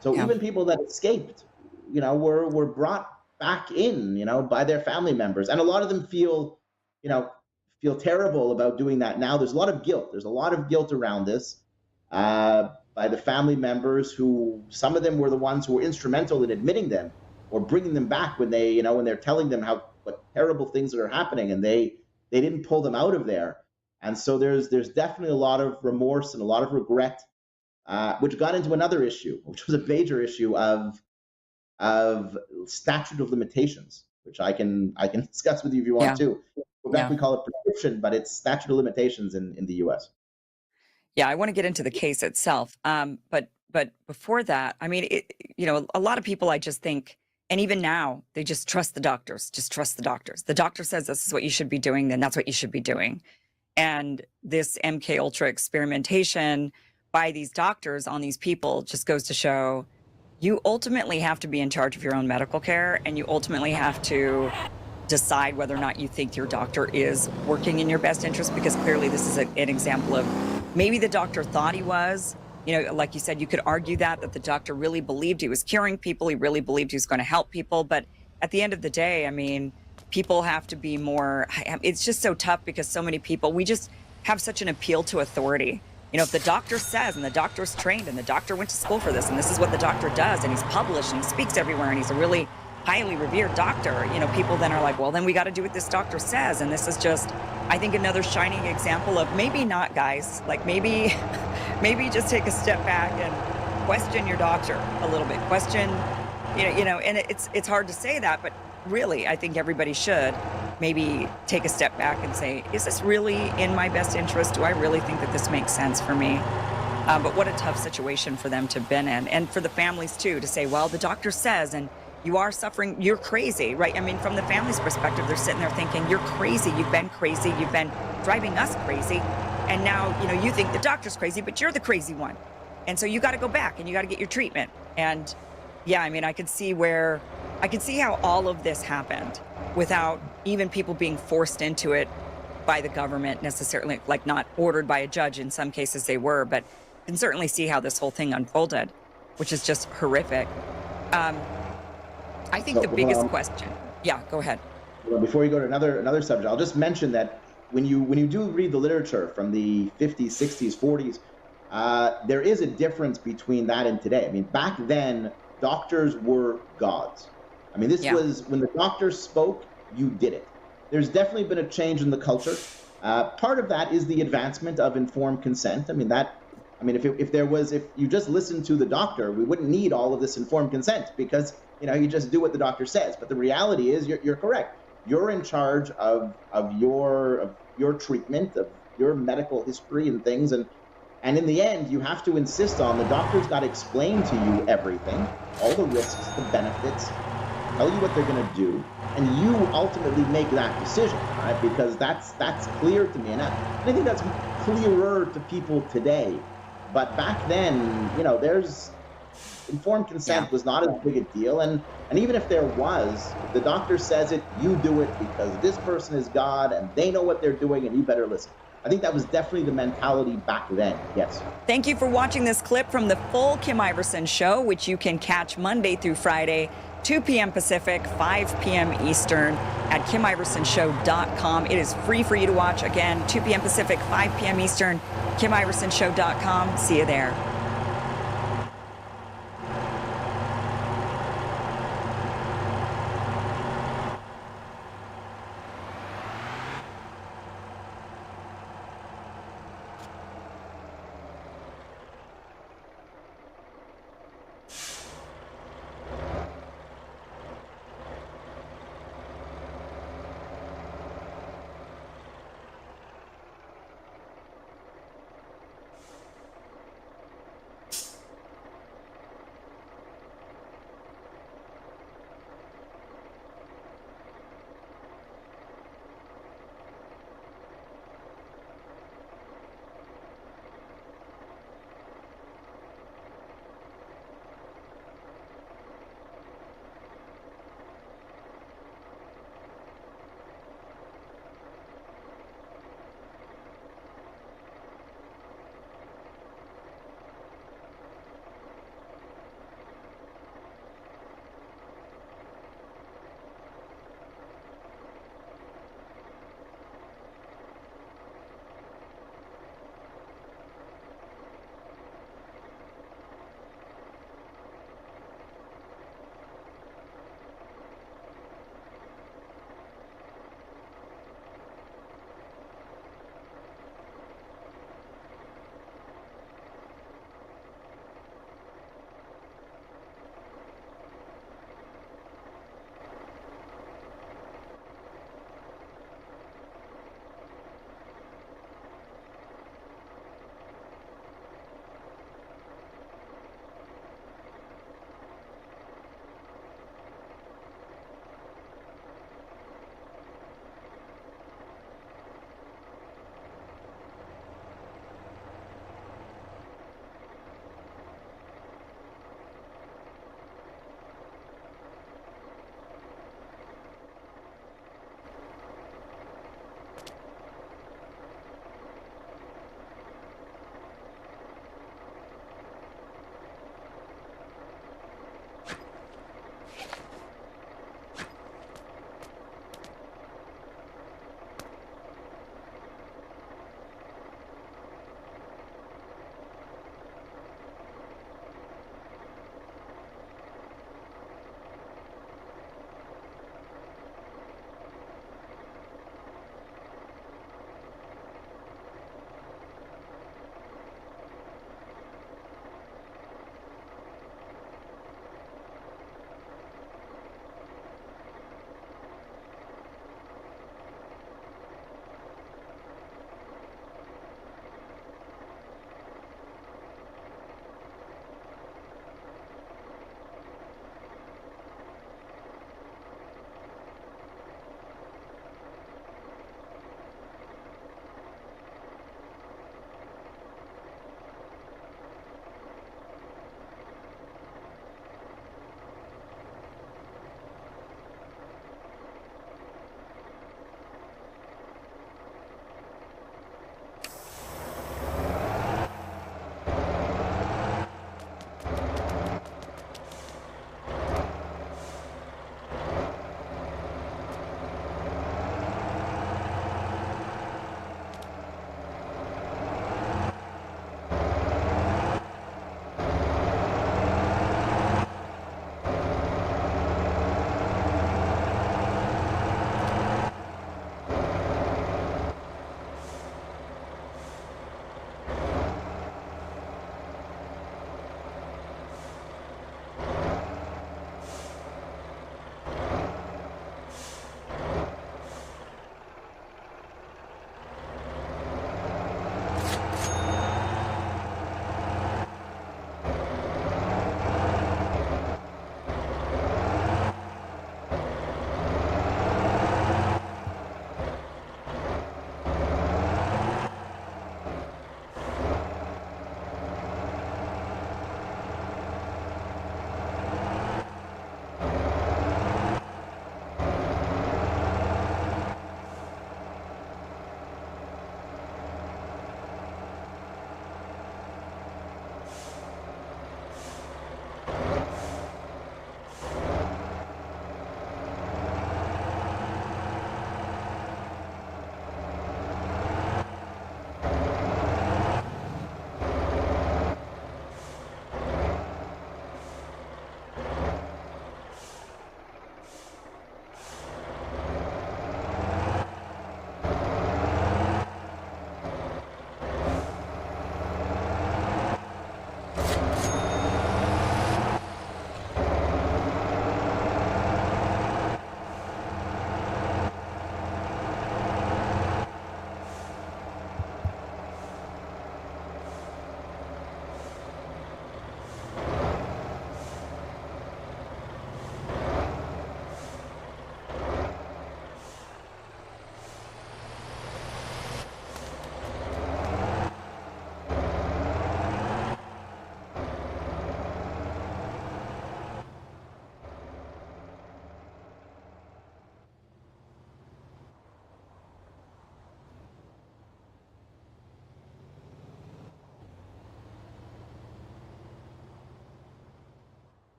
So even people that escaped, were brought back in, by their family members. And a lot of them feel terrible about doing that now. There's a lot of guilt. There's a lot of guilt around this by the family members who, some of them were the ones who were instrumental in admitting them or bringing them back when they, when they're telling them what terrible things are happening, and they didn't pull them out of there. And so there's definitely a lot of remorse and a lot of regret, which got into another issue, which was a major issue of statute of limitations, which I can discuss with you if you want to. We call it prescription, but it's statute of limitations in the U.S. Yeah, I want to get into the case itself. But before that, a lot of people, I just think, and even now, they just trust the doctors. Just trust the doctors. The doctor says this is what you should be doing, then that's what you should be doing. And this MK Ultra experimentation by these doctors on these people just goes to show you ultimately have to be in charge of your own medical care, and you ultimately have to decide whether or not you think your doctor is working in your best interest, because clearly this is an example of maybe the doctor thought he was. Like you said, you could argue that the doctor really believed he was curing people. He really believed he was going to help people. But at the end of the day, people have to be more, it's just so tough because so many people, we just have such an appeal to authority. If the doctor says, and the doctor's trained, and the doctor went to school for this, and this is what the doctor does, and he's published and he speaks everywhere, and he's a really highly revered doctor, people then are like, well, then we got to do what this doctor says. And this is just, I think, another shining example of maybe not, guys, like maybe just take a step back and question your doctor a little bit. Question, and it's hard to say that, but really, I think everybody should maybe take a step back and say, is this really in my best interest? Do I really think that this makes sense for me? But what a tough situation for them to have been in, and for the families too, to say, well, the doctor says, and you are suffering, you're crazy, right? From the family's perspective, they're sitting there thinking, you're crazy, you've been crazy, you've been driving us crazy, and now, you think the doctor's crazy, but you're the crazy one. And so you got to go back and you got to get your treatment. And yeah, I could see how all of this happened without even people being forced into it by the government necessarily, like not ordered by a judge. In some cases they were, but you can certainly see how this whole thing unfolded, which is just horrific. I think the biggest question. Yeah, go ahead. Well, before you go to another subject, I'll just mention that when you do read the literature from the 50s, 60s, 40s, there is a difference between that and today. Back then, doctors were gods. This was, when the doctors spoke, you did it. There's definitely been a change in the culture. Part of that is the advancement of informed consent. If you just listened to the doctor, we wouldn't need all of this informed consent, because you just do what the doctor says. But the reality is, you're correct. You're in charge of your treatment, of your medical history and things, and in the end, you have to insist on the doctor's got to explain to you everything, all the risks, the benefits, tell you what they're going to do, and you ultimately make that decision, right? Because that's clear to me, and I think that's clearer to people today. But back then, there's informed consent was not as big a deal, and even if there was, the doctor says it, you do it because this person is God and they know what they're doing, and you better listen. I think that was definitely the mentality back then, yes. Thank you for watching this clip from the full Kim Iversen Show, which you can catch Monday through Friday, 2 p.m. Pacific, 5 p.m. Eastern at KimIversonShow.com. It is free for you to watch. Again, 2 p.m. Pacific, 5 p.m. Eastern, KimIversonShow.com. See you there.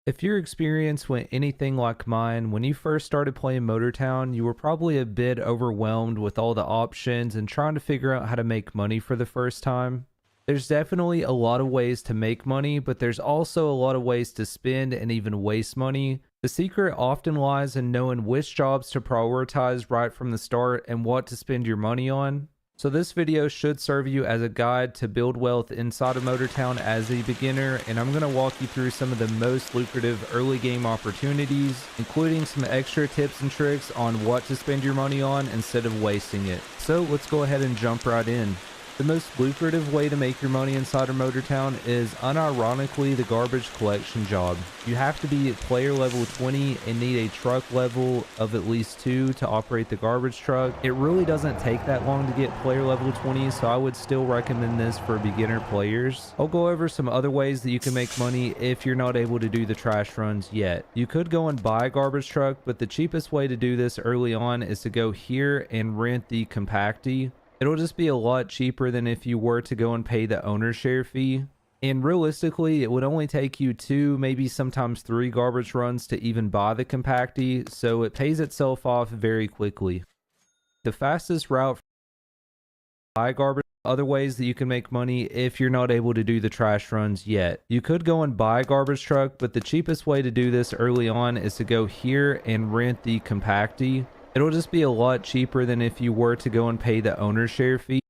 If your experience went anything like mine, when you first started playing Motortown, you were probably a bit overwhelmed with all the options and trying to figure out how to make money for the first time. There's definitely a lot of ways to make money, but there's also a lot of ways to spend and even waste money. The secret often lies in knowing which jobs to prioritize right from the start and what to spend your money on. So this video should serve you as a guide to build wealth inside of Motortown as a beginner, and I'm going to walk you through some of the most lucrative early game opportunities, including some extra tips and tricks on what to spend your money on instead of wasting it. So let's go ahead and jump right in. The most lucrative way to make your money inside of Motortown is unironically the garbage collection job. You have to be at player level 20 and need a truck level of at least 2 to operate the garbage truck. It really doesn't take that long to get player level 20, so I would still recommend this for beginner players. I'll go over some other ways that you can make money if you're not able to do the trash runs yet. You could go and buy a garbage truck, but the cheapest way to do this early on is to go here and rent the Compacti. It'll just be a lot cheaper than if you were to go and pay the owner share fee. And realistically, it would only take you 2, maybe sometimes 3 garbage runs to even buy the Compacti, so it pays itself off very quickly. The fastest route for buy garbage, other ways that you can make money if you're not able to do the trash runs yet. You could go and buy a garbage truck, but the cheapest way to do this early on is to go here and rent the Compacti. It'll just be a lot cheaper than if you were to go and pay the owner share fee.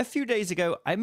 few days ago, I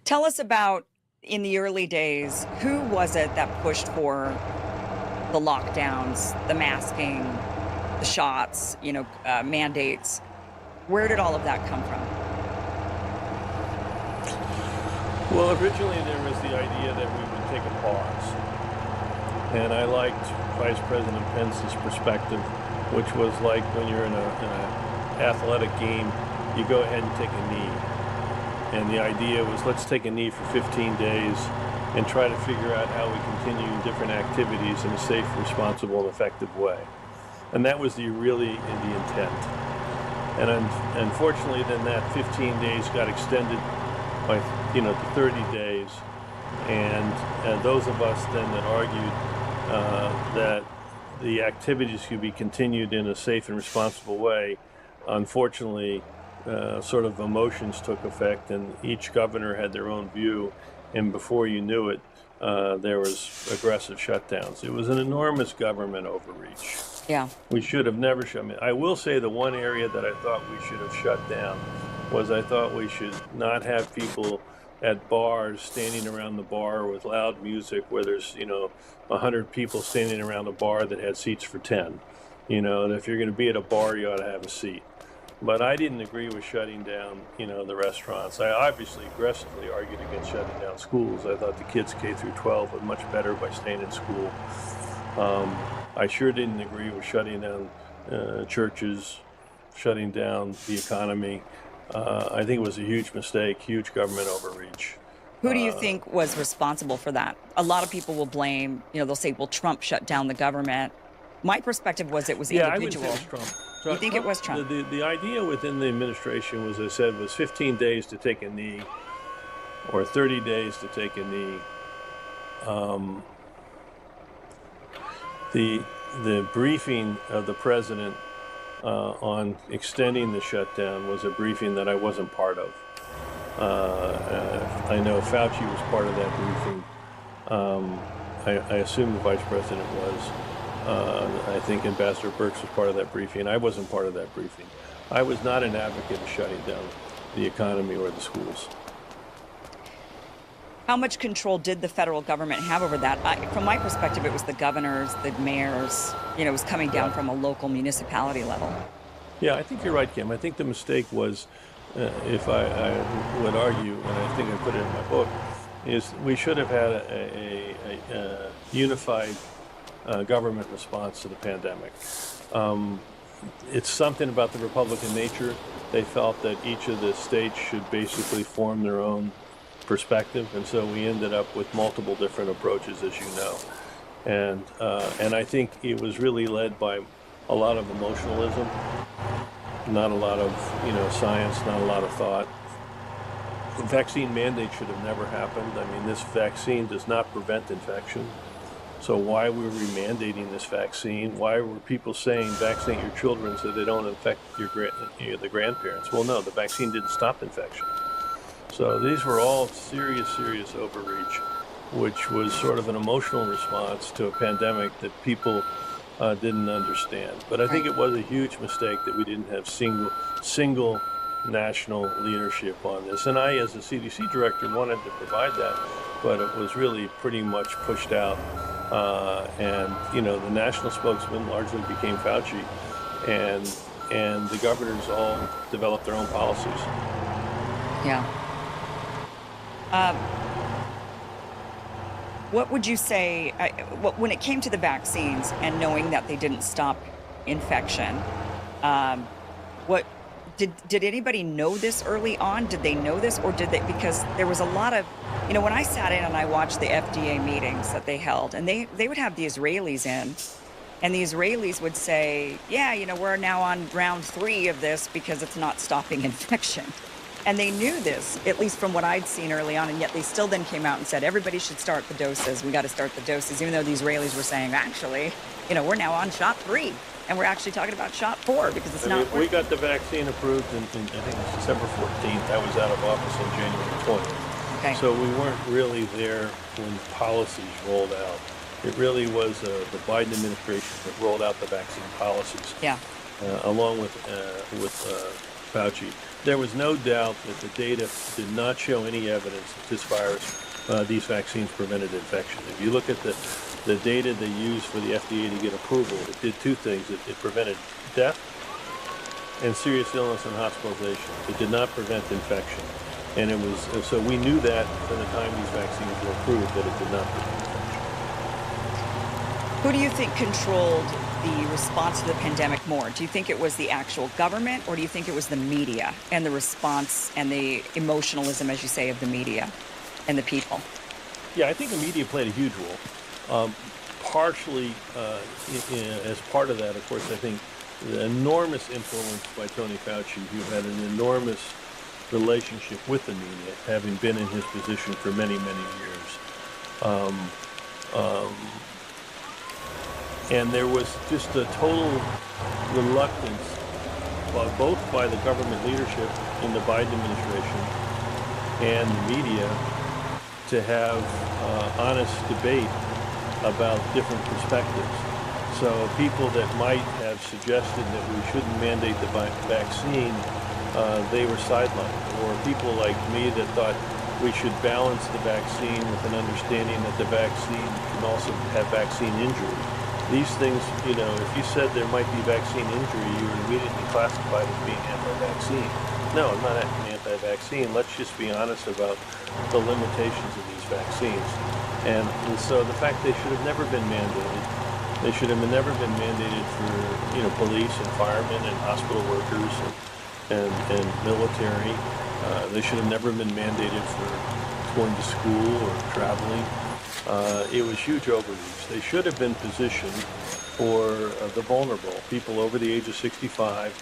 Tell us about, in the early days, who was it that pushed for the lockdowns, the masking, the shots, mandates? Where did all of that come from? Well, originally there was the idea that we would take a pause. And I liked Vice President Pence's perspective, which was like when you're in an athletic game, you go ahead and take a knee. And the idea was, let's take a knee for 15 days and try to figure out how we continue different activities in a safe, responsible, and effective way. And that was really the intent. And unfortunately, then that 15 days got extended by, to 30 days. And those of us then that argued that the activities could be continued in a safe and responsible way, unfortunately, sort of emotions took effect, and each governor had their own view, and before you knew it, there was aggressive shutdowns. It was an enormous government overreach. Yeah. We should have never shut. I will say the one area that I thought we should have shut down was I thought we should not have people at bars standing around the bar with loud music where there's 100 people standing around a bar that had seats for 10. And if you're going to be at a bar, you ought to have a seat. But I didn't agree with shutting down, the restaurants. I obviously aggressively argued against shutting down schools. I thought the kids K through 12 were much better by staying in school. I sure didn't agree with shutting down churches, shutting down the economy. I think it was a huge mistake, huge government overreach. Who do you think was responsible for that? A lot of people will blame, they'll say, well, Trump shut down the government. My perspective was it was the individual. I would say it was Trump. So you think it was Trump? The idea within the administration was, as I said, was 15 days to take a knee or 30 days to take a knee. The briefing of the president on extending the shutdown was a briefing that I wasn't part of. I know Fauci was part of that briefing. I assume the vice president was. I think Ambassador Birx was part of that briefing. I wasn't part of that briefing. I was not an advocate of shutting down the economy or the schools. How much control did the federal government have over that? From my perspective, it was the governors, the mayors. It was coming down from a local municipality level. Yeah, I think you're right, Kim. I think the mistake was, if I would argue, and I think I put it in my book, is we should have had a unified government response to the pandemic. it's something about the Republican nature. They felt that each of the states should basically form their own perspective, and so we ended up with multiple different approaches, as you know. And I think it was really led by a lot of emotionalism, not a lot of science, not a lot of thought. The vaccine mandate should have never happened. I mean, this vaccine does not prevent infection. So why were we mandating this vaccine? Why were people saying vaccinate your children so they don't infect the grandparents? Well, no, the vaccine didn't stop infection. So these were all serious overreach, which was sort of an emotional response to a pandemic that people didn't understand. But I think it was a huge mistake that we didn't have single national leadership on this. And I, as a CDC director, wanted to provide that, but it was really pretty much pushed out. And the national spokesman largely became Fauci, and the governors all developed their own policies. Yeah. What would you say when it came to the vaccines and knowing that they didn't stop infection? What did anybody know this early on? Did they know this, or did they? Because there was a lot of, when I sat in and I watched the FDA meetings that they held, and they would have the Israelis in, and the Israelis would say, yeah, we're now on round 3 of this because it's not stopping infection. And they knew this, at least from what I'd seen early on, and yet they still then came out and said, everybody should start the doses. We got to start the doses, even though the Israelis were saying, actually, we're now on shot 3. And we're actually talking about shot 4 because it's not. We got the vaccine approved in I think it was December 14th. I was out of office on January 20th. Okay. So we weren't really there when policies rolled out. It really was the Biden administration that rolled out the vaccine policies. Yeah. Along with Fauci. There was no doubt that the data did not show any evidence that this virus, these vaccines prevented infection. If you look at the data they used for the FDA to get approval, it did 2 things. It prevented death and serious illness and hospitalization. It did not prevent infection. And it was, so we knew that from the time these vaccines were approved that it did not prevent infection. Who do you think controlled the response to the pandemic more? Do you think it was the actual government, or do you think it was the media and the response and the emotionalism, as you say, of the media and the people? Yeah, I think the media played a huge role. Partially as part of that, of course, I think the enormous influence by Tony Fauci, who had an enormous relationship with the media, having been in his position for many years. And there was just a total reluctance, both by the government leadership in the Biden administration and the media, to have honest debate about different perspectives. So people that might have suggested that we shouldn't mandate the vaccine, they were sidelined. Or people like me that thought we should balance the vaccine with an understanding that the vaccine can also have vaccine injury. These things, if you said there might be vaccine injury, you were immediately classified as being anti-vaccine. No, I'm not anti-vaccine. Let's just be honest about the limitations of these vaccines. And so the fact they should have never been mandated, they should have never been mandated for, police and firemen and hospital workers and military. They should have never been mandated for going to school or traveling. It was huge overreach. They should have been positioned for the vulnerable, people over the age of 65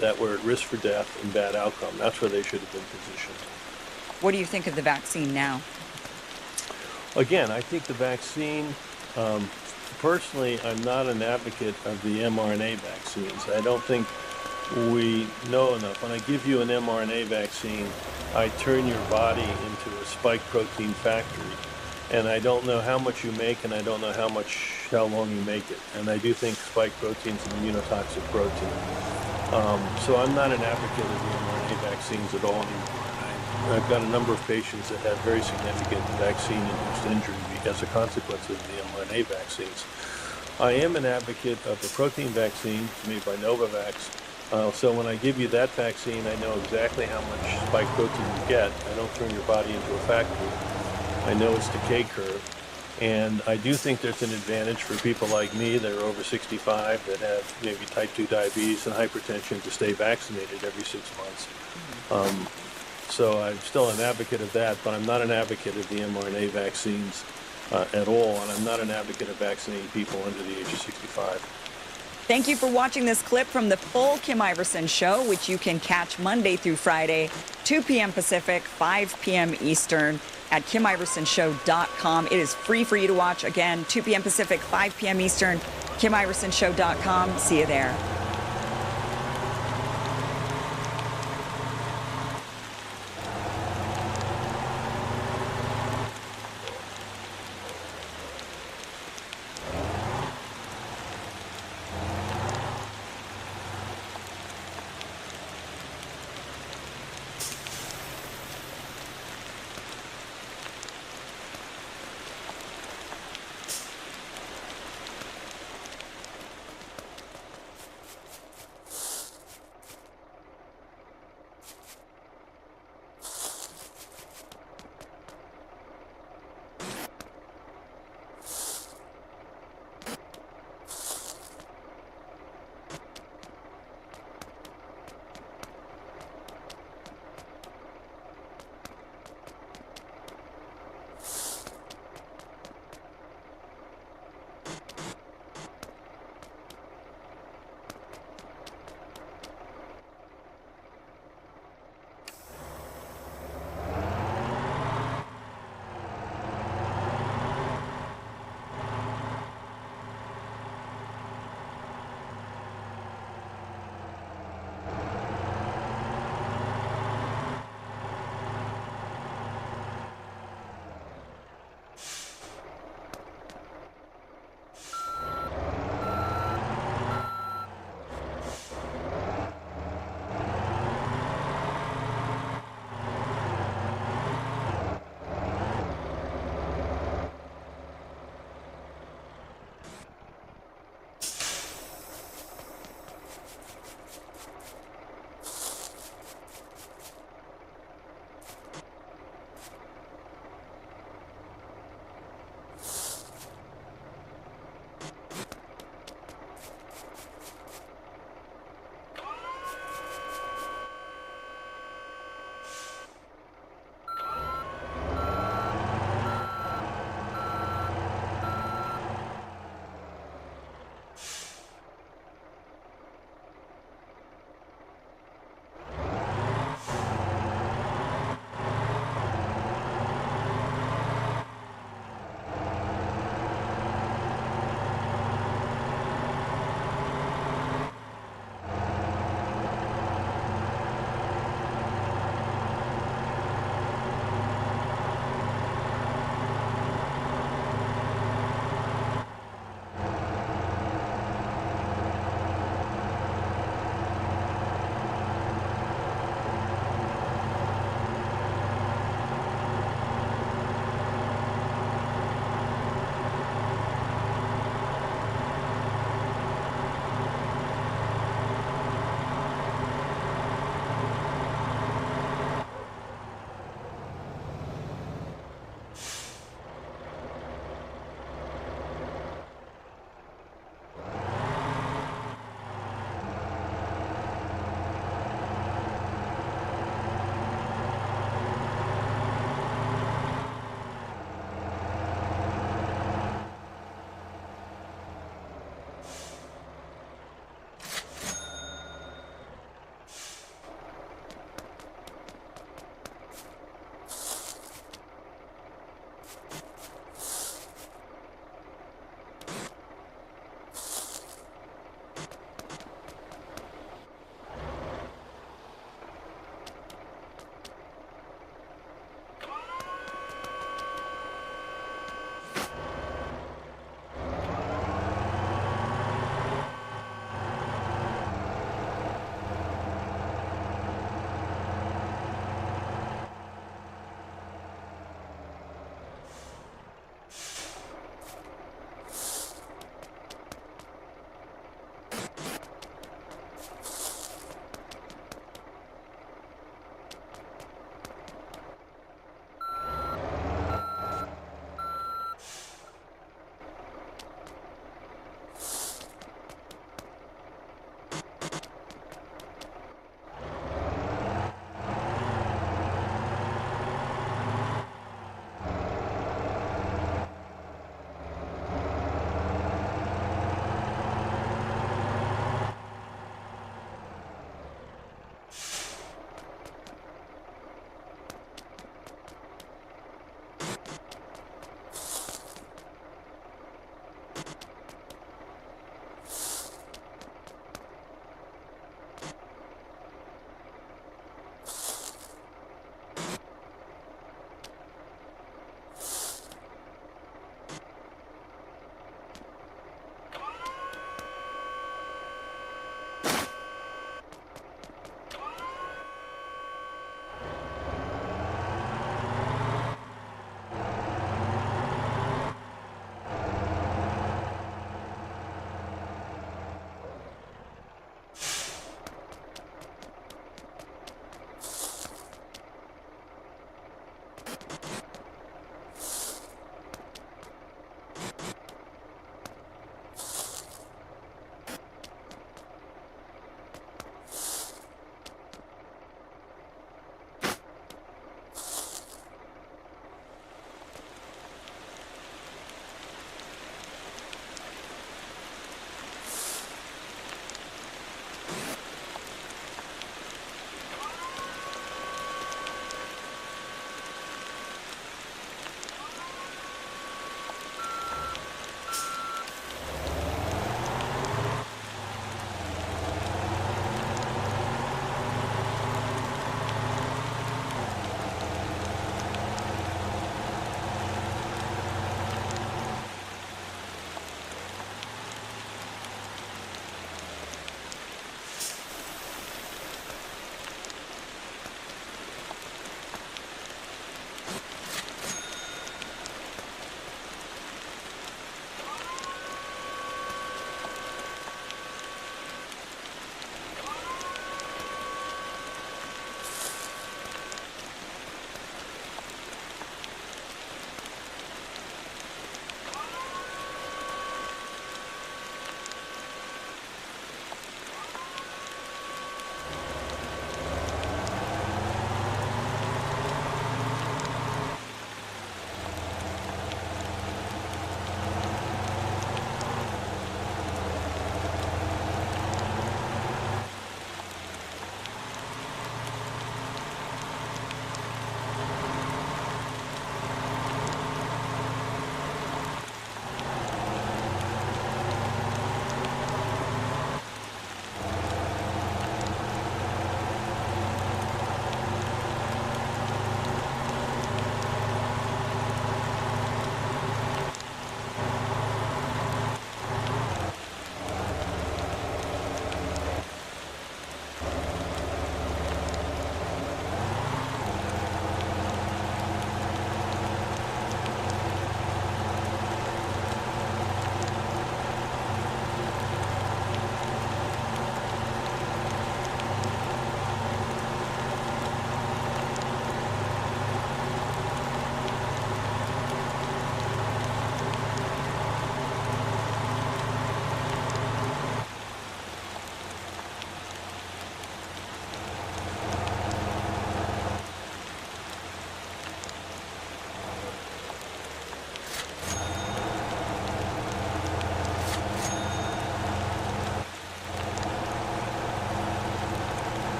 that were at risk for death and bad outcome. That's where they should have been positioned. What do you think of the vaccine now? Again, I think the vaccine, personally, I'm not an advocate of the mRNA vaccines. I don't think we know enough. When I give you an mRNA vaccine, I turn your body into a spike protein factory. And I don't know how much you make, and I don't know how long you make it. And I do think spike protein is an immunotoxic protein. So I'm not an advocate of the mRNA vaccines at all anymore. I've got a number of patients that have very significant vaccine-induced injury as a consequence of the mRNA vaccines. I am an advocate of the protein vaccine made by Novavax. So when I give you that vaccine, I know exactly how much spike protein you get. I don't turn your body into a factory. I know its decay curve. And I do think there's an advantage for people like me that are over 65 that have maybe type 2 diabetes and hypertension to stay vaccinated every 6 months. So I'm still an advocate of that, but I'm not an advocate of the mRNA vaccines at all, and I'm not an advocate of vaccinating people under the age of 65. Thank you for watching this clip from the full Kim Iverson Show, which you can catch Monday through Friday, 2 p.m. Pacific, 5 p.m. Eastern at KimIversonShow.com. It is free for you to watch. Again, 2 p.m. Pacific, 5 p.m. Eastern, KimIversonShow.com. See you there.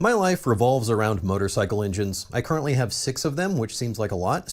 My life revolves around motorcycle engines. I currently have 6 of them, which seems like a lot.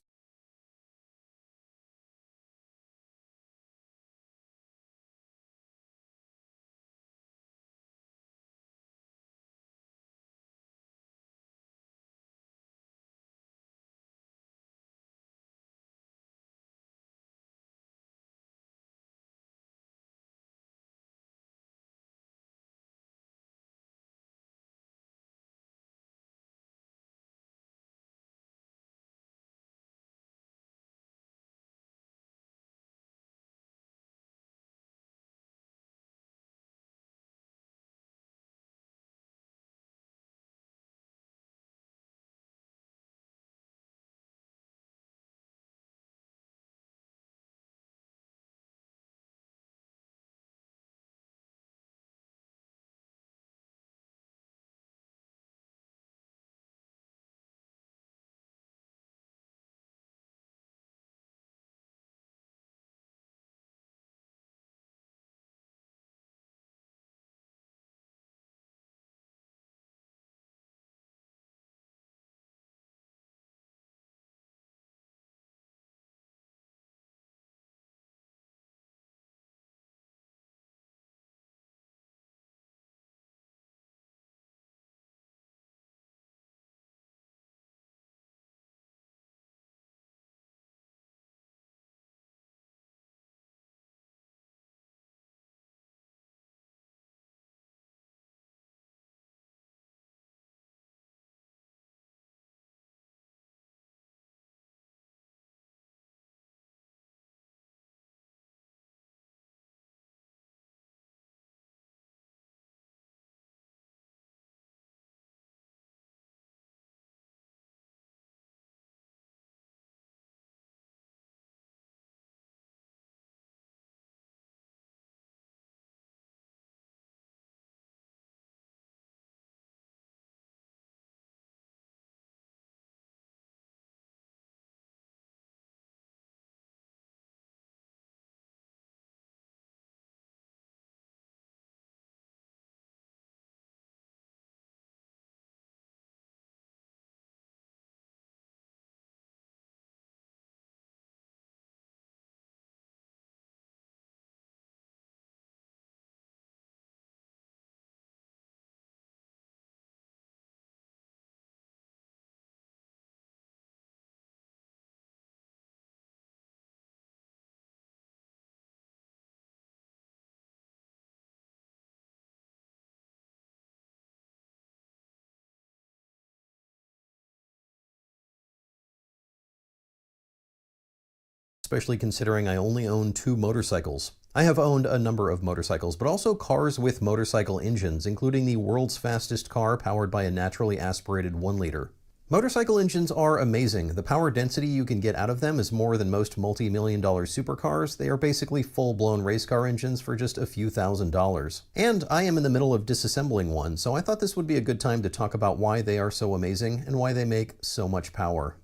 Especially considering I only own 2 motorcycles. I have owned a number of motorcycles, but also cars with motorcycle engines, including the world's fastest car powered by a naturally aspirated 1-liter. Motorcycle engines are amazing. The power density you can get out of them is more than most multi-million-dollar supercars. They are basically full-blown race car engines for just a few $1,000s. And I am in the middle of disassembling one, so I thought this would be a good time to talk about why they are so amazing and why they make so much power.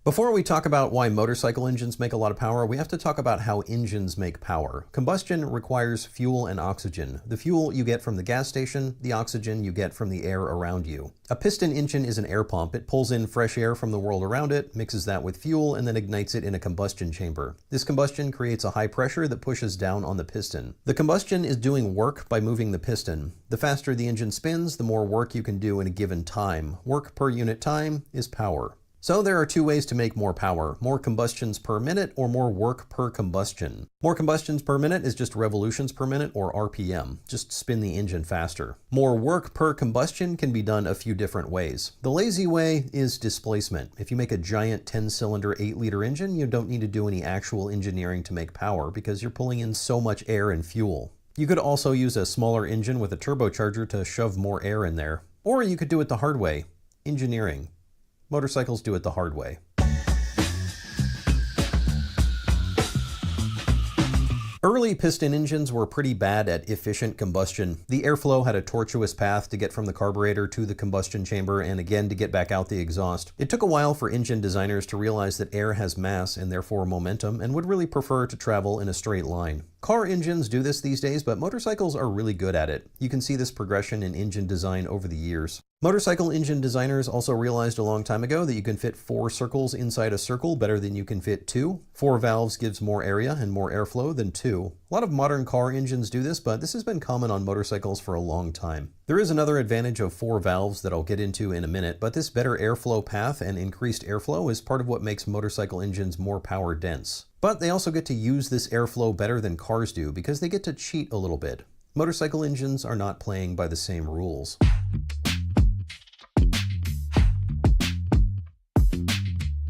Before we talk about why motorcycle engines make a lot of power, we have to talk about how engines make power. Combustion requires fuel and oxygen. The fuel you get from the gas station, the oxygen you get from the air around you. A piston engine is an air pump. It pulls in fresh air from the world around it, mixes that with fuel, and then ignites it in a combustion chamber. This combustion creates a high pressure that pushes down on the piston. The combustion is doing work by moving the piston. The faster the engine spins, the more work you can do in a given time. Work per unit time is power. So there are 2 ways to make more power: more combustions per minute or more work per combustion. More combustions per minute is just revolutions per minute, or RPM. Just spin the engine faster. More work per combustion can be done a few different ways. The lazy way is displacement. If you make a giant 10-cylinder 8-liter engine, you don't need to do any actual engineering to make power because you're pulling in so much air and fuel. You could also use a smaller engine with a turbocharger to shove more air in there. Or you could do it the hard way: engineering. Motorcycles do it the hard way. Early piston engines were pretty bad at efficient combustion. The airflow had a tortuous path to get from the carburetor to the combustion chamber and again to get back out the exhaust. It took a while for engine designers to realize that air has mass and therefore momentum and would really prefer to travel in a straight line. Car engines do this these days, but motorcycles are really good at it. You can see this progression in engine design over the years. Motorcycle engine designers also realized a long time ago that you can fit 4 circles inside a circle better than you can fit 2. 4 valves gives more area and more airflow than 2. A lot of modern car engines do this, but this has been common on motorcycles for a long time. There is another advantage of 4 valves that I'll get into in a minute, but this better airflow path and increased airflow is part of what makes motorcycle engines more power dense. But they also get to use this airflow better than cars do because they get to cheat a little bit. Motorcycle engines are not playing by the same rules.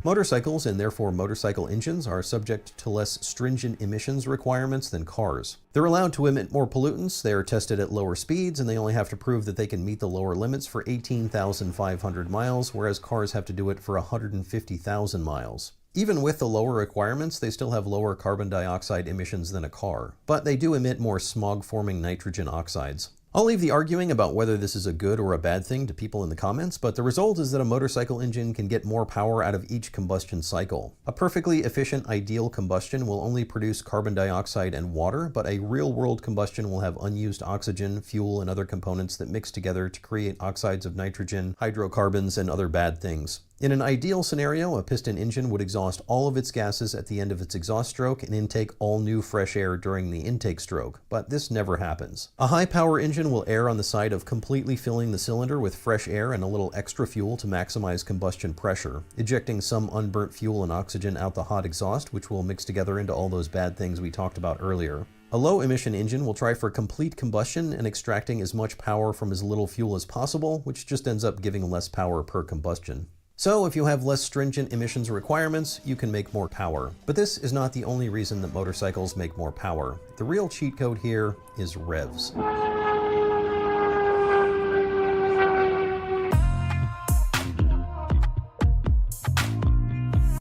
Motorcycles, and therefore motorcycle engines, are subject to less stringent emissions requirements than cars. They're allowed to emit more pollutants, they are tested at lower speeds, and they only have to prove that they can meet the lower limits for 18,500 miles, whereas cars have to do it for 150,000 miles. Even with the lower requirements, they still have lower carbon dioxide emissions than a car, but they do emit more smog-forming nitrogen oxides. I'll leave the arguing about whether this is a good or a bad thing to people in the comments, but the result is that a motorcycle engine can get more power out of each combustion cycle. A perfectly efficient ideal combustion will only produce carbon dioxide and water, but a real-world combustion will have unused oxygen, fuel, and other components that mix together to create oxides of nitrogen, hydrocarbons, and other bad things. In an ideal scenario, a piston engine would exhaust all of its gases at the end of its exhaust stroke and intake all new fresh air during the intake stroke, but this never happens. A high-power engine will err on the side of completely filling the cylinder with fresh air and a little extra fuel to maximize combustion pressure, ejecting some unburnt fuel and oxygen out the hot exhaust, which will mix together into all those bad things we talked about earlier. A low-emission engine will try for complete combustion and extracting as much power from as little fuel as possible, which just ends up giving less power per combustion. So if you have less stringent emissions requirements, you can make more power. But this is not the only reason that motorcycles make more power. The real cheat code here is revs.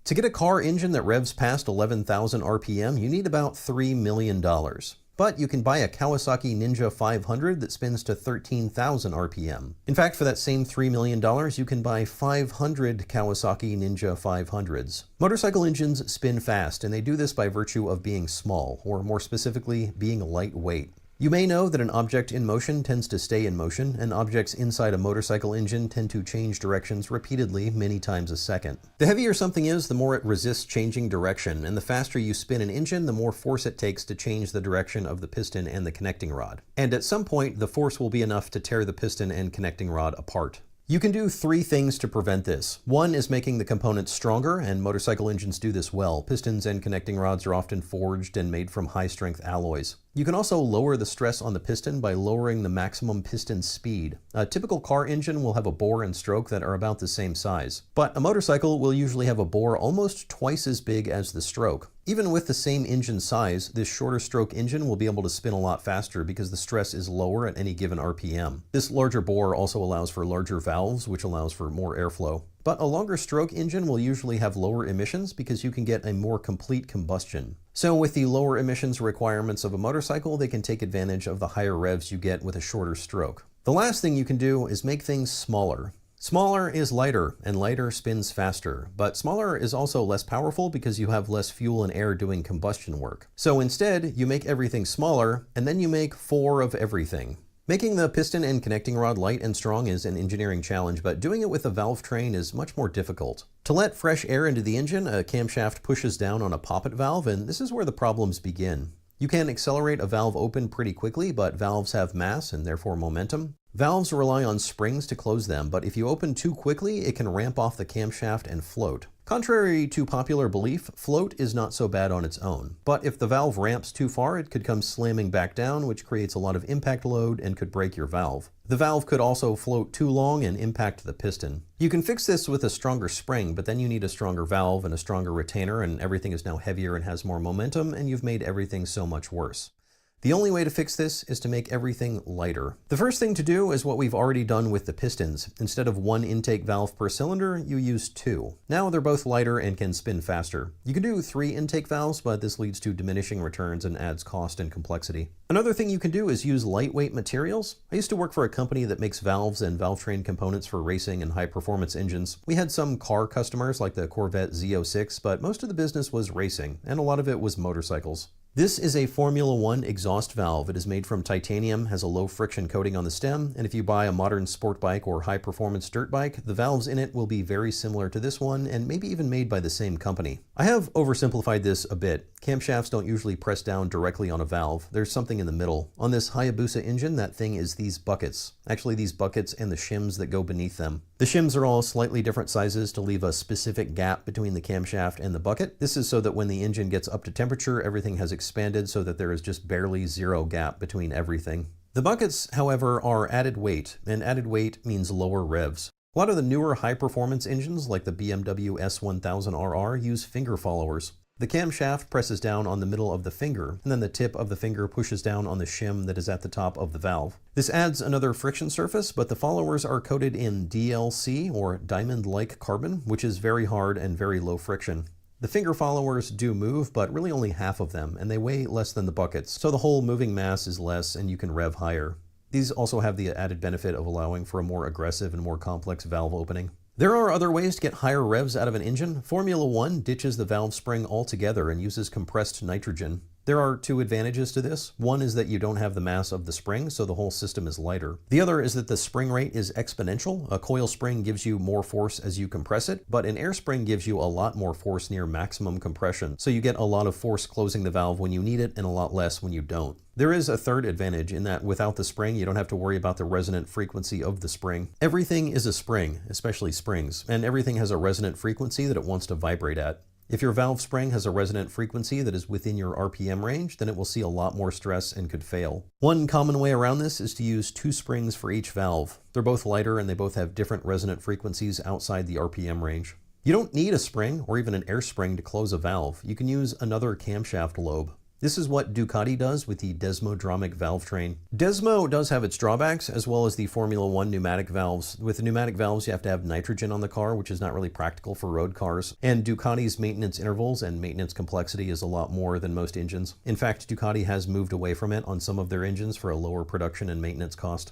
To get a car engine that revs past 11,000 RPM, you need about $3 million. But you can buy a Kawasaki Ninja 500 that spins to 13,000 RPM. In fact, for that same $3 million, you can buy 500 Kawasaki Ninja 500s. Motorcycle engines spin fast, and they do this by virtue of being small, or more specifically, being lightweight. You may know that an object in motion tends to stay in motion, and objects inside a motorcycle engine tend to change directions repeatedly many times a second. The heavier something is, the more it resists changing direction, and the faster you spin an engine, the more force it takes to change the direction of the piston and the connecting rod. And at some point, the force will be enough to tear the piston and connecting rod apart. You can do 3 things to prevent this. One is making the components stronger, and motorcycle engines do this well. Pistons and connecting rods are often forged and made from high-strength alloys. You can also lower the stress on the piston by lowering the maximum piston speed. A typical car engine will have a bore and stroke that are about the same size, but a motorcycle will usually have a bore almost twice as big as the stroke. Even with the same engine size, this shorter stroke engine will be able to spin a lot faster because the stress is lower at any given RPM. This larger bore also allows for larger valves, which allows for more airflow. But a longer stroke engine will usually have lower emissions because you can get a more complete combustion. So with the lower emissions requirements of a motorcycle, they can take advantage of the higher revs you get with a shorter stroke. The last thing you can do is make things smaller. Smaller is lighter, and lighter spins faster, but smaller is also less powerful because you have less fuel and air doing combustion work. So instead, you make everything smaller, and then you make 4 of everything. Making the piston and connecting rod light and strong is an engineering challenge, but doing it with a valve train is much more difficult. To let fresh air into the engine, a camshaft pushes down on a poppet valve, and this is where the problems begin. You can accelerate a valve open pretty quickly, but valves have mass and therefore momentum. Valves rely on springs to close them, but if you open too quickly, it can ramp off the camshaft and float. Contrary to popular belief, float is not so bad on its own. But if the valve ramps too far, it could come slamming back down, which creates a lot of impact load and could break your valve. The valve could also float too long and impact the piston. You can fix this with a stronger spring, but then you need a stronger valve and a stronger retainer, and everything is now heavier and has more momentum, and you've made everything so much worse. The only way to fix this is to make everything lighter. The first thing to do is what we've already done with the pistons. Instead of one intake valve per cylinder, you use 2. Now they're both lighter and can spin faster. You can do 3 intake valves, but this leads to diminishing returns and adds cost and complexity. Another thing you can do is use lightweight materials. I used to work for a company that makes valves and valve train components for racing and high-performance engines. We had some car customers like the Corvette Z06, but most of the business was racing, and a lot of it was motorcycles. This is a Formula One exhaust valve. It is made from titanium, has a low friction coating on the stem, and if you buy a modern sport bike or high-performance dirt bike, the valves in it will be very similar to this one and maybe even made by the same company. I have oversimplified this a bit. Camshafts don't usually press down directly on a valve. There's something in the middle. On this Hayabusa engine, that thing is these buckets. Actually, these buckets and the shims that go beneath them. The shims are all slightly different sizes to leave a specific gap between the camshaft and the bucket. This is so that when the engine gets up to temperature, everything has expanded so that there is just barely 0 gap between everything. The buckets, however, are added weight, and added weight means lower revs. A lot of the newer high-performance engines, like the BMW S1000RR, use finger followers. The camshaft presses down on the middle of the finger, and then the tip of the finger pushes down on the shim that is at the top of the valve. This adds another friction surface, but the followers are coated in DLC, or diamond-like carbon, which is very hard and very low friction. The finger followers do move, but really only half of them, and they weigh less than the buckets, so the whole moving mass is less and you can rev higher. These also have the added benefit of allowing for a more aggressive and more complex valve opening. There are other ways to get higher revs out of an engine. Formula One ditches the valve spring altogether and uses compressed nitrogen. There are 2 advantages to this. One is that you don't have the mass of the spring, so the whole system is lighter. The other is that the spring rate is exponential. A coil spring gives you more force as you compress it, but an air spring gives you a lot more force near maximum compression. So you get a lot of force closing the valve when you need it and a lot less when you don't. There is a third advantage in that without the spring, you don't have to worry about the resonant frequency of the spring. Everything is a spring, especially springs, and everything has a resonant frequency that it wants to vibrate at. If your valve spring has a resonant frequency that is within your RPM range, then it will see a lot more stress and could fail. One common way around this is to use 2 springs for each valve. They're both lighter and they both have different resonant frequencies outside the RPM range. You don't need a spring or even an air spring to close a valve. You can use another camshaft lobe. This is what Ducati does with the Desmodromic valve train. Desmo does have its drawbacks, as well as the Formula One pneumatic valves. With the pneumatic valves, you have to have nitrogen on the car, which is not really practical for road cars. And Ducati's maintenance intervals and maintenance complexity is a lot more than most engines. In fact, Ducati has moved away from it on some of their engines for a lower production and maintenance cost.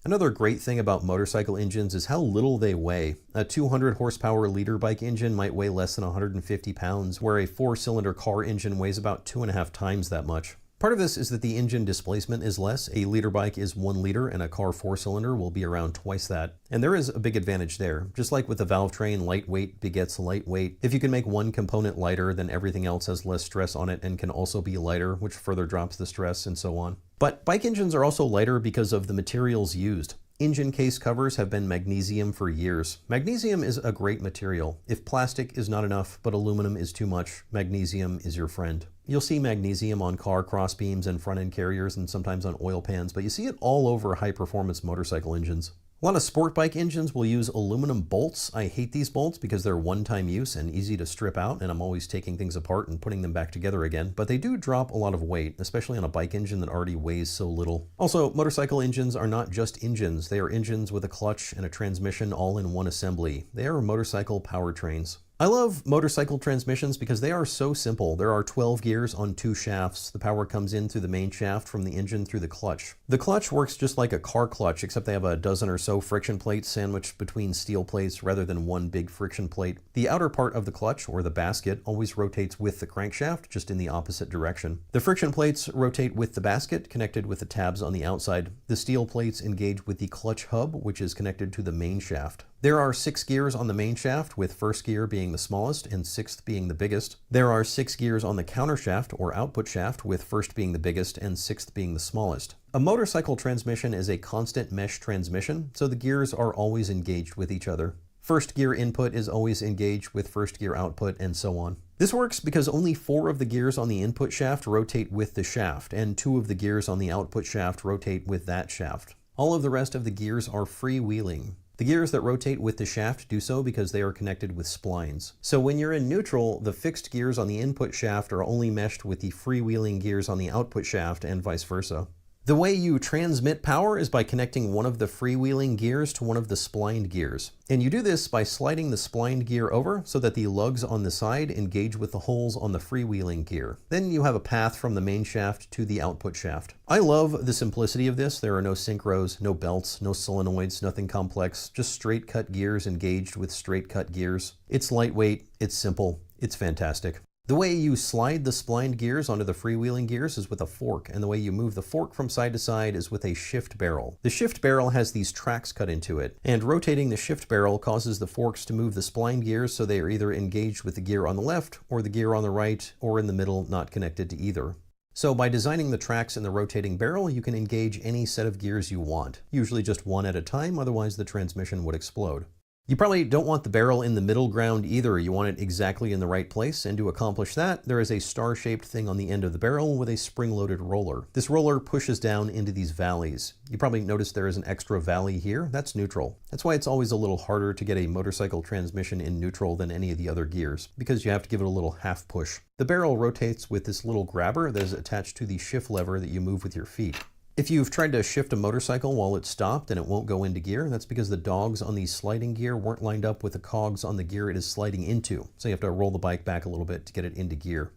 Another great thing about motorcycle engines is how little they weigh. A 200 horsepower liter bike engine might weigh less than 150 pounds, where a 4-cylinder car engine weighs about 2.5 times that much. Part of this is that the engine displacement is less. A liter bike is 1 liter and a car 4-cylinder will be around twice that. And there is a big advantage there. Just like with the valve train, lightweight begets lightweight. If you can make one component lighter, then everything else has less stress on it and can also be lighter, which further drops the stress and so on. But bike engines are also lighter because of the materials used. Engine case covers have been magnesium for years. Magnesium is a great material. If plastic is not enough, but aluminum is too much, magnesium is your friend. You'll see magnesium on car crossbeams and front-end carriers and sometimes on oil pans, but you see it all over high-performance motorcycle engines. A lot of sport bike engines will use aluminum bolts. I hate these bolts because they're one-time use and easy to strip out, and I'm always taking things apart and putting them back together again, but they do drop a lot of weight, especially on a bike engine that already weighs so little. Also, motorcycle engines are not just engines. They are engines with a clutch and a transmission all in one assembly. They are motorcycle powertrains. I love motorcycle transmissions because they are so simple. There are 12 gears on 2 shafts. The power comes in through the main shaft from the engine through the clutch. The clutch works just like a car clutch, except they have a dozen or so friction plates sandwiched between steel plates rather than one big friction plate. The outer part of the clutch, or the basket, always rotates with the crankshaft, just in the opposite direction. The friction plates rotate with the basket, connected with the tabs on the outside. The steel plates engage with the clutch hub, which is connected to the main shaft. There are 6 gears on the main shaft, with first gear being the smallest and 6th being the biggest. There are 6 gears on the counter shaft, or output shaft, with first being the biggest and 6th being the smallest. A motorcycle transmission is a constant mesh transmission, so the gears are always engaged with each other. First gear input is always engaged with first gear output, and so on. This works because only 4 of the gears on the input shaft rotate with the shaft, and 2 of the gears on the output shaft rotate with that shaft. All of the rest of the gears are freewheeling. The gears that rotate with the shaft do so because they are connected with splines. So when you're in neutral, the fixed gears on the input shaft are only meshed with the freewheeling gears on the output shaft and vice versa. The way you transmit power is by connecting one of the freewheeling gears to one of the splined gears. And you do this by sliding the splined gear over so that the lugs on the side engage with the holes on the freewheeling gear. Then you have a path from the main shaft to the output shaft. I love the simplicity of this. There are no synchros, no belts, no solenoids, nothing complex, just straight cut gears engaged with straight cut gears. It's lightweight, it's simple, it's fantastic. The way you slide the splined gears onto the freewheeling gears is with a fork, and the way you move the fork from side to side is with a shift barrel. The shift barrel has these tracks cut into it, and rotating the shift barrel causes the forks to move the splined gears so they are either engaged with the gear on the left or the gear on the right, or in the middle, not connected to either. So by designing the tracks in the rotating barrel, you can engage any set of gears you want, usually just one at a time, otherwise the transmission would explode. You probably don't want the barrel in the middle ground either. You want it exactly in the right place, and to accomplish that, there is a star-shaped thing on the end of the barrel with a spring-loaded roller. This roller pushes down into these valleys. You probably noticed there is an extra valley here. That's neutral. That's why it's always a little harder to get a motorcycle transmission in neutral than any of the other gears, because you have to give it a little half push. The barrel rotates with this little grabber that is attached to the shift lever that you move with your feet. If you've tried to shift a motorcycle while it's stopped and it won't go into gear, that's because the dogs on the sliding gear weren't lined up with the cogs on the gear it is sliding into. So you have to roll the bike back a little bit to get it into gear.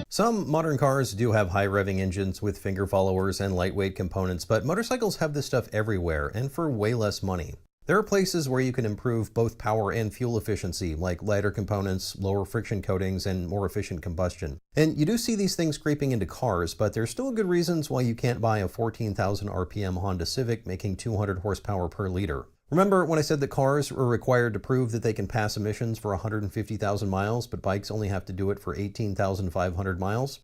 Some modern cars do have high revving engines with finger followers and lightweight components, but motorcycles have this stuff everywhere and for way less money. There are places where you can improve both power and fuel efficiency, like lighter components, lower friction coatings, and more efficient combustion. And you do see these things creeping into cars, but there's still good reasons why you can't buy a 14,000 RPM Honda Civic making 200 horsepower per liter. Remember when I said that cars are required to prove that they can pass emissions for 150,000 miles, but bikes only have to do it for 18,500 miles?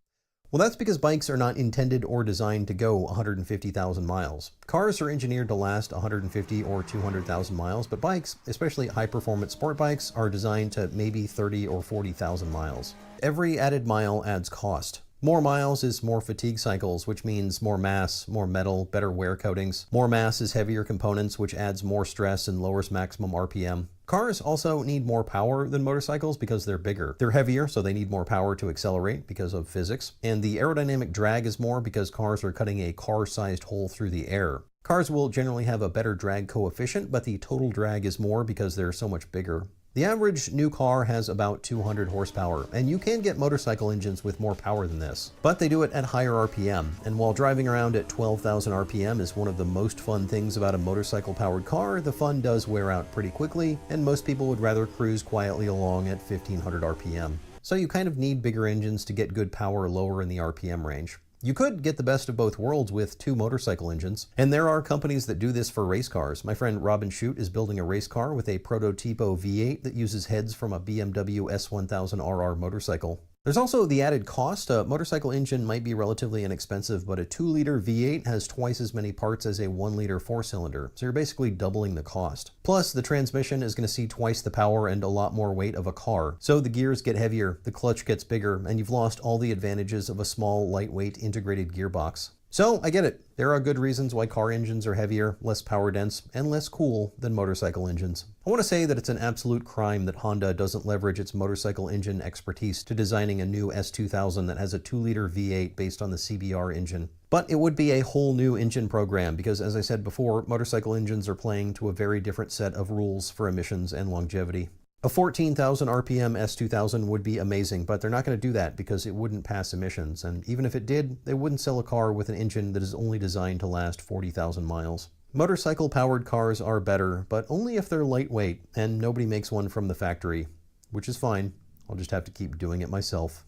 Well, that's because bikes are not intended or designed to go 150,000 miles. Cars are engineered to last 150 or 200,000 miles, but bikes, especially high-performance sport bikes, are designed to maybe 30 or 40,000 miles. Every added mile adds cost. More miles is more fatigue cycles, which means more mass, more metal, better wear coatings. More mass is heavier components, which adds more stress and lowers maximum RPM. Cars also need more power than motorcycles because they're bigger. They're heavier, so they need more power to accelerate because of physics. And the aerodynamic drag is more because cars are cutting a car-sized hole through the air. Cars will generally have a better drag coefficient, but the total drag is more because they're so much bigger. The average new car has about 200 horsepower, and you can get motorcycle engines with more power than this. But they do it at higher RPM, and while driving around at 12,000 RPM is one of the most fun things about a motorcycle-powered car, the fun does wear out pretty quickly, and most people would rather cruise quietly along at 1,500 RPM. So you kind of need bigger engines to get good power lower in the RPM range. You could get the best of both worlds with two motorcycle engines, and there are companies that do this for race cars. My friend Robin Shute is building a race car with a Prototipo V8 that uses heads from a BMW S1000RR motorcycle. There's also the added cost. A motorcycle engine might be relatively inexpensive, but a 2-liter V8 has twice as many parts as a 1-liter 4-cylinder, so you're basically doubling the cost. Plus, the transmission is going to see twice the power and a lot more weight of a car, so the gears get heavier, the clutch gets bigger, and you've lost all the advantages of a small, lightweight, integrated gearbox. So, I get it. There are good reasons why car engines are heavier, less power dense, and less cool than motorcycle engines. I want to say that it's an absolute crime that Honda doesn't leverage its motorcycle engine expertise to designing a new S2000 that has a 2-liter V8 based on the CBR engine. But it would be a whole new engine program because, as I said before, motorcycle engines are playing to a very different set of rules for emissions and longevity. A 14,000 RPM S2000 would be amazing, but they're not going to do that because it wouldn't pass emissions, and even if it did, they wouldn't sell a car with an engine that is only designed to last 40,000 miles. Motorcycle-powered cars are better, but only if they're lightweight, and nobody makes one from the factory, which is fine. I'll just have to keep doing it myself.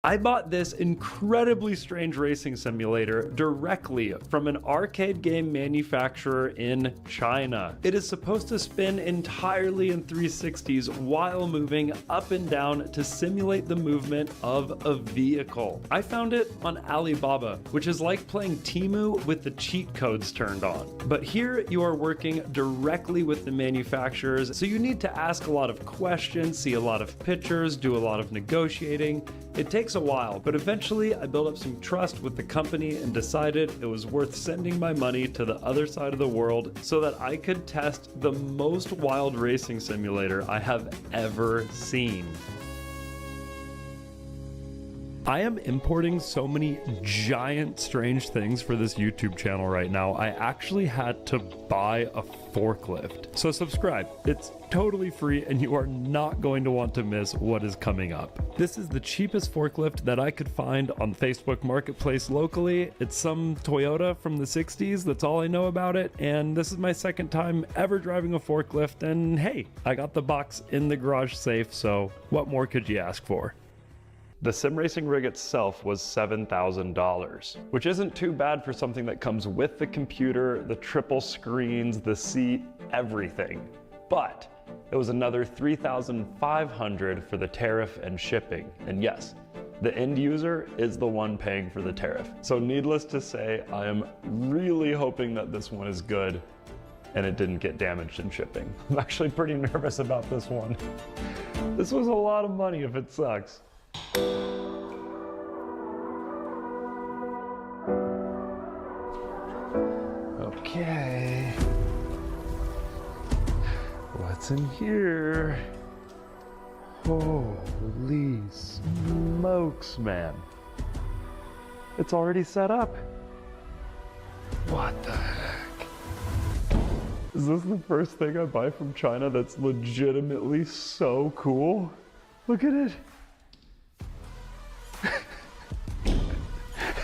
I bought this incredibly strange racing simulator directly from an arcade game manufacturer in China. It is supposed to spin entirely in 360s while moving up and down to simulate the movement of a vehicle. I found it on Alibaba, which is like playing Temu with the cheat codes turned on. But here you are working directly with the manufacturers, so you need to ask a lot of questions, see a lot of pictures, do a lot of negotiating. It takes a while, but eventually I built up some trust with the company and decided it was worth sending my money to the other side of the world so that I could test the most wild racing simulator I have ever seen. I am importing so many giant strange things for this YouTube channel right now. I actually had to buy a forklift. So subscribe. It's totally free and you are not going to want to miss what is coming up. This is the cheapest forklift that I could find on Facebook Marketplace locally. It's some Toyota from the 60s. That's all I know about it. And this is my second time ever driving a forklift. And hey, I got the box in the garage safe. So what more could you ask for? The sim racing rig itself was $7,000, which isn't too bad for something that comes with the computer, the triple screens, the seat, everything. But it was another $3,500 for the tariff and shipping. And yes, the end user is the one paying for the tariff. So needless to say, I am really hoping that this one is good and it didn't get damaged in shipping. I'm actually pretty nervous about this one. This was a lot of money if it sucks. Okay. What's in here? Holy smokes, man. It's already set up. What the heck? Is this the first thing I buy from China that's legitimately so cool? Look at it.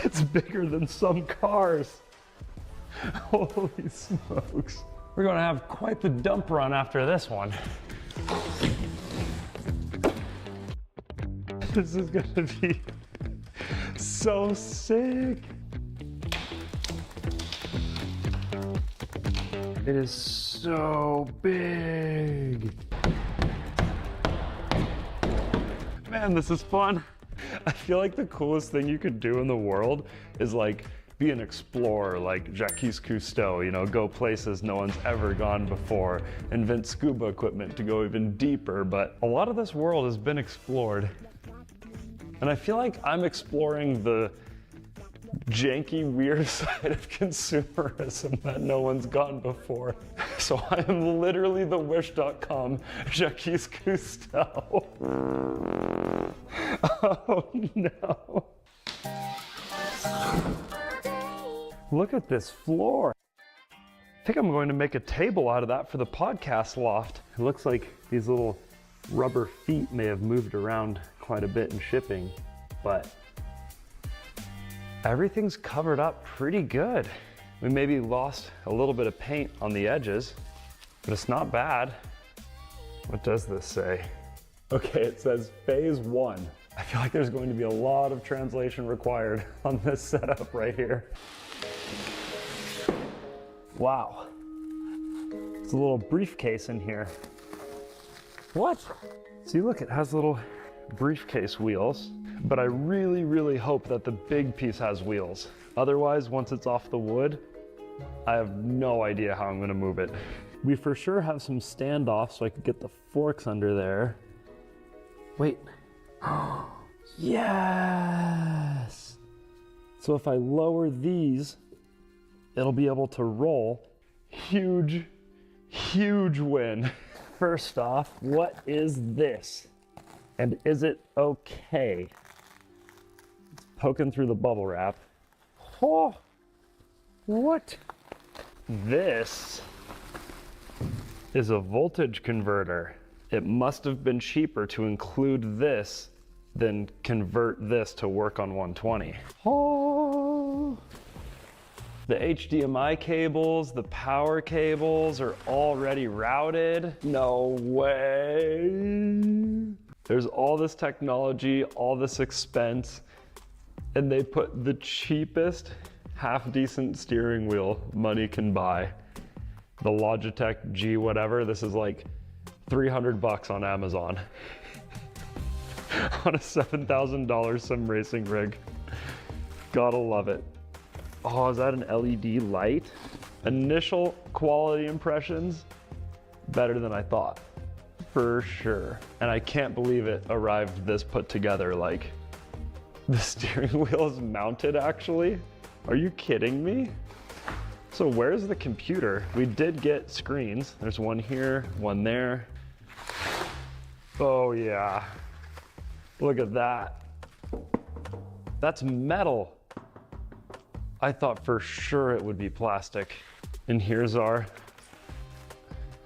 It's bigger than some cars. Holy smokes. We're gonna have quite the dump run after this one. This is gonna be so sick. It is so big. Man, this is fun. I feel like the coolest thing you could do in the world is like be an explorer like Jacques Cousteau, you know, go places no one's ever gone before, invent scuba equipment to go even deeper, but a lot of this world has been explored. And I feel like I'm exploring the janky, weird side of consumerism that no one's gone before. So I am literally the Wish.com Jacques Cousteau. Oh no. Look at this floor. I think I'm going to make a table out of that for the podcast loft. It looks like these little rubber feet may have moved around quite a bit in shipping, but everything's covered up pretty good. We maybe lost a little bit of paint on the edges, but it's not bad. What does this say? Okay, it says phase 1. I feel like there's going to be a lot of translation required on this setup right here. Wow. It's a little briefcase in here. What? See, look, it has little briefcase wheels, but I really, really hope that the big piece has wheels. Otherwise, once it's off the wood, I have no idea how I'm gonna move it. We for sure have some standoffs so I could get the forks under there. Wait. Yes! So if I lower these, it'll be able to roll. Huge, huge win. First off, what is this? And is it okay? It's poking through the bubble wrap. Oh, what? This is a voltage converter. It must have been cheaper to include this than convert this to work on 120. Oh. The HDMI cables, the power cables are already routed. No way. There's all this technology, all this expense, and they put the cheapest half-decent steering wheel money can buy. The Logitech G whatever, this is like 300 bucks on Amazon. On a $7,000 sim racing rig. Gotta love it. Oh, is that an LED light? Initial quality impressions, better than I thought, for sure. And I can't believe it arrived this put together. Like, the steering wheel is mounted actually. Are you kidding me? So where's the computer? We did get screens. There's one here, one there. Oh yeah. Look at that. That's metal. I thought for sure it would be plastic. And here's our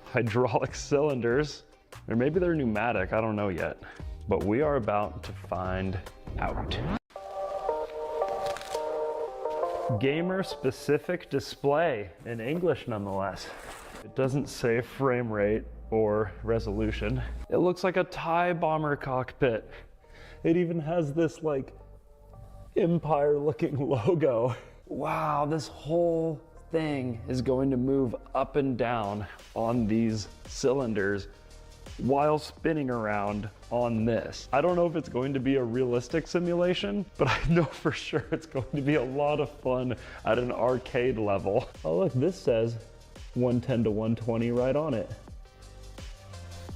hydraulic cylinders. Or maybe they're pneumatic, I don't know yet. But we are about to find out. Gamer-specific display, in English nonetheless. It doesn't say frame rate or resolution. It looks like a TIE bomber cockpit. It even has this like Empire-looking logo. Wow, this whole thing is going to move up and down on these cylinders while spinning around on this. I don't know if it's going to be a realistic simulation, but I know for sure it's going to be a lot of fun at an arcade level. Oh look, this says 110 to 120 right on it.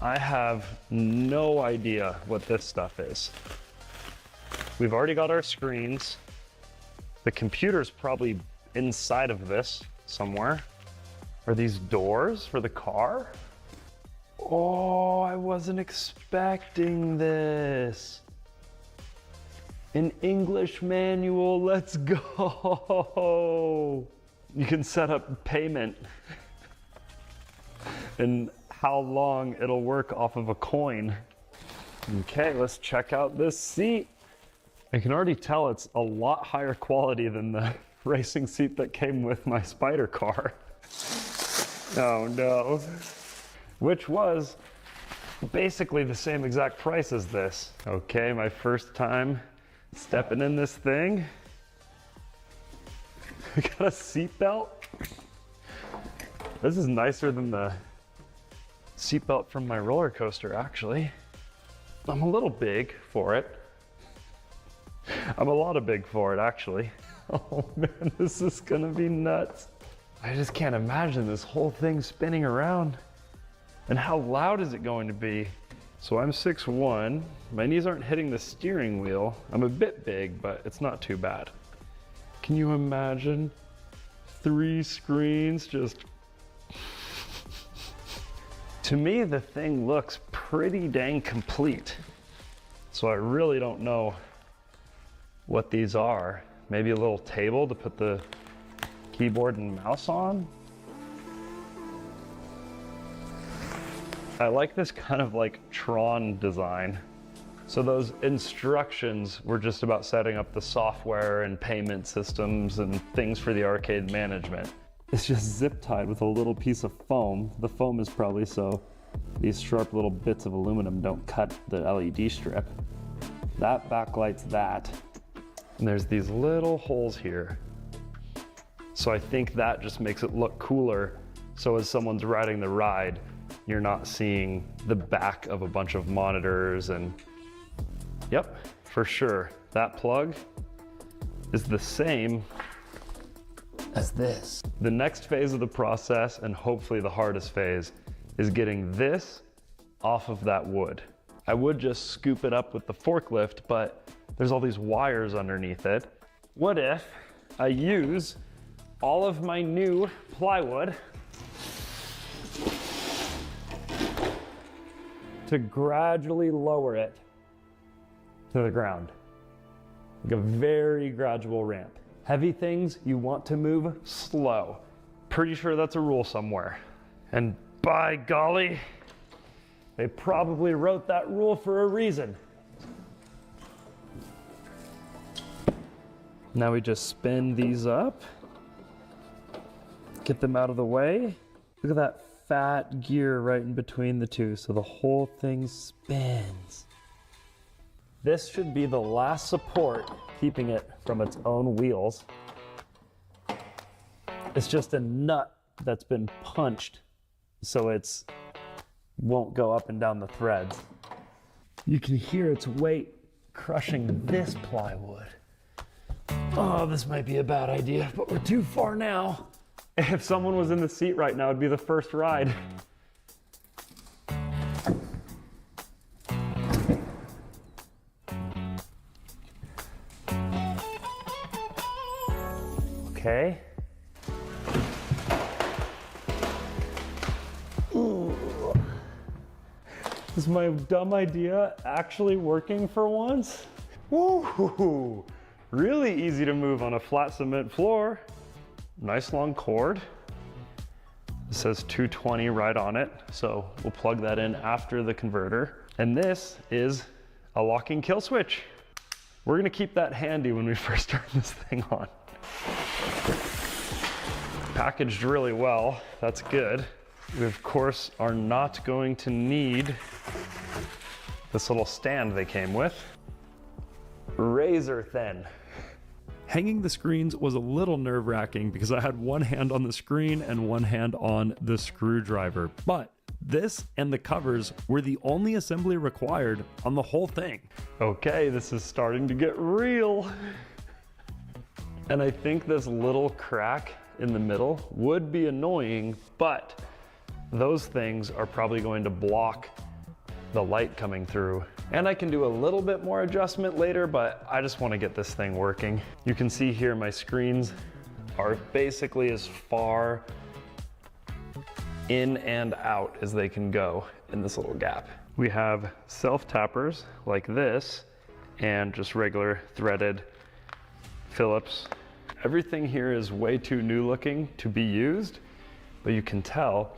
I have no idea what this stuff is. We've already got our screens. The computer's probably inside of this somewhere. Are these doors for the car? Oh, I wasn't expecting this. An English manual, let's go. You can set up payment and how long it'll work off of a coin. Okay, let's check out this seat. I can already tell it's a lot higher quality than the racing seat that came with my Spider car. Oh no. Which was basically the same exact price as this. Okay, my first time stepping in this thing. We got a seatbelt. This is nicer than the seatbelt from my roller coaster, actually. I'm a little big for it. I'm a lot of big for it, actually. Oh man, this is gonna be nuts. I just can't imagine this whole thing spinning around. And how loud is it going to be? So I'm 6'1", my knees aren't hitting the steering wheel. I'm a bit big, but it's not too bad. Can you imagine 3 screens just... To me, the thing looks pretty dang complete. So I really don't know what these are. Maybe a little table to put the keyboard and mouse on? I like this kind of like Tron design. So those instructions were just about setting up the software and payment systems and things for the arcade management. It's just zip tied with a little piece of foam. The foam is probably so these sharp little bits of aluminum don't cut the LED strip. That backlights that. And there's these little holes here. So I think that just makes it look cooler. So as someone's riding the ride, you're not seeing the back of a bunch of monitors and yep, for sure. That plug is the same as this. The next phase of the process, and hopefully the hardest phase, is getting this off of that wood. I would just scoop it up with the forklift, but there's all these wires underneath it. What if I use all of my new plywood to gradually lower it to the ground? Like a very gradual ramp. Heavy things you want to move slow. Pretty sure that's a rule somewhere. And by golly, they probably wrote that rule for a reason. Now we just spin these up, get them out of the way. Look at that fat gear right in between the two, so the whole thing spins. This should be the last support keeping it from its own wheels. It's just a nut that's been punched so it's won't go up and down the threads. You can hear its weight crushing this plywood. Oh, this might be a bad idea, but we're too far now. If someone was in the seat right now, it'd be the first ride. Okay. Ooh. Is my dumb idea actually working for once? Woo! Really easy to move on a flat cement floor. Nice long cord. It says 220 right on it, so we'll plug that in after the converter. And this is a locking kill switch. We're gonna keep that handy when we first turn this thing on. Packaged really well, that's good. We of course are not going to need this little stand they came with. Razor thin. Hanging the screens was a little nerve-wracking because I had one hand on the screen and one hand on the screwdriver, but this and the covers were the only assembly required on the whole thing. Okay, this is starting to get real. And I think this little crack in the middle would be annoying, but those things are probably going to block the light coming through. And I can do a little bit more adjustment later, but I just want to get this thing working. You can see here my screens are basically as far in and out as they can go in this little gap. We have self-tappers like this and just regular threaded Phillips. Everything here is way too new looking to be used, but you can tell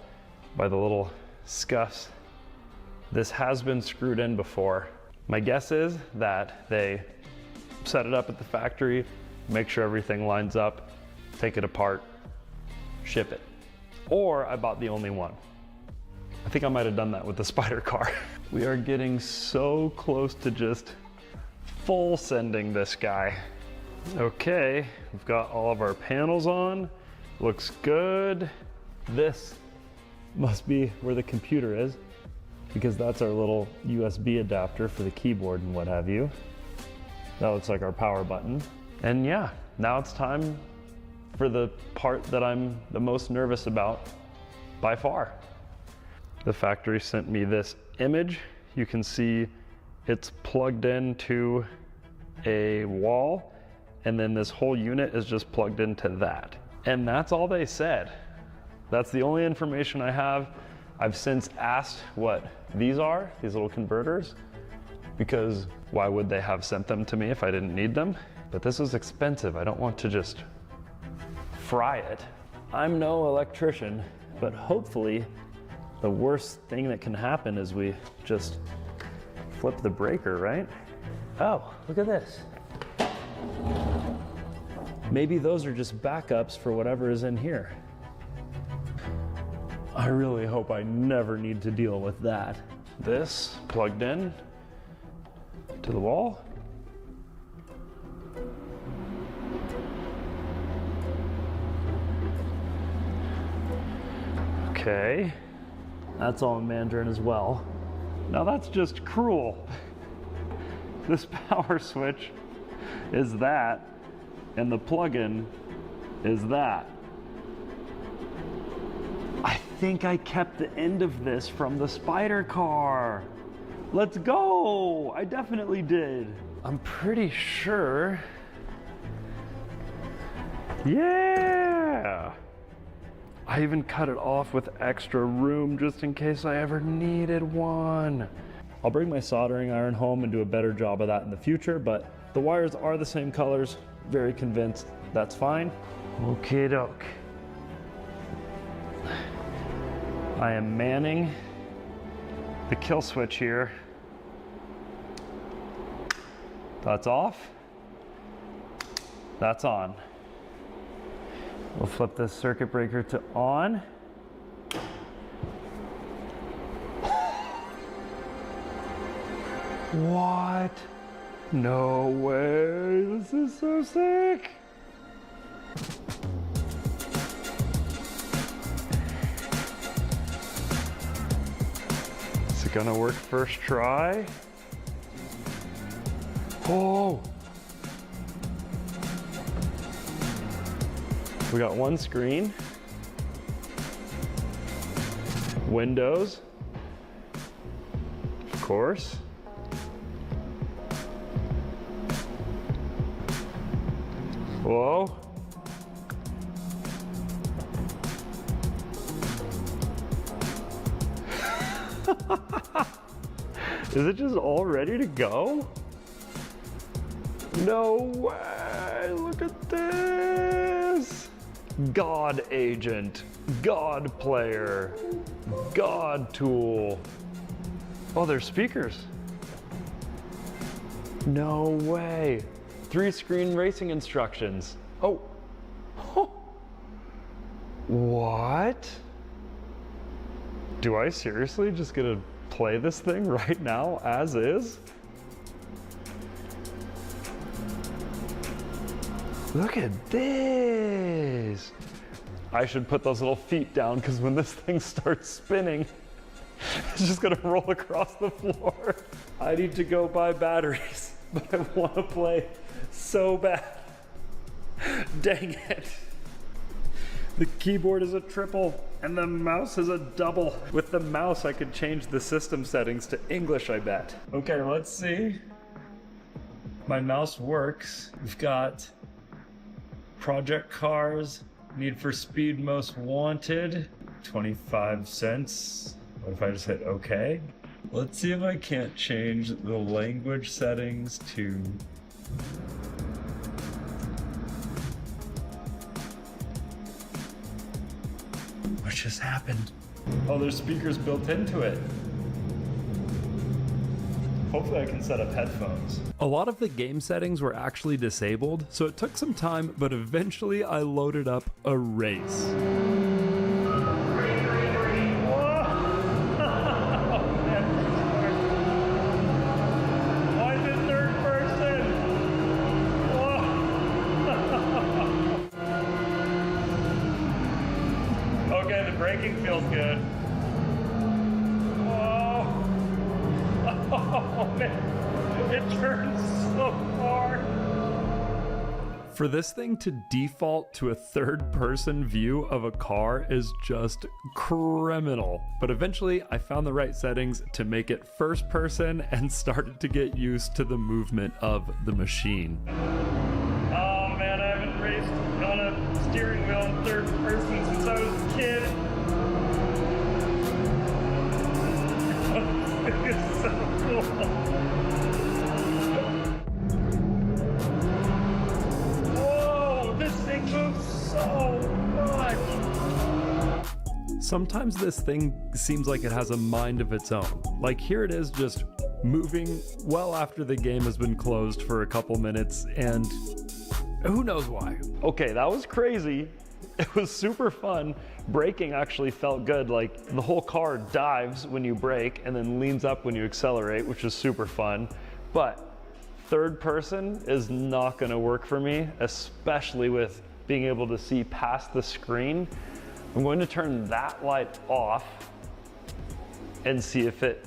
by the little scuffs this has been screwed in before. My guess is that they set it up at the factory, make sure everything lines up, take it apart, ship it. Or I bought the only one. I think I might have done that with the Spider car. We are getting so close to just full sending this guy. Okay, we've got all of our panels on. Looks good. This must be where the computer is, because that's our little USB adapter for the keyboard and what have you. That looks like our power button. And yeah, now it's time for the part that I'm the most nervous about by far. The factory sent me this image. You can see it's plugged into a wall, and then this whole unit is just plugged into that. And that's all they said. That's the only information I have. I've since asked what these are, these little converters, because why would they have sent them to me if I didn't need them? But this is expensive. I don't want to just fry it. I'm no electrician, but hopefully the worst thing that can happen is we just flip the breaker, right? Oh, look at this. Maybe those are just backups for whatever is in here. I really hope I never need to deal with that. This plugged in to the wall. Okay, that's all in Mandarin as well. Now that's just cruel. This power switch is that, and the plug-in is that. I think I kept the end of this from the Spider car. Let's go! I definitely did. I'm pretty sure. Yeah! I even cut it off with extra room just in case I ever needed one. I'll bring my soldering iron home and do a better job of that in the future, but the wires are the same colors. Very convinced that's fine. Okie doke. I am manning the kill switch here. That's off. That's on. We'll flip this circuit breaker to on. What? No way, this is so sick. Is it gonna work first try? Oh! We got one screen. Windows. Of course. Whoa. Is it just all ready to go? No way, look at this. God Agent, God Player, God Tool. Oh, there's speakers. No way. 3-screen racing instructions. Oh. What? Do I seriously just get to play this thing right now as is? Look at this. I should put those little feet down because when this thing starts spinning, it's just gonna roll across the floor. I need to go buy batteries, but I want to play so bad. Dang it. The keyboard is a triple and the mouse is a double. With the mouse, I could change the system settings to English, I bet. Okay, let's see. My mouse works. We've got Project Cars, Need for Speed Most Wanted, 25 cents. What if I just hit OK? Let's see if I can't change the language settings to... What just happened? Oh, there's speakers built into it. Hopefully I can set up headphones. A lot of the game settings were actually disabled, so it took some time, but eventually I loaded up a race. Okay, the braking feels good. Oh man, it turns so far. For this thing to default to a third-person view of a car is just criminal. But eventually I found the right settings to make it first person and started to get used to the movement of the machine. Oh man, I haven't raced on a steering wheel in third person since I was a kid. It's so cool. Whoa, this thing moves so much. Sometimes this thing seems like it has a mind of its own. Like here it is just moving well after the game has been closed for a couple minutes, and who knows why. Okay, that was crazy. It was super fun. Braking actually felt good. Like the whole car dives when you brake and then leans up when you accelerate, which is super fun. But third person is not gonna work for me, especially with being able to see past the screen. I'm going to turn that light off and see if it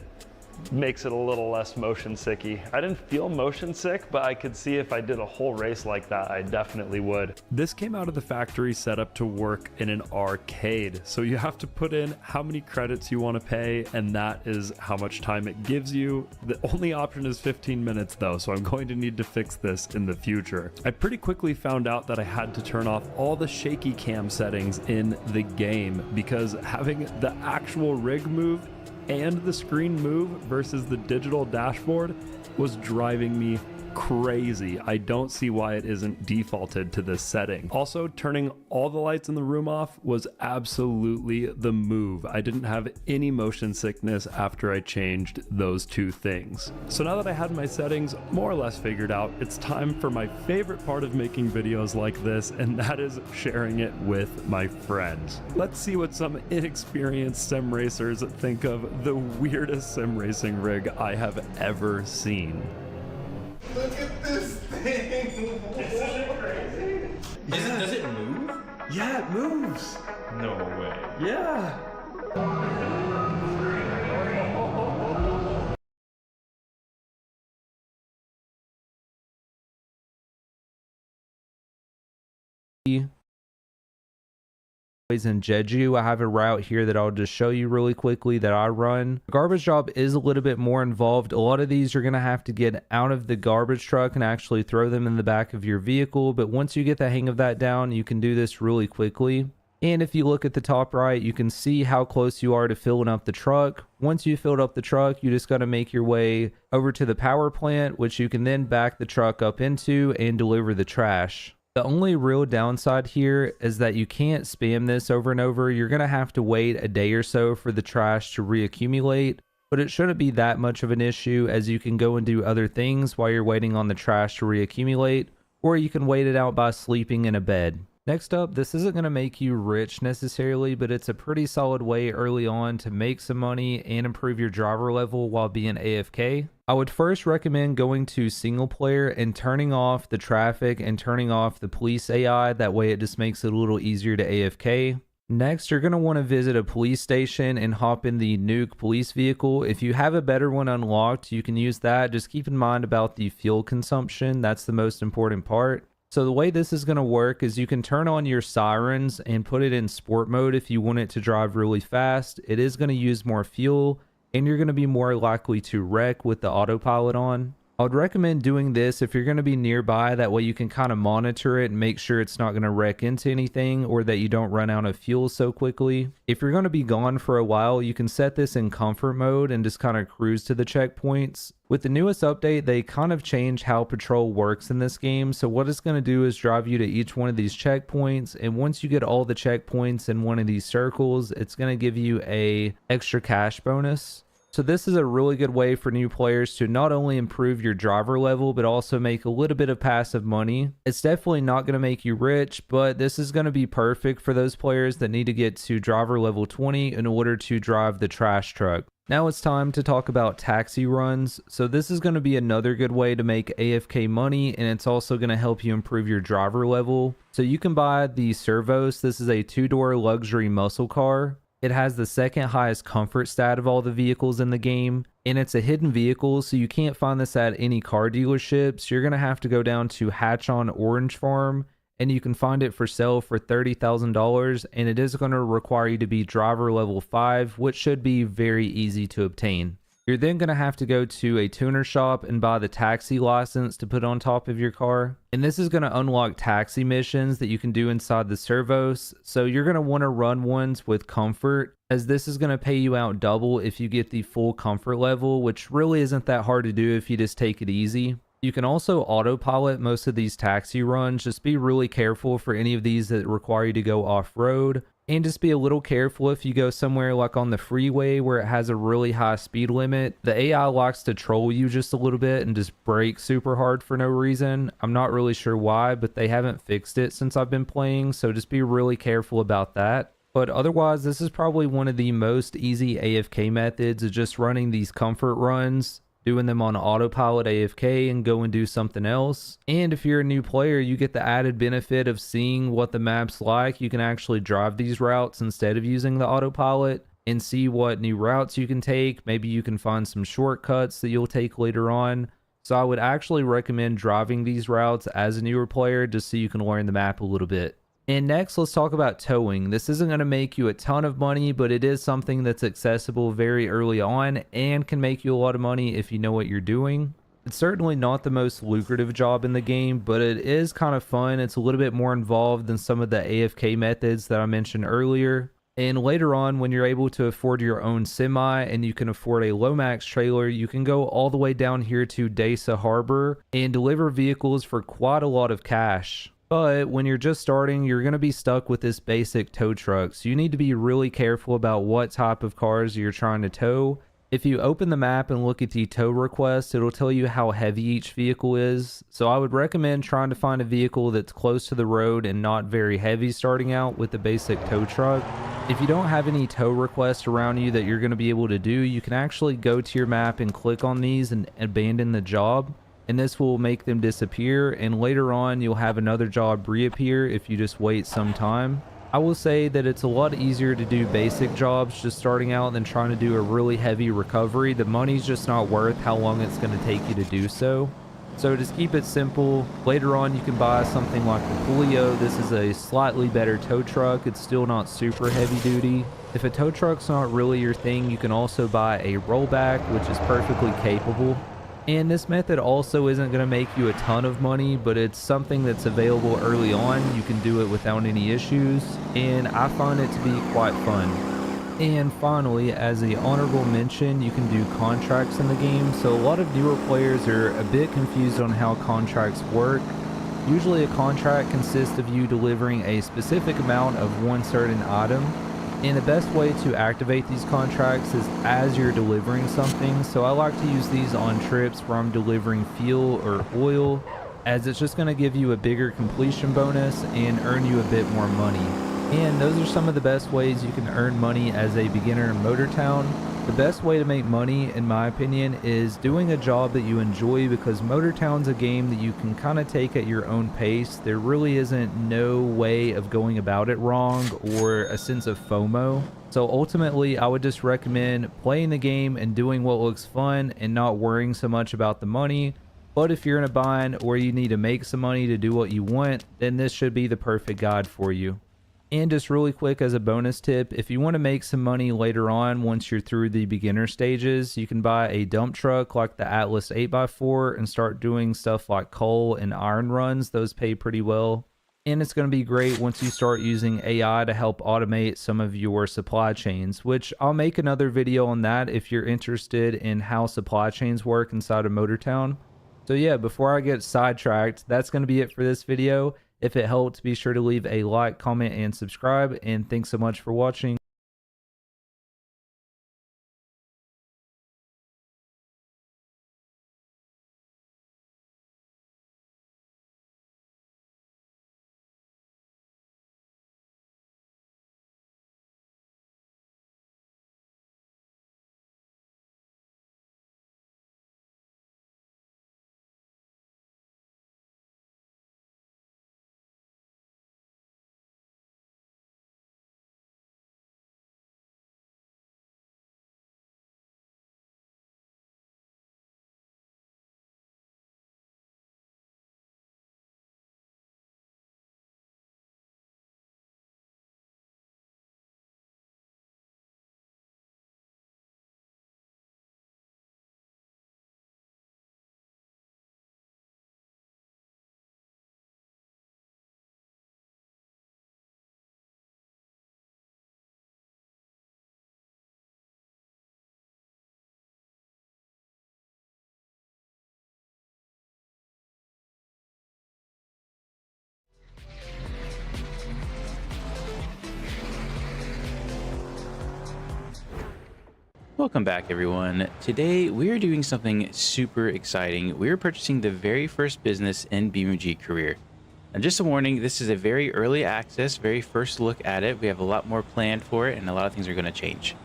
makes it a little less motion sicky. I didn't feel motion sick, but I could see if I did a whole race like that, I definitely would. This came out of the factory set up to work in an arcade. So you have to put in how many credits you want to pay, and that is how much time it gives you. The only option is 15 minutes though, so I'm going to need to fix this in the future. I pretty quickly found out that I had to turn off all the shaky cam settings in the game because having the actual rig move and the screen move versus the digital dashboard was driving me crazy. I don't see why it isn't defaulted to this setting. Also, turning all the lights in the room off was absolutely the move. I didn't have any motion sickness after I changed those two things. So now that I had my settings more or less figured out, it's time for my favorite part of making videos like this, and that is sharing it with my friends. Let's see what some inexperienced sim racers think of the weirdest sim racing rig I have ever seen. Look at this thing. Isn't it crazy? Does it move? Yeah, it moves. No way. Yeah. In Jeju, I have a route here that I'll just show you really quickly that I run. Garbage drop is a little bit more involved. A lot of these you're going to have to get out of the garbage truck and actually throw them in the back of your vehicle, but once you get the hang of that down, you can do this really quickly. And if you look at the top right, you can see how close you are to filling up the truck. Once you filled up the truck, you just got to make your way over to the power plant, which you can then back the truck up into and deliver the trash. The only real downside here is that you can't spam this over and over. You're going to have to wait a day or so for the trash to reaccumulate, but it shouldn't be that much of an issue as you can go and do other things while you're waiting on the trash to reaccumulate, or you can wait it out by sleeping in a bed. Next up, this isn't going to make you rich necessarily, but it's a pretty solid way early on to make some money and improve your driver level while being AFK. I would first recommend going to single player and turning off the traffic and turning off the police AI. That way it just makes it a little easier to AFK. Next, you're going to want to visit a police station and hop in the Nuke police vehicle. If you have a better one unlocked, you can use that. Just keep in mind about the fuel consumption. That's the most important part. So the way this is going to work is you can turn on your sirens and put it in sport mode if you want it to drive really fast. It is going to use more fuel and you're going to be more likely to wreck with the autopilot on. I would recommend doing this if you're going to be nearby. That way you can kind of monitor it and make sure it's not going to wreck into anything or that you don't run out of fuel so quickly. If you're going to be gone for a while, you can set this in comfort mode and just kind of cruise to the checkpoints. With the newest update, they kind of changed how patrol works in this game. So what it's going to do is drive you to each one of these checkpoints. And once you get all the checkpoints in one of these circles, it's going to give you a extra cash bonus. So this is a really good way for new players to not only improve your driver level, but also make a little bit of passive money. It's definitely not going to make you rich, but this is going to be perfect for those players that need to get to driver level 20 in order to drive the trash truck. Now it's time to talk about taxi runs. So this is going to be another good way to make AFK money, and it's also going to help you improve your driver level. So you can buy the Servos. This is a 2-door luxury muscle car. It has the second highest comfort stat of all the vehicles in the game, and it's a hidden vehicle, so you can't find this at any car dealerships. You're going to have to go down to Hatch on Orange Farm, and you can find it for sale for $30,000, and it is going to require you to be driver level 5, which should be very easy to obtain. You're then going to have to go to a tuner shop and buy the taxi license to put on top of your car. And this is going to unlock taxi missions that you can do inside the Servos. So you're going to want to run ones with comfort, as this is going to pay you out double if you get the full comfort level, which really isn't that hard to do if you just take it easy. You can also autopilot most of these taxi runs. Just be really careful for any of these that require you to go off-road. And just be a little careful if you go somewhere like on the freeway where it has a really high speed limit. The AI likes to troll you just a little bit and just brake super hard for no reason. I'm not really sure why, but they haven't fixed it since I've been playing, so just be really careful about that. But otherwise, this is probably one of the most easy AFK methods of just running these comfort runs, doing them on autopilot AFK and go and do something else. And if you're a new player, you get the added benefit of seeing what the map's like. You can actually drive these routes instead of using the autopilot and see what new routes you can take. Maybe you can find some shortcuts that you'll take later on. So I would actually recommend driving these routes as a newer player just so you can learn the map a little bit. And next, let's talk about towing. This isn't going to make you a ton of money, but it is something that's accessible very early on and can make you a lot of money if you know what you're doing. It's certainly not the most lucrative job in the game, but it is kind of fun. It's a little bit more involved than some of the AFK methods that I mentioned earlier. And later on, when you're able to afford your own semi and you can afford a Lomax trailer, you can go all the way down here to Desa Harbor and deliver vehicles for quite a lot of cash. But when you're just starting, you're going to be stuck with this basic tow truck. So you need to be really careful about what type of cars you're trying to tow. If you open the map and look at the tow request, it'll tell you how heavy each vehicle is. So I would recommend trying to find a vehicle that's close to the road and not very heavy starting out with the basic tow truck. If you don't have any tow requests around you that you're going to be able to do, you can actually go to your map and click on these and abandon the job. and this will make them disappear, and later on you'll have another job reappear if you just wait some time. I will say that it's a lot easier to do basic jobs just starting out than trying to do a really heavy recovery. The money's just not worth how long it's going to take you to do so. So just keep it simple. Later on you can buy something like the Coolio. This is a slightly better tow truck. It's still not super heavy duty. If a tow truck's not really your thing, you can also buy a rollback, which is perfectly capable. And this method also isn't going to make you a ton of money, but it's something that's available early on. You can do it without any issues, and I find it to be quite fun. And finally, as the honorable mention, you can do contracts in the game. So a lot of newer players are a bit confused on how contracts work. Usually a contract consists of you delivering a specific amount of one certain item. And the best way to activate these contracts is as you're delivering something. So I like to use these on trips where I'm delivering fuel or oil, as it's just going to give you a bigger completion bonus and earn you a bit more money. And those are some of the best ways you can earn money as a beginner in Motortown. The best way to make money, in my opinion, is doing a job that you enjoy, because Motortown's a game that you can kind of take at your own pace. There really isn't no way of going about it wrong or a sense of FOMO. So ultimately, I would just recommend playing the game and doing what looks fun and not worrying so much about the money. But if you're in a bind or you need to make some money to do what you want, then this should be the perfect guide for you. And just really quick as a bonus tip, if you want to make some money later on once you're through the beginner stages, you can buy a dump truck like the Atlas 8x4 and start doing stuff like coal and iron runs. Those pay pretty well. And it's going to be great once you start using AI to help automate some of your supply chains, which I'll make another video on that if you're interested in how supply chains work inside of Motortown. So yeah, before I get sidetracked, that's going to be it for this video. If it helped, be sure to leave a like, comment, and subscribe, and thanks so much for watching. Welcome back, everyone. Today we are doing something super exciting. We are purchasing the very first business in BeamNG Career. And just a warning, this is a very early access, very first look at it. We have a lot more planned for it, and a lot of things are going to change.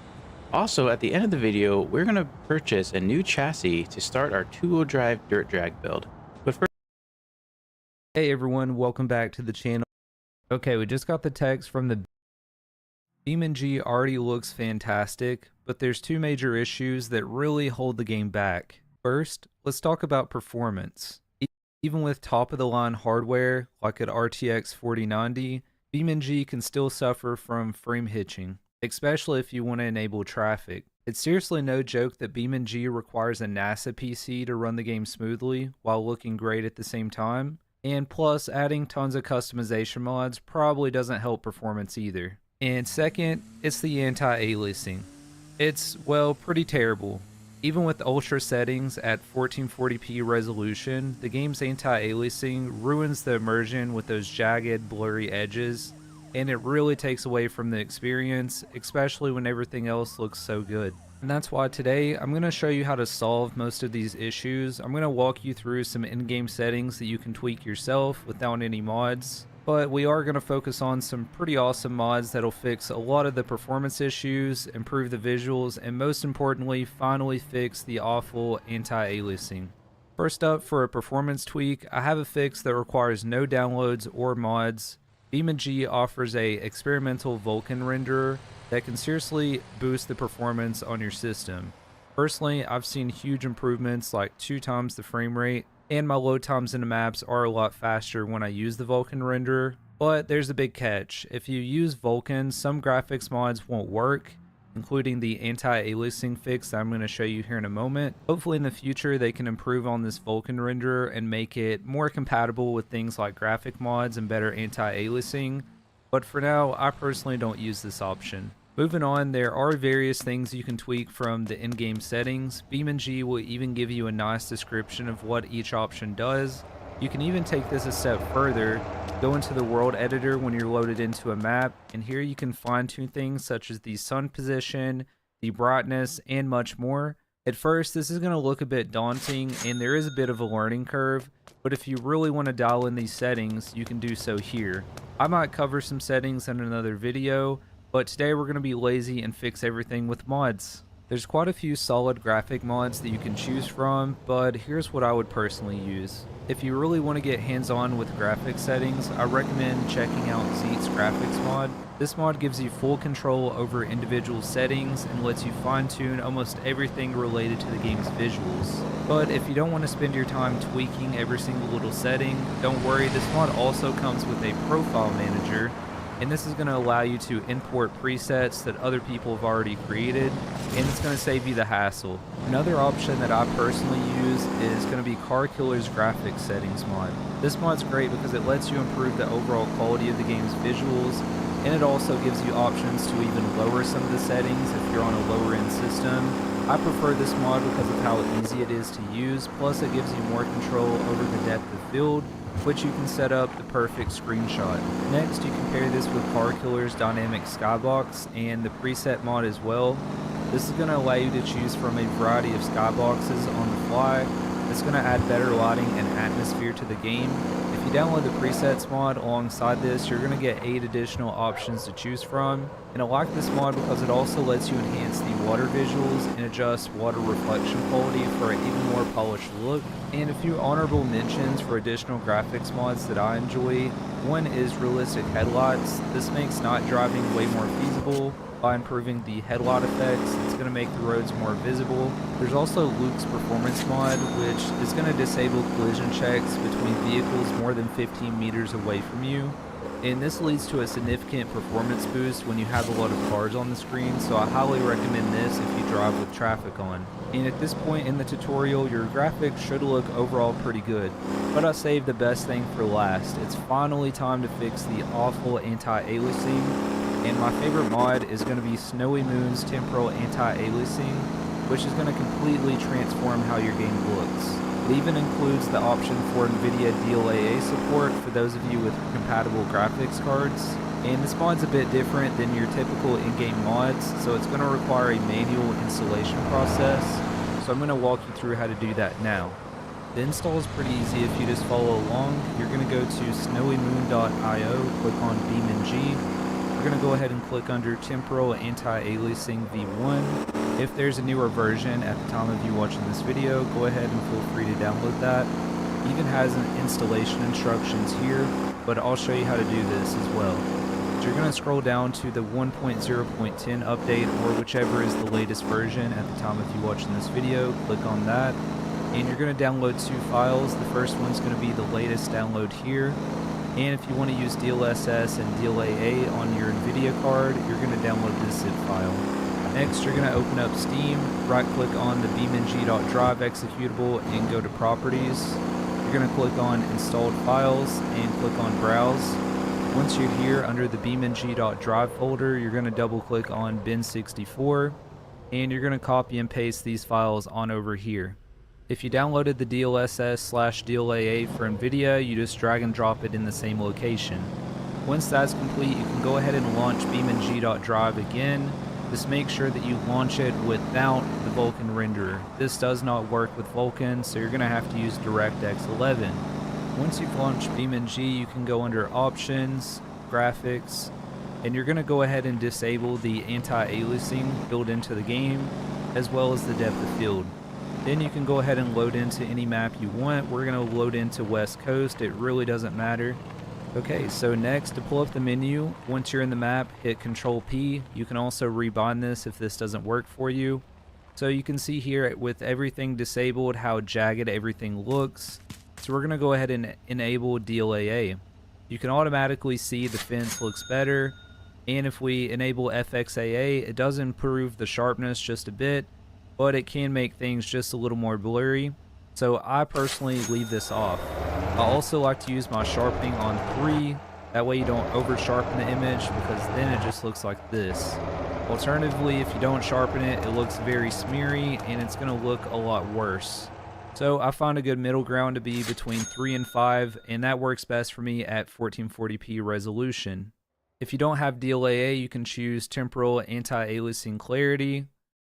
Also, at the end of the video, we're going to purchase a new chassis to start our two-wheel drive dirt drag build. But first, hey everyone, welcome back to the channel. Okay, we just got the text from the BeamNG. Already looks fantastic, but there's two major issues that really hold the game back. First, let's talk about performance. Even with top-of-the-line hardware like at RTX 4090, BeamNG can still suffer from frame hitching, especially if you want to enable traffic. It's seriously no joke that BeamNG requires a NASA PC to run the game smoothly while looking great at the same time, and plus adding tons of customization mods probably doesn't help performance either. And second, it's the anti-aliasing. It's, well, pretty terrible. Even with ultra settings at 1440p resolution, the game's anti-aliasing ruins the immersion with those jagged, blurry edges, and it really takes away from the experience, especially when everything else looks so good. And that's why today I'm going to show you how to solve most of these issues. I'm going to walk you through some in-game settings that you can tweak yourself without any mods. But we are going to focus on some pretty awesome mods that'll fix a lot of the performance issues, improve the visuals, and most importantly, finally fix the awful anti-aliasing. First up, for a performance tweak, I have a fix that requires no downloads or mods. BeamNG offers a experimental Vulkan renderer that can seriously boost the performance on your system. Personally, I've seen huge improvements like 2 times the frame rate, and my load times into maps are a lot faster when I use the Vulkan renderer. But there's a big catch. If you use Vulkan, some graphics mods won't work, including the anti-aliasing fix that I'm going to show you here in a moment. Hopefully in the future they can improve on this Vulkan renderer and make it more compatible with things like graphic mods and better anti-aliasing. But for now, I personally don't use this option. Moving on, there are various things you can tweak from the in-game settings. BeamNG will even give you a nice description of what each option does. You can even take this a step further, go into the world editor when you're loaded into a map, and here you can fine-tune things such as the sun position, the brightness, and much more. At first, this is going to look a bit daunting, and there is a bit of a learning curve, but if you really want to dial in these settings, you can do so here. I might cover some settings in another video, but today we're going to be lazy and fix everything with mods. There's quite a few solid graphic mods that you can choose from, but here's what I would personally use. If you really want to get hands-on with graphics settings, I recommend checking out Zeet's graphics mod. This mod gives you full control over individual settings and lets you fine-tune almost everything related to the game's visuals. But if you don't want to spend your time tweaking every single little setting, don't worry, this mod also comes with a profile manager, and this is going to allow you to import presets that other people have already created, and it's going to save you the hassle. Another option that I personally use is going to be Car Killer's graphics settings mod. This mod's great because it lets you improve the overall quality of the game's visuals, and it also gives you options to even lower some of the settings if you're on a lower end system. I prefer this mod because of how easy it is to use, plus it gives you more control over the depth of field, which you can set up the perfect screenshot. Next, you can pair this with Car Killer's Dynamic Skybox and the preset mod as well. This is going to allow you to choose from a variety of skyboxes on the fly. It's going to add better lighting and atmosphere to the game. If you download the presets mod alongside this, you're going to get 8 additional options to choose from. And I like this mod because it also lets you enhance the water visuals and adjust water reflection quality for an even more polished look. And a few honorable mentions for additional graphics mods that I enjoy. One is Realistic Headlights. This makes night driving way more feasible by improving the headlight effects. It's going to make the roads more visible. There's also Luke's Performance mod, which is going to disable collision checks between vehicles more than 15 meters away from you. And this leads to a significant performance boost when you have a lot of cars on the screen, so I highly recommend this if you drive with traffic on. And at this point in the tutorial, your graphics should look overall pretty good. But I saved the best thing for last. It's finally time to fix the awful anti-aliasing, and my favorite mod is going to be Snowy Moon's Temporal Anti-Aliasing, which is going to completely transform how your game looks. It even includes the option for NVIDIA DLAA support for those of you with compatible graphics cards. And this mod's a bit different than your typical in-game mods, so it's going to require a manual installation process. So I'm going to walk you through how to do that now. The install is pretty easy if you just follow along. You're going to go to snowymoon.io, click on BeamNG. We're going to go ahead and click under Temporal Anti-Aliasing V1. If there's a newer version at the time of you watching this video, go ahead and feel free to download that. It even has an installation instructions here, but I'll show you how to do this as well. So you're going to scroll down to the 1.0.10 update, or whichever is the latest version at the time of you watching this video. Click on that, and you're going to download 2 files. The first one's going to be the latest download here. And if you want to use DLSS and DLAA on your NVIDIA card, you're going to download this zip file. Next, you're going to open up Steam, right-click on the BeamNG.drive executable, and go to Properties. You're going to click on Installed Files, and click on Browse. Once you're here under the BeamNG.drive folder, you're going to double-click on Bin64, and you're going to copy and paste these files on over here. If you downloaded the DLSS/DLAA for NVIDIA, you just drag and drop it in the same location. Once that's complete, you can go ahead and launch BeamNG.drive again. Just make sure that you launch it without the Vulkan renderer. This does not work with Vulkan, so you're going to have to use DirectX 11. Once you've launched BeamNG, you can go under Options, Graphics, and you're going to go ahead and disable the anti-aliasing built into the game, as well as the depth of field. Then you can go ahead and load into any map you want. We're going to load into West Coast. It really doesn't matter. Okay, so next, to pull up the menu, once you're in the map, hit Control P. You can also rebind this if this doesn't work for you. So you can see here with everything disabled how jagged everything looks. So we're going to go ahead and enable DLAA. You can automatically see the fence looks better. And if we enable FXAA, it does improve the sharpness just a bit, but it can make things just a little more blurry. So I personally leave this off. I also like to use my sharpening on 3. That way you don't over sharpen the image, because then it just looks like this. Alternatively, if you don't sharpen it, it looks very smeary and it's going to look a lot worse. So I find a good middle ground to be between 3 and 5, and that works best for me at 1440p resolution. If you don't have DLAA, you can choose temporal anti-aliasing clarity,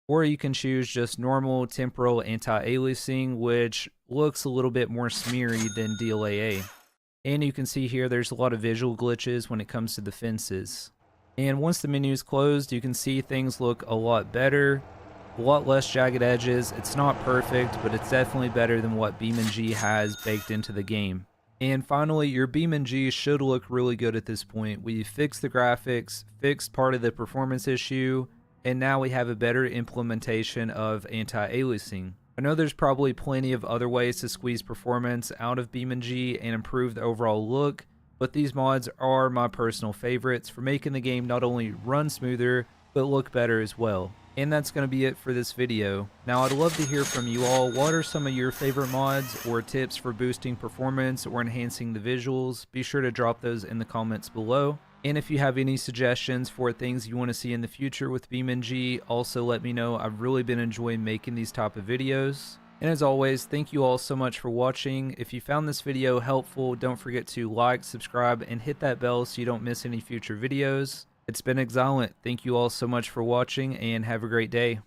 or you can choose just normal temporal anti-aliasing, which looks a little bit more smeary than DLAA. And you can see here there's a lot of visual glitches when it comes to the fences. And once the menu is closed, you can see things look a lot better, a lot less jagged edges. It's not perfect, but it's definitely better than what BeamNG has baked into the game. And finally, your BeamNG should look really good at this point. We fixed the graphics, fixed part of the performance issue, and now we have a better implementation of anti-aliasing. I know there's probably plenty of other ways to squeeze performance out of BeamNG and improve the overall look, but these mods are my personal favorites for making the game not only run smoother, but look better as well. And that's going to be it for this video. Now I'd love to hear from you all. What are some of your favorite mods or tips for boosting performance or enhancing the visuals? Be sure to drop those in the comments below. And if you have any suggestions for things you want to see in the future with BeamNG, also let me know. I've really been enjoying making these type of videos. And as always, thank you all so much for watching. If you found this video helpful, don't forget to like, subscribe, and hit that bell so you don't miss any future videos. It's been Exilent. Thank you all so much for watching, and have a great day.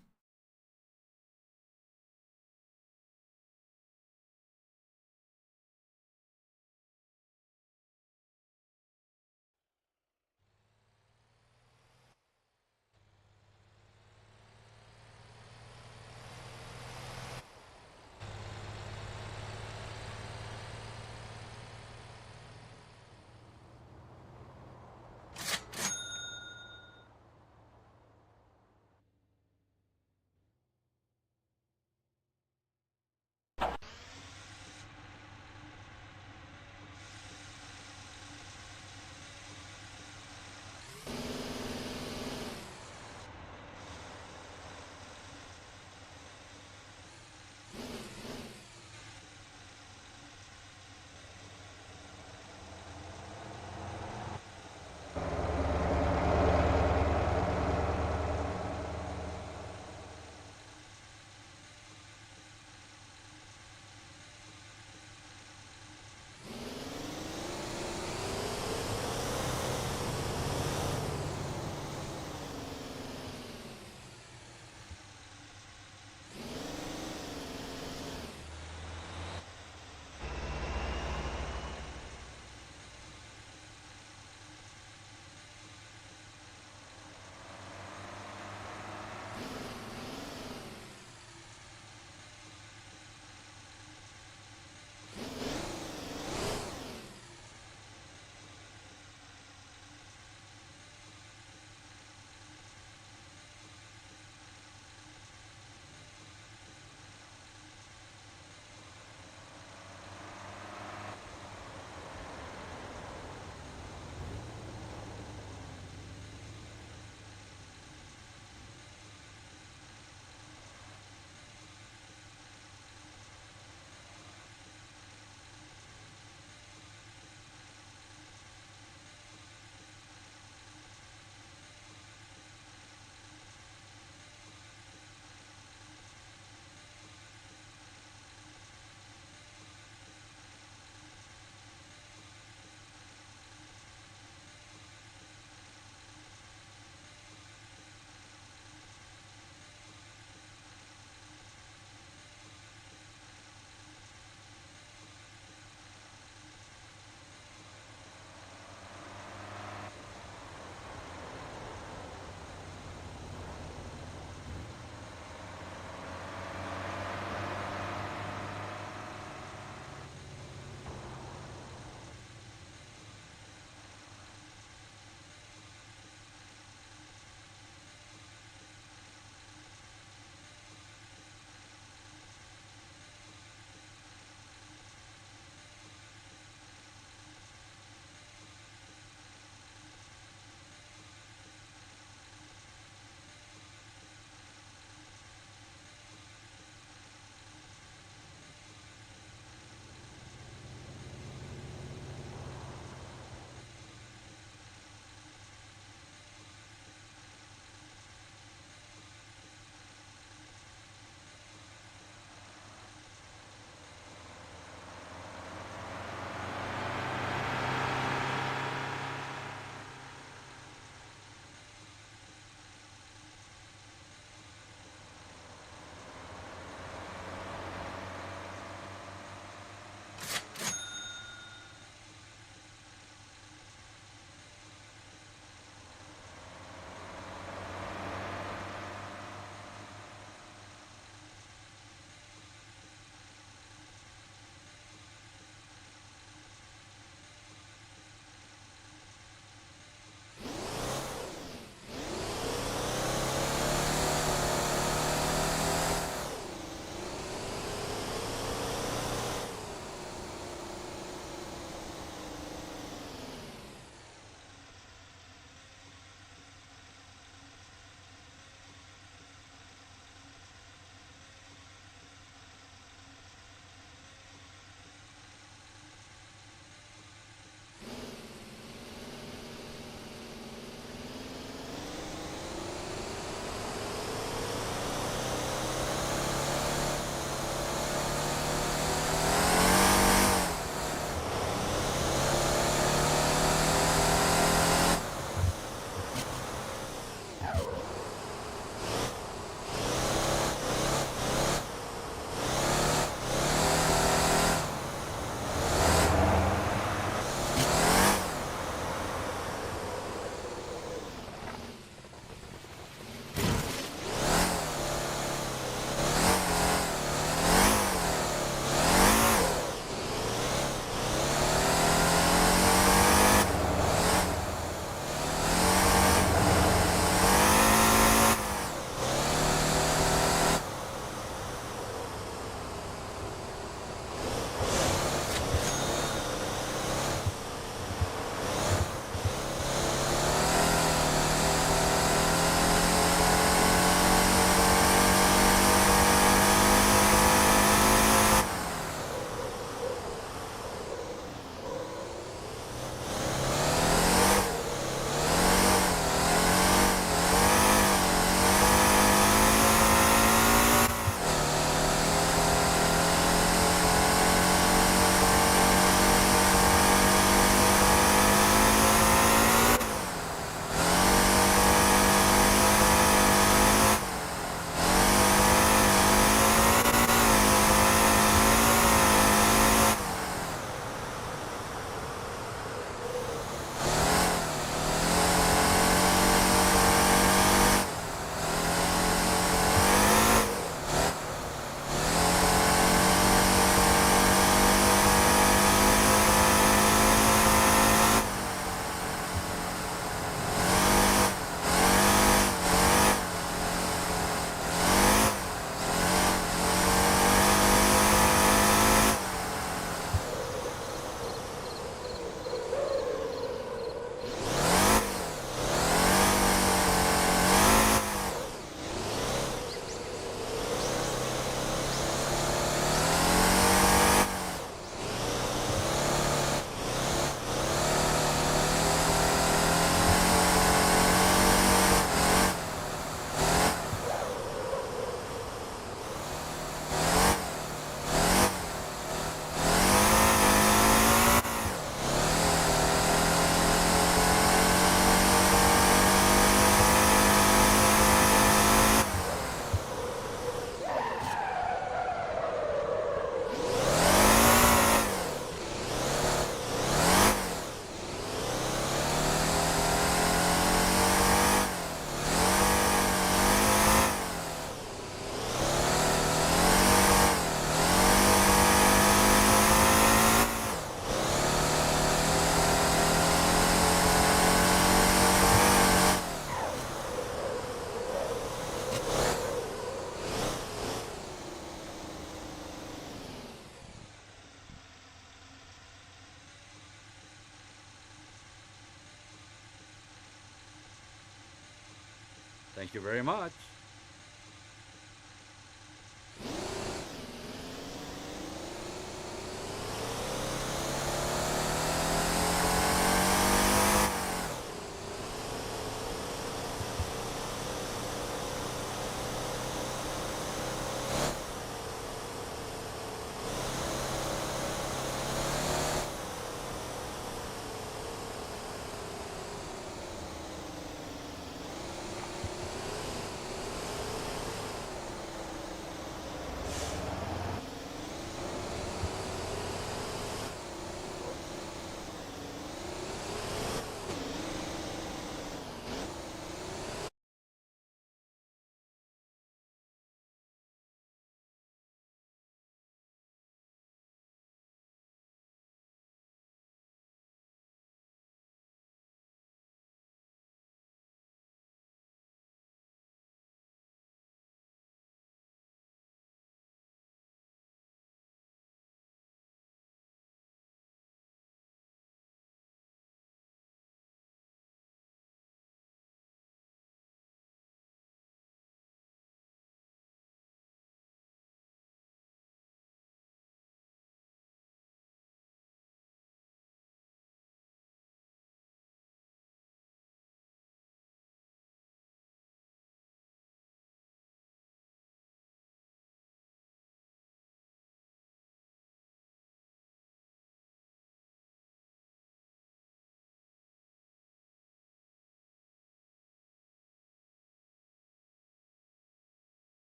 Thank you very much.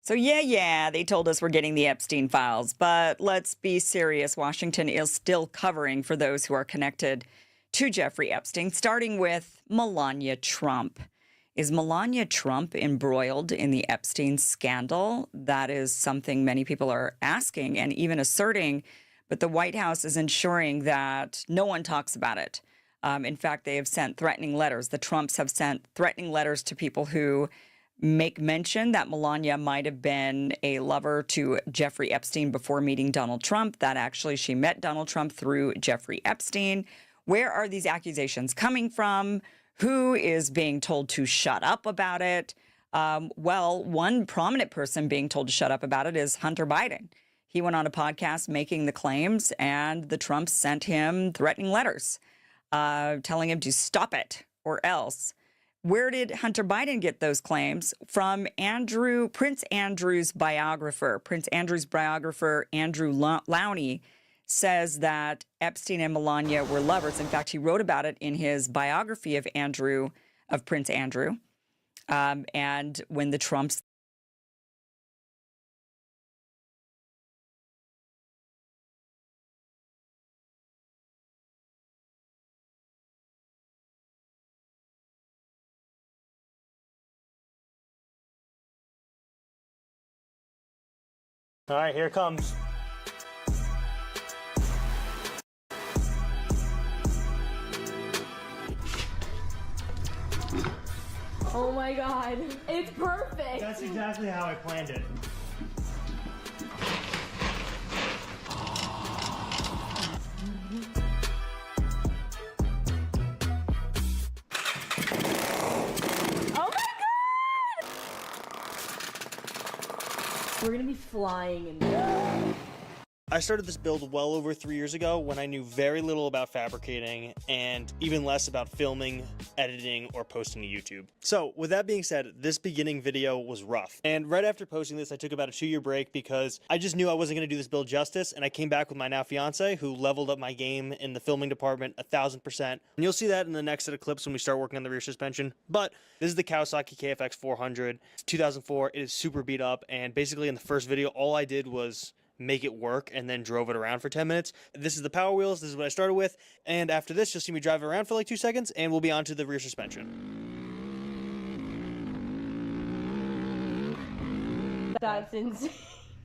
So yeah, they told us we're getting the Epstein files, but let's be serious. Washington is still covering for those who are connected to Jeffrey Epstein, starting with Melania Trump. Is Melania Trump embroiled in the Epstein scandal? That is something many people are asking and even asserting, but the White House is ensuring that no one talks about it. In fact, they have sent threatening letters. The Trumps have sent threatening letters to people who make mention that Melania might have been a lover to Jeffrey Epstein before meeting Donald Trump, that actually she met Donald Trump through Jeffrey Epstein. Where are these accusations coming from? Who is being told to shut up about it? Well, one prominent person being told to shut up about it is Hunter Biden. He went on a podcast making the claims, and the Trumps sent him threatening letters, telling him to stop it or else. Where did Hunter Biden get those claims? From Prince Andrew's biographer. Prince Andrew's biographer, Andrew Lowney, says that Epstein and Melania were lovers. In fact, he wrote about it in his biography of Prince Andrew. And when the Trumps All right, here it comes. Oh my god, it's perfect. That's exactly how I planned it. Oh my god! We're gonna be flying in I started this build well over 3 years ago when I knew very little about fabricating and even less about filming, editing, or posting to YouTube. So with that being said, this beginning video was rough. And right after posting this, I took about a 2-year break because I just knew I wasn't going to do this build justice, and I came back with my now fiance who leveled up my game in the filming department 1,000%. And you'll see that in the next set of clips when we start working on the rear suspension. But this is the Kawasaki KFX 400. It's 2004. It is super beat up, and basically in the first video, all I did was make it work and then drove it around for 10 minutes. This is the Power Wheels. This is what I started with. And after this, you'll see me drive it around for like 2 seconds and we'll be on to the rear suspension. That's insane.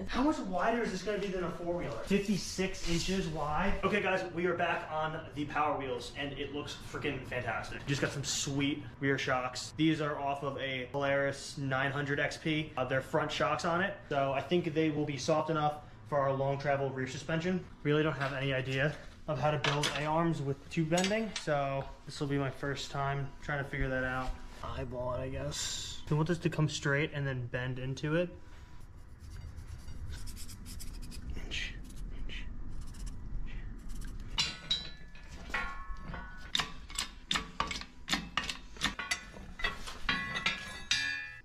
How much wider is this going to be than a 4-wheeler? 56 inches wide. Okay guys, we are back on the Power Wheels and it looks freaking fantastic. Just got some sweet rear shocks. These are off of a Polaris 900 XP. They're front shocks on it. So I think they will be soft enough for our long travel rear suspension. Really don't have any idea of how to build A-arms with tube bending, so this will be my first time trying to figure that out. Eyeball it, I guess. I want this to come straight and then bend into it. Inch.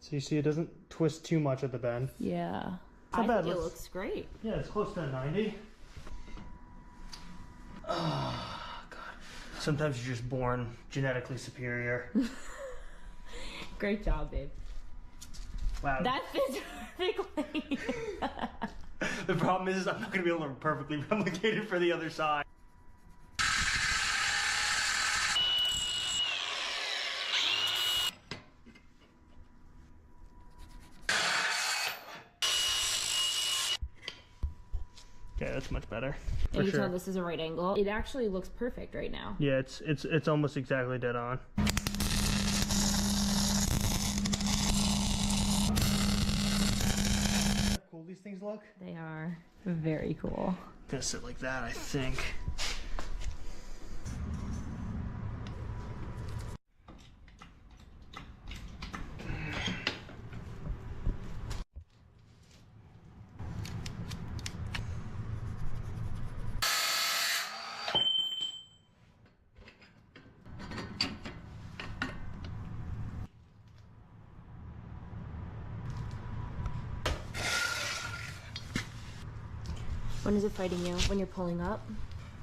So you see it doesn't twist too much at the bend. Yeah. Not bad. Think it looks great. Yeah, it's close to 90. Oh, God. Sometimes you're just born genetically superior. Great job, babe. Wow. That fits perfectly. The problem is I'm not going to be able to perfectly replicate it for the other side. Okay, that's much better. And you can tell this is a right angle. It actually looks perfect right now. Yeah, it's almost exactly dead on. How cool these things look? They are very cool. Gonna sit like that, I think. When is it fighting you? When you're pulling up?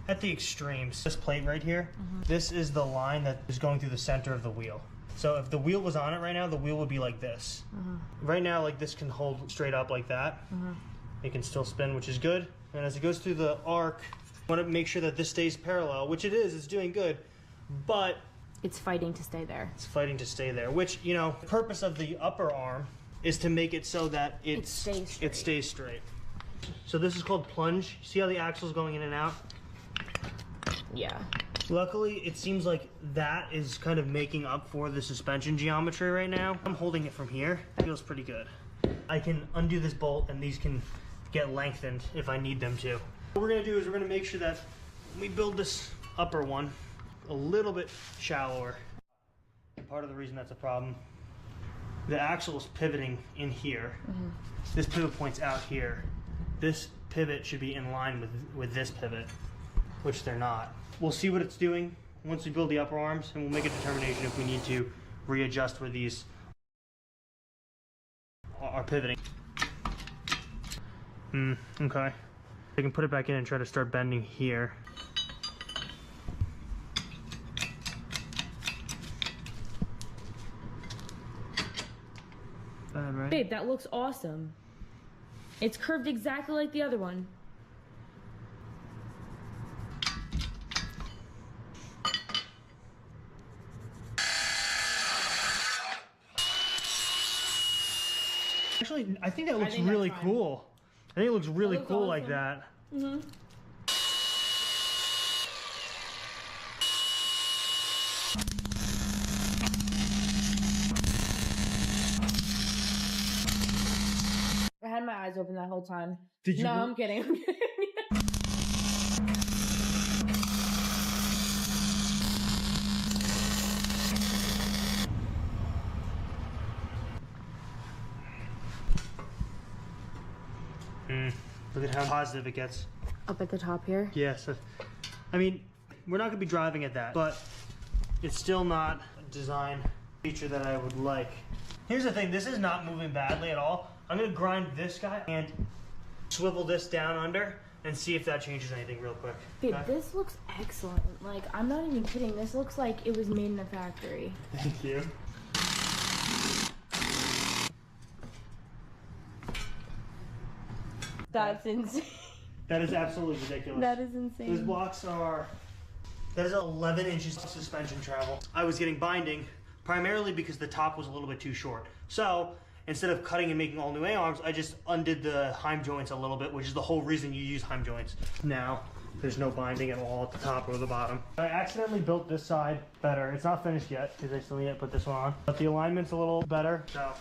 At the extremes. This plate right here, this is the line that is going through the center of the wheel. So if the wheel was on it right now, the wheel would be like this. Right now, like this can hold straight up like that. It can still spin, which is good. And as it goes through the arc, I want to make sure that this stays parallel, which it is, it's doing good. But It's fighting to stay there. It's fighting to stay there, which, you know, the purpose of the upper arm is to make it so that it stays straight. So this is called plunge. See how the axle's going in and out? Yeah. Luckily, it seems like that is kind of making up for the suspension geometry right now. I'm holding it from here. It feels pretty good. I can undo this bolt and these can get lengthened if I need them to. What we're gonna do is we're gonna make sure that we build this upper one a little bit shallower. And part of the reason that's a problem, the axle is pivoting in here. This pivot points out here. This pivot should be in line with this pivot, which they're not. We'll see what it's doing once we build the upper arms, and we'll make a determination if we need to readjust where these are pivoting. Okay. I can put it back in and try to start bending here. Bad, right? Babe, that looks awesome. It's curved exactly like the other one. Actually, I think that looks really cool. I think it looks really cool like that. I had my eyes open that whole time. Did you? No, I'm kidding. I'm kidding. Look at how positive it gets. Up at the top here? Yes. I mean, we're not going to be driving at that, but it's still not a design feature that I would like. Here's the thing, this is not moving badly at all. I'm going to grind this guy and swivel this down under and see if that changes anything real quick. Babe, this looks excellent. Like, I'm not even kidding. This looks like it was made in a factory. Thank you. That's insane. That is absolutely ridiculous. That is insane. Those blocks are... That is 11 inches of suspension travel. I was getting binding primarily because the top was a little bit too short. So instead of cutting and making all new A-arms, I just undid the heim joints a little bit, which is the whole reason you use heim joints. Now, there's no binding at all at the top or the bottom. I accidentally built this side better. It's not finished yet because I still need to put this one on. But the alignment's a little better, so...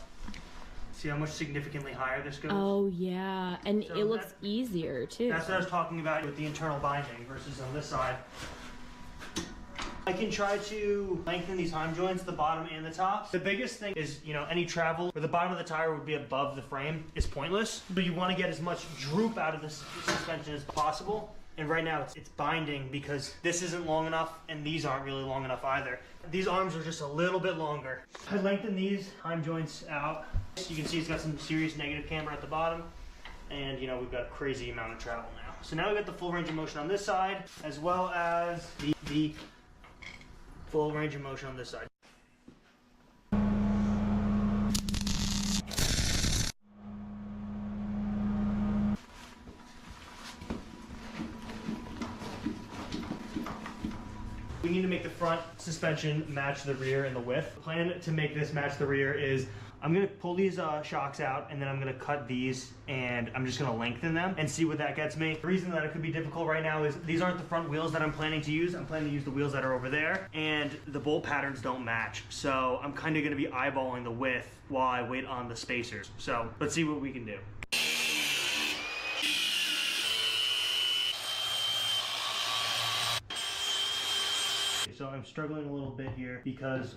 See how much significantly higher this goes? Oh, yeah. And So it looks easier, too. That's what I was talking about with the internal binding versus on this side. I can try to lengthen these heim joints, the bottom and the top. The biggest thing is, you know, any travel where the bottom of the tire would be above the frame is pointless. So you want to get as much droop out of this suspension as possible. And right now it's binding because this isn't long enough and these aren't really long enough either. These arms are just a little bit longer. I lengthened these heim joints out. You can see it's got some serious negative camber at the bottom. And you know, we've got a crazy amount of travel now. So now we've got the full range of motion on this side, as well as the full range of motion on this side. We need to make the front suspension match the rear in the width. The plan to make this match the rear is I'm going to pull these shocks out and then I'm going to cut these and I'm just going to lengthen them and see what that gets me. The reason that it could be difficult right now is these aren't the front wheels that I'm planning to use. I'm planning to use the wheels that are over there and the bolt patterns don't match. So I'm kind of going to be eyeballing the width while I wait on the spacers. So let's see what we can do. So I'm struggling a little bit here because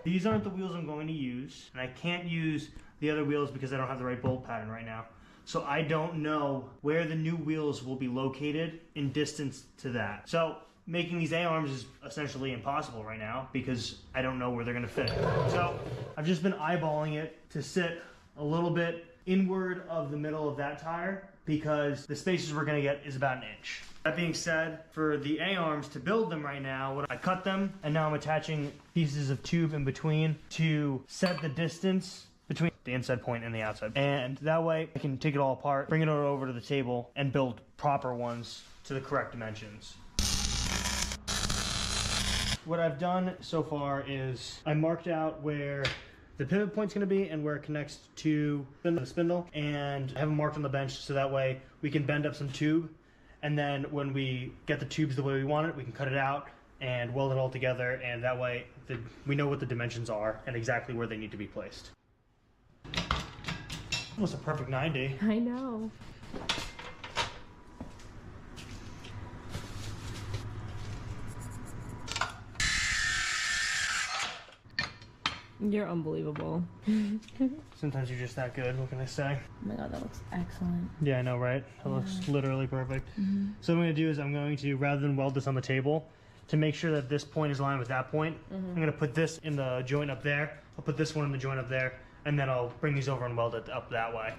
these aren't the wheels I'm going to use, and I can't use the other wheels because I don't have the right bolt pattern right now. So I don't know where the new wheels will be located in distance to that. So making these A-arms is essentially impossible right now because I don't know where they're gonna fit. So I've just been eyeballing it to sit a little bit inward of the middle of that tire because the spacers we're gonna get is about an inch. That being said, for the A-arms to build them right now, I cut them and now I'm attaching pieces of tube in between to set the distance between the inside point and the outside. And that way I can take it all apart, bring it over to the table and build proper ones to the correct dimensions. what I've done so far is I marked out where the pivot point's going to be and where it connects to the spindle, and I have them marked on the bench so that way we can bend up some tube, and then when we get the tubes the way we want it, we can cut it out and weld it all together, and that way we know what the dimensions are and exactly where they need to be placed. Almost a perfect 90. I know. You're unbelievable. Sometimes you're just that good, what can I say? Oh my god, that looks excellent. Yeah, I know, right? That looks literally perfect. Mhm. So what I'm going to do is I'm going to, rather than weld this on the table, to make sure that this point is aligned with that point, I'm going to put this in the joint up there, I'll put this one in the joint up there, and then I'll bring these over and weld it up that way.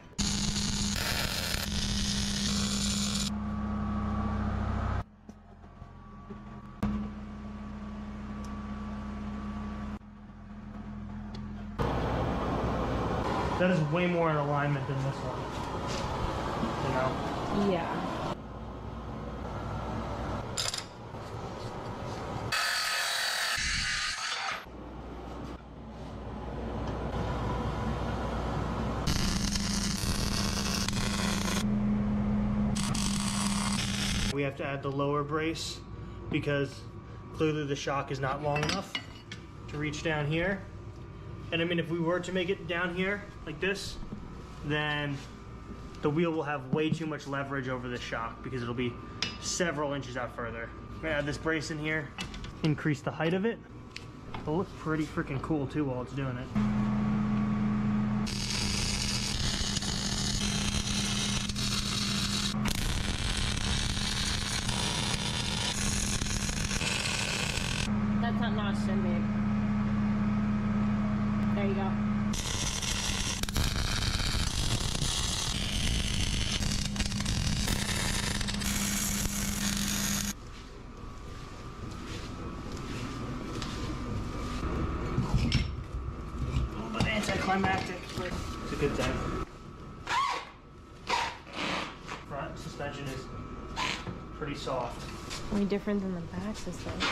That is way more in alignment than this one, you know? Yeah. We have to add the lower brace because clearly the shock is not long enough to reach down here. And I mean, if we were to make it down here like this, then the wheel will have way too much leverage over the shock because it'll be several inches out further. I'm gonna add this brace in here, increase the height of it. It'll look pretty freaking cool too while it's doing it. That's not notched in, babe. There you go. A little bit anticlimactic, but it's a good thing. Front suspension is pretty soft. Way different than the back suspension.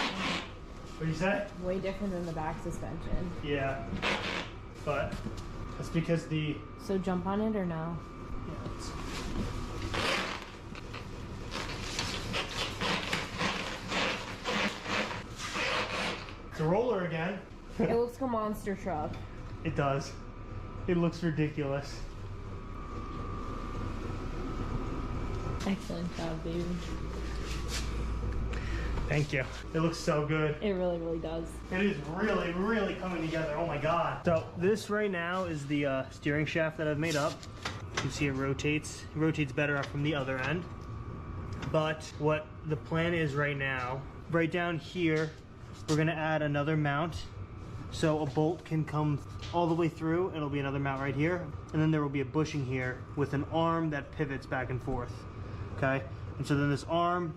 What do you say? Way different than the back suspension. Yeah, but that's because the... So jump on it or no? Yeah, let's... It's a roller again. It looks like a monster truck. It does. It looks ridiculous. Excellent job, baby. Thank you. It looks so good. It really, really does. It is really, really coming together. Oh my god. So this right now is the steering shaft that I've made up. You can see it rotates. It rotates better from the other end. But what the plan is right now, right down here, we're gonna add another mount. So a bolt can come all the way through. It'll be another mount right here. And then there will be a bushing here with an arm that pivots back and forth. Okay? And so then this arm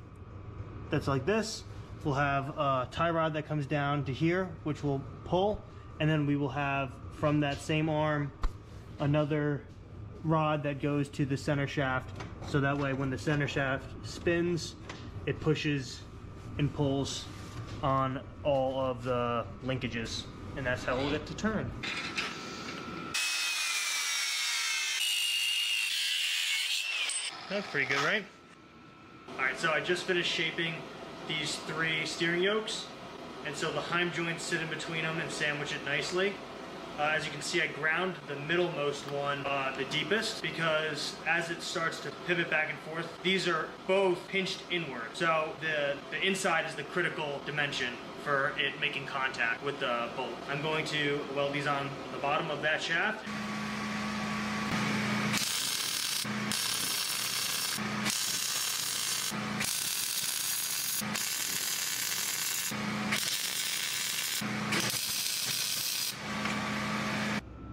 that's like this, we'll have a tie rod that comes down to here, which will pull, and then we will have from that same arm another rod that goes to the center shaft, so that way when the center shaft spins, it pushes and pulls on all of the linkages, and that's how we'll get to turn. That's pretty good, right? Alright, so I just finished shaping these 3 steering yokes, and so the Heim joints sit in between them and sandwich it nicely. As you can see, I ground the middlemost one the deepest because as it starts to pivot back and forth, these are both pinched inward. So the inside is the critical dimension for it making contact with the bolt. I'm going to weld these on the bottom of that shaft.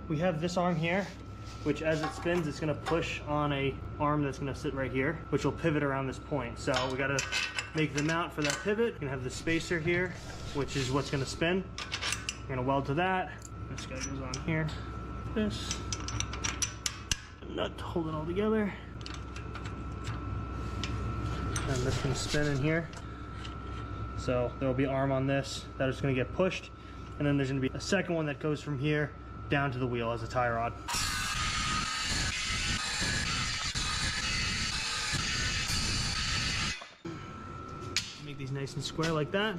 We have this arm here, which as it spins, it's gonna push on a arm that's gonna sit right here, which will pivot around this point. So we gotta make the mount for that pivot. We're gonna have the spacer here, which is what's gonna spin. We're gonna weld to that. This guy goes on here. This. Nut to hold it all together. And this can spin in here. So there will be arm on this that is going to get pushed, and then there's going to be a second one that goes from here down to the wheel as a tie rod. Make these nice and square like that.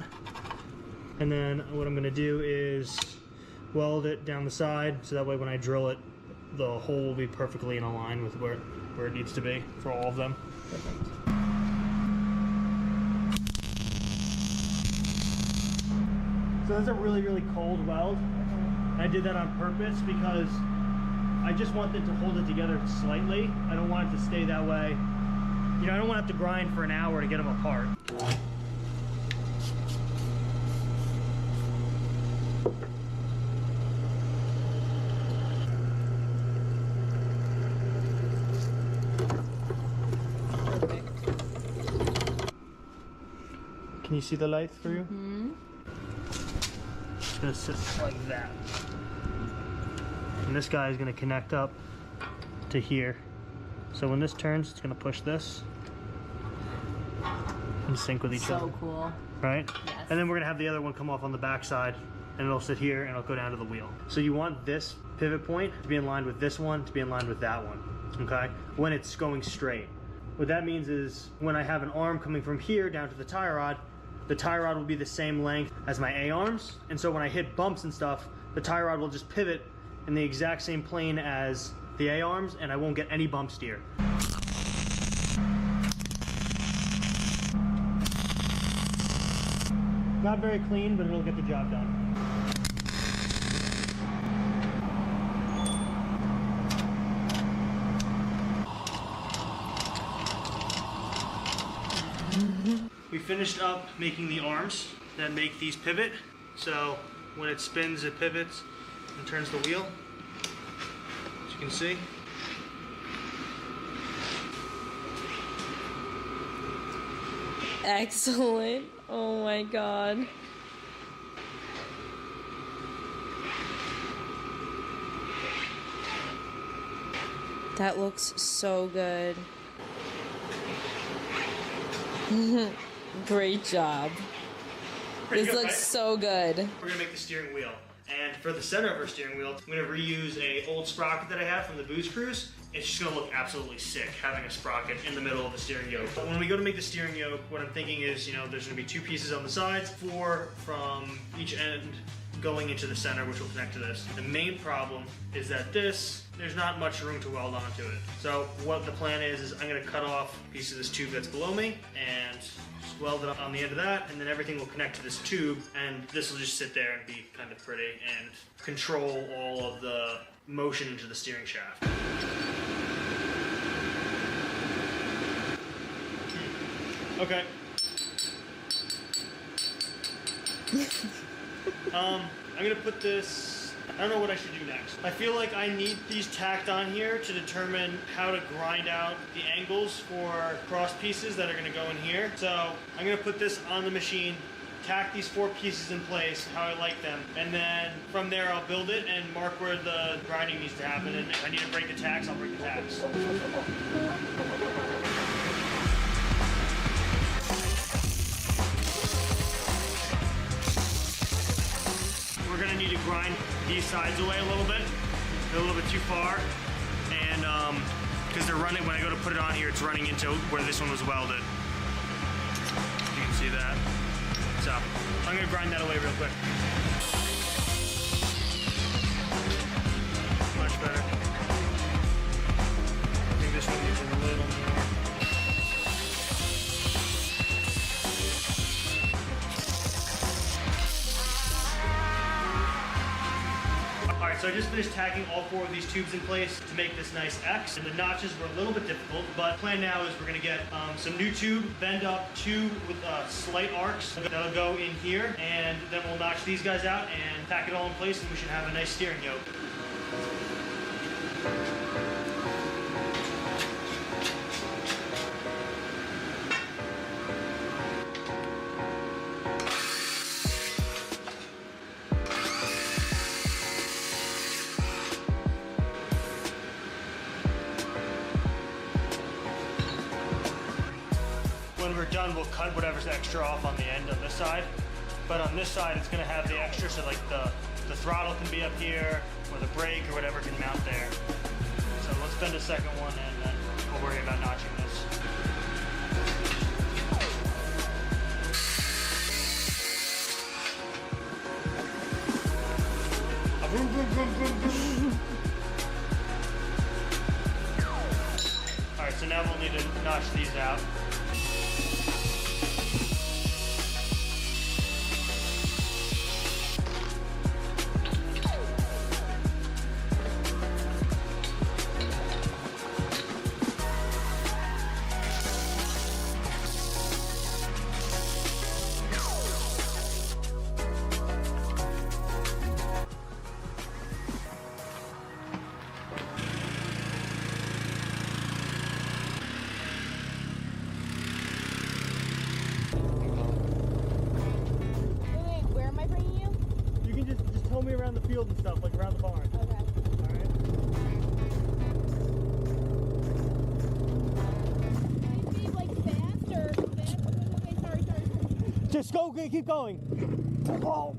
And then what I'm going to do is weld it down the side, so that way when I drill it, the hole will be perfectly in line with where it needs to be for all of them. So that's a really, really cold weld. I did that on purpose because I just want it to hold it together slightly. I don't want it to stay that way. You know, I don't want to have to grind for an hour to get them apart. Can you see the light through? Mm-hmm. It's gonna sit like that. And this guy is gonna connect up to here. So when this turns, it's gonna push this in sync with each other. So cool. Right? Yes. And then we're gonna have the other one come off on the back side, and it'll sit here and it'll go down to the wheel. So you want this pivot point to be in line with this one, to be in line with that one, okay? When it's going straight. What that means is when I have an arm coming from here down to the tie rod will be the same length as my A-arms, and so when I hit bumps and stuff, the tie rod will just pivot in the exact same plane as the A-arms, and I won't get any bump steer. Not very clean, but it'll get the job done. We finished up making the arms that make these pivot. So when it spins, it pivots and turns the wheel, as you can see. Excellent. Oh my god. That looks so good. Great job. Pretty This good, looks right? so good. We're gonna make the steering wheel. And for the center of our steering wheel, I'm gonna reuse a old sprocket that I had from the Booze Cruise. It's just gonna look absolutely sick having a sprocket in the middle of the steering yoke. But when we go to make the steering yoke, what I'm thinking is, you know, there's gonna be 2 pieces on the sides, 4 from each end going into the center, which will connect to this. The main problem is that there's not much room to weld onto it. So what the plan is I'm gonna cut off a piece of this tube that's below me and just weld it up on the end of that, and then everything will connect to this tube, and this will just sit there and be kind of pretty and control all of the motion into the steering shaft. Okay. I'm gonna put this, I don't know what I should do next. I feel like I need these tacked on here to determine how to grind out the angles for cross pieces that are gonna go in here. So I'm gonna put this on the machine, tack these 4 pieces in place, how I like them, and then from there I'll build it and mark where the grinding needs to happen, and if I need to break the tacks, I'll break the tacks. We're gonna need to grind these sides away a little bit. They're a little bit too far, and because they're running, when I go to put it on here, it's running into where this one was welded. You can see that. So I'm gonna grind that away real quick. Much better. I think this one needs a little more. Alright, so I just finished tacking all 4 of these tubes in place to make this nice X. And the notches were a little bit difficult, but the plan now is we're going to get some new tube, bend up 2 with slight arcs that'll go in here, and then we'll notch these guys out and tack it all in place, and we should have a nice steering yoke. When we're done, we'll cut whatever's extra off on the end on this side. But on this side, it's gonna have the extra, so like the throttle can be up here, or the brake or whatever can mount there. So let's bend a second one and then we'll worry about notching this. All right, so now we'll need to notch these out. Where am I bringing you? You can just tow me around the field and stuff, like around the barn. Okay. Just go, keep going. Oh.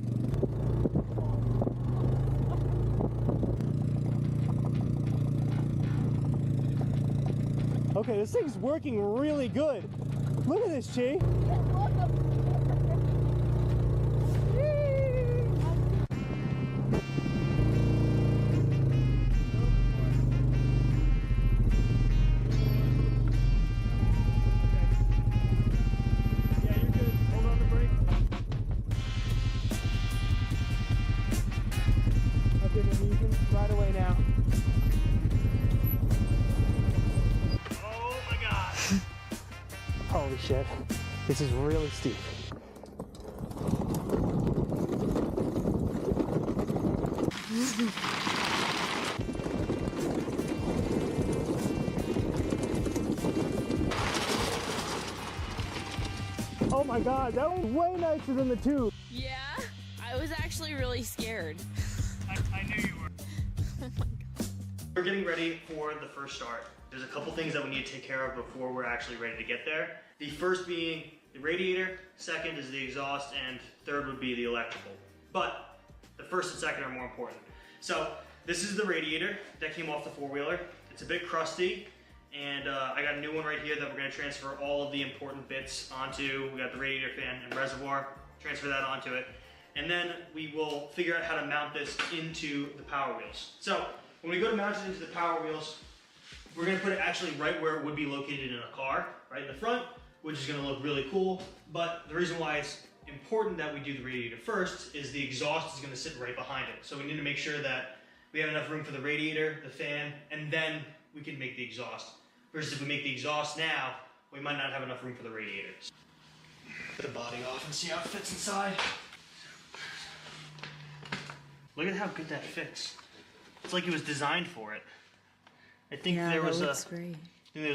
Okay, this thing's working really good. Look at this, Chi. Right away now. Oh my god. Holy shit. This is really steep. Oh my god, that was way nicer than the tube. Yeah, I was actually really scared. I knew you were. Oh my god. We're getting ready for the first start. There's a couple things that we need to take care of before we're actually ready to get there. The first being the radiator, second is the exhaust, and third would be the electrical. But the first and second are more important. So this is the radiator that came off the four-wheeler. It's a bit crusty, and I got a new one right here that we're gonna transfer all of the important bits onto. We got the radiator fan and reservoir, transfer that onto it. And then we will figure out how to mount this into the Power Wheels. So when we go to mount it into the Power Wheels, we're gonna put it actually right where it would be located in a car, right in the front, which is gonna look really cool. But the reason why it's important that we do the radiator first is the exhaust is gonna sit right behind it. So we need to make sure that we have enough room for the radiator, the fan, and then we can make the exhaust. Versus if we make the exhaust now, we might not have enough room for the radiator. Put the body off and see how it fits inside. Look at how good that fits. It's like it was designed for it. I think there was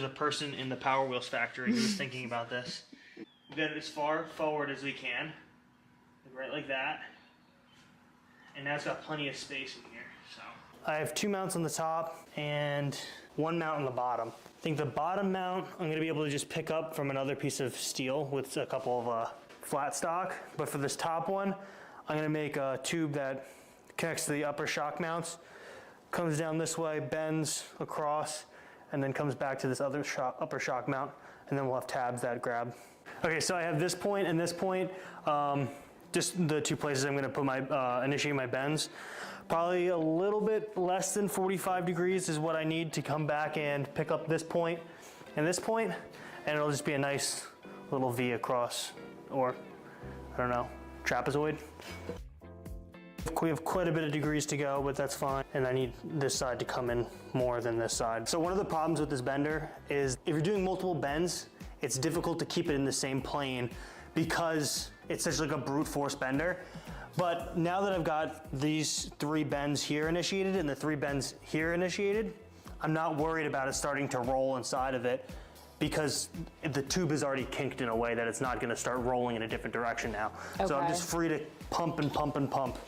a person in the Power Wheels factory who was thinking about this. We got it as far forward as we can, right like that. And now it's got plenty of space in here. So I have two mounts on the top and one mount on the bottom. I think the bottom mount I'm gonna be able to just pick up from another piece of steel with a couple of flat stock. But for this top one, I'm gonna make a tube that connects to the upper shock mounts, comes down this way, bends across, and then comes back to this other upper shock mount, and then we'll have tabs that grab. Okay, so I have this point and this point, just the two places I'm gonna put my, initiate my bends. Probably a little bit less than 45 degrees is what I need to come back and pick up this point and this point, and it'll just be a nice little V across, or I don't know, trapezoid. We have quite a bit of degrees to go, but that's fine. And I need this side to come in more than this side. So one of the problems with this bender is if you're doing multiple bends, it's difficult to keep it in the same plane because it's such like a brute force bender. But now that I've got these three bends here initiated and the three bends here initiated, I'm not worried about it starting to roll inside of it because the tube is already kinked in a way that it's not gonna start rolling in a different direction now. Okay. So I'm just free to pump and pump and pump.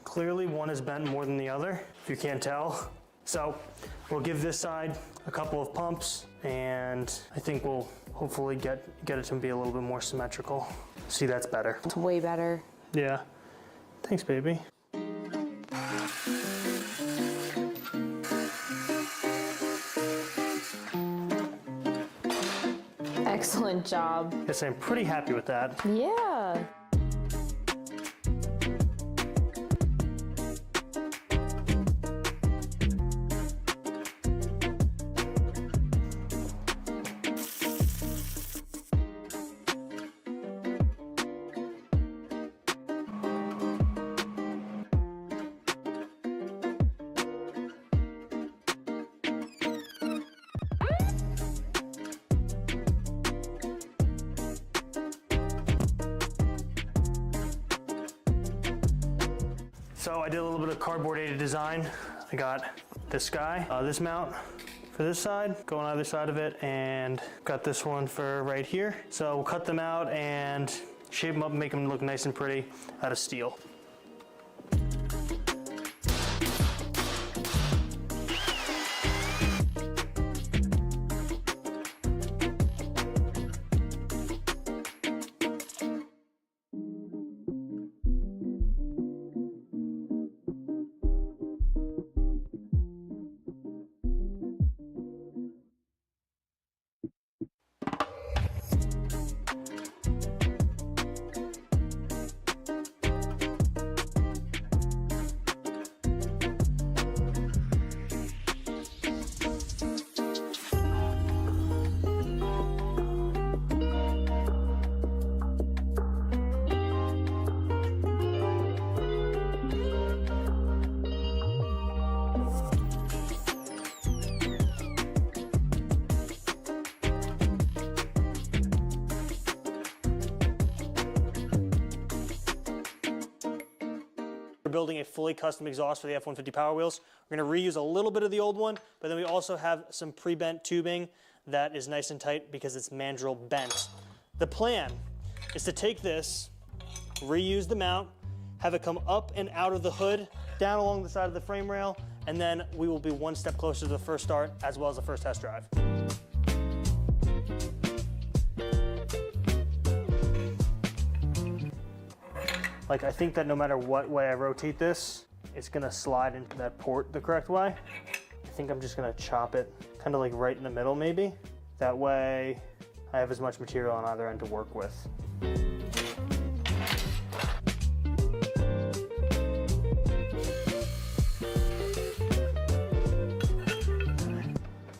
Clearly one is bent more than the other, if you can't tell. So we'll give this side a couple of pumps and I think we'll hopefully get it to be a little bit more symmetrical. See, that's better. It's way better. Yeah. Thanks, baby. Excellent job. Yes, I'm pretty happy with that. Yeah. So I did a little bit of cardboard aided design. I got this guy, this mount for this side, go on either side of it, and got this one for right here. So we'll cut them out and shape them up and make them look nice and pretty out of steel. We're building a fully custom exhaust for the F-150 Power Wheels. We're going to reuse a little bit of the old one, but then we also have some pre-bent tubing that is nice and tight because it's mandrel bent. The plan is to take this, reuse the mount, have it come up and out of the hood, down along the side of the frame rail, and then we will be one step closer to the first start as well as the first test drive. Like, I think that no matter what way I rotate this, it's gonna slide into that port the correct way. I think I'm just gonna chop it kind of like right in the middle maybe. That way I have as much material on either end to work with. You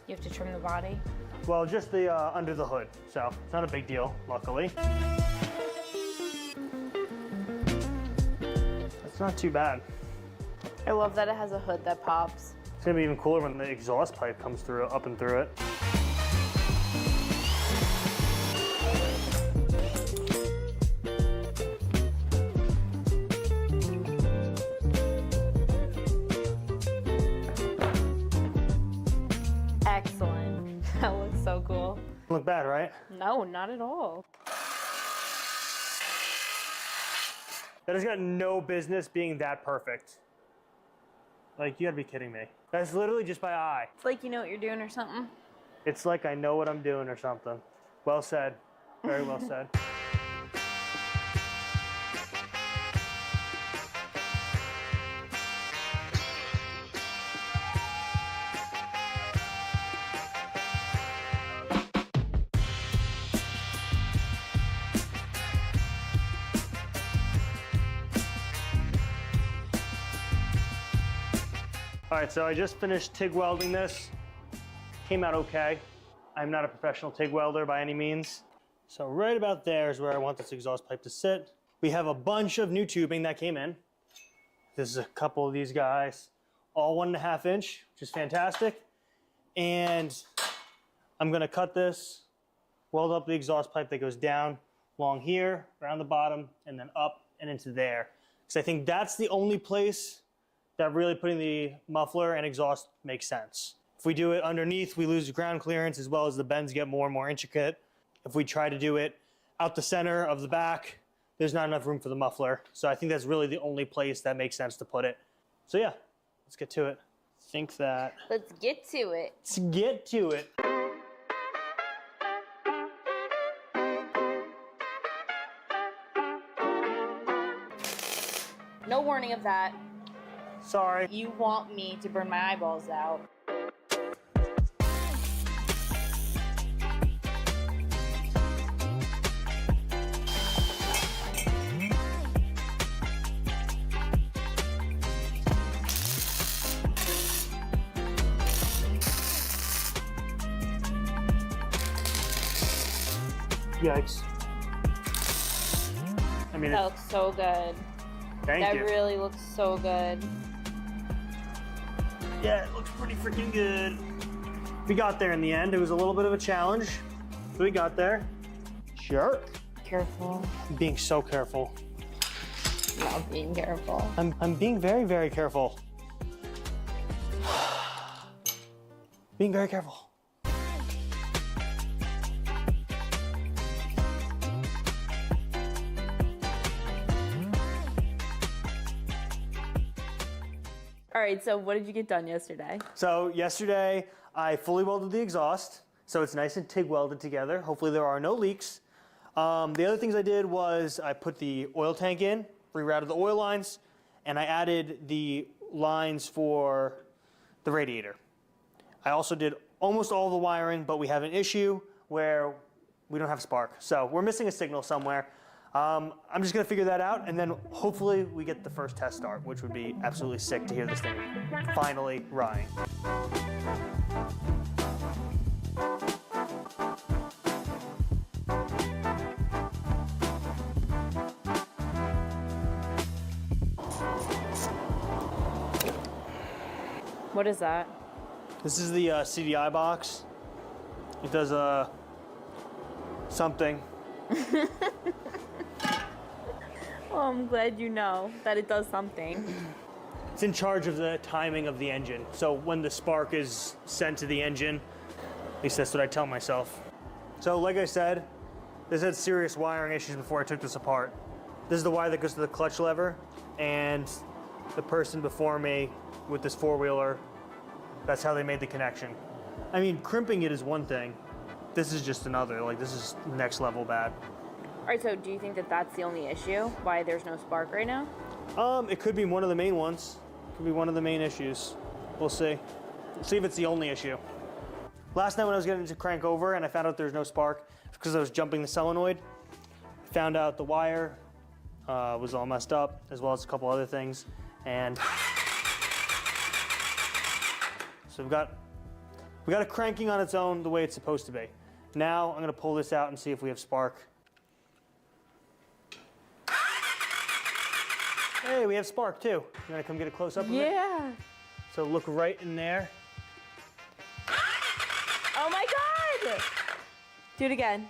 have to trim the body? Well, just the under the hood, so it's not a big deal, luckily. It's not too bad. I love that it has a hood that pops. It's gonna be even cooler when the exhaust pipe comes through, up and through it. Excellent. That looks so cool. Look bad, right? No, not at all. That has got no business being that perfect. Like, you gotta be kidding me. That's literally just by eye. It's like you know what you're doing or something. It's like I know what I'm doing or something. Well said. Very well said. All right, so I just finished TIG welding this. Came out okay. I'm not a professional TIG welder by any means. So right about there is where I want this exhaust pipe to sit. We have a bunch of new tubing that came in. This is a couple of these guys, all 1.5 inch, which is fantastic. And I'm gonna cut this, weld up the exhaust pipe that goes down along here, around the bottom, and then up and into there. Because I think that's the only place that really putting the muffler and exhaust makes sense. If we do it underneath, we lose ground clearance as well as the bends get more and more intricate. If we try to do it out the center of the back, there's not enough room for the muffler. So I think that's really the only place that makes sense to put it. So yeah, let's get to it. Think that. Let's get to it. Let's get to it. No warning of that. Sorry. You want me to burn my eyeballs out. Yikes. I mean, That looks so good. Thank that you. really looks so good. Yeah, it looks pretty freaking good. We got there in the end. It was a little bit of a challenge, but we got there. Sure. Careful. I'm being so careful. Not being careful. I'm being very, very careful. Being very careful. All right, so what did you get done yesterday? So yesterday, I fully welded the exhaust, so it's nice and TIG welded together. Hopefully there are no leaks. The other things I did was I put the oil tank in, rerouted the oil lines, and I added the lines for the radiator. I also did almost all the wiring, but we have an issue where we don't have spark. So we're missing a signal somewhere. I'm just gonna figure that out, and then hopefully we get the first test start, which would be absolutely sick to hear this thing finally running. What is that? This is the CDI box. It does something. Oh, I'm glad you know that it does something. It's in charge of the timing of the engine. So when the spark is sent to the engine, at least that's what I tell myself. So like I said, this had serious wiring issues before I took this apart. This is the wire that goes to the clutch lever, and the person before me with this four-wheeler, that's how they made the connection. I mean, crimping it is one thing. This is just another. Like, this is next level bad. All right, so do you think that that's the only issue? Why there's no spark right now? It could be one of the main ones. Could be one of the main issues. We'll see. See if it's the only issue. Last night when I was getting to crank over and I found out there's no spark because I was jumping the solenoid, I found out the wire was all messed up, as well as a couple other things. And so we got it cranking on its own the way it's supposed to be. Now I'm gonna pull this out and see if we have spark. Hey, we have spark too. You wanna come get a close up of it? Yeah. So look right in there. Oh my God! Do it again.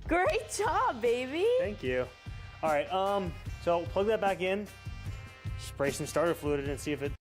Great job, baby. Thank you. All right, so plug that back in, spray some starter fluid in it and see if it.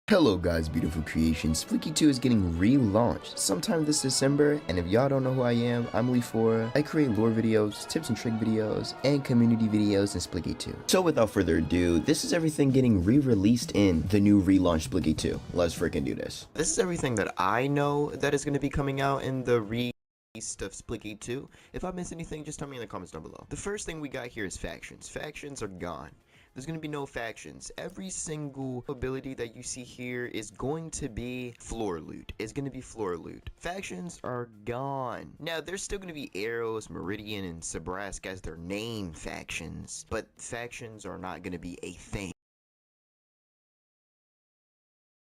Hello guys, beautiful creations. Splicky 2 is getting relaunched sometime this December, and if y'all don't know who I am, I'm Lee4. I create lore videos, tips and trick videos, and community videos in Splicky 2. So without further ado, this is everything getting re-released in the new relaunched Splicky 2. Let's freaking do this. This is everything that I know that is going to be coming out in the of Splicky 2. If I miss anything, just tell me in the comments down below. The first thing we got here is factions. Factions are gone. There's going to be no factions. Every single ability that you see here is going to be floor loot. It's going to be floor loot. Factions are gone. Now, there's still going to be Arrows, Meridian, and Sabrask as their name factions, but factions are not going to be a thing.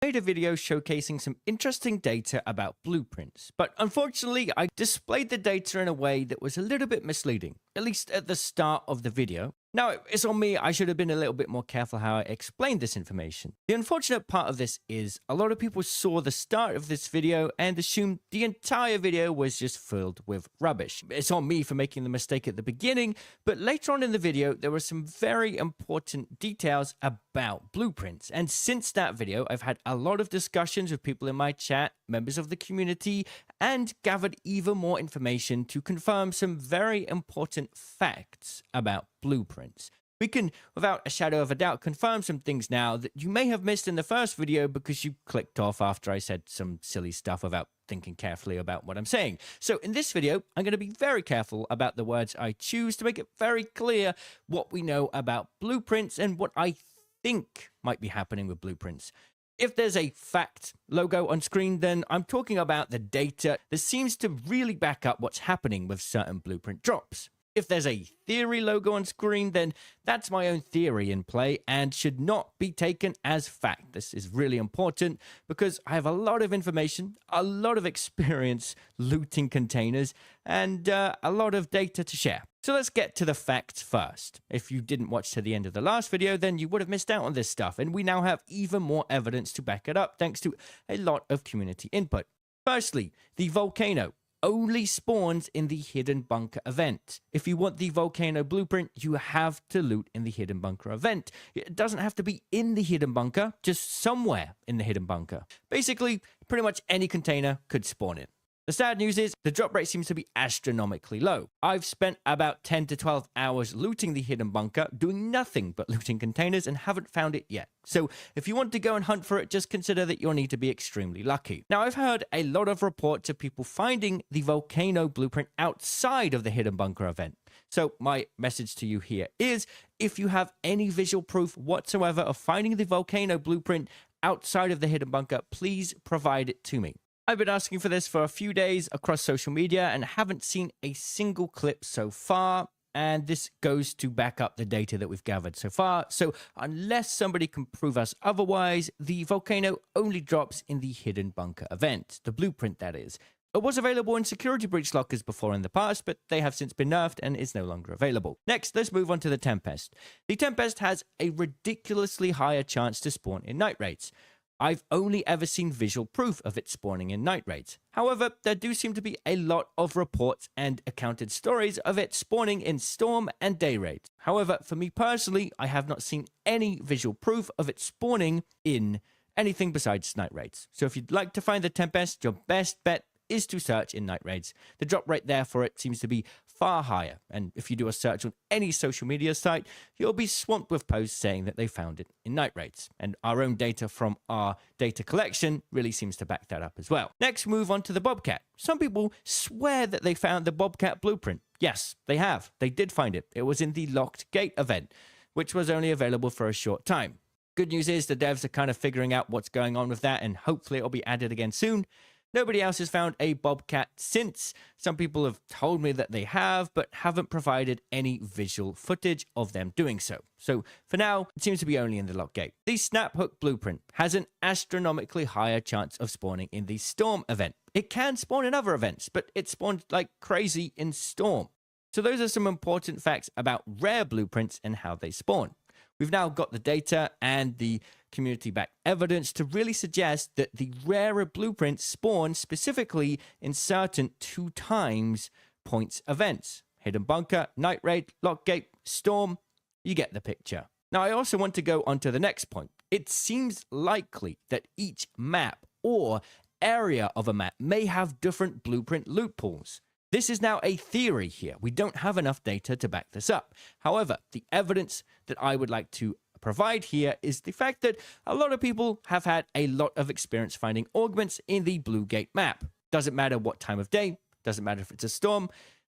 made a video showcasing some interesting data about blueprints, but unfortunately I displayed the data in a way that was a little bit misleading, at least at the start of the video. Now, it's on me, I should have been a little bit more careful how I explained this information. The unfortunate part of this is a lot of people saw the start of this video and assumed the entire video was just filled with rubbish. It's on me for making the mistake at the beginning, but later on in the video, there were some very important details about blueprints. And since that video, I've had a lot of discussions with people in my chat, members of the community, and gathered even more information to confirm some very important facts about blueprints. We can, without a shadow of a doubt, confirm some things now that you may have missed in the first video because you clicked off after I said some silly stuff without thinking carefully about what I'm saying. So in this video, I'm going to be very careful about the words I choose to make it very clear what we know about blueprints and what I think might be happening with blueprints. If there's a fact logo on screen, then I'm talking about the data that seems to really back up what's happening with certain blueprint drops. If there's a theory logo on screen, then that's my own theory in play and should not be taken as fact. This is really important because I have a lot of information, a lot of experience looting containers, and a lot of data to share. So let's get to the facts first. If you didn't watch to the end of the last video, then you would have missed out on this stuff, and we now have even more evidence to back it up thanks to a lot of community input. Firstly, the volcano only spawns in the Hidden Bunker event. If you want the volcano blueprint, you have to loot in the Hidden Bunker event. It doesn't have to be in the Hidden Bunker, just somewhere in the Hidden Bunker. Basically, pretty much any container could spawn it. The sad news is the drop rate seems to be astronomically low. I've spent about 10 to 12 hours looting the Hidden Bunker, doing nothing but looting containers, and haven't found it yet. So if you want to go and hunt for it, just consider that you'll need to be extremely lucky. Now, I've heard a lot of reports of people finding the volcano blueprint outside of the Hidden Bunker event. So my message to you here is, if you have any visual proof whatsoever of finding the volcano blueprint outside of the Hidden Bunker, please provide it to me. I've been asking for this for a few days across social media and haven't seen a single clip so far, and this goes to back up the data that we've gathered so far. So unless somebody can prove us otherwise, the volcano only drops in the Hidden Bunker event, the blueprint that is. It was available in security breach lockers before in the past, but they have since been nerfed and is no longer available. Next, let's move on to the Tempest. The Tempest has a ridiculously higher chance to spawn in night raids. I've only ever seen visual proof of it spawning in night raids. However, there do seem to be a lot of reports and accounted stories of it spawning in storm and day raids. However, for me personally, I have not seen any visual proof of it spawning in anything besides night raids. So if you'd like to find the Tempest, your best bet is to search in night raids. The drop rate there for it seems to be far higher, and if you do a search on any social media site, you'll be swamped with posts saying that they found it in night raids, and our own data from our data collection really seems to back that up as well. Next, move on to the Bobcat. Some people swear that they found the Bobcat blueprint. Yes, they have. They did find it. It was in the Locked Gate event, which was only available for a short time. Good news is the devs are kind of figuring out what's going on with that, and hopefully it'll be added again soon. Nobody else has found a Bobcat since. Some people have told me that they have, but haven't provided any visual footage of them doing so. So for now, it seems to be only in the Locked Gate. The Snap Hook blueprint has an astronomically higher chance of spawning in the Storm event. It can spawn in other events, but it spawned like crazy in Storm. So those are some important facts about rare blueprints and how they spawn. We've now got the data and the community-backed evidence to really suggest that the rarer blueprints spawn specifically in certain 2 times points events. Hidden Bunker, Night Raid, Locked Gate, Storm, you get the picture. Now I also want to go on to the next point. It seems likely that each map or area of a map may have different blueprint loot pools. This is now a theory here. We don't have enough data to back this up. However, the evidence that I would like to provide here is the fact that a lot of people have had a lot of experience finding augments in the Blue Gate map. Doesn't matter what time of day, doesn't matter if it's a storm,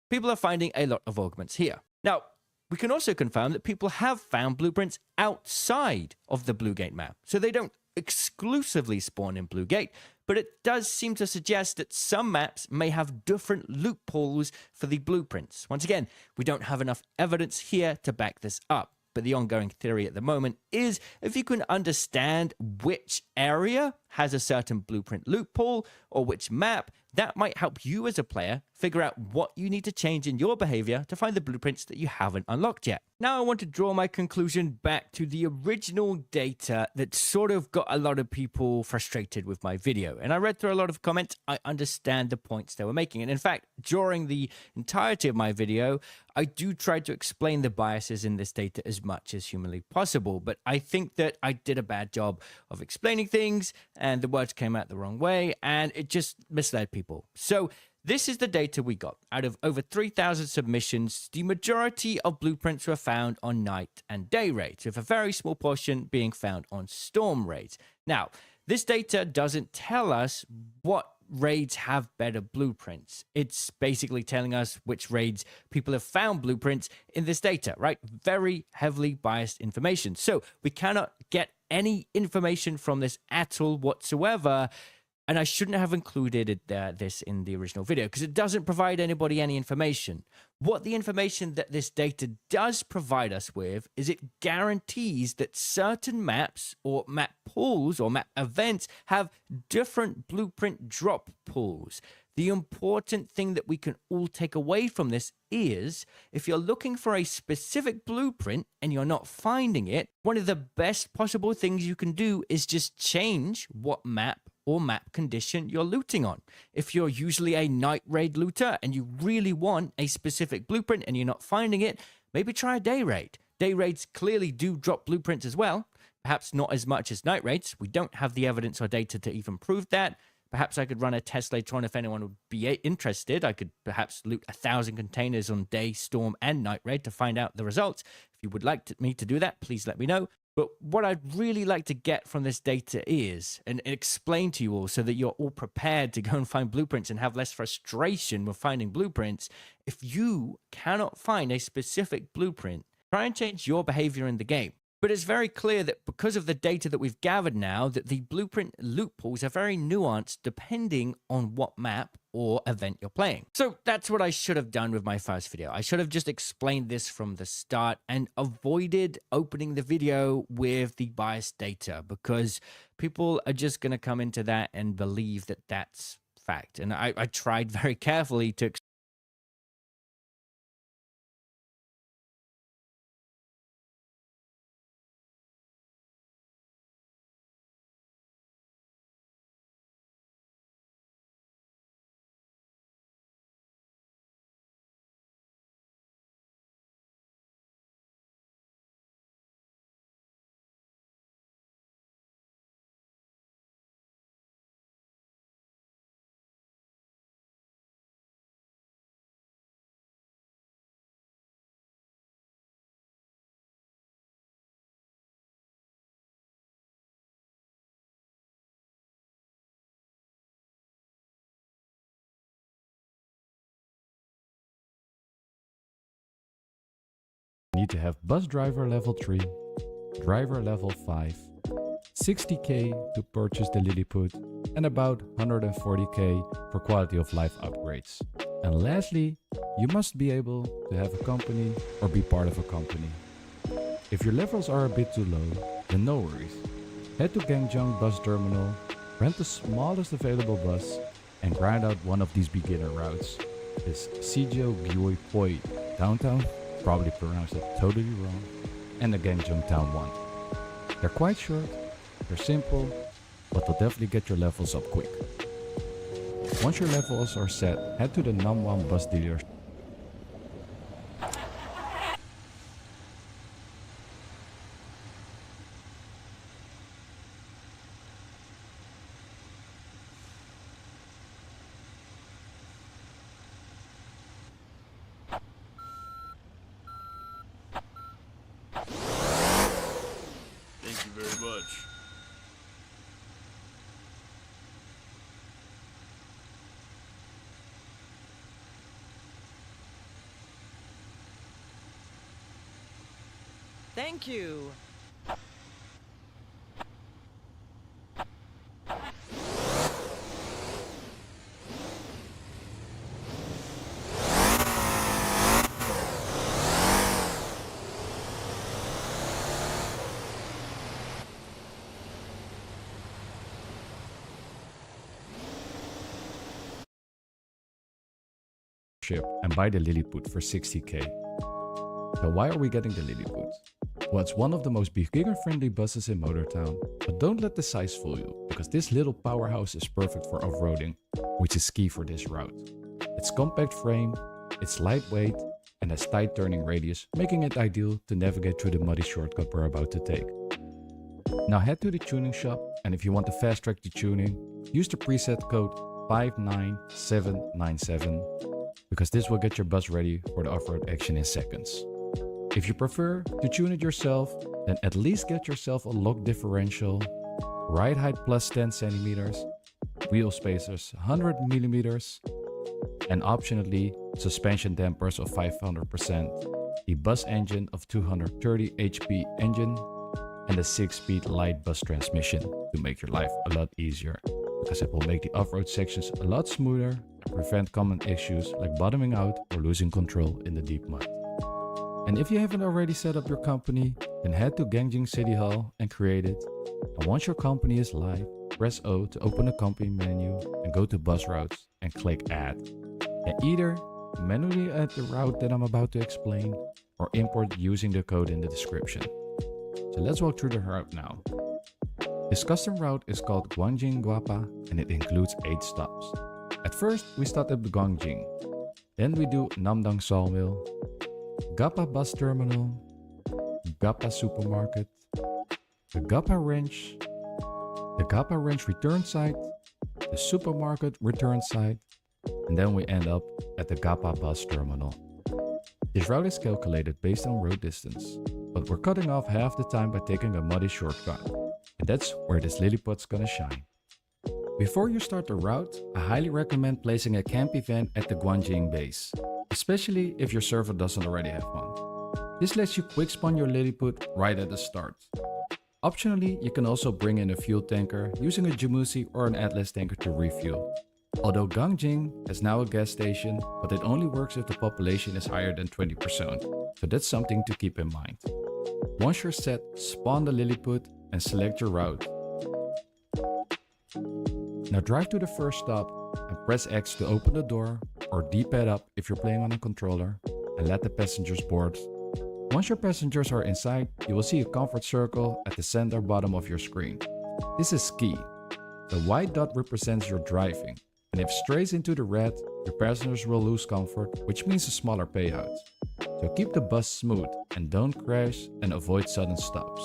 people are finding a lot of augments here. Now, we can also confirm that people have found blueprints outside of the Blue Gate map, so they don't exclusively spawn in Blue Gate, but it does seem to suggest that some maps may have different loot pools for the blueprints. Once again, we don't have enough evidence here to back this up, but the ongoing theory at the moment is if you can understand which area has a certain blueprint loophole or which map, that might help you as a player figure out what you need to change in your behavior to find the blueprints that you haven't unlocked yet. Now I want to draw my conclusion back to the original data that sort of got a lot of people frustrated with my video. And I read through a lot of comments. I understand the points they were making. And in fact, during the entirety of my video, I do try to explain the biases in this data as much as humanly possible. But I think that I did a bad job of explaining things and the words came out the wrong way and it just misled people. So this is the data we got. Out of over 3,000 submissions, the majority of blueprints were found on night and day raids, with a very small portion being found on storm raids. Now, this data doesn't tell us what raids have better blueprints. It's basically telling us which raids people have found blueprints in this data, right? Very heavily biased information. So we cannot get any information from this at all whatsoever. And I shouldn't have included this in the original video because it doesn't provide anybody any information. What the information that this data does provide us with is it guarantees that certain maps or map pools or map events have different blueprint drop pools. The important thing that we can all take away from this is if you're looking for a specific blueprint and you're not finding it, one of the best possible things you can do is just change what map or map condition you're looting on. If you're usually a night raid looter and you really want a specific blueprint and you're not finding it, maybe try a day raid. Day raids clearly do drop blueprints as well, perhaps not as much as night raids. We don't have the evidence or data to even prove that. Perhaps I could run a test later on if anyone would be interested. I could perhaps loot 1,000 containers on day, storm, and night raid to find out the results. If you would like me to do that, please let me know. But what I'd really like to get from this data is, and explain to you all so that you're all prepared to go and find blueprints and have less frustration with finding blueprints. If you cannot find a specific blueprint, try and change your behavior in the game. But it's very clear that because of the data that we've gathered now, that the blueprint loopholes are very nuanced depending on what map or event you're playing. So that's what I should have done with my first video. I should have just explained this from the start and avoided opening the video with the biased data because people are just going to come into that and believe that that's fact. And I tried very carefully to need to have bus driver level 3, driver level 5, 60k to purchase the Lilliput, and about 140k for quality of life upgrades. And lastly, you must be able to have a company or be part of a company. If your levels are a bit too low, then no worries. Head to Gangjang bus terminal, rent the smallest available bus, and grind out one of these beginner routes. This Sijio Gyeoi Poi downtown, probably pronounced it totally wrong, and the Gangjang Town one. They're quite short, they're simple, but they'll definitely get your levels up quick. Once your levels are set, head to the Namwan bus dealer. Thank you very much. Thank you. chip and buy the Lilliput for 60k. So why are we getting the Lilliput? Well, it's one of the most beginner-friendly buses in Motortown, but don't let the size fool you, because this little powerhouse is perfect for off-roading, which is key for this route. Its compact frame, it's lightweight, and has tight turning radius, making it ideal to navigate through the muddy shortcut we're about to take. Now head to the tuning shop, and if you want to fast track the tuning, use the preset code 59797, because this will get your bus ready for the off-road action in seconds. If you prefer to tune it yourself, then at least get yourself a lock differential, ride height plus 10 centimeters, wheel spacers 100 millimeters, and optionally suspension dampers of 500%, a bus engine of 230 HP engine, and a 6-speed light bus transmission to make your life a lot easier, because it will make the off-road sections a lot smoother and prevent common issues like bottoming out or losing control in the deep mud. And if you haven't already set up your company, then head to Gangjing City Hall and create it. And once your company is live, press O to open the company menu and go to bus routes and click add. And either manually add the route that I'm about to explain or import using the code in the description. So let's walk through the route now. This custom route is called Guangjing Guapa and it includes 8 stops. At first, we start at Guangjing. Then we do Namdang Sawmill, Gapa Bus Terminal, Gapa Supermarket, the Gapa Ranch, the Gapa Ranch return site, the supermarket return site, and then we end up at the Gapa Bus Terminal. This route is calculated based on road distance, but we're cutting off half the time by taking a muddy shortcut, and that's where this Lilliput's gonna shine. Before you start the route, I highly recommend placing a camp event at the Guangjing base, especially if your server doesn't already have one. This lets you quick spawn your Lilliput right at the start. Optionally, you can also bring in a fuel tanker using a Jamusi or an Atlas tanker to refuel. Although Gangjing has now a gas station, but it only works if the population is higher than 20%, so that's something to keep in mind. Once you're set, spawn the Lilliput and select your route. Now drive to the first stop and press X to open the door, or D-pad up if you're playing on a controller, and let the passengers board. Once your passengers are inside, you will see a comfort circle at the center bottom of your screen. This is key. The white dot represents your driving, and if strays into the red, your passengers will lose comfort, which means a smaller payout. So keep the bus smooth and don't crash and avoid sudden stops.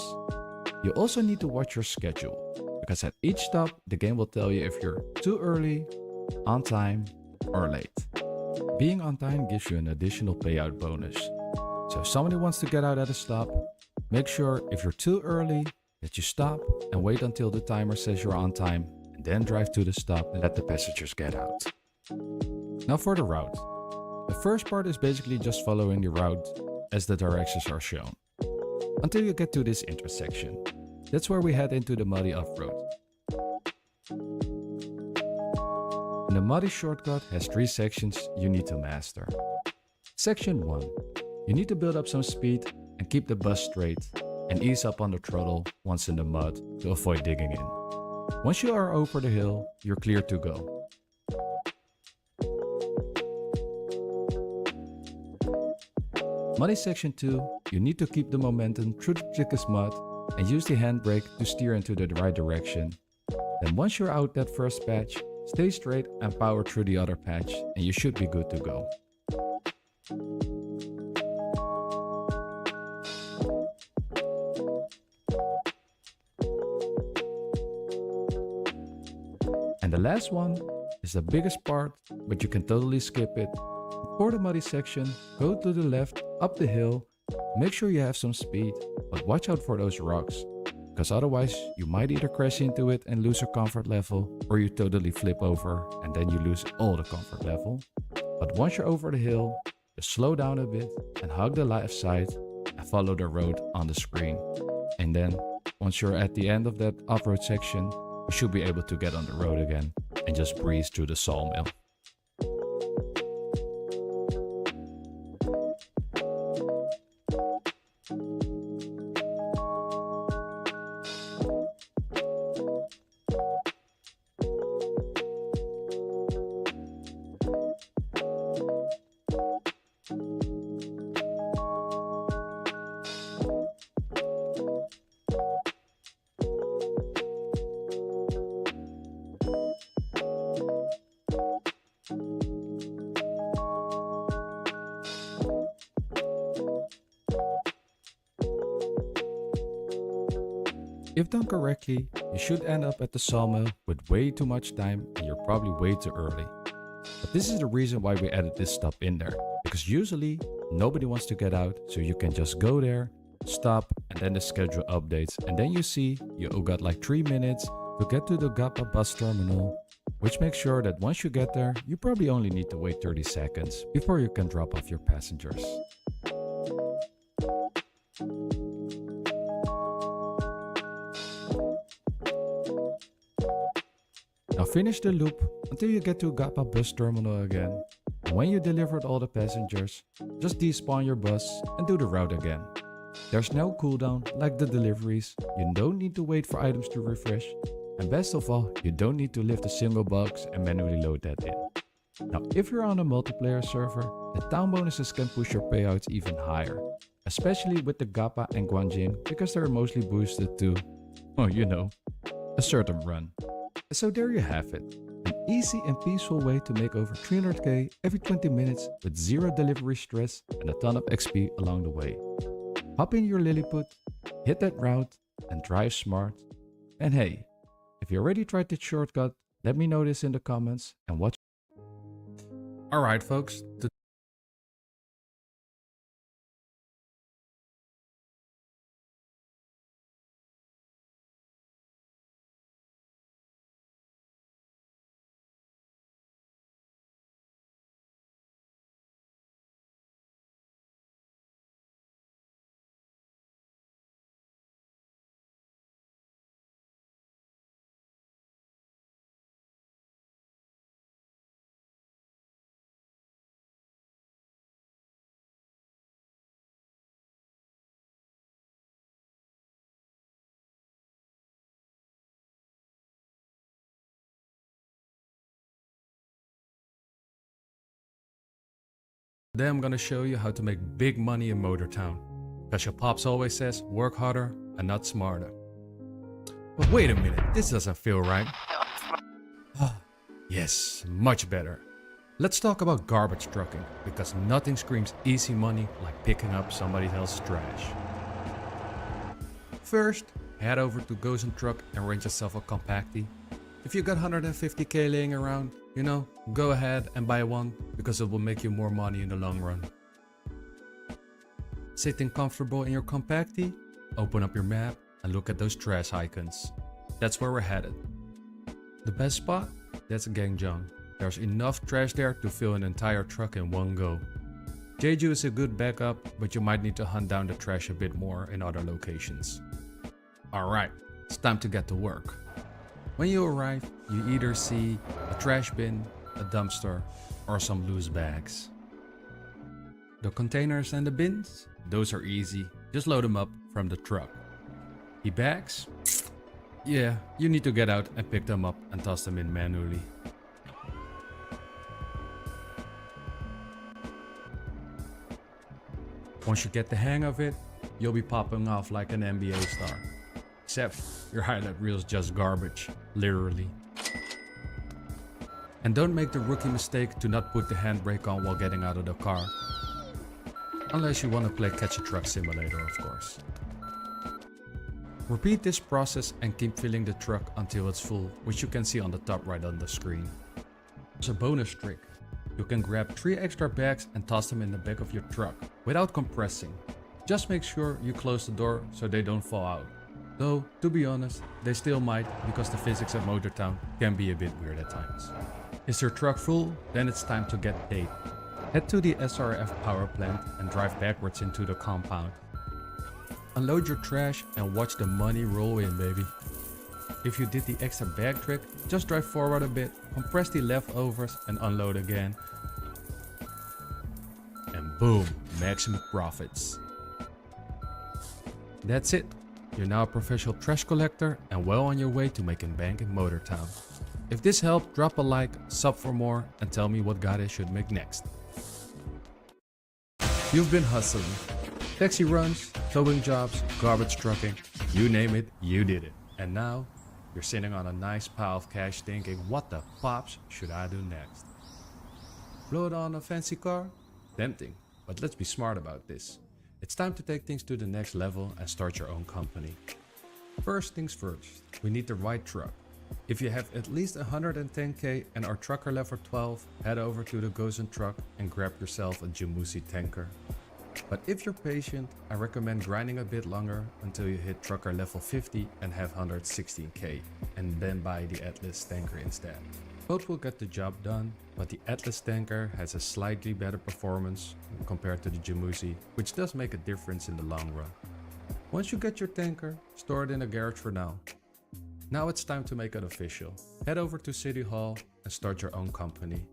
You also need to watch your schedule, because at each stop, the game will tell you if you're too early, on time, or late. Being on time gives you an additional payout bonus. So if somebody wants to get out at a stop, make sure if you're too early that you stop and wait until the timer says you're on time, and then drive to the stop and let the passengers get out. Now for the route. The first part is basically just following the route as the directions are shown, until you get to this intersection. That's where we head into the muddy off-road. And the muddy shortcut has 3 sections you need to master. Section 1. You need to build up some speed and keep the bus straight and ease up on the throttle once in the mud to avoid digging in. Once you are over the hill, you're clear to go. Muddy section 2, you need to keep the momentum through the thickest mud and use the handbrake to steer into the right direction. Then once you're out that first patch, stay straight and power through the other patch and you should be good to go. And the last one is the biggest part, but you can totally skip it. For the muddy section, go to the left, up the hill, make sure you have some speed, but watch out for those rocks, because otherwise you might either crash into it and lose your comfort level, or you totally flip over and then you lose all the comfort level. But once you're over the hill, just slow down a bit and hug the left side and follow the road on the screen. And then, once you're at the end of that off-road section, you should be able to get on the road again and just breeze through the sawmill. If done correctly, you should end up at the sawmill with way too much time and you're probably way too early. But this is the reason why we added this stop in there, because usually nobody wants to get out, so you can just go there, stop, and then the schedule updates, and then you see you got like 3 minutes to get to the GAPA bus terminal, which makes sure that once you get there, you probably only need to wait 30 seconds before you can drop off your passengers. Now finish the loop until you get to GAPA bus terminal again. And when you delivered all the passengers, just despawn your bus and do the route again. There's no cooldown like the deliveries, you don't need to wait for items to refresh, and best of all, you don't need to lift a single box and manually load that in. Now if you're on a multiplayer server, the town bonuses can push your payouts even higher, especially with the GAPA and Guanjin because they're mostly boosted to, oh you know, a certain run. So there you have it, an easy and peaceful way to make over 300k every 20 minutes with zero delivery stress and a ton of XP along the way. Hop in your Lilliput, hit that route and drive smart. And hey, if you already tried this shortcut, let me know this in the comments and watch. Alright folks, Today I'm gonna show you how to make big money in Motortown. Because your pops always says, work harder and not smarter. But wait a minute, this doesn't feel right. Yes, much better. Let's talk about garbage trucking, because nothing screams easy money like picking up somebody else's trash. First, head over to Gozen Truck and rent yourself a Compacti. If you got 150k laying around, you know, go ahead and buy one because it will make you more money in the long run. Sitting comfortable in your Compacti, open up your map and look at those trash icons. That's where we're headed. The best spot? That's Gangjang. There's enough trash there to fill an entire truck in one go. Jeju is a good backup, but you might need to hunt down the trash a bit more in other locations. Alright, it's time to get to work. When you arrive, you either see a trash bin, a dumpster, or some loose bags. The containers and the bins, those are easy, just load them up from the truck. The bags? Yeah, you need to get out and pick them up and toss them in manually. Once you get the hang of it, you'll be popping off like an NBA star. Except your highlight reel's just garbage, literally. And don't make the rookie mistake to not put the handbrake on while getting out of the car. Unless you want to play Catch a Truck Simulator, of course. Repeat this process and keep filling the truck until it's full, which you can see on the top right on the screen. There's a bonus trick. You can grab 3 extra bags and toss them in the back of your truck without compressing. Just make sure you close the door so they don't fall out. Though, to be honest, they still might because the physics at Motortown can be a bit weird at times. Is your truck full? Then it's time to get paid. Head to the SRF power plant and drive backwards into the compound. Unload your trash and watch the money roll in, baby. If you did the extra bag trick, just drive forward a bit, compress the leftovers and unload again. And boom, maximum profits. That's it. You're now a professional trash collector and well on your way to making bank in Motortown. If this helped, drop a like, sub for more, and tell me what Gade should make next. You've been hustling. Taxi runs, towing jobs, garbage trucking, you name it, you did it. And now, you're sitting on a nice pile of cash thinking, what the pops should I do next? Blow it on a fancy car? Tempting, but let's be smart about this. It's time to take things to the next level and start your own company. First things first, we need the right truck. If you have at least 110k and are trucker level 12, head over to the Gozen truck and grab yourself a Jamusi tanker. But if you're patient, I recommend grinding a bit longer until you hit trucker level 50 and have 116k, and then buy the Atlas tanker instead. Both will get the job done, but the Atlas tanker has a slightly better performance compared to the Jamusi, which does make a difference in the long run. Once you get your tanker, store it in a garage for now. Now it's time to make it official. Head over to City Hall and start your own company.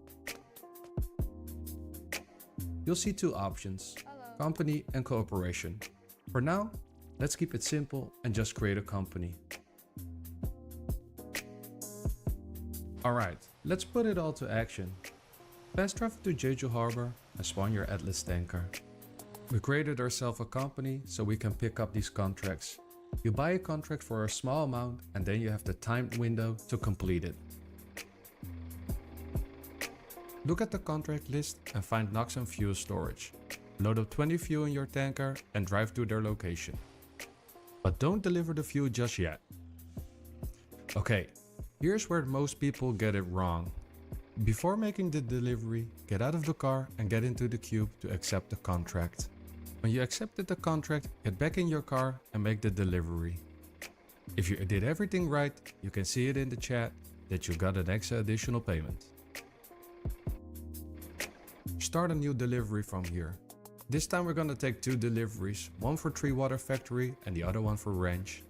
You'll see two options, company and cooperation. For now, let's keep it simple and just create a company. Alright, let's put it all to action. Fast travel to Jeju Harbor and spawn your Atlas tanker. We created ourselves a company so we can pick up these contracts. You buy a contract for a small amount and then you have the timed window to complete it. Look at the contract list and find Nox and fuel storage. Load up 20 fuel in your tanker and drive to their location. But don't deliver the fuel just yet. Okay, here's where most people get it wrong. Before making the delivery, get out of the car and get into the cube to accept the contract. When you accepted the contract, get back in your car and make the delivery. If you did everything right, you can see it in the chat that you got an extra additional payment. Start a new delivery from here. This time we're gonna take two deliveries, one for Treewater Factory and the other one for Ranch.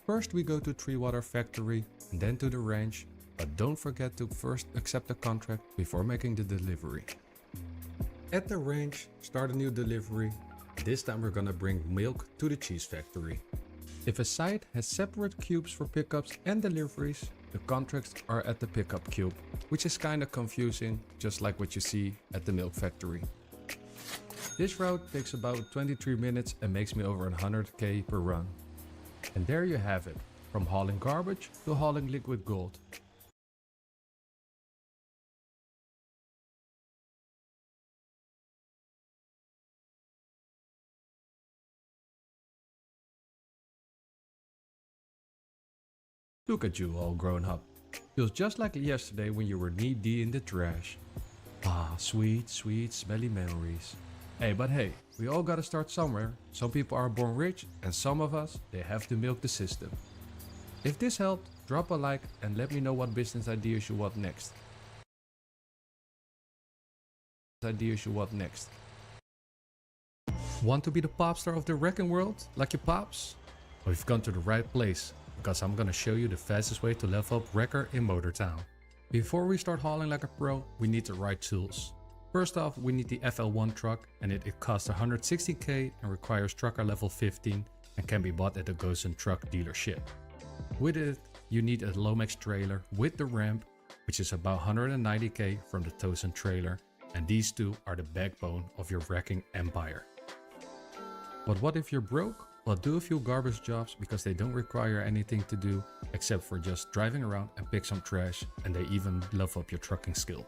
First we go to Treewater Factory and then to the Ranch, but don't forget to first accept the contract before making the delivery. At the Ranch, start a new delivery. This time we're gonna bring milk to the cheese factory. If a site has separate cubes for pickups and deliveries, the contracts are at the pickup cube, which is kinda confusing, just like what you see at the milk factory. This route takes about 23 minutes and makes me over 100k per run. And there you have it, from hauling garbage to hauling liquid gold. Look at you all grown up. Feels just like yesterday when you were knee-deep in the trash. Ah, sweet, sweet, smelly memories. Hey, but hey, we all gotta start somewhere. Some people are born rich and some of us, they have to milk the system. If this helped, drop a like and let me know what business ideas you want next. Want to be the pop star of the wrecking world, like your pops? Well, you've gone to the right place, because I'm gonna show you the fastest way to level up Wrecker in Motortown. Before we start hauling like a pro, we need the right tools. First off, we need the FL1 truck, and it costs 160k and requires trucker level 15 and can be bought at the Gozen truck dealership. With it, you need a Lomax trailer with the ramp, which is about 190k from the Tozen trailer, and these two are the backbone of your wrecking empire. But what if you're broke? Well, do a few garbage jobs because they don't require anything to do except for just driving around and pick some trash, and they even level up your trucking skill.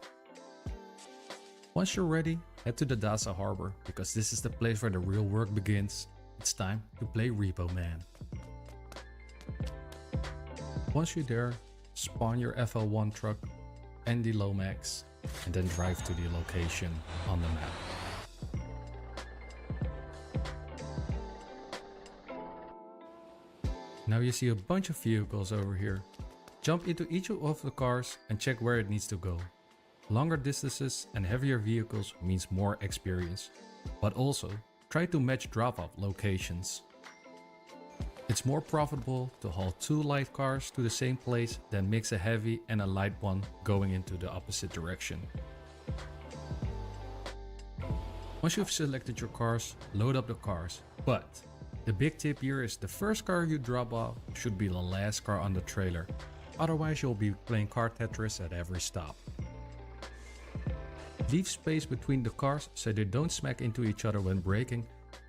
Once you're ready, head to the Dasa Harbor because this is the place where the real work begins. It's time to play Repo Man. Once you're there, spawn your FL1 truck and the Lomax and then drive to the location on the map. Now you see a bunch of vehicles over here. Jump into each of the cars and check where it needs to go. Longer distances and heavier vehicles means more experience, but also try to match drop-off locations. It's more profitable to haul two light cars to the same place than mix a heavy and a light one going into the opposite direction. Once you've selected your cars, load up the cars, but the big tip here is the first car you drop off should be the last car on the trailer, otherwise you'll be playing car Tetris at every stop. Leave space between the cars so they don't smack into each other when braking,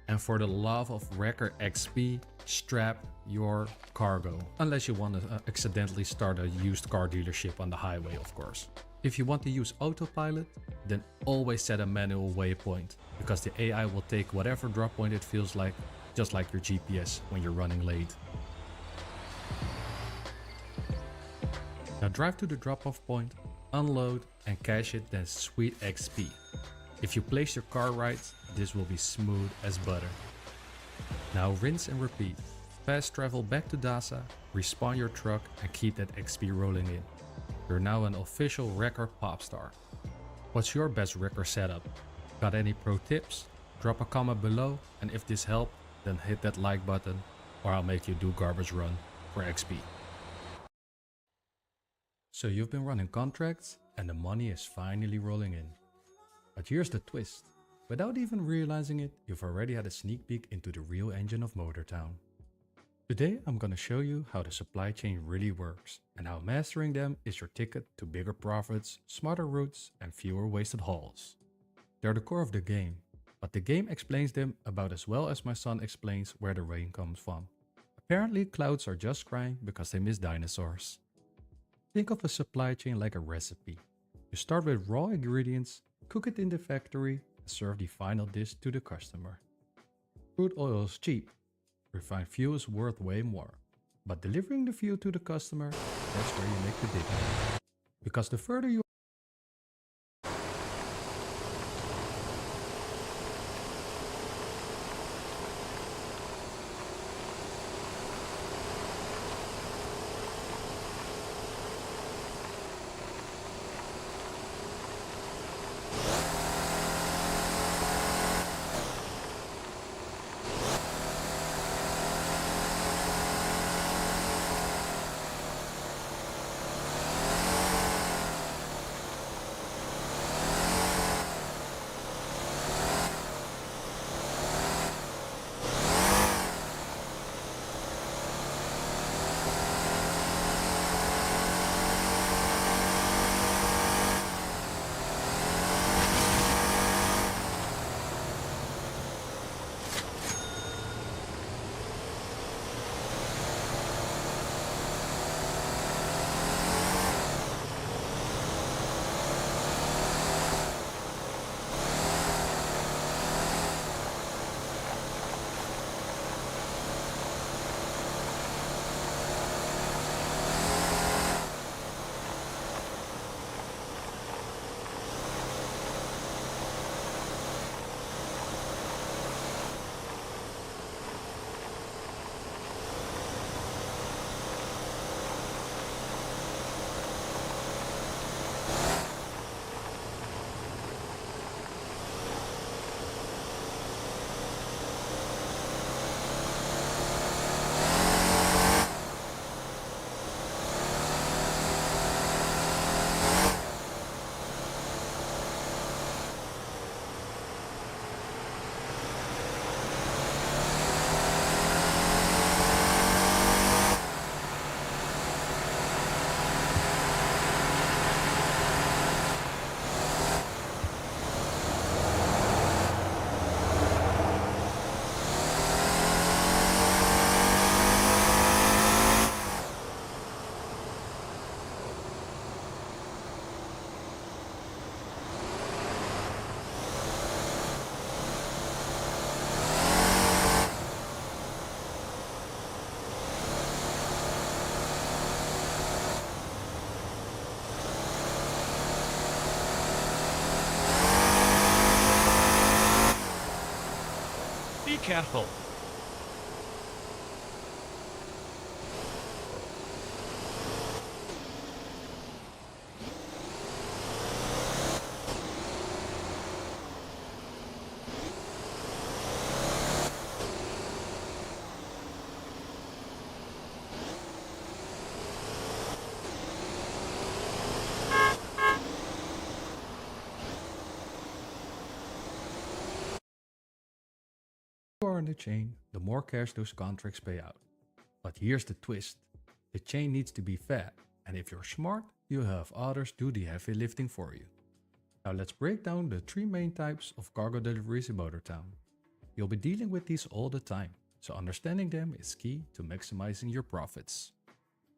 and for the love of Wrecker XP, strap your cargo, unless you want to accidentally start a used car dealership on the highway, of course. If you want to use autopilot, then always set a manual waypoint, because the AI will take whatever drop point it feels like, just like your GPS when you're running late. Now drive to the drop-off point, unload and cash it, then sweet XP. If you place your car right, this will be smooth as butter. Now rinse and repeat. Fast travel back to Dasa, respawn your truck and keep that XP rolling in. You're now an official wrecker popstar. What's your best wrecker setup? Got any pro tips? Drop a comment below, and if this helped, then hit that like button or I'll make you do garbage run for XP. So you've been running contracts and the money is finally rolling in. But here's the twist. Without even realizing it, you've already had a sneak peek into the real engine of MotorTown. Today I'm gonna show you how the supply chain really works and how mastering them is your ticket to bigger profits, smarter routes and fewer wasted hauls. They're the core of the game, but the game explains them about as well as my son explains where the rain comes from. Apparently clouds are just crying because they miss dinosaurs. Think of a supply chain like a recipe. You start with raw ingredients, cook it in the factory and serve the final dish to the customer. Crude oil is cheap. Refined fuel is worth way more. But delivering the fuel to the customer, that's where you make the difference. Because the further you Be careful. in the chain, the more cash those contracts pay out. But here's the twist. The chain needs to be fat, and if you're smart, you'll have others do the heavy lifting for you. Now let's break down the three main types of cargo deliveries in MotorTown. You'll be dealing with these all the time, so understanding them is key to maximizing your profits.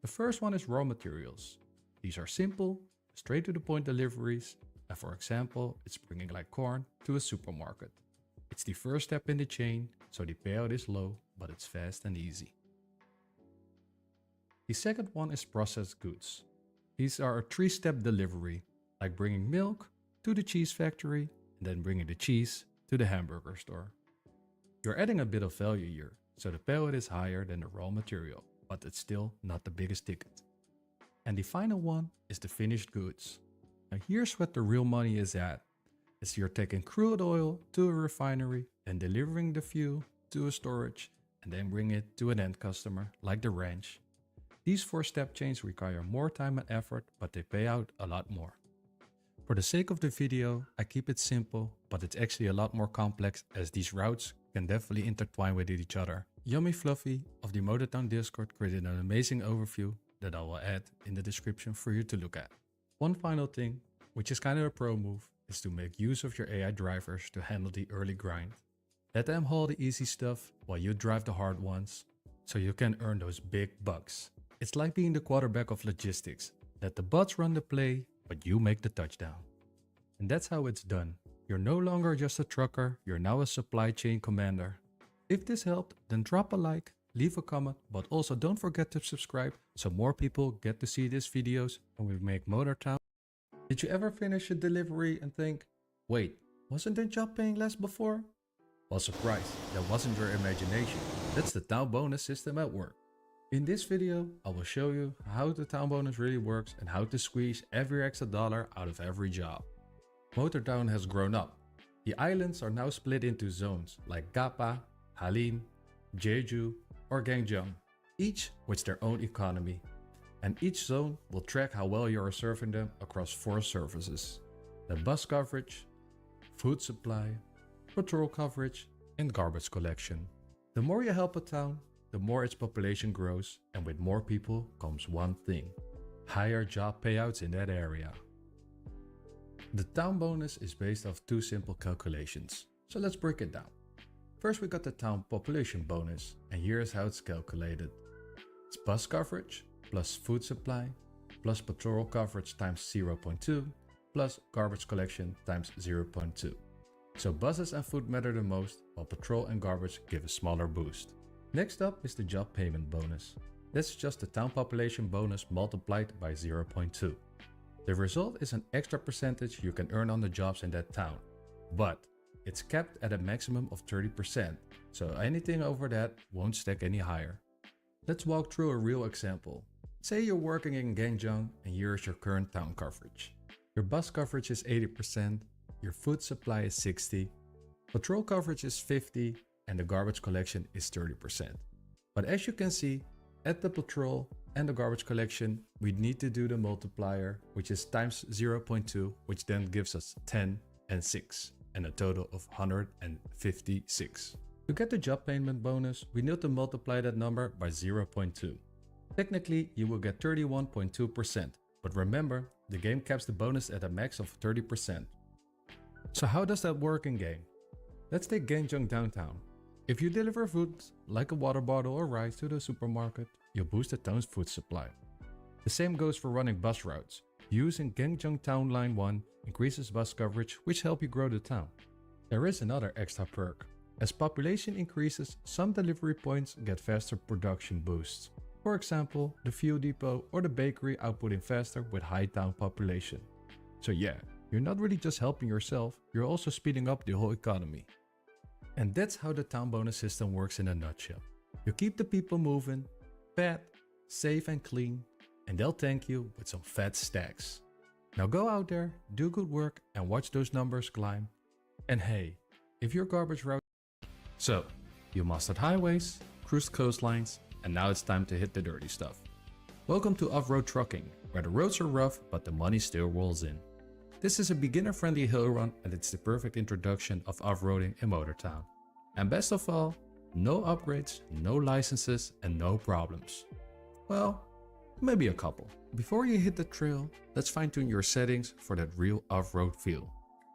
The first one is raw materials. These are simple, straight to the point deliveries, and for example, it's bringing like corn to a supermarket. It's the first step in the chain, so the payout is low, but it's fast and easy. The second one is processed goods. These are a 3-step delivery, like bringing milk to the cheese factory and then bringing the cheese to the hamburger store. You're adding a bit of value here, so the payout is higher than the raw material, but it's still not the biggest ticket. And the final one is the finished goods. Now here's what the real money is at. Is you're taking crude oil to a refinery and delivering the fuel to a storage and then bring it to an end customer like the ranch. These 4-step chains require more time and effort, but they pay out a lot more. For the sake of the video, I keep it simple, but it's actually a lot more complex as these routes can definitely intertwine with each other. Yummy Fluffy of the Motortown Discord created an amazing overview that I will add in the description for you to look at. One final thing, which is kind of a pro move, is to make use of your AI drivers to handle the early grind. Let them haul the easy stuff while you drive the hard ones, so you can earn those big bucks. It's like being the quarterback of logistics. Let the bots run the play, but you make the touchdown. And that's how it's done. You're no longer just a trucker, you're now a supply chain commander. If this helped, then drop a like, leave a comment, but also don't forget to subscribe so more people get to see these videos when we make Motortown. Did you ever finish a delivery and think, wait, wasn't the job paying less before? Well, surprise, that wasn't your imagination. That's the town bonus system at work. In this video, I will show you how the town bonus really works and how to squeeze every extra dollar out of every job. Motortown has grown up. The islands are now split into zones like Gapa, Halim, Jeju, or Gangjeong, each with their own economy. And each zone will track how well you are serving them across 4 services: the bus coverage, food supply, patrol coverage, and garbage collection. The more you help a town, the more its population grows, and with more people comes one thing: higher job payouts in that area. The town bonus is based off 2 simple calculations, so let's break it down. First, we got the town population bonus, and here's how it's calculated. It's bus coverage plus food supply plus patrol coverage times 0.2 plus garbage collection times 0.2. So buses and food matter the most, while patrol and garbage give a smaller boost. Next up is the job payment bonus. That's just the town population bonus multiplied by 0.2. The result is an extra percentage you can earn on the jobs in that town, but it's capped at a maximum of 30%, so anything over that won't stack any higher. Let's walk through a real example. Say you're working in Gangjeong and here's your current town coverage. Your bus coverage is 80%, your food supply is 60%, patrol coverage is 50%, and the garbage collection is 30%. But as you can see, at the patrol and the garbage collection, we need to do the multiplier, which is times 0.2, which then gives us 10 and 6, and a total of 156. To get the job payment bonus, we need to multiply that number by 0.2. Technically, you will get 31.2%, but remember, the game caps the bonus at a max of 30%. So how does that work in game? Let's take Gangjeong downtown. If you deliver food, like a water bottle or rice to the supermarket, you'll boost the town's food supply. The same goes for running bus routes. Using Gangjeong Town Line 1 increases bus coverage, which help you grow the town. There is another extra perk. As population increases, some delivery points get faster production boosts. For example, the fuel depot or the bakery outputting faster with high town population. So yeah, you're not really just helping yourself, you're also speeding up the whole economy. And that's how the town bonus system works in a nutshell. You keep the people moving, fat, safe and clean, and they'll thank you with some fat stacks. Now go out there, do good work, and watch those numbers climb. And hey, if your garbage route... So, you mastered highways, cruised coastlines, and now it's time to hit the dirty stuff. Welcome to off-road trucking, where the roads are rough, but the money still rolls in. This is a beginner-friendly hill run, and it's the perfect introduction of off-roading in Motortown. And best of all, no upgrades, no licenses, and no problems. Well, maybe a couple. Before you hit the trail, let's fine-tune your settings for that real off-road feel.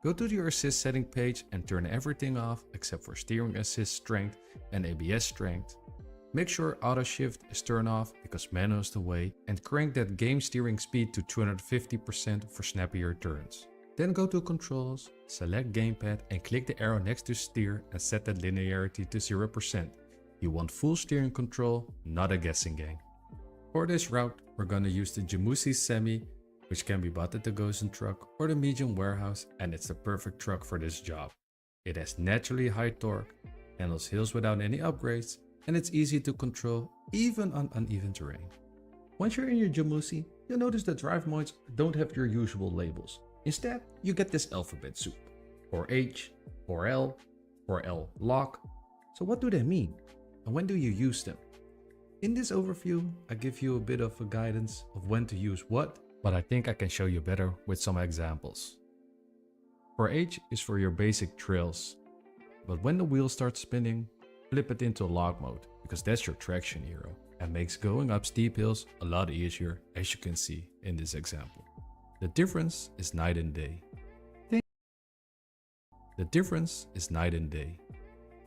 Go to your assist setting page and turn everything off except for steering assist strength and ABS strength. Make sure auto shift is turned off because manual is the way, and crank that game steering speed to 250% for snappier turns. Then go to controls, select gamepad and click the arrow next to steer and set that linearity to 0%. You want full steering control, not a guessing game. For this route, we're gonna use the Jamusi Semi, which can be bought at the Gozen truck or the medium warehouse, and it's the perfect truck for this job. It has naturally high torque, handles hills without any upgrades, and it's easy to control even on uneven terrain. Once you're in your Jamusi, you'll notice that drive modes don't have your usual labels. Instead, you get this alphabet soup. 4H, 4L, 4L lock. So what do they mean? And when do you use them? In this overview, I give you a bit of a guidance of when to use what, but I think I can show you better with some examples. 4H is for your basic trails, but when the wheel starts spinning, flip it into lock mode, because that's your traction hero and makes going up steep hills a lot easier, as you can see in this example. The difference is night and day.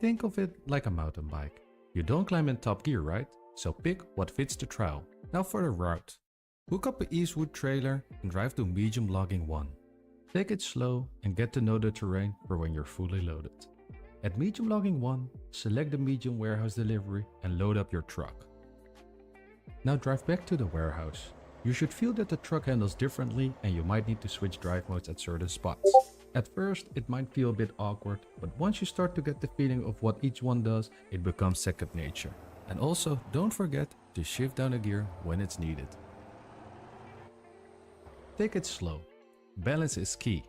Think of it like a mountain bike. You don't climb in top gear, right? So pick what fits the trail. Now for the route. Hook up a Eastwood trailer and drive to medium logging 1. Take it slow and get to know the terrain for when you're fully loaded. At medium logging 1, select the medium warehouse delivery and load up your truck. Now drive back to the warehouse. You should feel that the truck handles differently and you might need to switch drive modes at certain spots. At first, it might feel a bit awkward, but once you start to get the feeling of what each one does, it becomes second nature. And also, don't forget to shift down a gear when it's needed. Take it slow. Balance is key.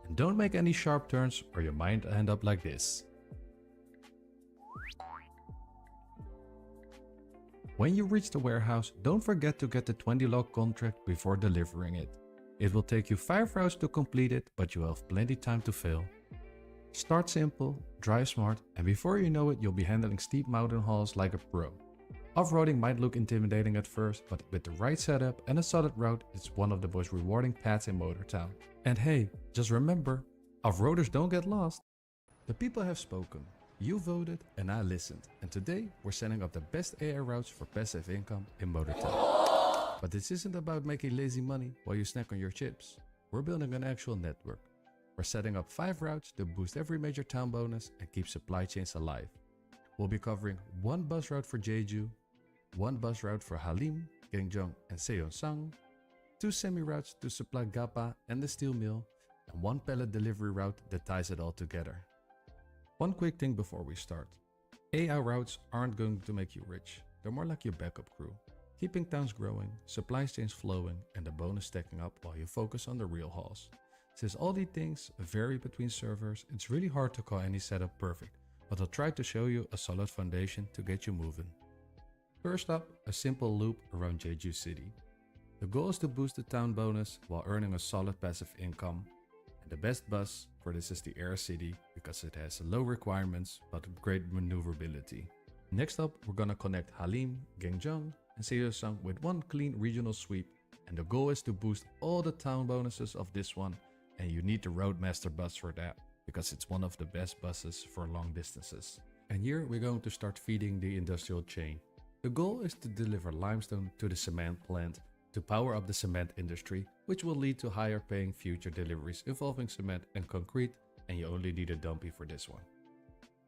And don't make any sharp turns or you might end up like this. When you reach the warehouse, don't forget to get the 20 log contract before delivering it. It will take you 5 routes to complete it, but you have plenty time to fail. Start simple, drive smart, and before you know it, you'll be handling steep mountain hauls like a pro. Off-roading might look intimidating at first, but with the right setup and a solid route, it's one of the most rewarding paths in Motortown. And hey, just remember, off-roaders don't get lost. The people have spoken. You voted and I listened. And today, we're setting up the best AI routes for passive income in Motortown. But this isn't about making lazy money while you snack on your chips. We're building an actual network. We're setting up 5 routes to boost every major town bonus and keep supply chains alive. We'll be covering 1 bus route for Jeju, 1 bus route for Halim, Gyeongjong and Seongsang, 2 semi-routes to supply Gapa and the steel mill, and 1 pallet delivery route that ties it all together. One quick thing before we start. AI routes aren't going to make you rich. They're more like your backup crew, keeping towns growing, supply chains flowing, and the bonus stacking up while you focus on the real hauls. Since all these things vary between servers, it's really hard to call any setup perfect, but I'll try to show you a solid foundation to get you moving. First up, a simple loop around Jeju City. The goal is to boost the town bonus while earning a solid passive income. And the best bus for this is the Air City because it has low requirements but great maneuverability. Next up, we're gonna connect Halim, Gyeongjong and Seongsang with 1 clean regional sweep, and the goal is to boost all the town bonuses of this one, and you need the Roadmaster bus for that because it's one of the best buses for long distances. And here we're going to start feeding the industrial chain. The goal is to deliver limestone to the cement plant to power up the cement industry, which will lead to higher paying future deliveries involving cement and concrete, and you only need a dumpy for this one.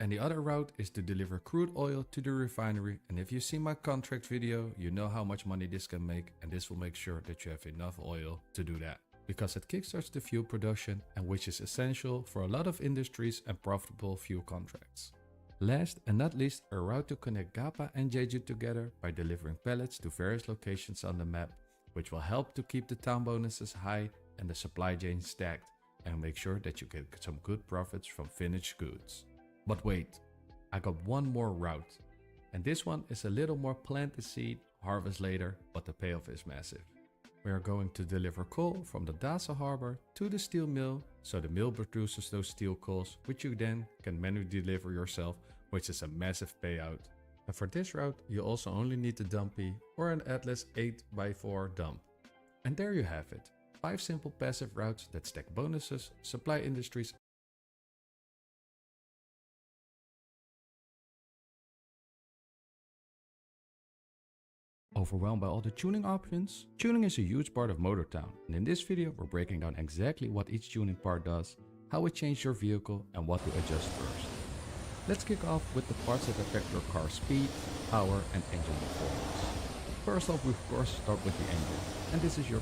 And the other route is to deliver crude oil to the refinery, and if you see my contract video, you know how much money this can make, and this will make sure that you have enough oil to do that, because it kickstarts the fuel production, and which is essential for a lot of industries and profitable fuel contracts. Last and not least, a route to connect Gapa and Jeju together by delivering pallets to various locations on the map, which will help to keep the town bonuses high and the supply chain stacked, and make sure that you get some good profits from finished goods. But wait, I got one more route, and this one is a little more plant the seed, harvest later, but the payoff is massive. We are going to deliver coal from the Dasa harbor to the steel mill, so the mill produces those steel coals, which you then can manually deliver yourself, which is a massive payout. And for this route, you also only need a dumpy or an Atlas 8x4 dump. And there you have it, 5 simple passive routes that stack bonuses, supply industries. Overwhelmed by all the tuning options? Tuning is a huge part of Motortown, and in this video we're breaking down exactly what each tuning part does, how it changes your vehicle, and what to adjust first. Let's kick off with the parts that affect your car's speed, power, and engine performance. First off, we of course start with the engine, and this is your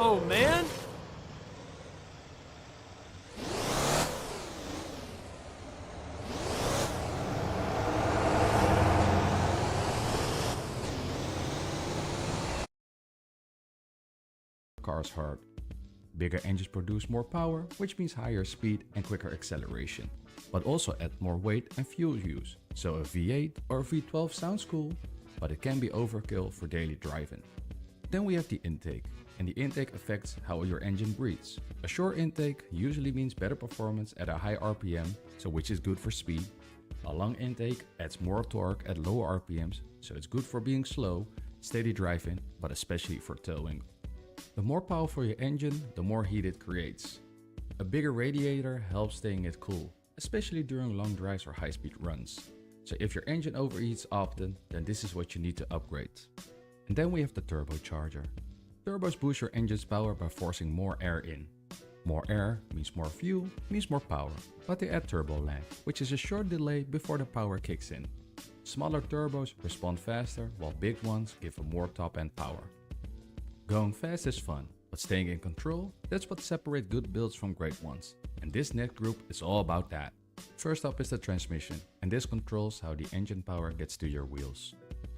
Oh, man! car's heart. Bigger engines produce more power, which means higher speed and quicker acceleration, but also add more weight and fuel use. So a V8 or V12 sounds cool, but it can be overkill for daily driving. Then we have the intake, and the intake affects how your engine breathes. A short intake usually means better performance at a high RPM, so which is good for speed. A long intake adds more torque at lower RPMs, so it's good for being slow, steady driving, but especially for towing. The more powerful your engine, the more heat it creates. A bigger radiator helps staying it cool, especially during long drives or high-speed runs. So if your engine overheats often, then this is what you need to upgrade. And then we have the turbocharger. Turbos boost your engine's power by forcing more air in. More air means more fuel, means more power, but they add turbo lag, which is a short delay before the power kicks in. Smaller turbos respond faster, while big ones give a more top-end power. Going fast is fun, but staying in control, that's what separates good builds from great ones. And this next group is all about that. First up is the transmission, and this controls how the engine power gets to your wheels.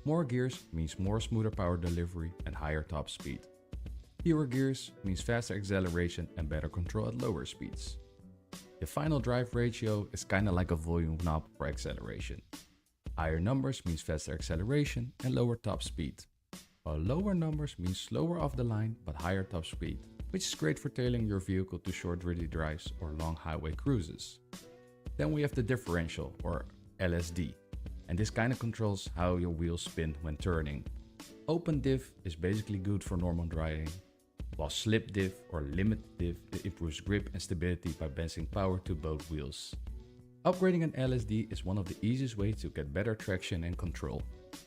More gears means more smoother power delivery and higher top speed. Fewer gears means faster acceleration and better control at lower speeds. The final drive ratio is kinda like a volume knob for acceleration. Higher numbers means faster acceleration and lower top speed, while lower numbers means slower off the line but higher top speed. which is great for tailing your vehicle to short daily drives or long highway cruises. Then we have the differential, or LSD, and this kind of controls how your wheels spin when turning. Open diff is basically good for normal driving, while slip diff or limit diff improves grip and stability by bending power to both wheels. Upgrading an LSD is one of the easiest ways to get better traction and control.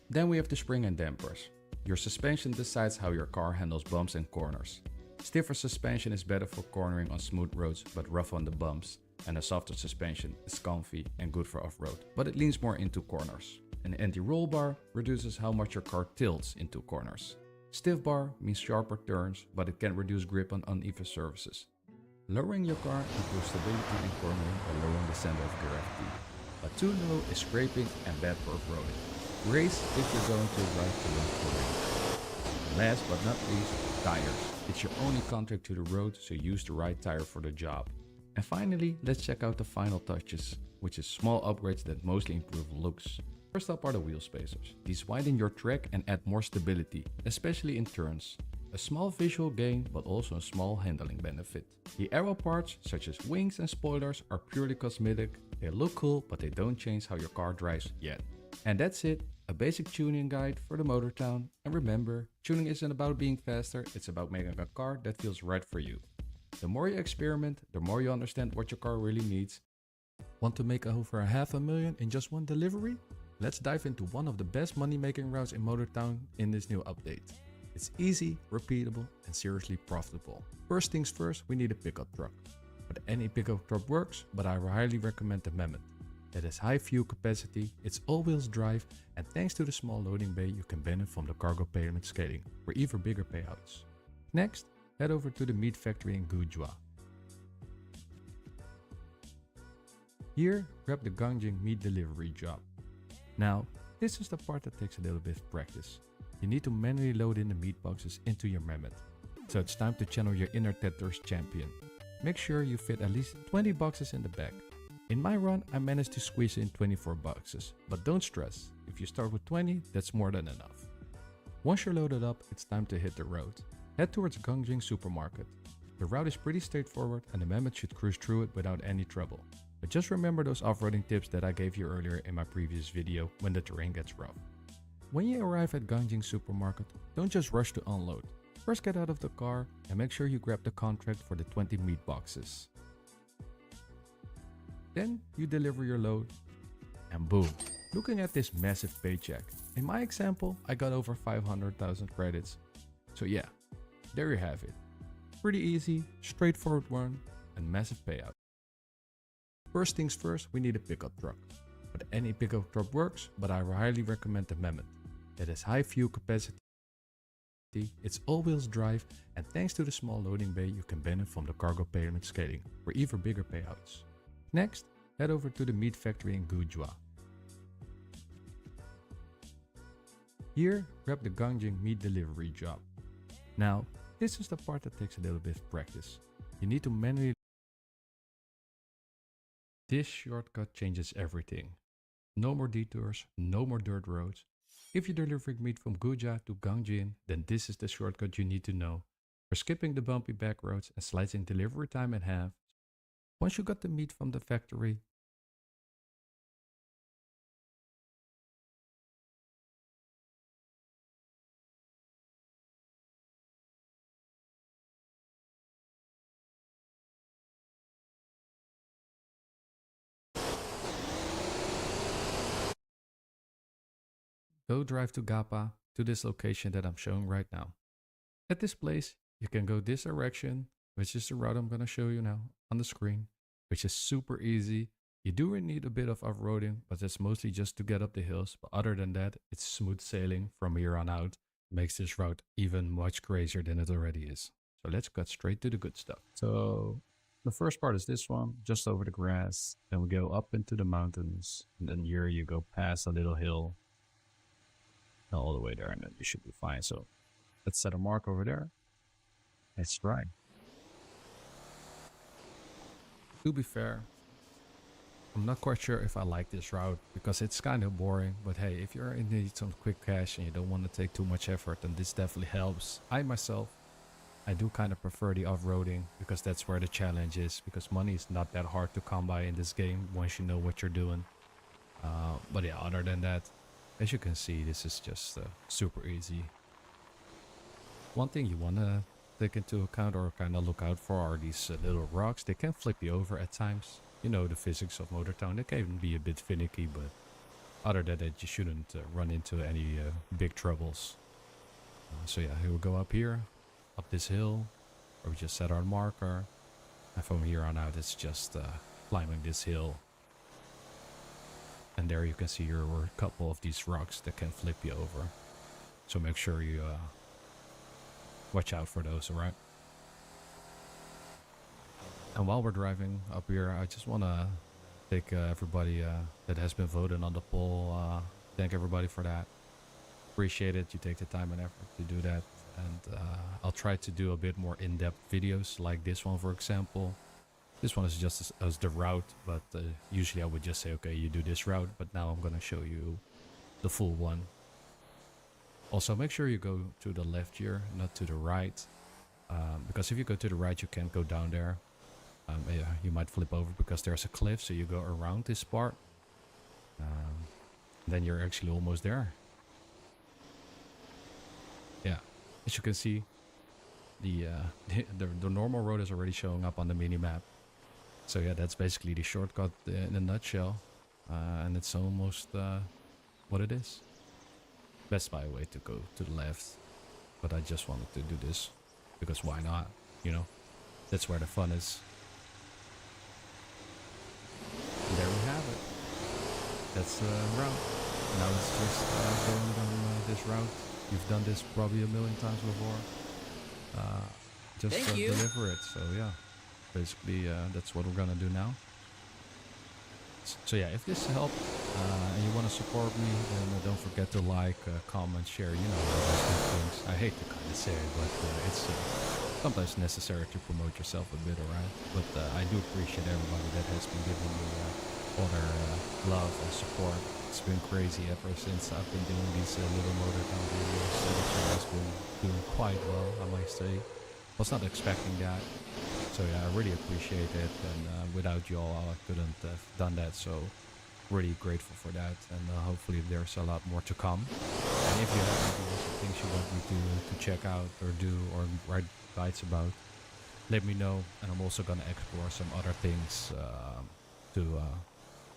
Then we have the spring and dampers. Your suspension decides how your car handles bumps and corners. Stiffer suspension is better for cornering on smooth roads but rough on the bumps, and a softer suspension is comfy and good for off-road, but it leans more into corners. An anti-roll bar reduces how much your car tilts into corners. Stiff bar means sharper turns, but it can reduce grip on uneven surfaces. Lowering your car improves stability and cornering by lowering the center of gravity. But too low is scraping and bad for off-roading. Race if you're going to ride to long terrain. Last but not least, tires. It's your only contact to the road, so use the right tire for the job. And finally, let's check out the final touches, which is small upgrades that mostly improve looks. First up are the wheel spacers. These widen your track and add more stability, especially in turns. A small visual gain, but also a small handling benefit. The aero parts, such as wings and spoilers, are purely cosmetic. They look cool, but they don't change how your car drives yet. And that's it, a basic tuning guide for the Motortown. And remember, tuning isn't about being faster, it's about making a car that feels right for you. The more you experiment, the more you understand what your car really needs. Want to make over $500,000 in just one delivery? Let's dive into one of the best money-making routes in Motortown in this new update. It's easy, repeatable, and seriously profitable. First things first, we need a pickup truck. But any pickup truck works, but I highly recommend the Mammoth. It has high fuel capacity, it's all-wheels drive, and thanks to the small loading bay, you can benefit from the cargo payment scaling for even bigger payouts. Next, head over to the meat factory in Gujwa. Here, grab the Gangjin meat delivery job. Now, this is the part that takes a little bit of practice. You need to manually load in the meat boxes into your Mammoth. So it's time to channel your inner Tetris champion. Make sure you fit at least 20 boxes in the bag. In my run, I managed to squeeze in 24 boxes, but don't stress. If you start with 20, that's more than enough. Once you're loaded up, it's time to hit the road. Head towards Gangjin Supermarket. The route is pretty straightforward and the Mammoth should cruise through it without any trouble. But just remember those off-roading tips that I gave you earlier in my previous video when the terrain gets rough. When you arrive at Gangjin Supermarket, don't just rush to unload. First get out of the car and make sure you grab the contract for the 20 meat boxes. Then you deliver your load and boom, looking at this massive paycheck. In my example, I got over 500,000 credits. So yeah, there you have it. Pretty easy, straightforward one, and massive payout. First things first, we need a pickup truck. But any pickup truck works, but I highly recommend the Mammoth. It has high fuel capacity, it's all-wheels drive, and thanks to the small loading bay, you can benefit from the cargo payment scaling for even bigger payouts. Next, head over to the meat factory in Gujwa. Here, grab the Gangjin meat delivery job. Now, this is the part that takes a little bit of practice. You need to manually. This shortcut changes everything. No more detours, no more dirt roads. If you're delivering meat from Gujwa to Gangjin, then this is the shortcut you need to know. For skipping the bumpy back roads and slicing delivery time in half. Once you got the meat from the factory, go drive to Gapa, to this location that I'm showing right now. At this place, you can go this direction, which is the route I'm going to show you now on the screen, which is super easy. You do need a bit of off-roading, but that's mostly just to get up the hills. But other than that, it's smooth sailing from here on out. Makes this route even much crazier than it already is. So let's cut straight to the good stuff. So the first part is this one, just over the grass. Then we go up into the mountains. And then here you go past a little hill. All the way there, and then you should be fine. So let's set a mark over there. Let's try. To be fair, I'm not quite sure if I like this route because it's kind of boring. But hey, if you're in need some quick cash and you don't want to take too much effort, then this definitely helps. I myself I do kind of prefer the off-roading because that's where the challenge is, because money is not that hard to come by in this game once you know what you're doing. But yeah, other than that, as you can see, this is just super easy. One thing you want to take into account or kind of look out for are these little rocks. They can flip you over at times. You know the physics of Motortown. They can be a bit finicky, but other than that, you shouldn't run into any big troubles. So yeah, here we go up here, up this hill, where we just set our marker. And from here on out, it's just climbing this hill. And there you can see there were a couple of these rocks that can flip you over. So make sure you watch out for those, alright? And while we're driving up here, I just want to thank everybody that has been voted on the poll. Thank everybody for that. Appreciate it. You take the time and effort to do that. And I'll try to do a bit more in-depth videos like this one, for example. This one is just as the route, but usually I would just say, okay, you do this route. But now I'm going to show you the full one. Also, make sure you go to the left here, not to the right. Because if you go to the right, you can't go down there. Yeah, you might flip over because there's a cliff, so you go around this part. Then you're actually almost there. Yeah, as you can see, the normal road is already showing up on the mini-map. So yeah, that's basically the shortcut in a nutshell. And it's almost what it is. Best by way to go to the left. But I just wanted to do this because why not? You know, that's where the fun is. And there we have it. That's the route. Now it's just going down this route. You've done this probably a million times before. Just deliver it. So yeah, basically that's what we're gonna do now. So yeah, if this helped and you want to support me, then don't forget to like, comment, share, you know, those good things. I hate to kind of say it, but it's sometimes necessary to promote yourself a bit, alright? But I do appreciate everybody that has been giving me all their love and support. It's been crazy ever since I've been doing these little Motortown videos. The channel has been doing quite well, I might say. Was not expecting that. So yeah, I really appreciate it, and without you all, I couldn't have done that. So really grateful for that, and hopefully there's a lot more to come. And if you have ideas or things you want me to check out or do or write guides about, let me know. And I'm also gonna explore some other things to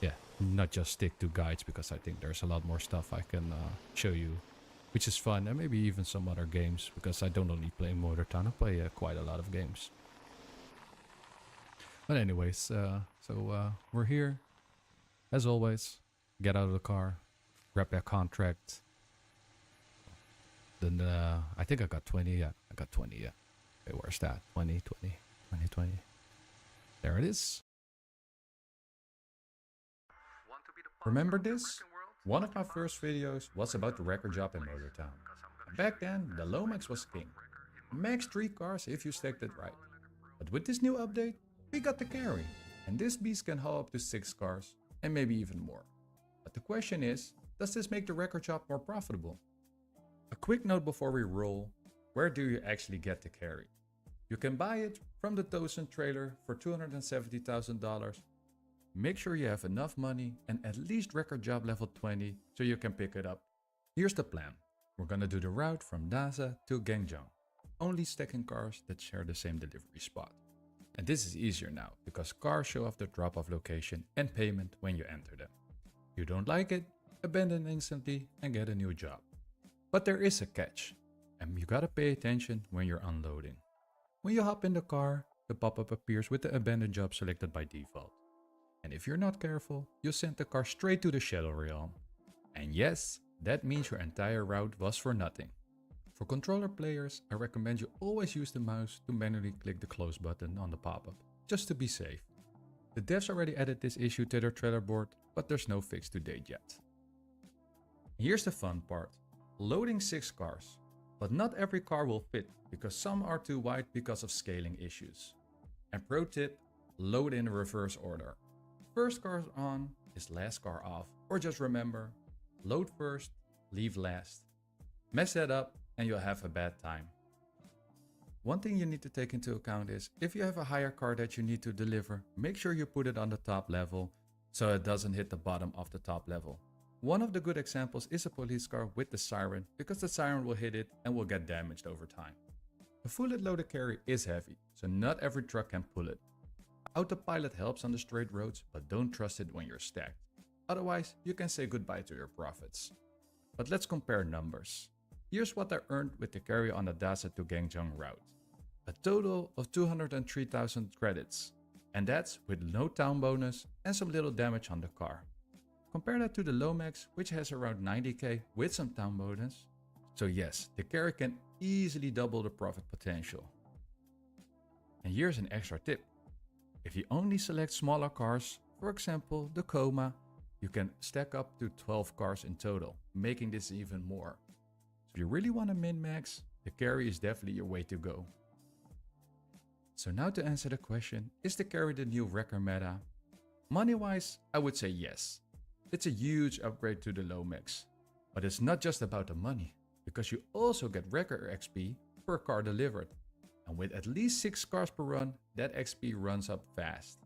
yeah, not just stick to guides, because I think there's a lot more stuff I can show you, which is fun, and maybe even some other games, because I don't only play Motortown, I play quite a lot of games. But anyways, so we're here. As always, get out of the car, grab that contract. Then I think I got 20, yeah, I got 20, yeah. Okay, where's that? 20, 20, 20, 20. There it is. Remember this? One of my first videos was about the record job in Motortown. Back then, the Lomax was king. Max 3 cars if you stacked it right. But with this new update, we got the carry, and this beast can haul up to 6 cars, and maybe even more. But the question is, does this make the record shop more profitable? A quick note before we roll, where do you actually get the carry? You can buy it from the Tosin trailer for $270,000. Make sure you have enough money and at least record job level 20 so you can pick it up. Here's the plan. We're gonna do the route from Daza to Gangjeong, only stacking cars that share the same delivery spot. And this is easier now, because cars show off the drop-off location and payment when you enter them. You don't like it? Abandon instantly and get a new job. But there is a catch, and you gotta pay attention when you're unloading. When you hop in the car, the pop-up appears with the abandoned job selected by default. And if you're not careful, you'll send the car straight to the Shadow Realm. And yes, that means your entire route was for nothing. For controller players, I recommend you always use the mouse to manually click the close button on the pop-up, just to be safe. The devs already added this issue to their trailer board, but there's no fix to date yet. Here's the fun part. Loading 6 cars. But not every car will fit, because some are too wide because of scaling issues. And pro tip, load in reverse order. First car on is last car off, or just remember, load first, leave last. Mess that up and you'll have a bad time. One thing you need to take into account is if you have a higher car that you need to deliver, make sure you put it on the top level so it doesn't hit the bottom of the top level. One of the good examples is a police car with the siren, because the siren will hit it and will get damaged over time. A fully loaded carry is heavy, so not every truck can pull it. Autopilot helps on the straight roads, but don't trust it when you're stacked. Otherwise, you can say goodbye to your profits. But let's compare numbers. Here's what I earned with the carry on the Dasa to Gangjeong route. A total of 203,000 credits. And that's with no town bonus and some little damage on the car. Compare that to the Lomax, which has around 90k with some town bonus. So yes, the carry can easily double the profit potential. And here's an extra tip. If you only select smaller cars, for example the Koma, you can stack up to 12 cars in total, making this even more. So if you really want to min-max, the carry is definitely your way to go. So now to answer the question, is the carry the new wrecker meta? Money-wise, I would say yes. It's a huge upgrade to the Lomax. But it's not just about the money, because you also get wrecker XP per car delivered. And with at least 6 cars per run, that XP runs up fast.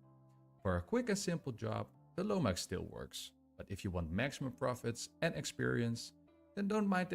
For a quick and simple job, the Lomax still works. But if you want maximum profits and experience, then don't mind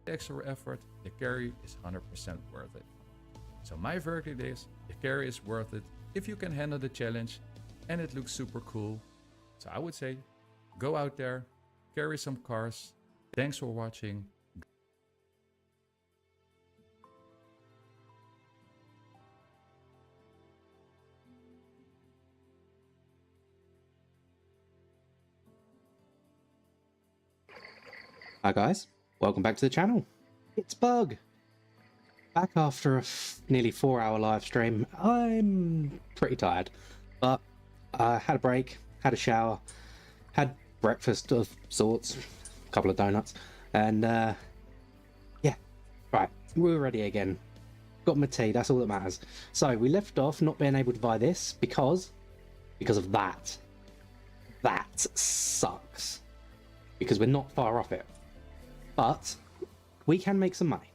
the extra effort, the carry is 100% worth it. So my verdict is, the carry is worth it if you can handle the challenge and it looks super cool. So I would say, go out there, carry some cars. Thanks for watching. Hi guys, welcome back to the channel. It's Bug. Back after a nearly 4-hour live stream. I'm pretty tired, but I had a break, had a shower, had breakfast of sorts, a couple of donuts, and yeah, right, we're ready again. Got my tea, that's all that matters. So we left off not being able to buy this because of that. That sucks. Because we're not far off it. But we can make some money.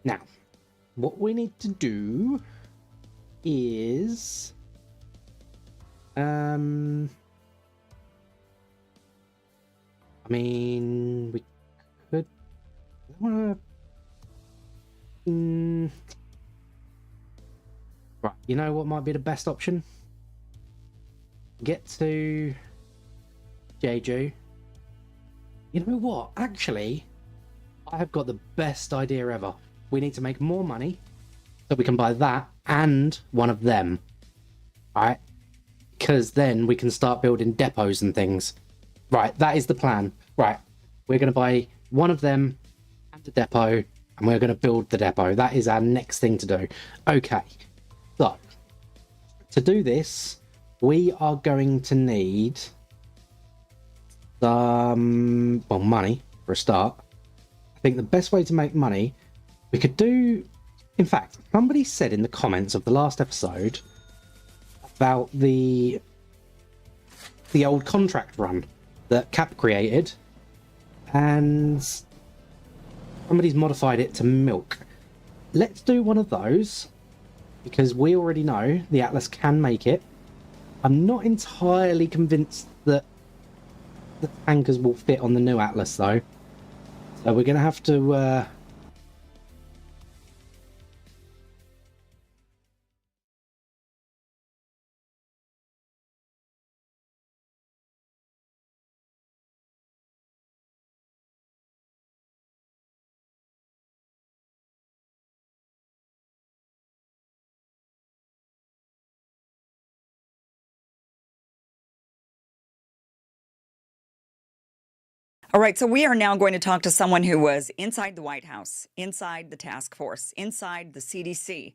Now, what we need to do is I mean, we could right, you know what might be the best option? Get to Jeju. You know what? Actually, I have got the best idea ever. We need to make more money so we can buy that and one of them. Alright? Because then we can start building depots and things. Right, that is the plan. Right, we're going to buy one of them and a depot, and we're going to build the depot. That is our next thing to do. Okay, so to do this, we are going to need some, well, money for a start. I think the best way to make money, we could do, in fact, somebody said in the comments of the last episode about the old contract run that Cap created, and somebody's modified it to milk. Let's do one of those, because we already know the Atlas can make it. I'm not entirely convinced that the tankers will fit on the new Atlas though, so we're gonna have to All right, so we are now going to talk to someone who was inside the White House, inside the task force, inside the CDC.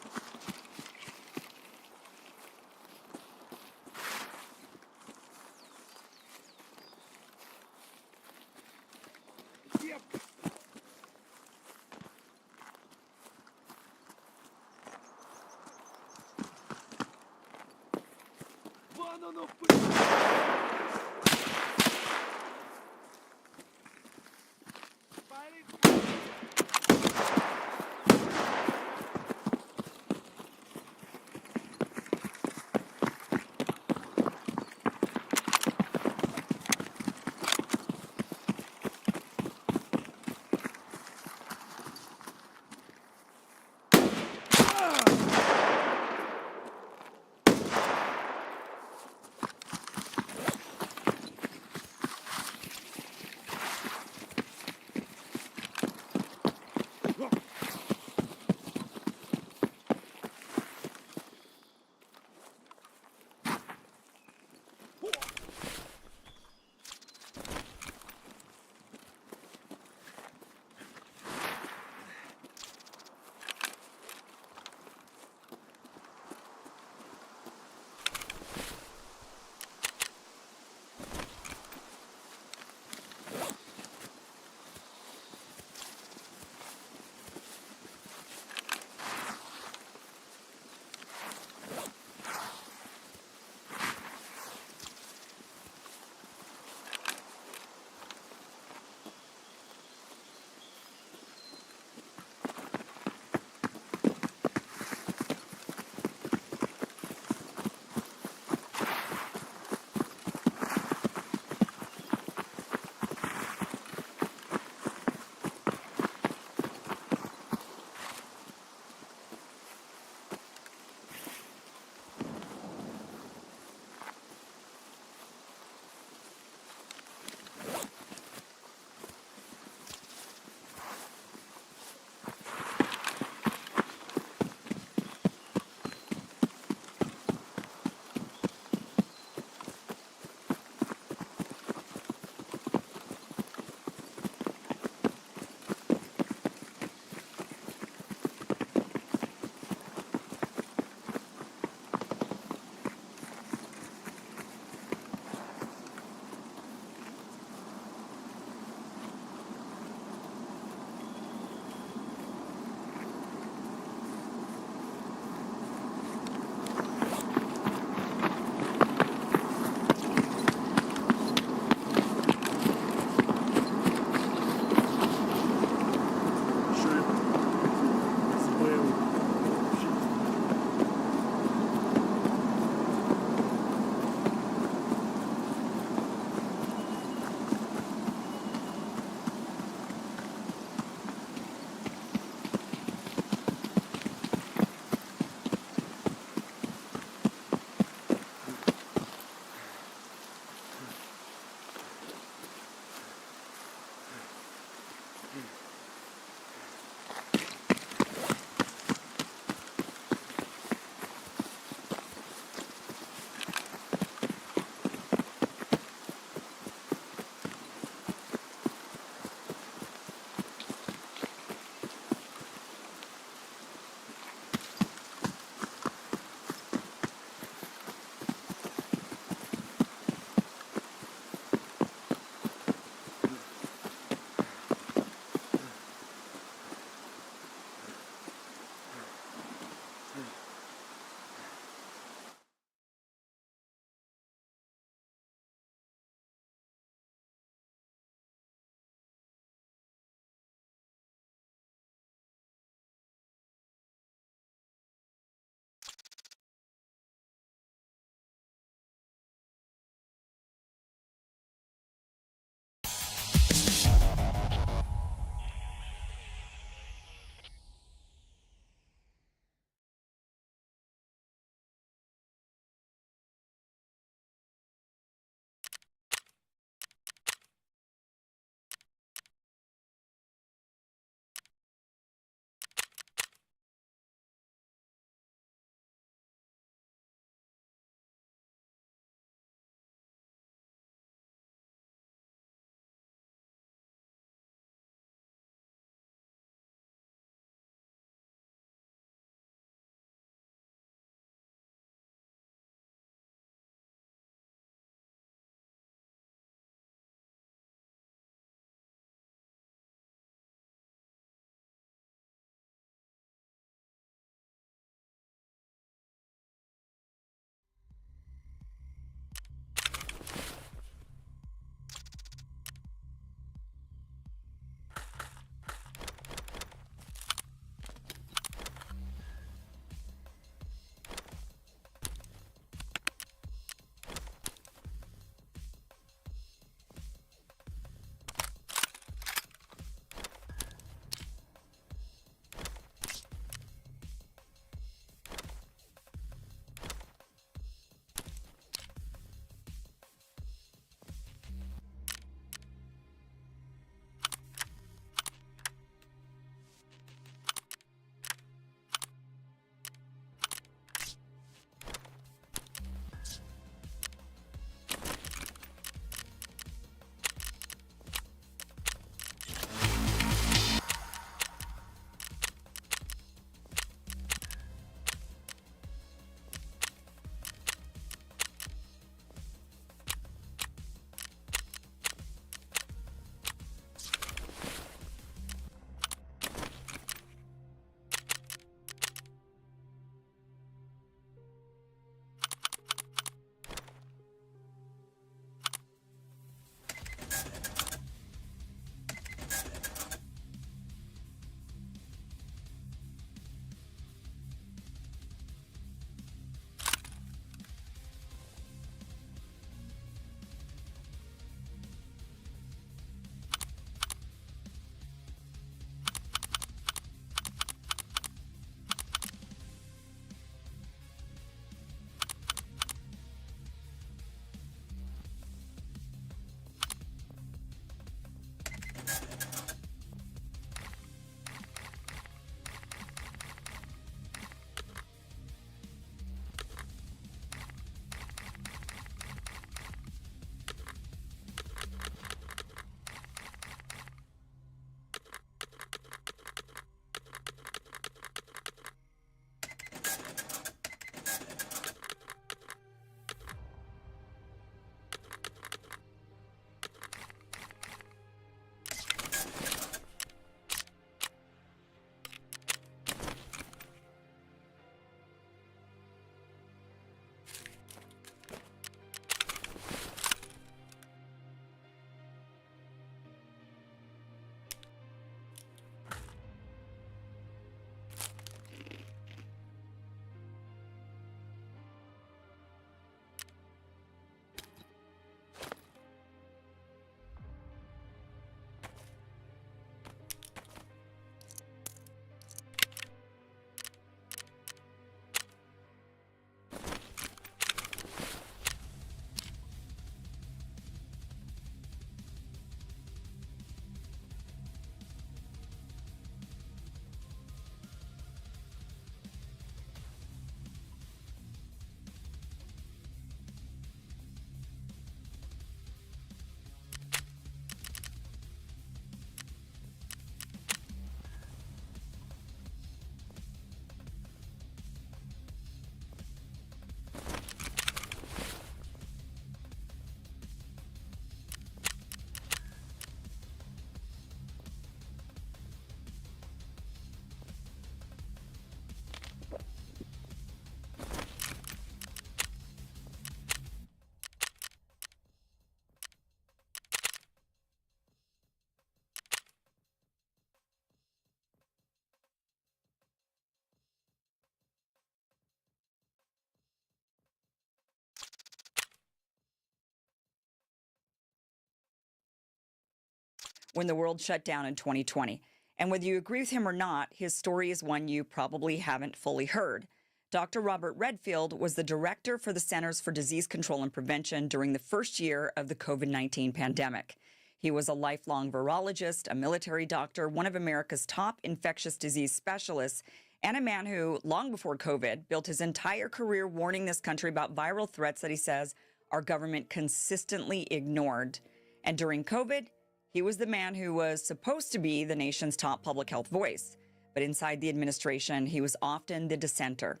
when the world shut down in 2020. And whether you agree with him or not, his story is one you probably haven't fully heard. Dr. Robert Redfield was the director for the Centers for Disease Control and Prevention during the first year of the COVID-19 pandemic. He was a lifelong virologist, a military doctor, one of America's top infectious disease specialists, and a man who, long before COVID, built his entire career warning this country about viral threats that he says our government consistently ignored. And during COVID, he was the man who was supposed to be the nation's top public health voice. But inside the administration, he was often the dissenter.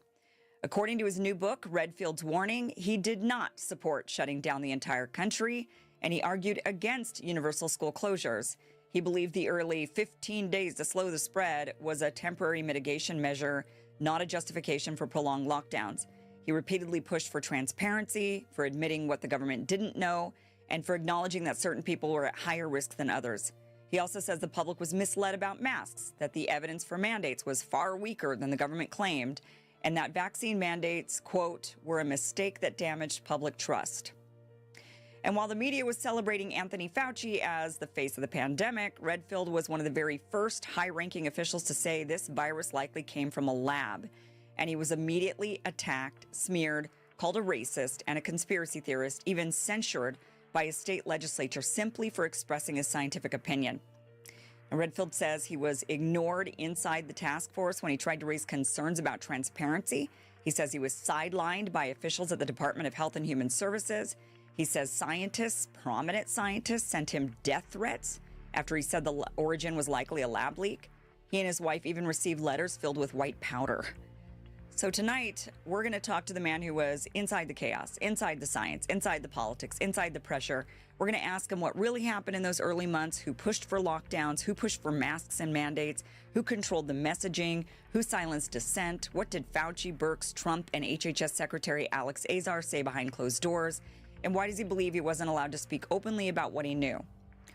According to his new book, Redfield's Warning, he did not support shutting down the entire country, and he argued against universal school closures. He believed the early 15 days to slow the spread was a temporary mitigation measure, not a justification for prolonged lockdowns. He repeatedly pushed for transparency, for admitting what the government didn't know, and for acknowledging that certain people were at higher risk than others. He also says the public was misled about masks, that the evidence for mandates was far weaker than the government claimed, and that vaccine mandates, quote, were a mistake that damaged public trust. And while the media was celebrating Anthony Fauci as the face of the pandemic, Redfield was one of the very first high-ranking officials to say this virus likely came from a lab. And he was immediately attacked, smeared, called a racist and a conspiracy theorist, even censured by his state legislature simply for expressing his scientific opinion. And Redfield says he was ignored inside the task force when he tried to raise concerns about transparency. He says he was sidelined by officials at the Department of Health and Human Services. He says scientists, prominent scientists, sent him death threats after he said the origin was likely a lab leak. He and his wife even received letters filled with white powder. So tonight, we're going to talk to the man who was inside the chaos, inside the science, inside the politics, inside the pressure. We're going to ask him what really happened in those early months, who pushed for lockdowns, who pushed for masks and mandates, who controlled the messaging, who silenced dissent, what did Fauci, Birx, Trump, and HHS Secretary Alex Azar say behind closed doors, and why does he believe he wasn't allowed to speak openly about what he knew?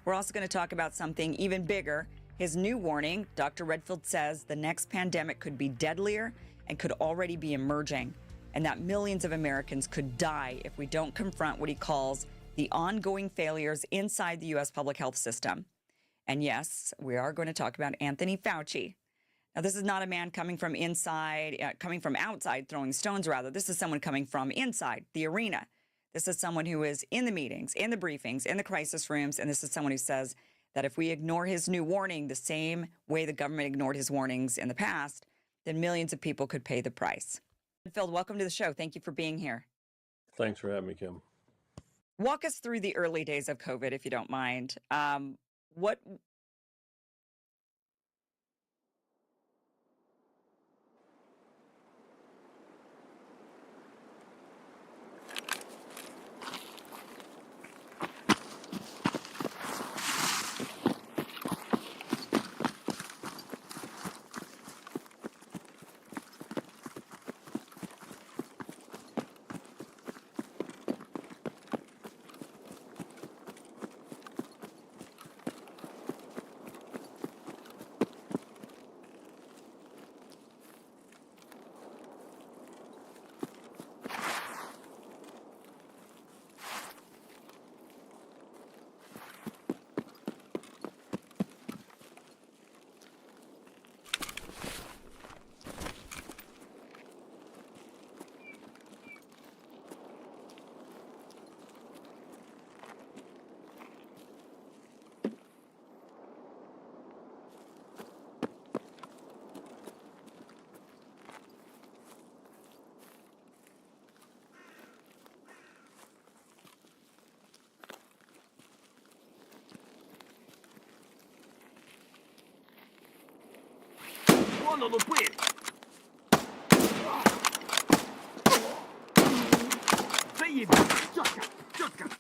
We're also going to talk about something even bigger. His new warning, Dr. Redfield says the next pandemic could be deadlier and could already be emerging, and that millions of Americans could die if we don't confront what he calls the ongoing failures inside the U.S. public health system. And yes, we are going to talk about Anthony Fauci. Now, this is not a man coming from outside throwing stones, rather. This is someone coming from inside the arena. This is someone who is in the meetings, in the briefings, in the crisis rooms, and this is someone who says that if we ignore his new warning the same way the government ignored his warnings in the past, then millions of people could pay the price. Phil, welcome to the show. Thank you for being here. Thanks for having me, Kim. Walk us through the early days of COVID, if you don't mind. What Non lo puoi! Vedi, gioca, gioca!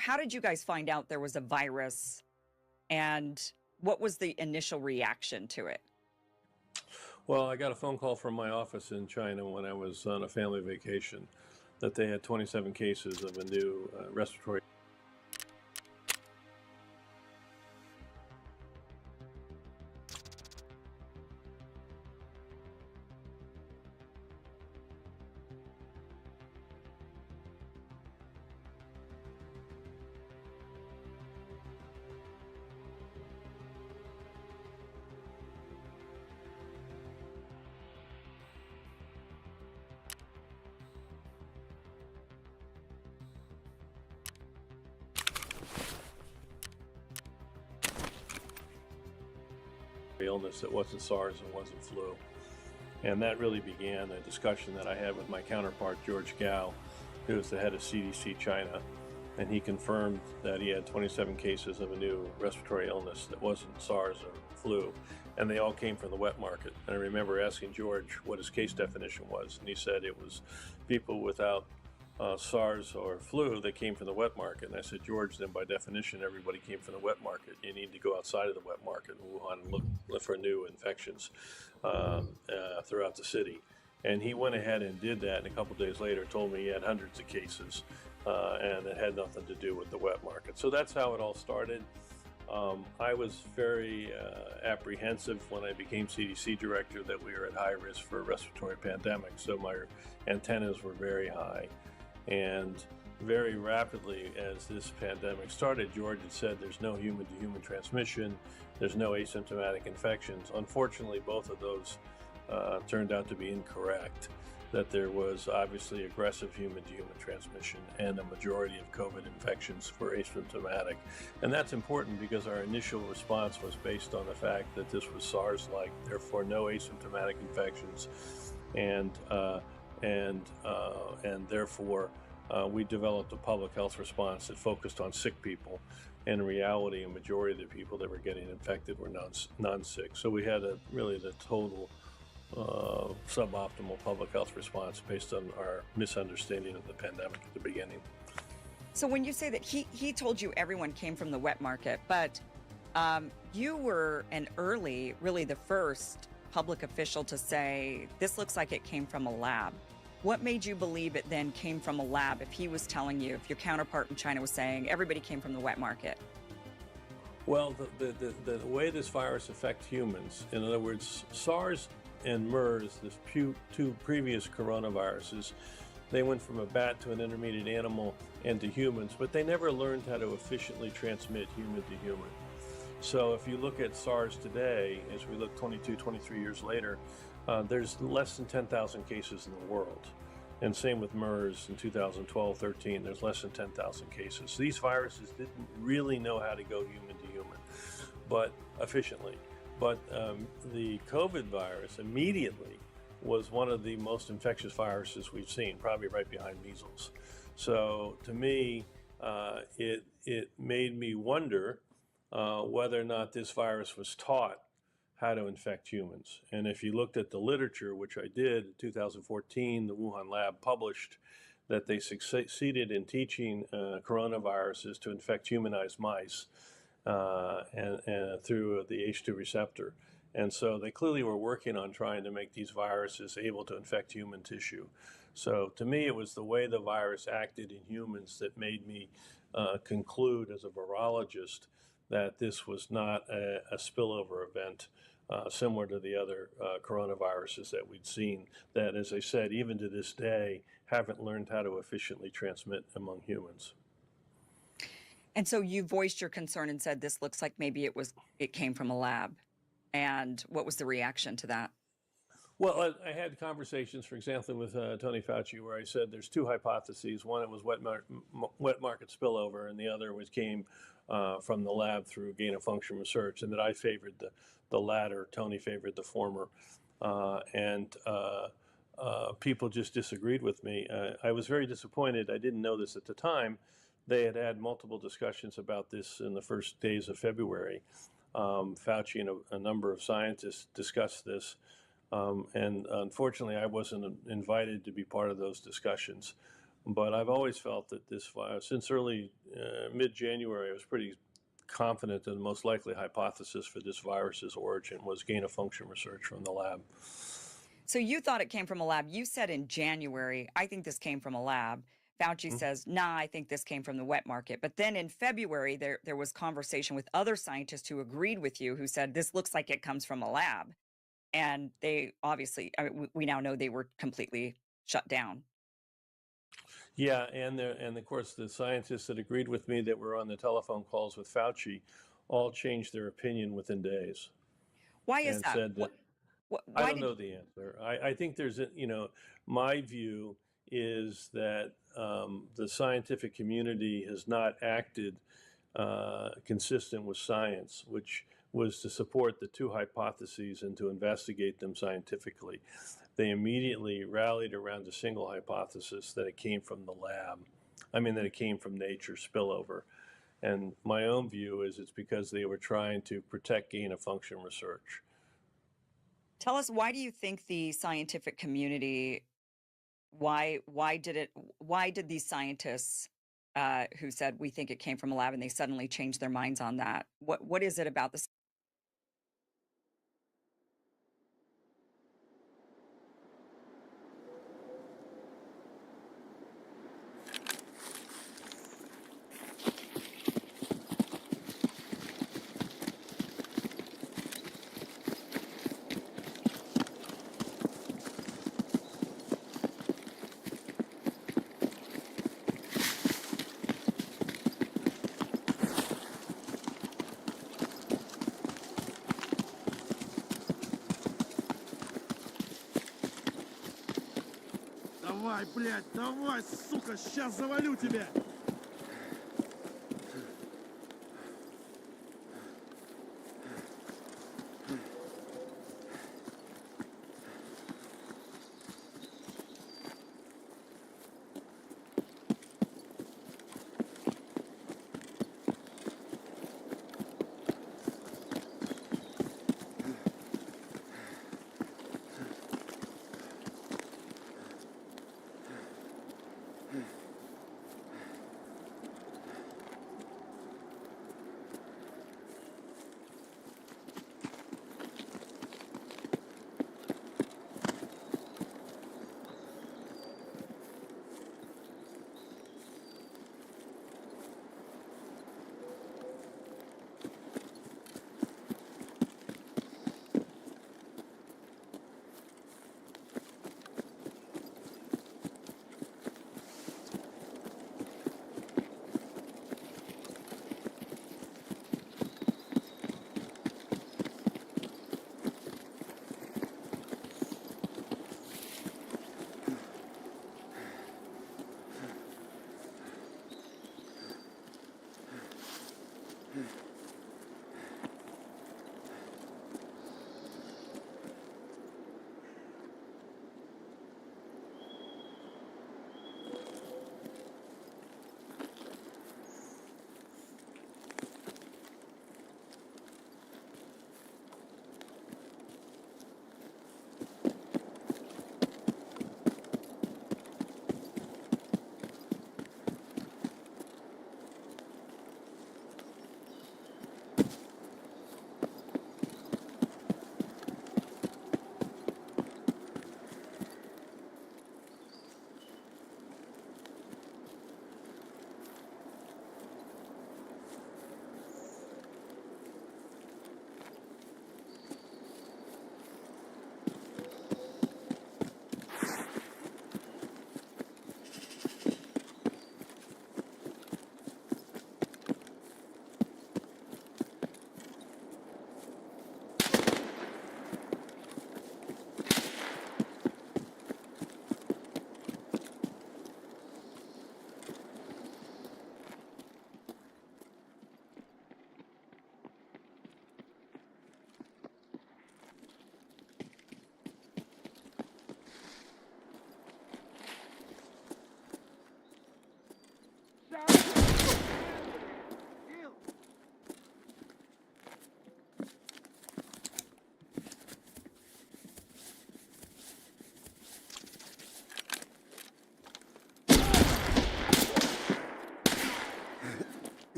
how did you guys find out there was a virus, and what was the initial reaction to it? Well, I got a phone call from my office in China when I was on a family vacation that they had 27 cases of a new respiratory. Illness that wasn't SARS and wasn't flu. And that really began a discussion that I had with my counterpart, George Gao, who is the head of CDC China. And he confirmed that he had 27 cases of a new respiratory illness that wasn't SARS or flu. And they all came from the wet market. And I remember asking George what his case definition was. And he said it was people without SARS or flu that came from the wet market. And I said, George, then by definition, everybody came from the wet market. You need to go outside of the wet market in Wuhan and look for new infections throughout the city. And he went ahead and did that, and a couple days later told me he had hundreds of cases, and it had nothing to do with the wet market. So that's how it all started. I was very apprehensive when I became CDC director that we were at high risk for a respiratory pandemic, so my antennas were very high. And very rapidly, as this pandemic started, George had said there's no human-to-human transmission, there's no asymptomatic infections. Unfortunately, both of those turned out to be incorrect, that there was obviously aggressive human-to-human transmission and a majority of COVID infections were asymptomatic. And that's important because our initial response was based on the fact that this was SARS-like, therefore no asymptomatic infections, and therefore we developed a public health response that focused on sick people. And in reality, a majority of the people that were getting infected were non-sick. So we had really the total suboptimal public health response based on our misunderstanding of the pandemic at the beginning. So when you say that he told you everyone came from the wet market, but you were really the first public official to say, this looks like it came from a lab. What made you believe it then came from a lab if he was telling you, if your counterpart in China was saying everybody came from the wet market? Well, the way this virus affects humans, in other words, SARS and MERS, the two previous coronaviruses, they went from a bat to an intermediate animal and to humans, but they never learned how to efficiently transmit human to human. So if you look at SARS today, as we look 22, 23 years later, there's less than 10,000 cases in the world. And same with MERS in 2012-13, there's less than 10,000 cases. So these viruses didn't really know how to go human to human, but efficiently. But the COVID virus immediately was one of the most infectious viruses we've seen, probably right behind measles. So to me, it made me wonder whether or not this virus was taught how to infect humans. And if you looked at the literature, which I did in 2014, the Wuhan lab published that they succeeded in teaching coronaviruses to infect humanized mice and through the H2 receptor. And so they clearly were working on trying to make these viruses able to infect human tissue. So to me, it was the way the virus acted in humans that made me conclude as a virologist that this was not a spillover event similar to the other coronaviruses that we'd seen that, as I said, even to this day, haven't learned how to efficiently transmit among humans. And so you voiced your concern and said this looks like maybe it came from a lab. And what was the reaction to that? Well, I had conversations, for example, with Tony Fauci, where I said there's two hypotheses. One, it was wet market spillover, and the other came from the lab through gain of function research, and that I favored the latter. Tony favored the former, and people just disagreed with me. I was very disappointed. I didn't know this at the time. They had multiple discussions about this in the first days of February. Fauci and a number of scientists discussed this. And unfortunately, I wasn't invited to be part of those discussions. But I've always felt that this virus, since early mid-January, I was pretty confident that the most likely hypothesis for this virus's origin was gain-of-function research from the lab. So you thought it came from a lab. You said in January, I think this came from a lab. Fauci says, nah, I think this came from the wet market. But then in February, there was conversation with other scientists who agreed with you, who said this looks like it comes from a lab. And they obviously, I mean, we now know they were completely shut down. Yeah, and of course the scientists that agreed with me that were on the telephone calls with Fauci all changed their opinion within days. Why is and that? Said that why I don't know the answer. I think there's a, my view is that the scientific community has not acted consistent with science, which was to support the two hypotheses and to investigate them scientifically. They immediately rallied around a single hypothesis that it came from the lab. That it came from nature spillover. And my own view is it's because they were trying to protect gain-of-function research. Tell us, why do you think the scientific community, why did these scientists who said we think it came from a lab and they suddenly changed their minds on that? What is it about this? Давай, блядь, давай, сука, сейчас завалю тебя!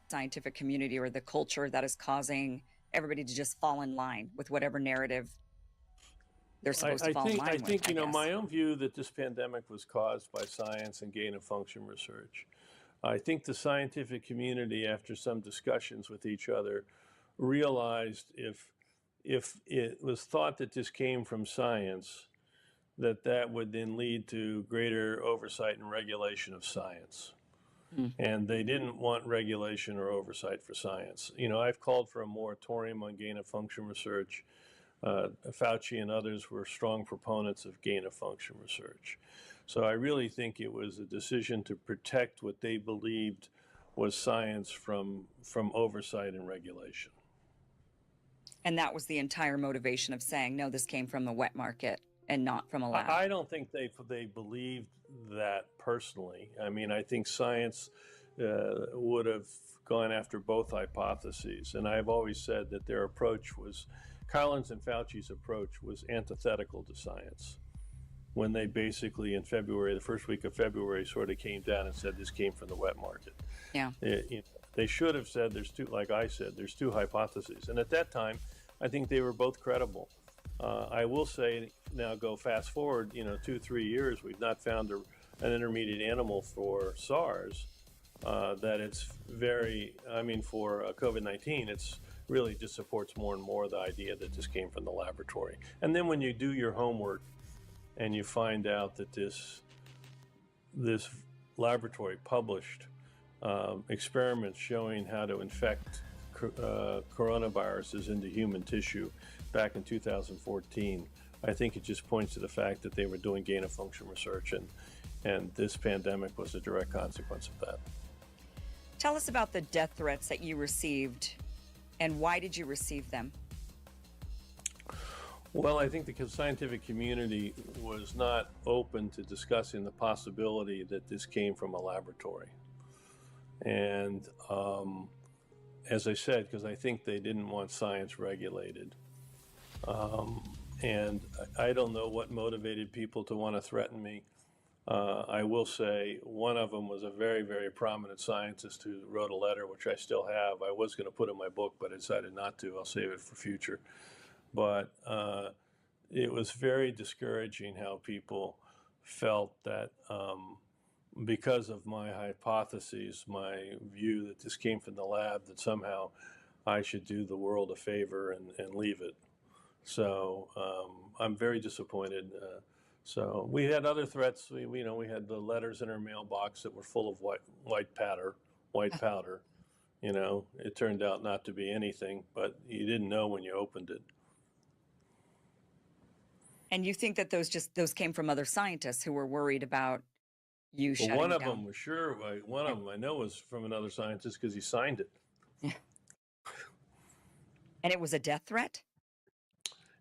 scientific community or the culture that is causing everybody to just fall in line with whatever narrative they're supposed to fall in line with. I think, you know, guess. my own view that this pandemic was caused by science and gain-of-function research. I think the scientific community, after some discussions with each other, realized if it was thought that this came from science, that would then lead to greater oversight and regulation of science. And they didn't want regulation or oversight for science. You know, I've called for a moratorium on gain-of-function research. Fauci and others were strong proponents of gain-of-function research. So I really think it was a decision to protect what they believed was science from oversight and regulation. And that was the entire motivation of saying, no, this came from the wet market and not from a lab. I don't think they believed that personally. I mean, I think science would have gone after both hypotheses. And I've always said that their approach was, Collins and Fauci's approach was antithetical to science. When they basically, in February, the first week of February, sort of came down and said this came from the wet market. Yeah. They should have said there's two, like I said, there's two hypotheses. And at that time, I think they were both credible. I will say, now go fast forward, 2-3 years, we've not found an intermediate animal for SARS that it's very, for COVID-19, it's really just supports more and more the idea that this came from the laboratory. And then when you do your homework and you find out that this laboratory published experiments showing how to infect coronaviruses into human tissue back in 2014, I think it just points to the fact that they were doing gain-of-function research, and this pandemic was a direct consequence of that. Tell us about the death threats that you received, and why did you receive them? Well, I think the scientific community was not open to discussing the possibility that this came from a laboratory. And as I said, because I think they didn't want science regulated. And I don't know what motivated people to want to threaten me. I will say one of them was a very, very prominent scientist who wrote a letter, which I still have. I was going to put in my book, but I decided not to. I'll save it for future. But it was very discouraging how people felt that because of my hypotheses, my view that this came from the lab, that somehow I should do the world a favor and leave it. So I'm very disappointed. So we had other threats. We had the letters in our mailbox that were full of white powder. It turned out not to be anything, but you didn't know when you opened it. And you think that those came from other scientists who were worried about you shutting One down? of them was sure. One of them I know was from another scientist because he signed it. Yeah. And it was a death threat?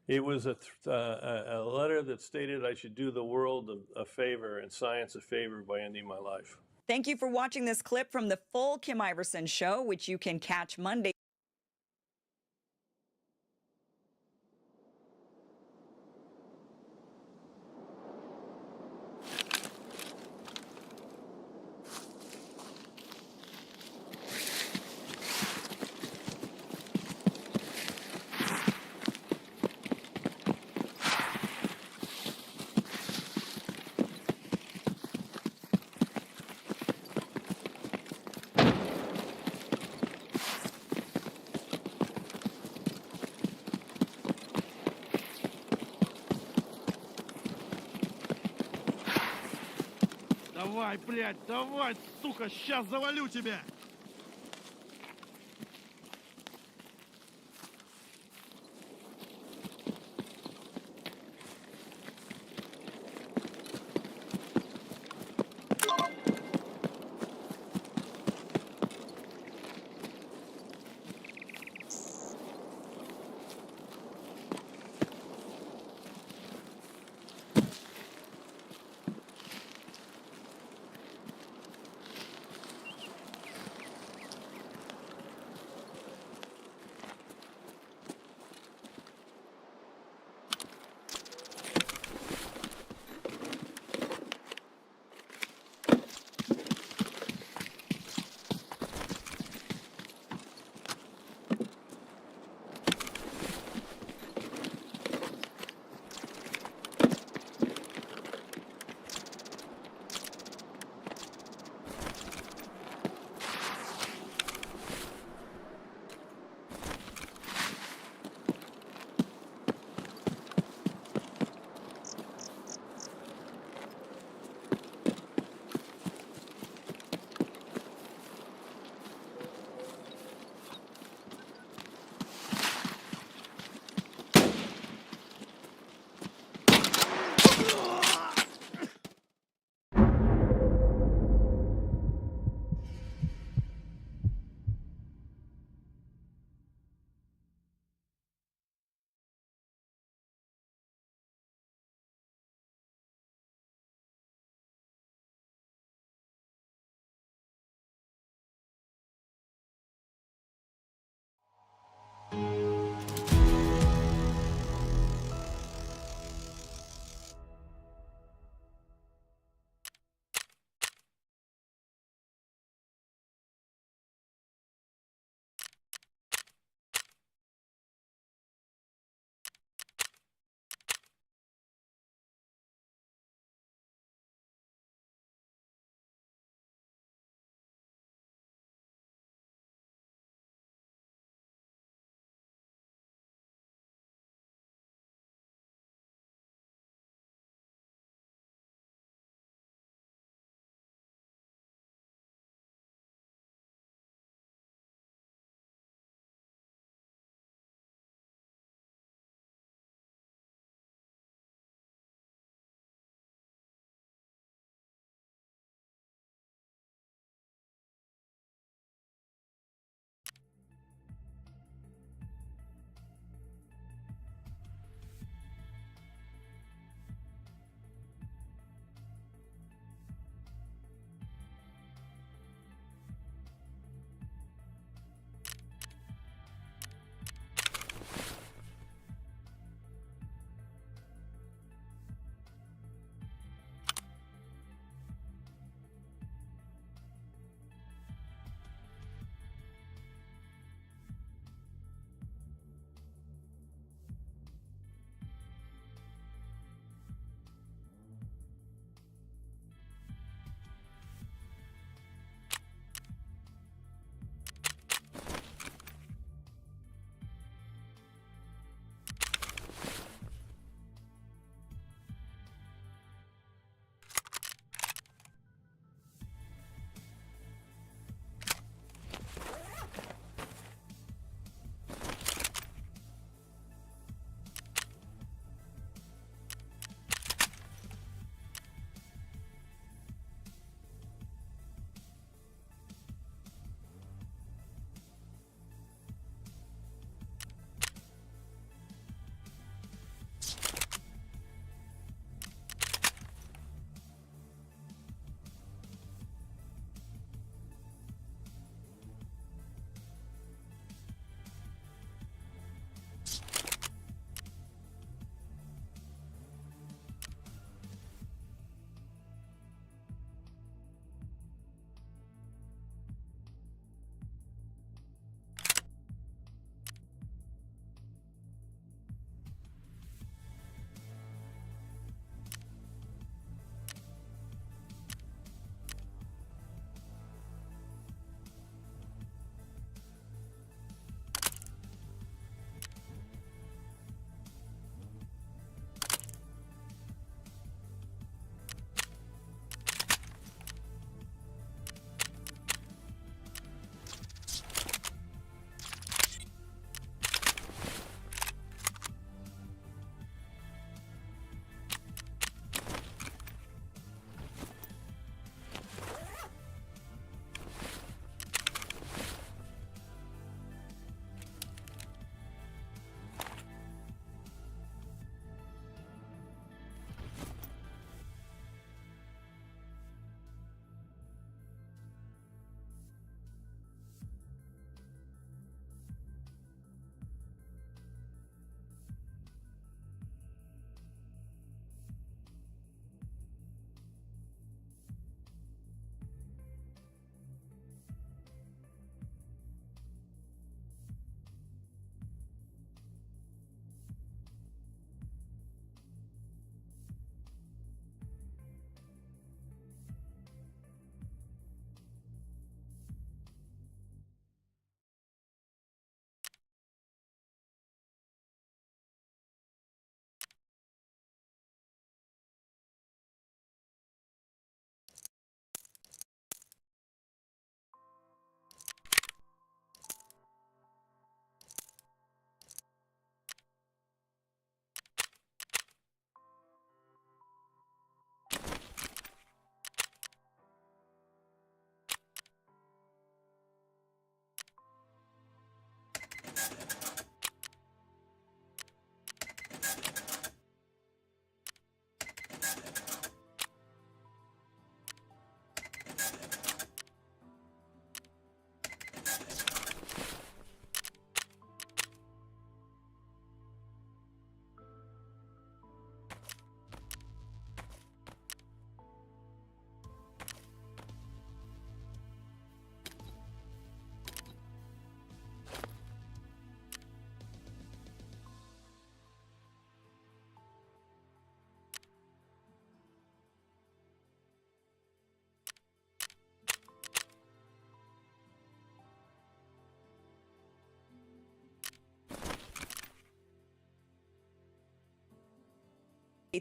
It was a letter that stated I should do the world a favor and science a favor by ending my life. Thank you for watching this clip from the full Kim Iverson Show, which you can catch Monday. Давай, блядь, давай, сука, сейчас завалю тебя!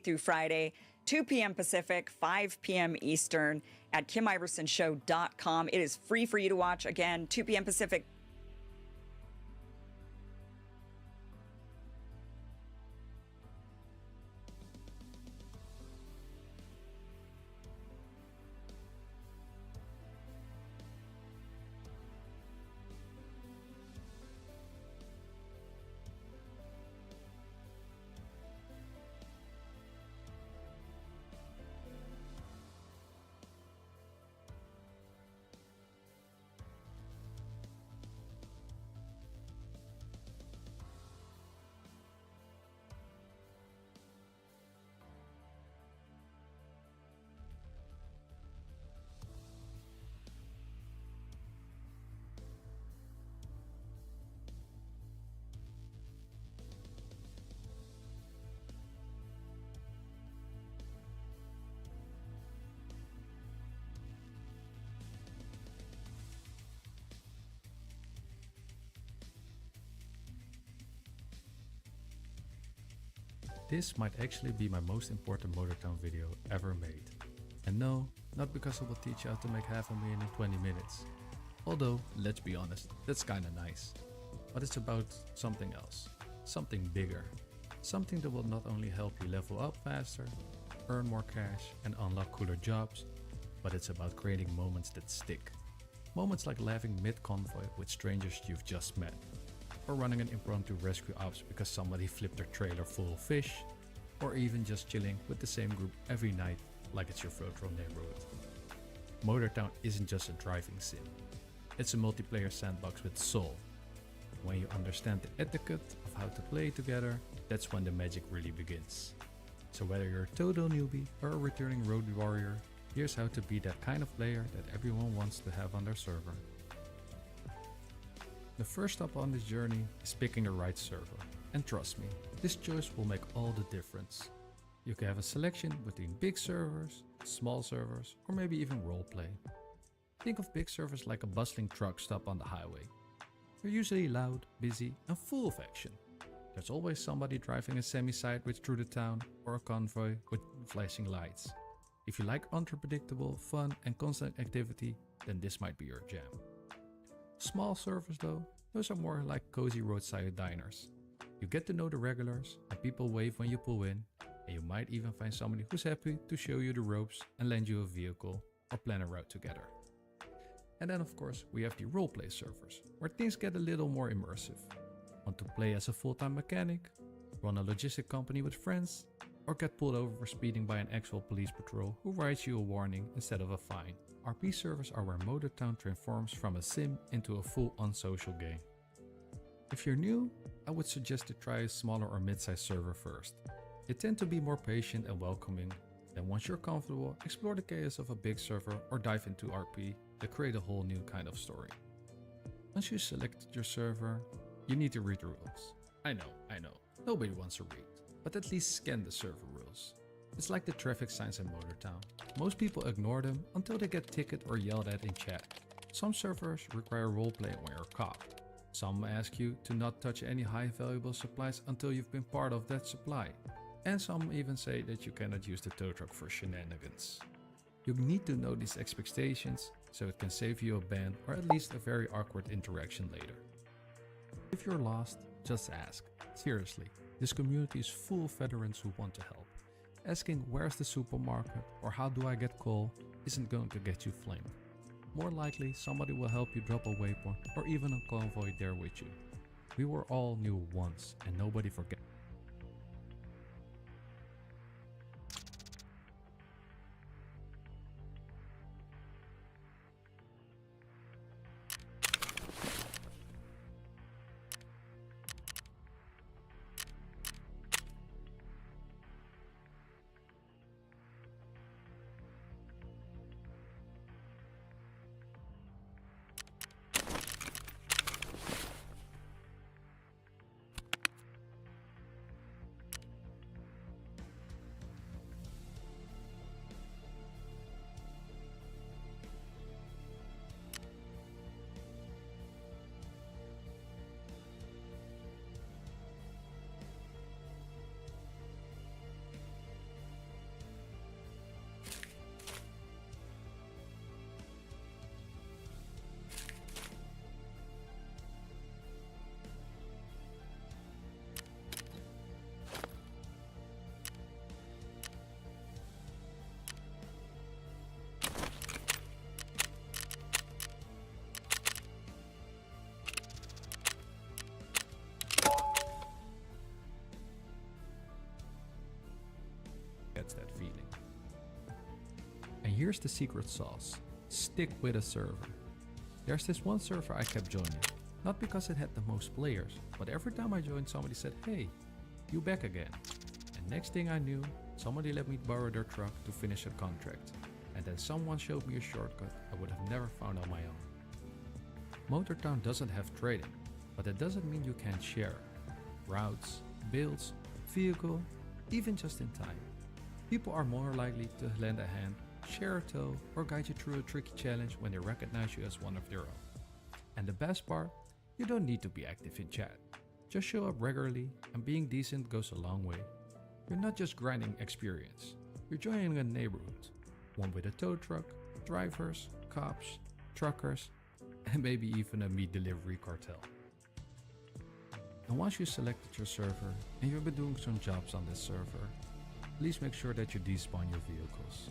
through Friday, 2 p.m. Pacific, 5 p.m. Eastern at KimIversonShow.com. It is free for you to watch. Again, 2 p.m. Pacific. This might actually be my most important Motortown video ever made. And no, not because I will teach you how to make $500,000 in 20 minutes. Although, let's be honest, that's kinda nice. But it's about something else. Something bigger. Something that will not only help you level up faster, earn more cash and unlock cooler jobs, but it's about creating moments that stick. Moments like laughing mid-convoy with strangers you've just met, or running an impromptu rescue ops because somebody flipped their trailer full of fish, or even just chilling with the same group every night like it's your Filtro neighborhood. Motortown isn't just a driving sim, it's a multiplayer sandbox with soul. When you understand the etiquette of how to play together, that's when the magic really begins. So whether you're a total newbie or a returning road warrior, here's how to be that kind of player that everyone wants to have on their server. The first stop on this journey is picking the right server, and trust me, this choice will make all the difference. You can have a selection between big servers, small servers, or maybe even roleplay. Think of big servers like a bustling truck stop on the highway. They're usually loud, busy, and full of action. There's always somebody driving a semi-sideways through the town, or a convoy with flashing lights. If you like unpredictable, fun, and constant activity, then this might be your jam. Small servers though, those are more like cozy roadside diners. You get to know the regulars, and people wave when you pull in, and you might even find somebody who's happy to show you the ropes and lend you a vehicle or plan a route together. And then of course we have the roleplay servers, where things get a little more immersive. Want to play as a full-time mechanic, run a logistic company with friends, or get pulled over for speeding by an actual police patrol who writes you a warning instead of a fine. RP servers are where Motortown transforms from a sim into a full unsocial game. If you're new, I would suggest to try a smaller or mid-sized server first. They tend to be more patient and welcoming. Then once you're comfortable, explore the chaos of a big server or dive into RP to create a whole new kind of story. Once you selected your server, you need to read the rules. I know, nobody wants to read, but at least scan the server rules. It's like the traffic signs in Motortown. Most people ignore them until they get ticketed or yelled at in chat. Some servers require roleplay when you're a cop. Some ask you to not touch any high valuable supplies until you've been part of that supply. And some even say that you cannot use the tow truck for shenanigans. You need to know these expectations so it can save you a ban or at least a very awkward interaction later. If you're lost, just ask. Seriously, this community is full of veterans who want to help. Asking where's the supermarket or how do I get coal isn't going to get you flamed. More likely, somebody will help you drop a waypoint or even a convoy there with you. We were all new once and nobody forgets. gets that feeling. And here's the secret sauce. Stick with a server. There's this one server I kept joining, not because it had the most players, but every time I joined somebody said, "Hey, you back again." And next thing I knew, somebody let me borrow their truck to finish a contract. And then someone showed me a shortcut I would have never found on my own. Motortown doesn't have trading, but that doesn't mean you can't share. Routes, builds, vehicle, even just in time. People are more likely to lend a hand, share a tow, or guide you through a tricky challenge when they recognize you as one of their own. And the best part, you don't need to be active in chat. Just show up regularly, and being decent goes a long way. You're not just grinding experience, you're joining a neighborhood. One with a tow truck, drivers, cops, truckers, and maybe even a meat delivery cartel. And once you selected your server and you've been doing some jobs on this server, please make sure that you despawn your vehicles.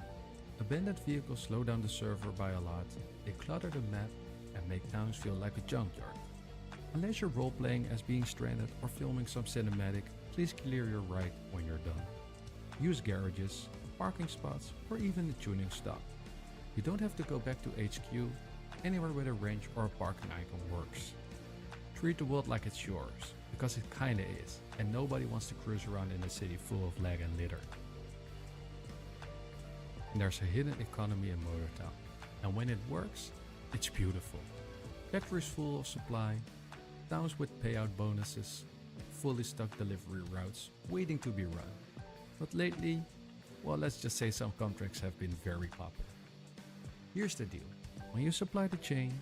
Abandoned vehicles slow down the server by a lot, they clutter the map and make towns feel like a junkyard. Unless you're role-playing as being stranded or filming some cinematic, please clear your ride when you're done. Use garages, parking spots, or even the tuning stop. You don't have to go back to HQ, anywhere with a wrench or a parking icon works. Treat the world like it's yours, because it kinda is, and nobody wants to cruise around in a city full of lag and litter. And there's a hidden economy in Motortown, and when it works, it's beautiful. Factories full of supply, towns with payout bonuses, fully stocked delivery routes waiting to be run. But lately, well, let's just say some contracts have been very popular. Here's the deal. When you supply the chain,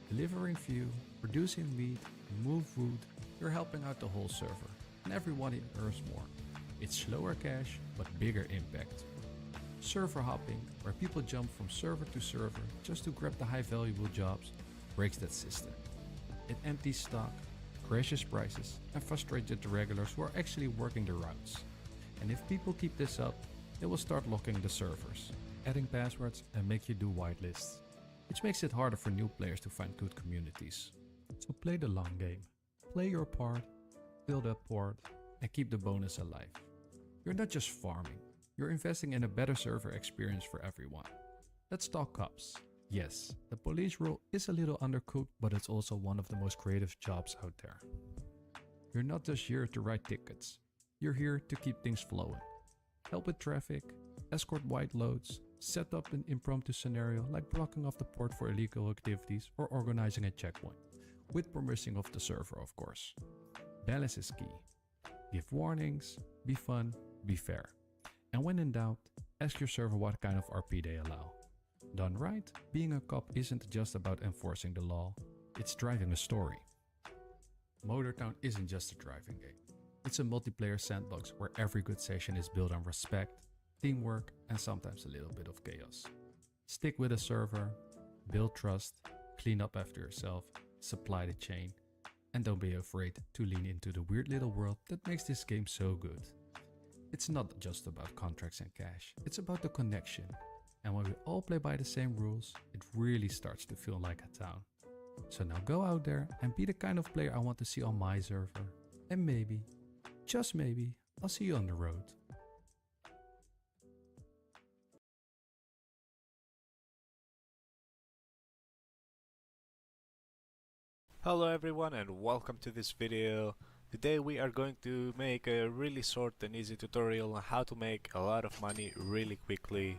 delivering fuel, producing meat, move food, you're helping out the whole server, and everybody earns more. It's slower cash, but bigger impact. Server hopping, where people jump from server to server just to grab the high valuable jobs, breaks that system. It empties stock, crashes prices, and frustrates the regulars who are actually working the routes. And if people keep this up, they will start locking the servers, adding passwords, and make you do whitelists, which makes it harder for new players to find good communities. So play the long game. Play your part, build up port, and keep the bonus alive. You're not just farming, you're investing in a better server experience for everyone. Let's talk cops. Yes, the police role is a little undercooked, but it's also one of the most creative jobs out there. You're not just here to write tickets, you're here to keep things flowing. Help with traffic, escort white loads, set up an impromptu scenario like blocking off the port for illegal activities or organizing a checkpoint, with permission of the server of course. Balance is key. Give warnings, be fun, be fair. And when in doubt, ask your server what kind of RP they allow. Done right, being a cop isn't just about enforcing the law, it's driving a story. Motortown isn't just a driving game. It's a multiplayer sandbox where every good session is built on respect, teamwork, and sometimes a little bit of chaos. Stick with a server, build trust, clean up after yourself, supply the chain, and don't be afraid to lean into the weird little world that makes this game so good. It's not just about contracts and cash, it's about the connection. And when we all play by the same rules, it really starts to feel like a town. So now go out there and be the kind of player I want to see on my server. And maybe, just maybe, I'll see you on the road. Hello everyone and welcome to this video. Today we are going to make a really short and easy tutorial on how to make a lot of money really quickly.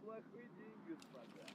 неплохой день, господа.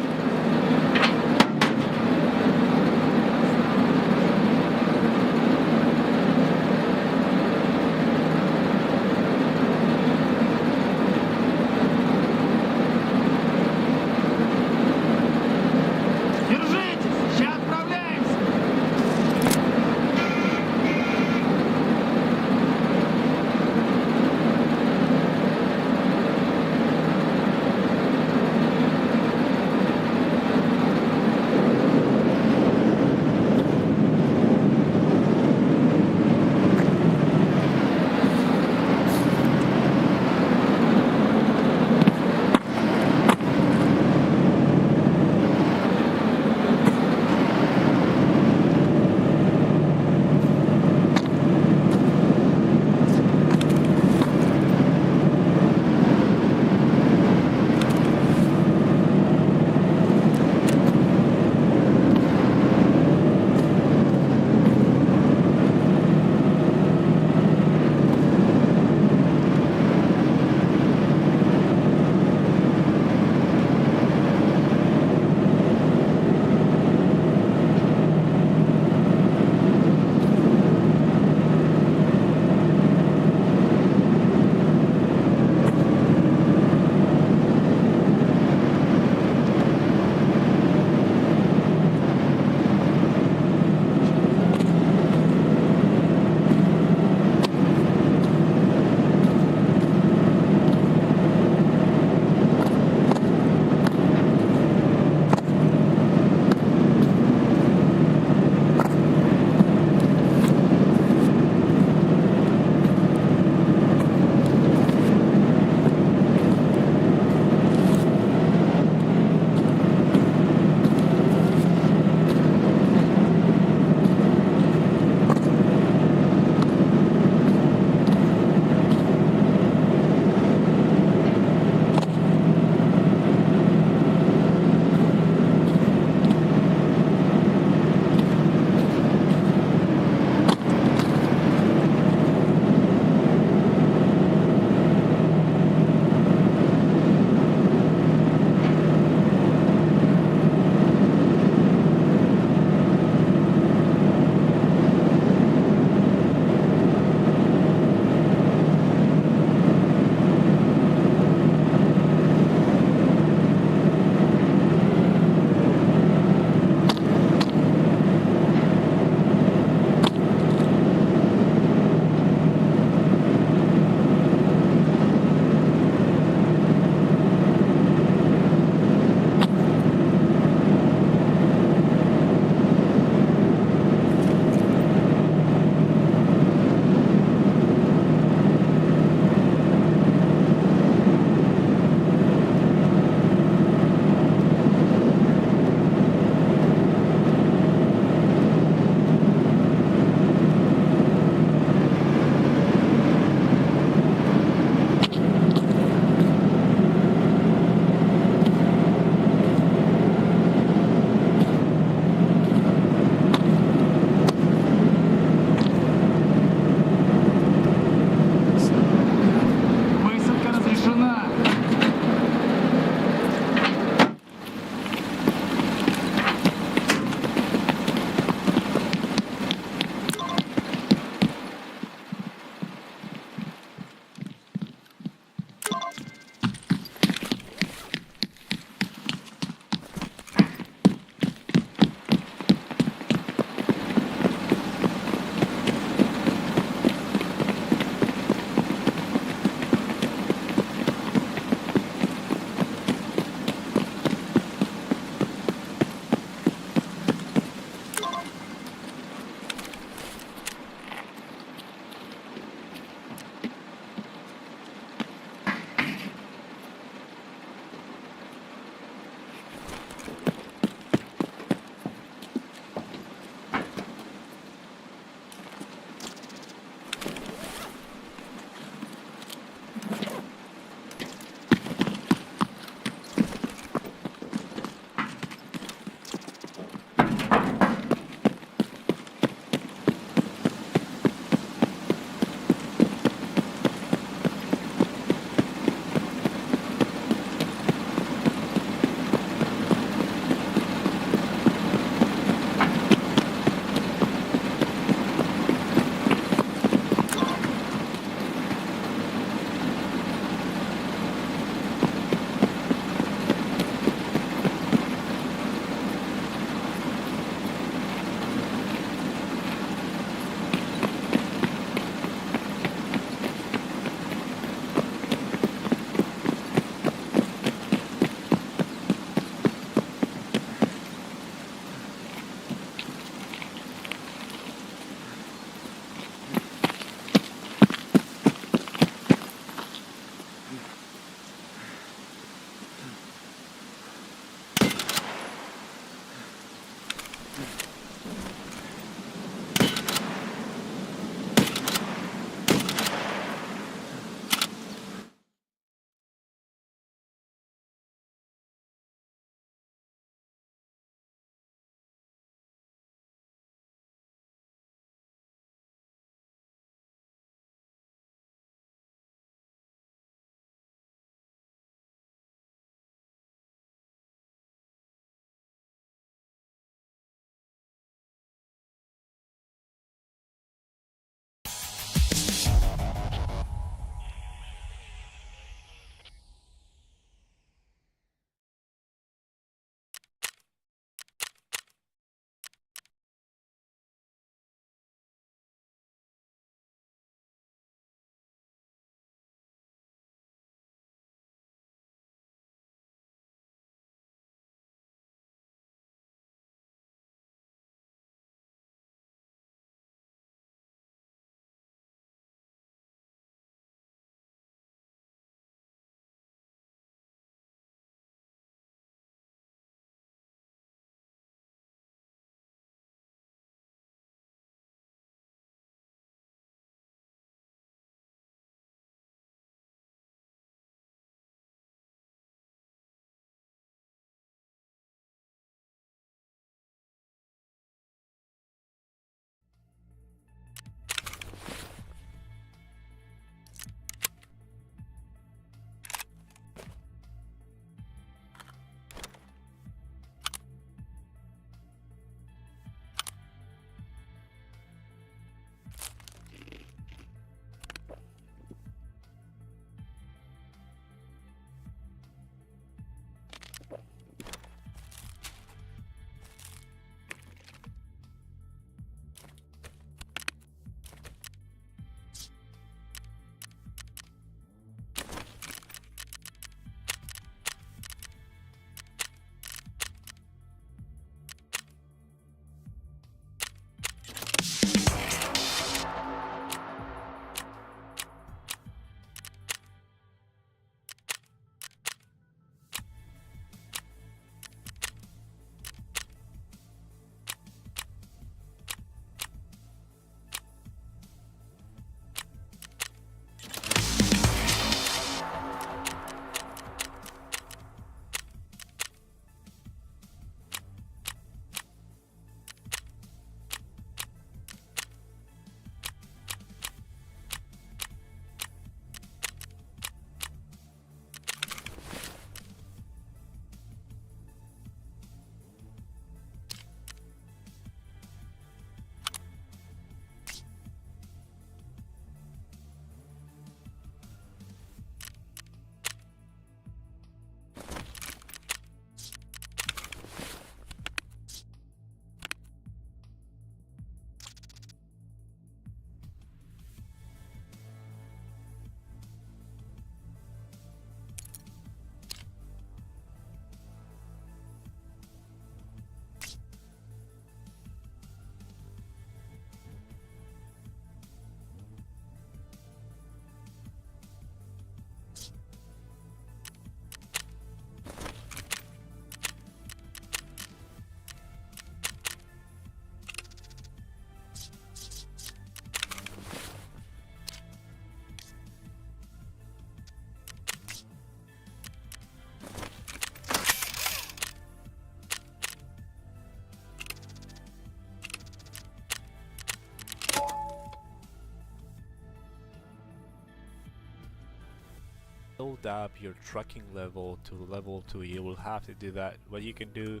build up your trucking level to level 2, you will have to do that. What you can do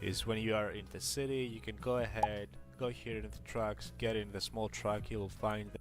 is when you are in the city, you can go ahead, go here in the trucks, get in the small truck, you'll find that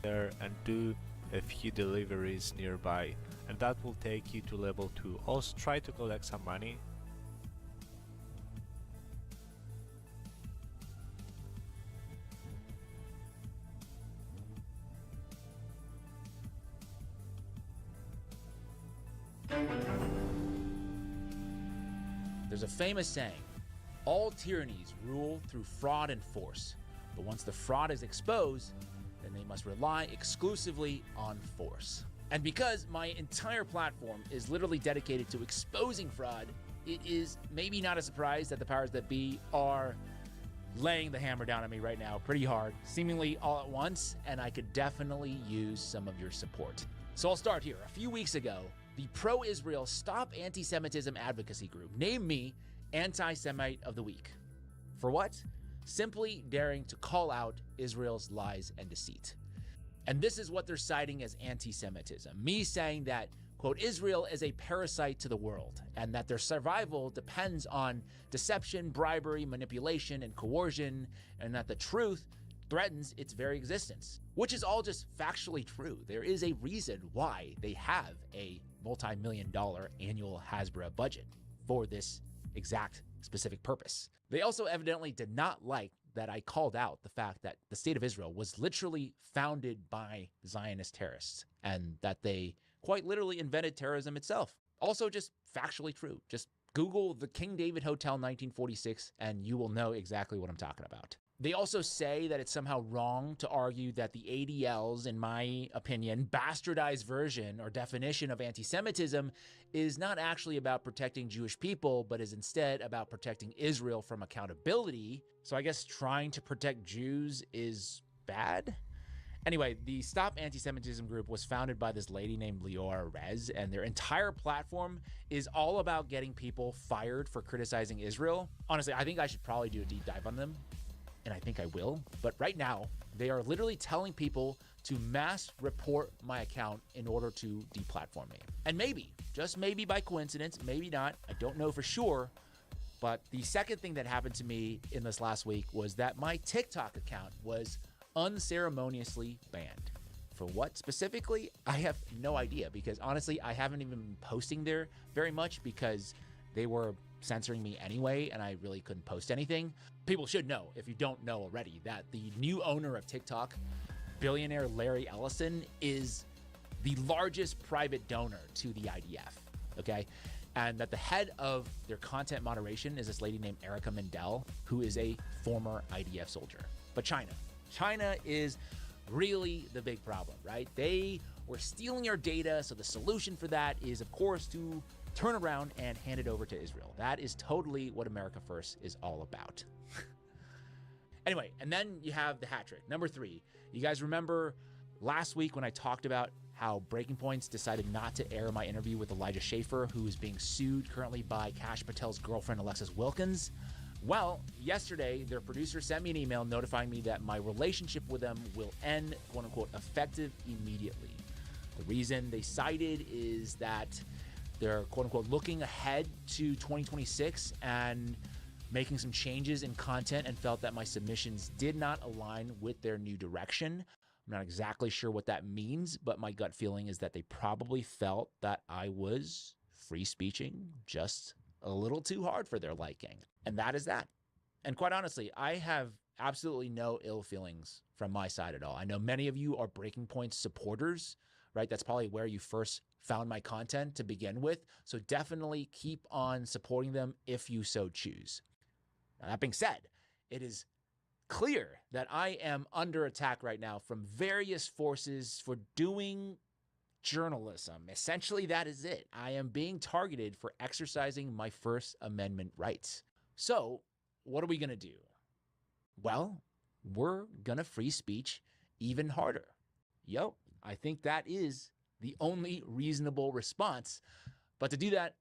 there and do a few deliveries nearby, and that will take you to level 2. Also try to collect some money. There's a famous saying, all tyrannies rule through fraud and force, but once the fraud is exposed, then they must rely exclusively on force. And because my entire platform is literally dedicated to exposing fraud, it is maybe not a surprise that the powers that be are laying the hammer down on me right now pretty hard, seemingly all at once, and I could definitely use some of your support. So I'll start here. A few weeks ago, the pro-Israel Stop Anti-Semitism advocacy group named me Anti-Semite of the Week. For what? Simply daring to call out Israel's lies and deceit. And this is what they're citing as anti-Semitism. Me saying that, quote, Israel is a parasite to the world, and that their survival depends on deception, bribery, manipulation, and coercion, and that the truth threatens its very existence, which is all just factually true. There is a reason why they have a multi-million-dollar annual Hasbro budget for this exact specific purpose. They also evidently did not like that I called out the fact that the state of Israel was literally founded by Zionist terrorists and that they quite literally invented terrorism itself. Also just factually true. Just Google the King David Hotel 1946 and you will know exactly what I'm talking about. They also say that it's somehow wrong to argue that the ADL's, in my opinion, bastardized version or definition of anti-Semitism is not actually about protecting Jewish people, but is instead about protecting Israel from accountability. So I guess trying to protect Jews is bad? Anyway, the Stop Anti-Semitism group was founded by this lady named Lior Rez, and their entire platform is all about getting people fired for criticizing Israel. Honestly, I think I should probably do a deep dive on them, and I think I will. But right now, they are literally telling people to mass report my account in order to deplatform me. And maybe, just maybe by coincidence, maybe not, I don't know for sure, but the second thing that happened to me in this last week was that my TikTok account was unceremoniously banned. For what specifically? I have no idea, because honestly, I haven't even been posting there very much because they were censoring me anyway, and I really couldn't post anything. People should know, if you don't know already, that the new owner of TikTok, billionaire Larry Ellison, is the largest private donor to the IDF, okay? And that the head of their content moderation is this lady named Erica Mendel, who is a former IDF soldier. But China is really the big problem, right? They were stealing your data, so the solution for that is, of course, to turn around and hand it over to Israel. That is totally what America First is all about. Anyway, and then you have the hat trick. Number 3, you guys remember last week when I talked about how Breaking Points decided not to air my interview with Elijah Schaffer, who is being sued currently by Kash Patel's girlfriend, Alexis Wilkins? Well, yesterday, their producer sent me an email notifying me that my relationship with them will end, quote unquote, effective immediately. The reason they cited is that they're, quote unquote, looking ahead to 2026 and making some changes in content, and felt that my submissions did not align with their new direction. I'm not exactly sure what that means, but my gut feeling is that they probably felt that I was free speeching just a little too hard for their liking. And that is that. And quite honestly, I have absolutely no ill feelings from my side at all. I know many of you are Breaking Points supporters, right? That's probably where you first found my content to begin with. So definitely keep on supporting them if you so choose. Now, that being said, it is clear that I am under attack right now from various forces for doing journalism. Essentially, that is it. I am being targeted for exercising my First Amendment rights. So, what are we going to do? Well, we're going to free speech even harder. Yo, I think that is the only reasonable response. But to do that,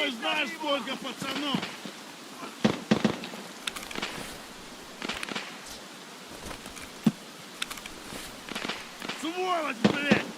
Ой, знаешь сколько пацанов? Сволочь, блядь!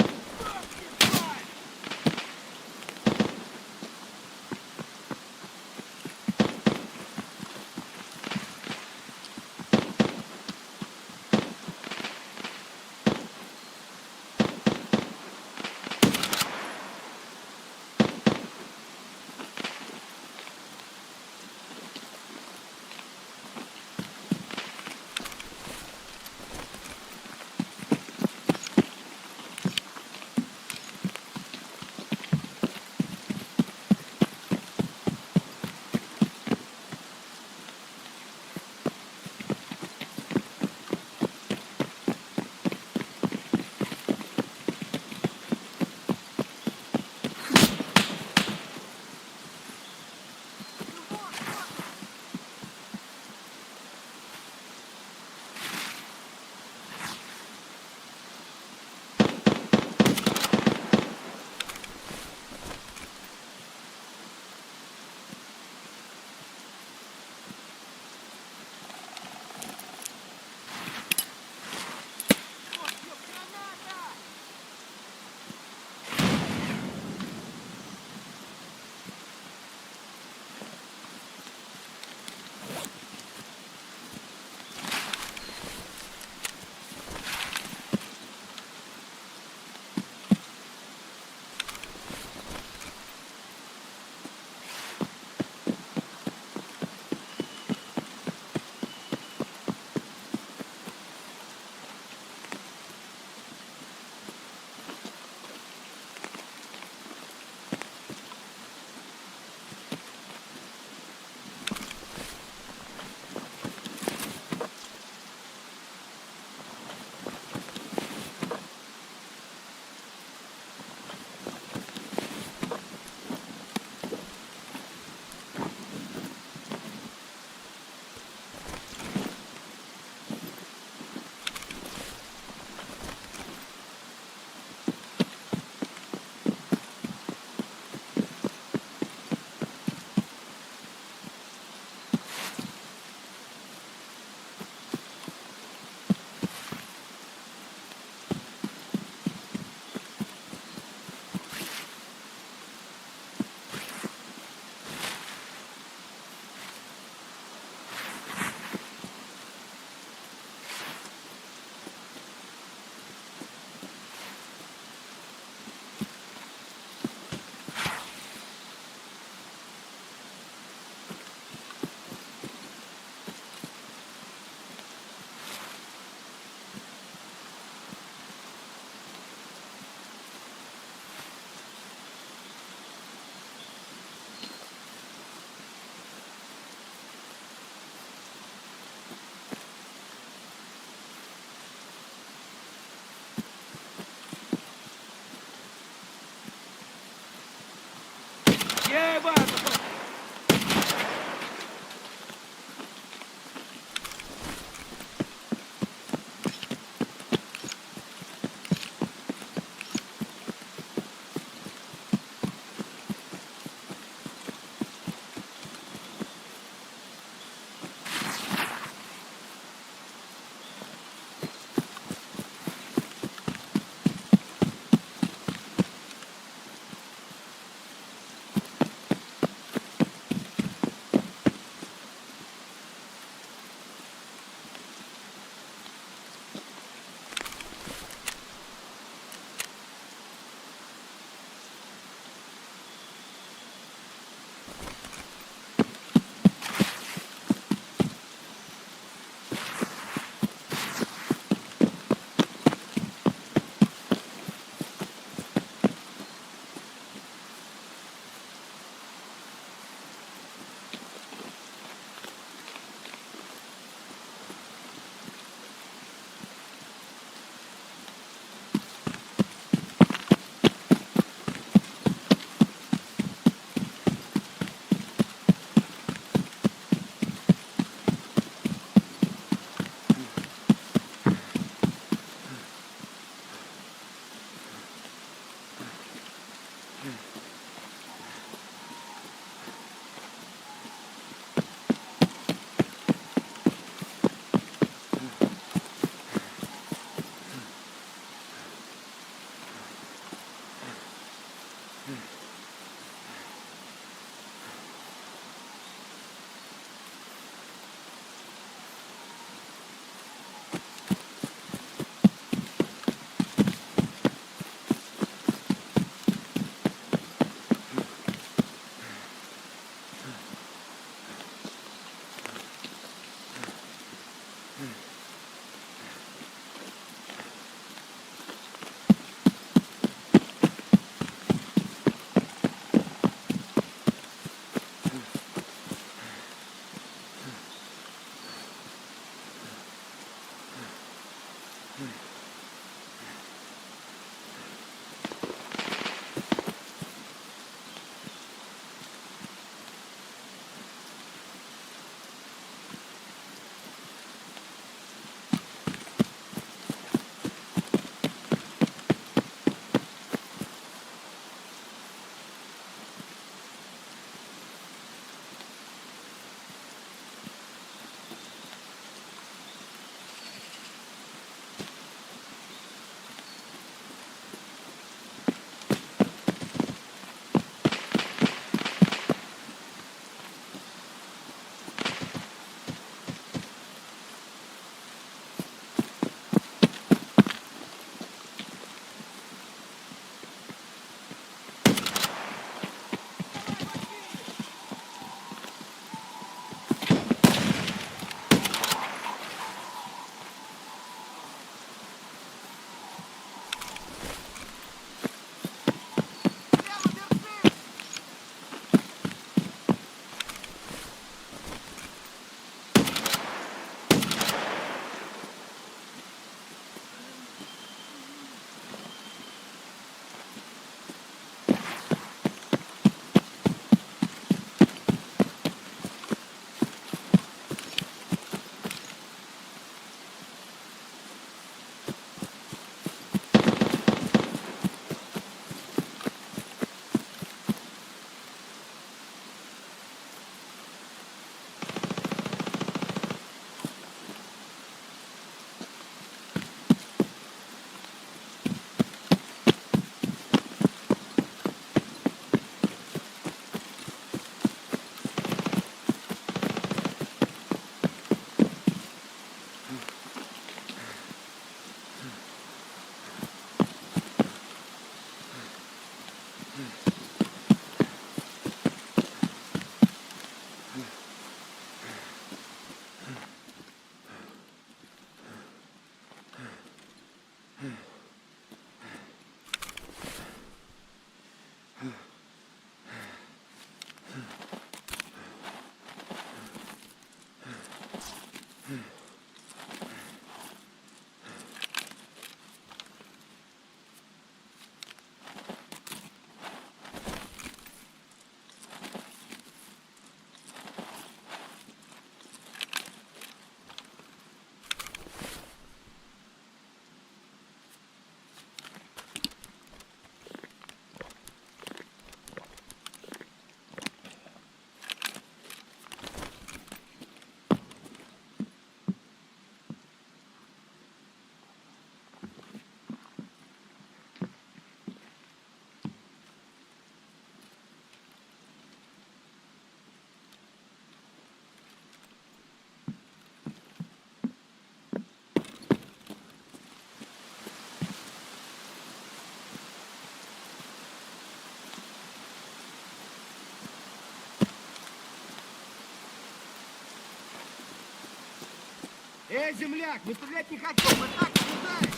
Эй, земляк, мы стрелять не хотим, мы так наблюдаем.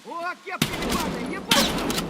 О, кепка ебаная, ебаная!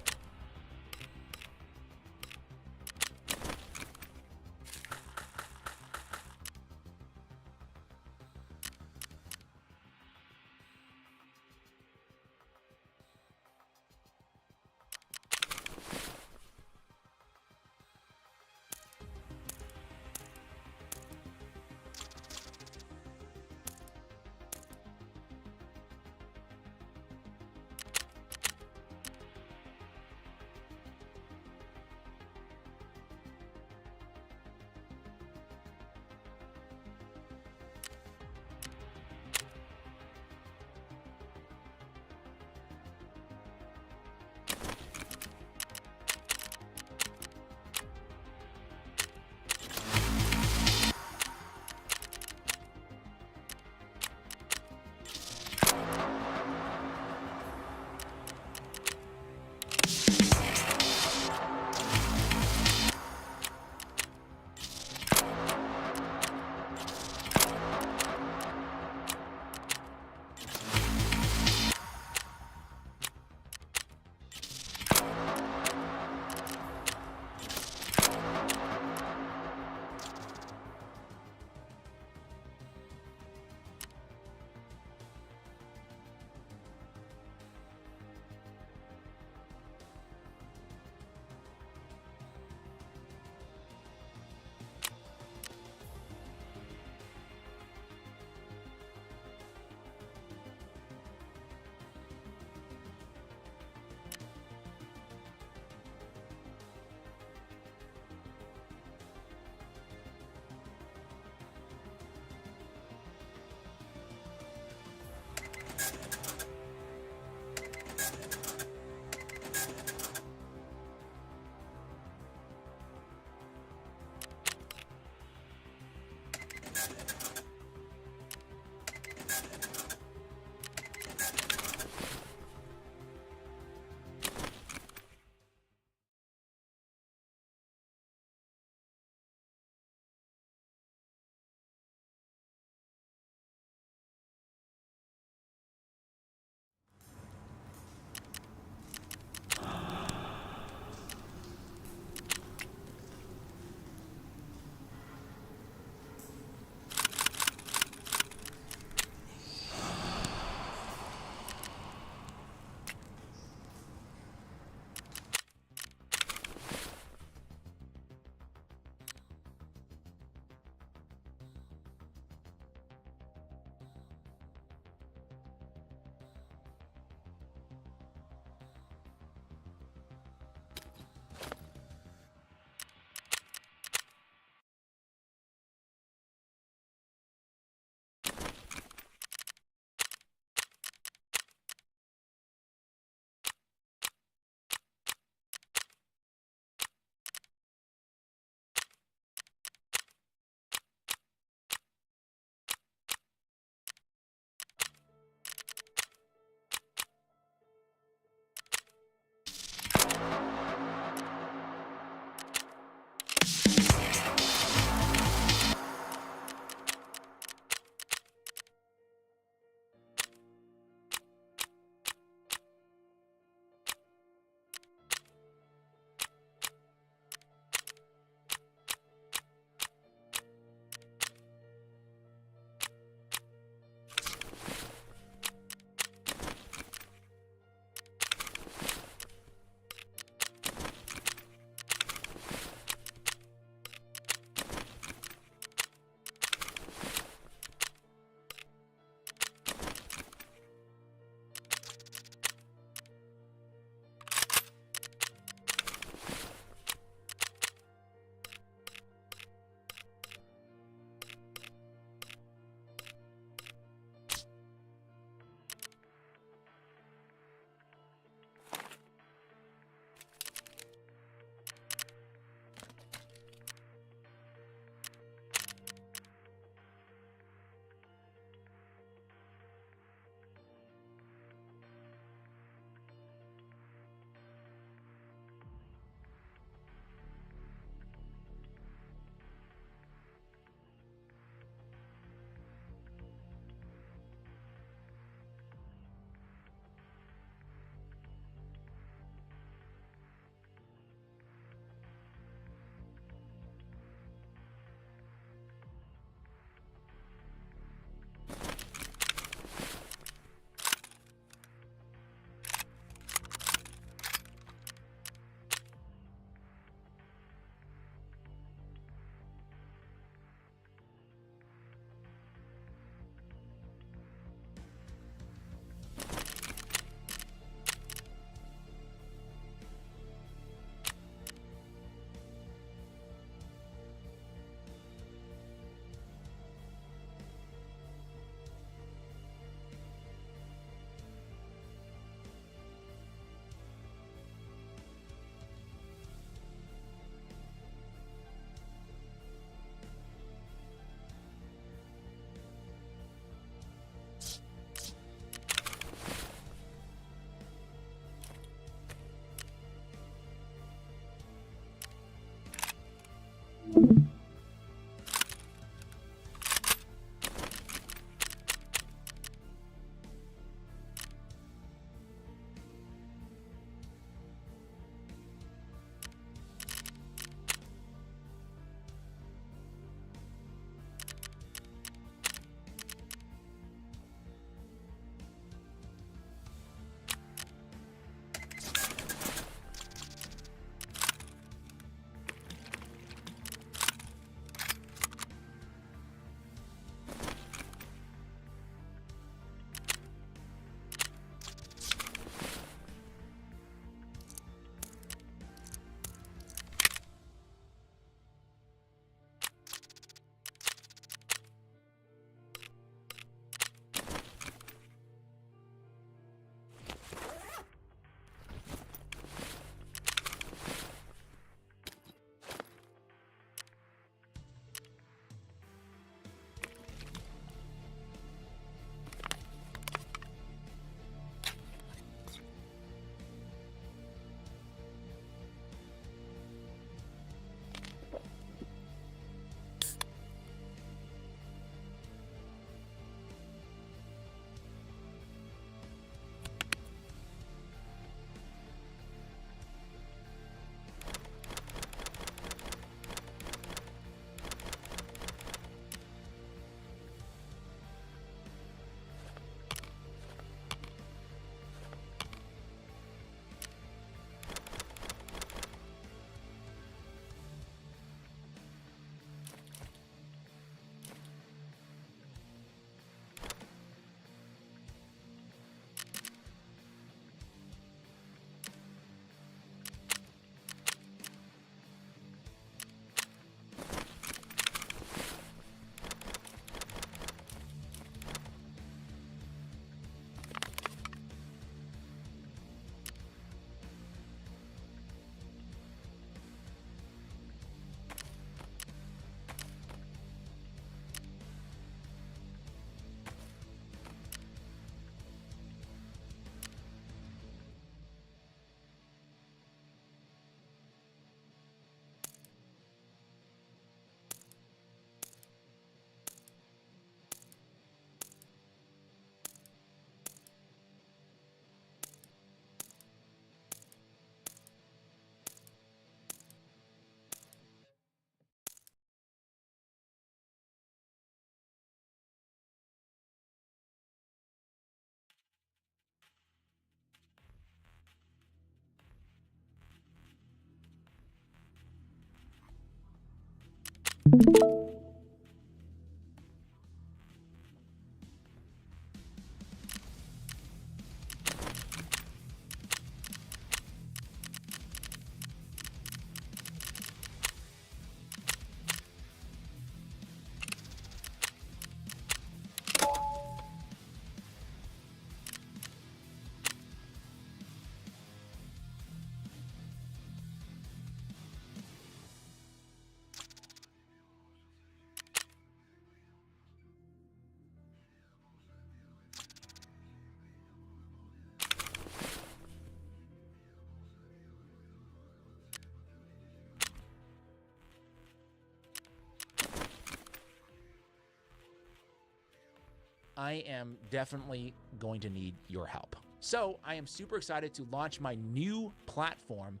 I am definitely going to need your help. So I am super excited to launch my new platform,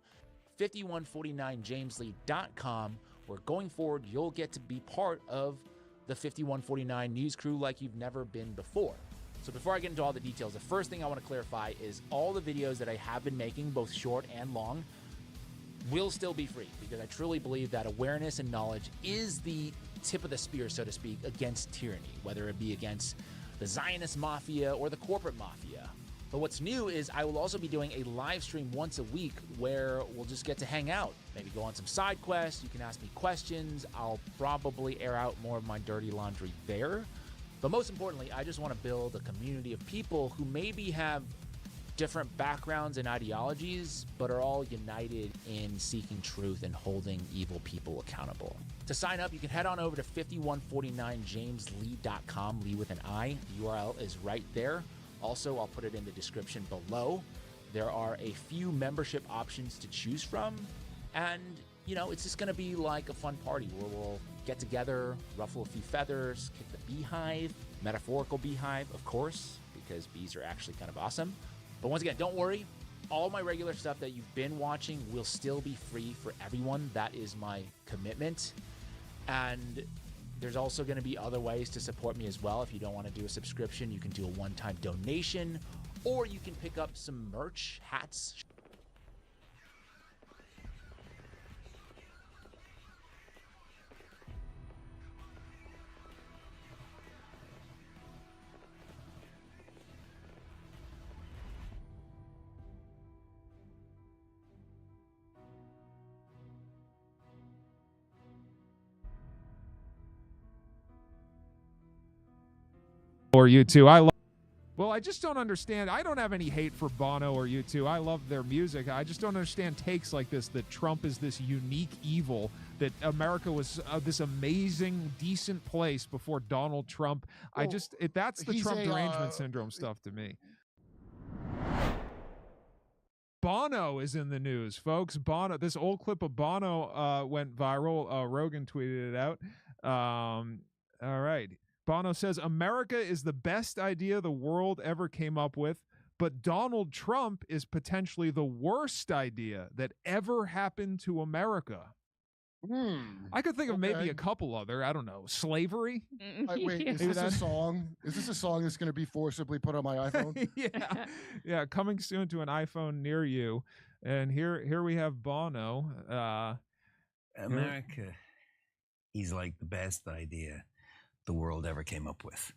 5149jameslee.com, where going forward, you'll get to be part of the 5149 news crew like you've never been before. So before I get into all the details, the first thing I want to clarify is all the videos that I have been making, both short and long, will still be free, because I truly believe that awareness and knowledge is the tip of the spear, so to speak, against tyranny, whether it be against the Zionist mafia or the corporate mafia. But what's new is I will also be doing a live stream once a week where we'll just get to hang out, maybe go on some side quests. You can ask me questions. I'll probably air out more of my dirty laundry there. But most importantly, I just want to build a community of people who maybe have different backgrounds and ideologies, but are all united in seeking truth and holding evil people accountable. To sign up, you can head on over to 5149jameslee.com, Lee with an I. The URL is right there. Also, I'll put it in the description below. There are a few membership options to choose from, and you know, it's just gonna be like a fun party where we'll get together, ruffle a few feathers, kick the beehive, metaphorical beehive, of course, because bees are actually kind of awesome. But once again, don't worry. All my regular stuff that you've been watching will still be free for everyone. That is my commitment. And there's also going to be other ways to support me as well. If you don't want to do a subscription, you can do a one-time donation, or you can pick up some merch, hats. Or U2. Well, I just don't understand. I don't have any hate for Bono or U2. I love their music. I just don't understand takes like this, that Trump is this unique evil, that America was this amazing, decent place before Donald Trump. Well, that's the he's Trump a, derangement syndrome stuff to me. Bono is in the news, folks. Bono, this old clip of Bono went viral. Rogan tweeted it out. All right. Bono says, America is the best idea the world ever came up with, but Donald Trump is potentially the worst idea that ever happened to America. I could think of maybe a couple other, I don't know, slavery. Wait, is this a song? Is this a song that's going to be forcibly put on my iPhone? Yeah, coming soon to an iPhone near you. And here we have Bono. America is like the best idea the world ever came up with.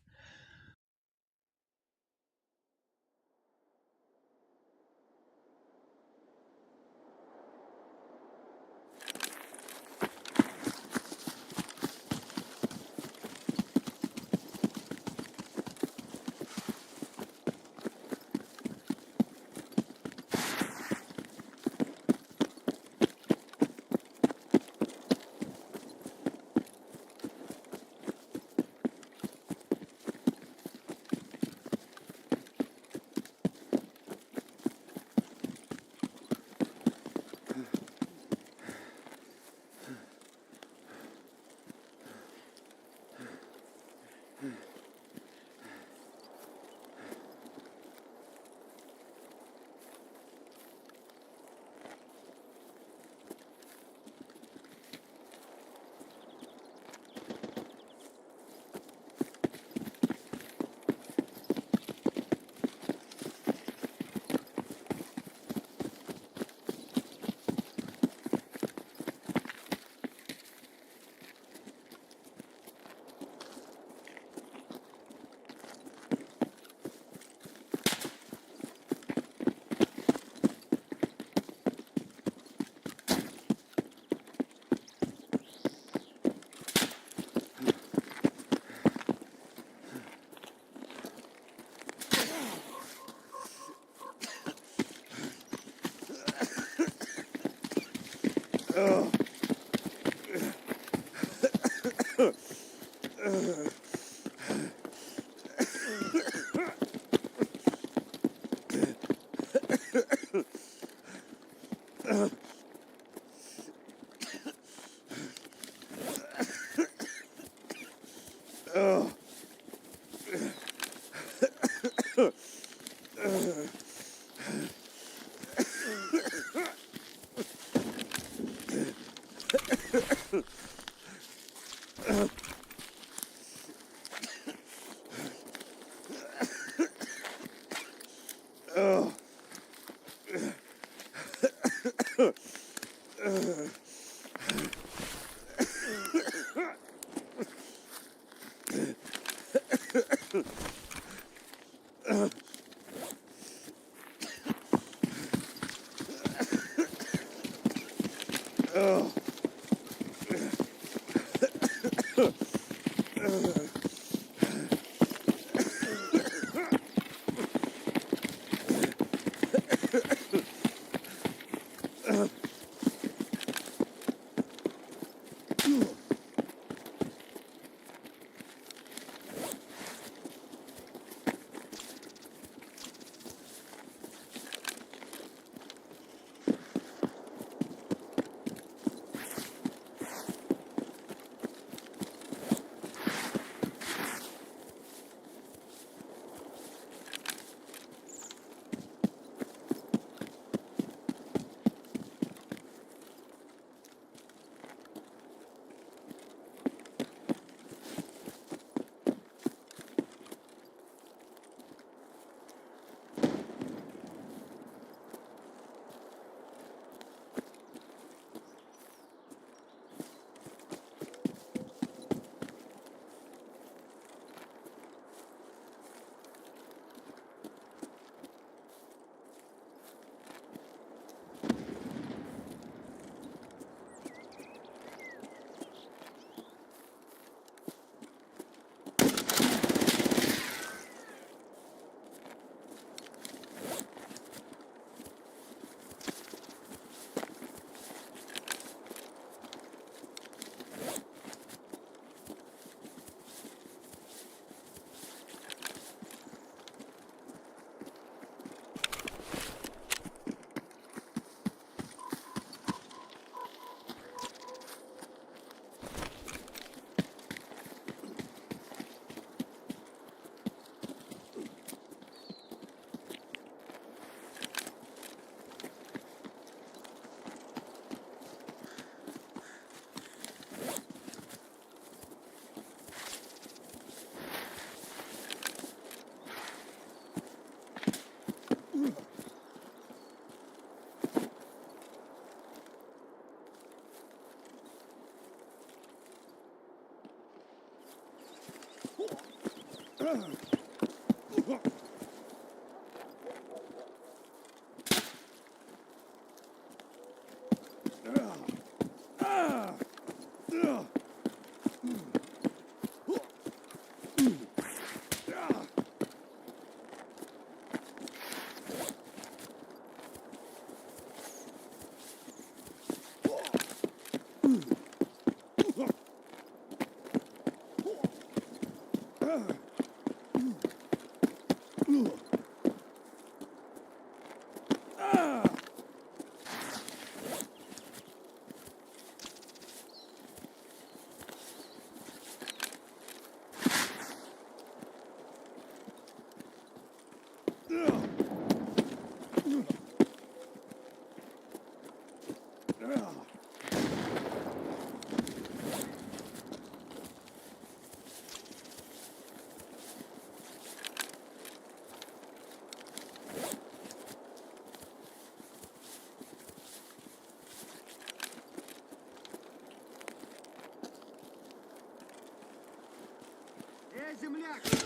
земляк!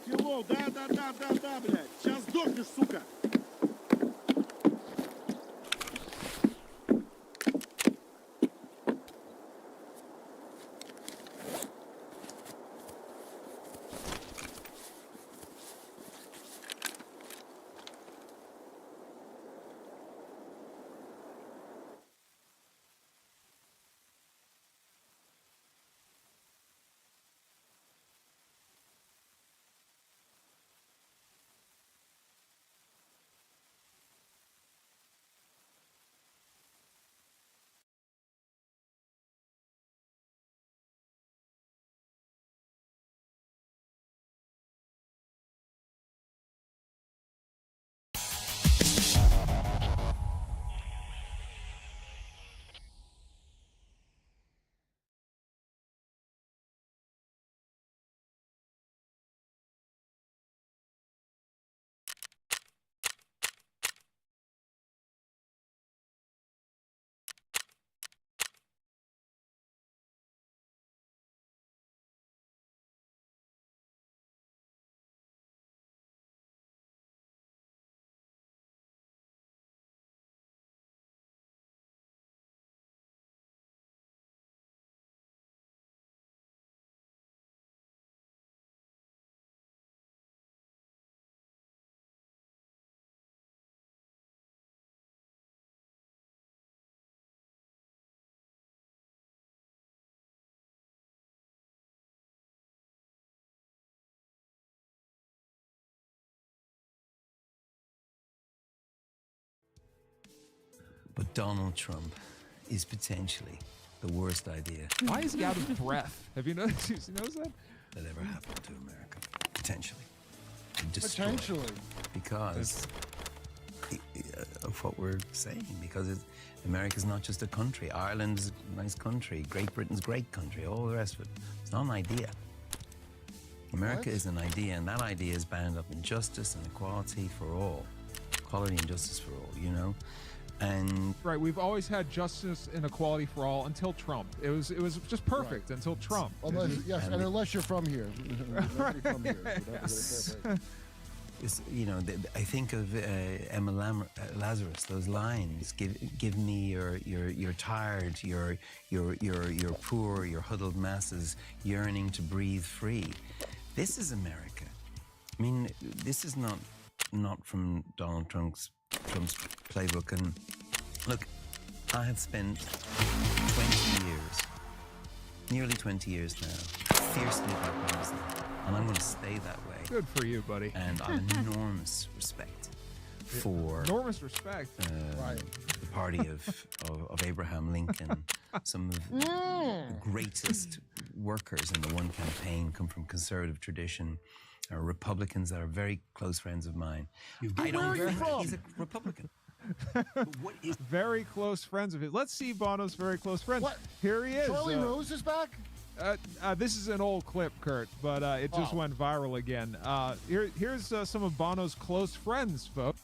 Кило, да, блядь. Сейчас сдохнешь, сука. But Donald Trump is potentially the worst idea. Why is he out of breath? Have you noticed? You noticed that? That ever happened to America. Potentially. Destroy. Potentially. Because of what we're saying. Because America's not just a country. Ireland is a nice country. Great Britain's a great country. All the rest of it. It's not an idea. America is an idea, and that idea is bound up in justice and equality for all. Equality and justice for all, you know? And right, we've always had justice and equality for all until Trump. It was just perfect until Trump. Unless, yes, and unless you're from here. From here. Yes. It's, you know, I think of Emma Lazarus. Those lines: "Give me your tired, your poor, your huddled masses yearning to breathe free." This is America. I mean, this is not from Donald Trump's playbook. And look, I have spent 20 years, nearly 20 years now, fiercely bipartisan, and I'm going to stay that way. Good for you, buddy. And I have enormous respect for the party of Abraham Lincoln. Some of the greatest workers in the one campaign come from conservative tradition. Republicans that are very close friends of mine. Where are you from? He's a Republican. What is very close friends of his? Let's see Bono's very close friends. What? Here he is. Charlie Rose is back? This is an old clip, Kurt, but it just went viral again. Here's some of Bono's close friends, folks.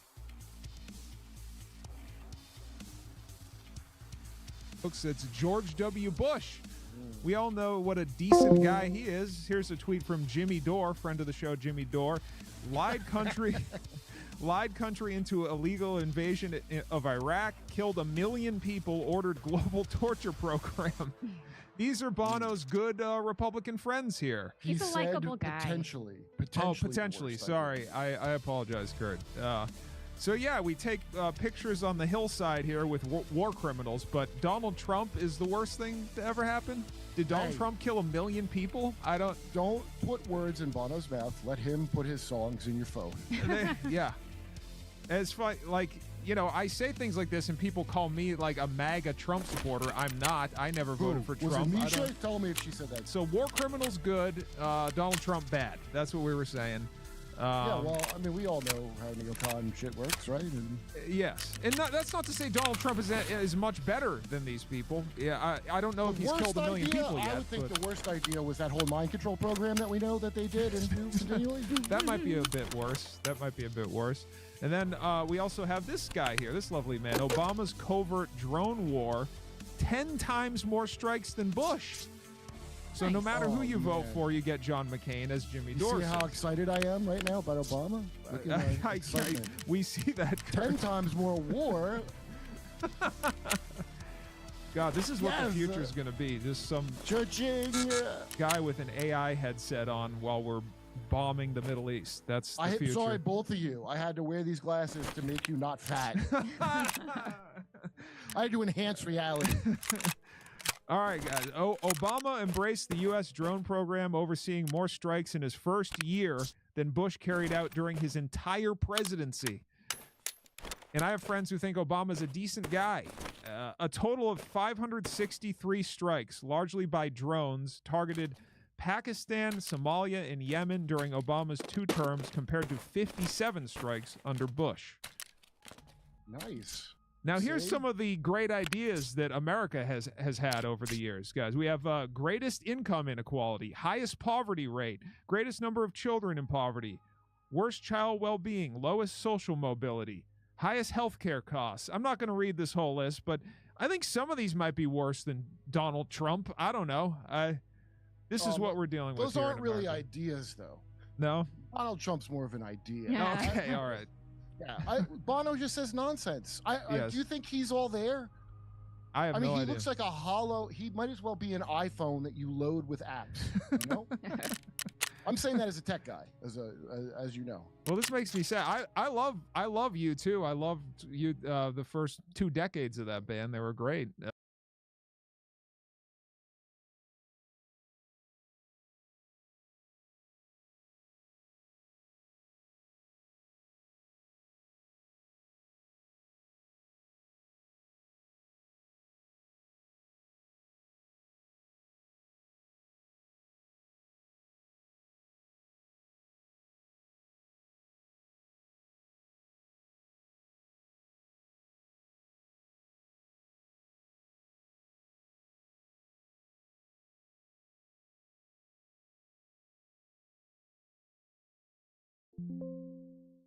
It's George W. Bush. We all know what a decent guy he is. Here's a tweet from Jimmy Dore, friend of the show, Jimmy Dore. Lied country into illegal invasion of Iraq, killed 1 million people, ordered global torture program. These are Bono's good Republican friends here. He's a likable guy. Potentially. Potentially. Sorry. I apologize, Kurt. So yeah, we take pictures on the hillside here with war criminals, but Donald Trump is the worst thing to ever happen? Did Donald Trump kill 1 million people? Don't put words in Bono's mouth. Let him put his songs in your phone. Yeah. It's fun, like, you know, I say things like this and people call me like a MAGA Trump supporter. I'm not. I never voted for Trump. Was it Misha? Tell me if she said that. So war criminals good, Donald Trump bad. That's what we were saying. Yeah, well, I mean, we all know how neocon shit works, right? And Yes, and that's not to say Donald Trump is much better than these people. Yeah, I don't know if he's killed 1 million people yet. I would think but the worst idea was that whole mind control program that we know that they did and do continually. that might be a bit worse. That might be a bit worse. And then we also have this guy here, this lovely man, Obama's covert drone war, 10 times more strikes than Bush. So no matter who you vote for, you get John McCain as Jimmy You Dorsey. see how excited I am right now about Obama? Look at my excitement. We see that. 10 times more war. God, this is what the future is going to be. Just some guy with an AI headset on while we're bombing the Middle East. That's the future. Sorry, both of you. I had to wear these glasses to make you not fat. I had to enhance reality. All right, guys. Obama embraced the U.S. drone program, overseeing more strikes in his first year than Bush carried out during his entire presidency. And I have friends who think Obama's a decent guy. A total of 563 strikes, largely by drones, targeted Pakistan, Somalia, and Yemen during Obama's 2 terms, compared to 57 strikes under Bush. Nice. Now, here's some of the great ideas that America has had over the years, guys. We have greatest income inequality, highest poverty rate, greatest number of children in poverty, worst child well-being, lowest social mobility, highest healthcare costs. I'm not going to read this whole list, but I think some of these might be worse than Donald Trump. I don't know. This is what we're dealing with. Those aren't really ideas, though. No? Donald Trump's more of an idea. Yeah. Okay, all right. Yeah, Bono just says nonsense. Yes. Do you think he's all there? I have I mean, no he idea. looks like a hollow. He might as well be an iPhone that you load with apps. You know? I'm saying that as a tech guy, as you know. Well, this makes me sad. I love U2. I loved you the first 2 decades of that band. They were great.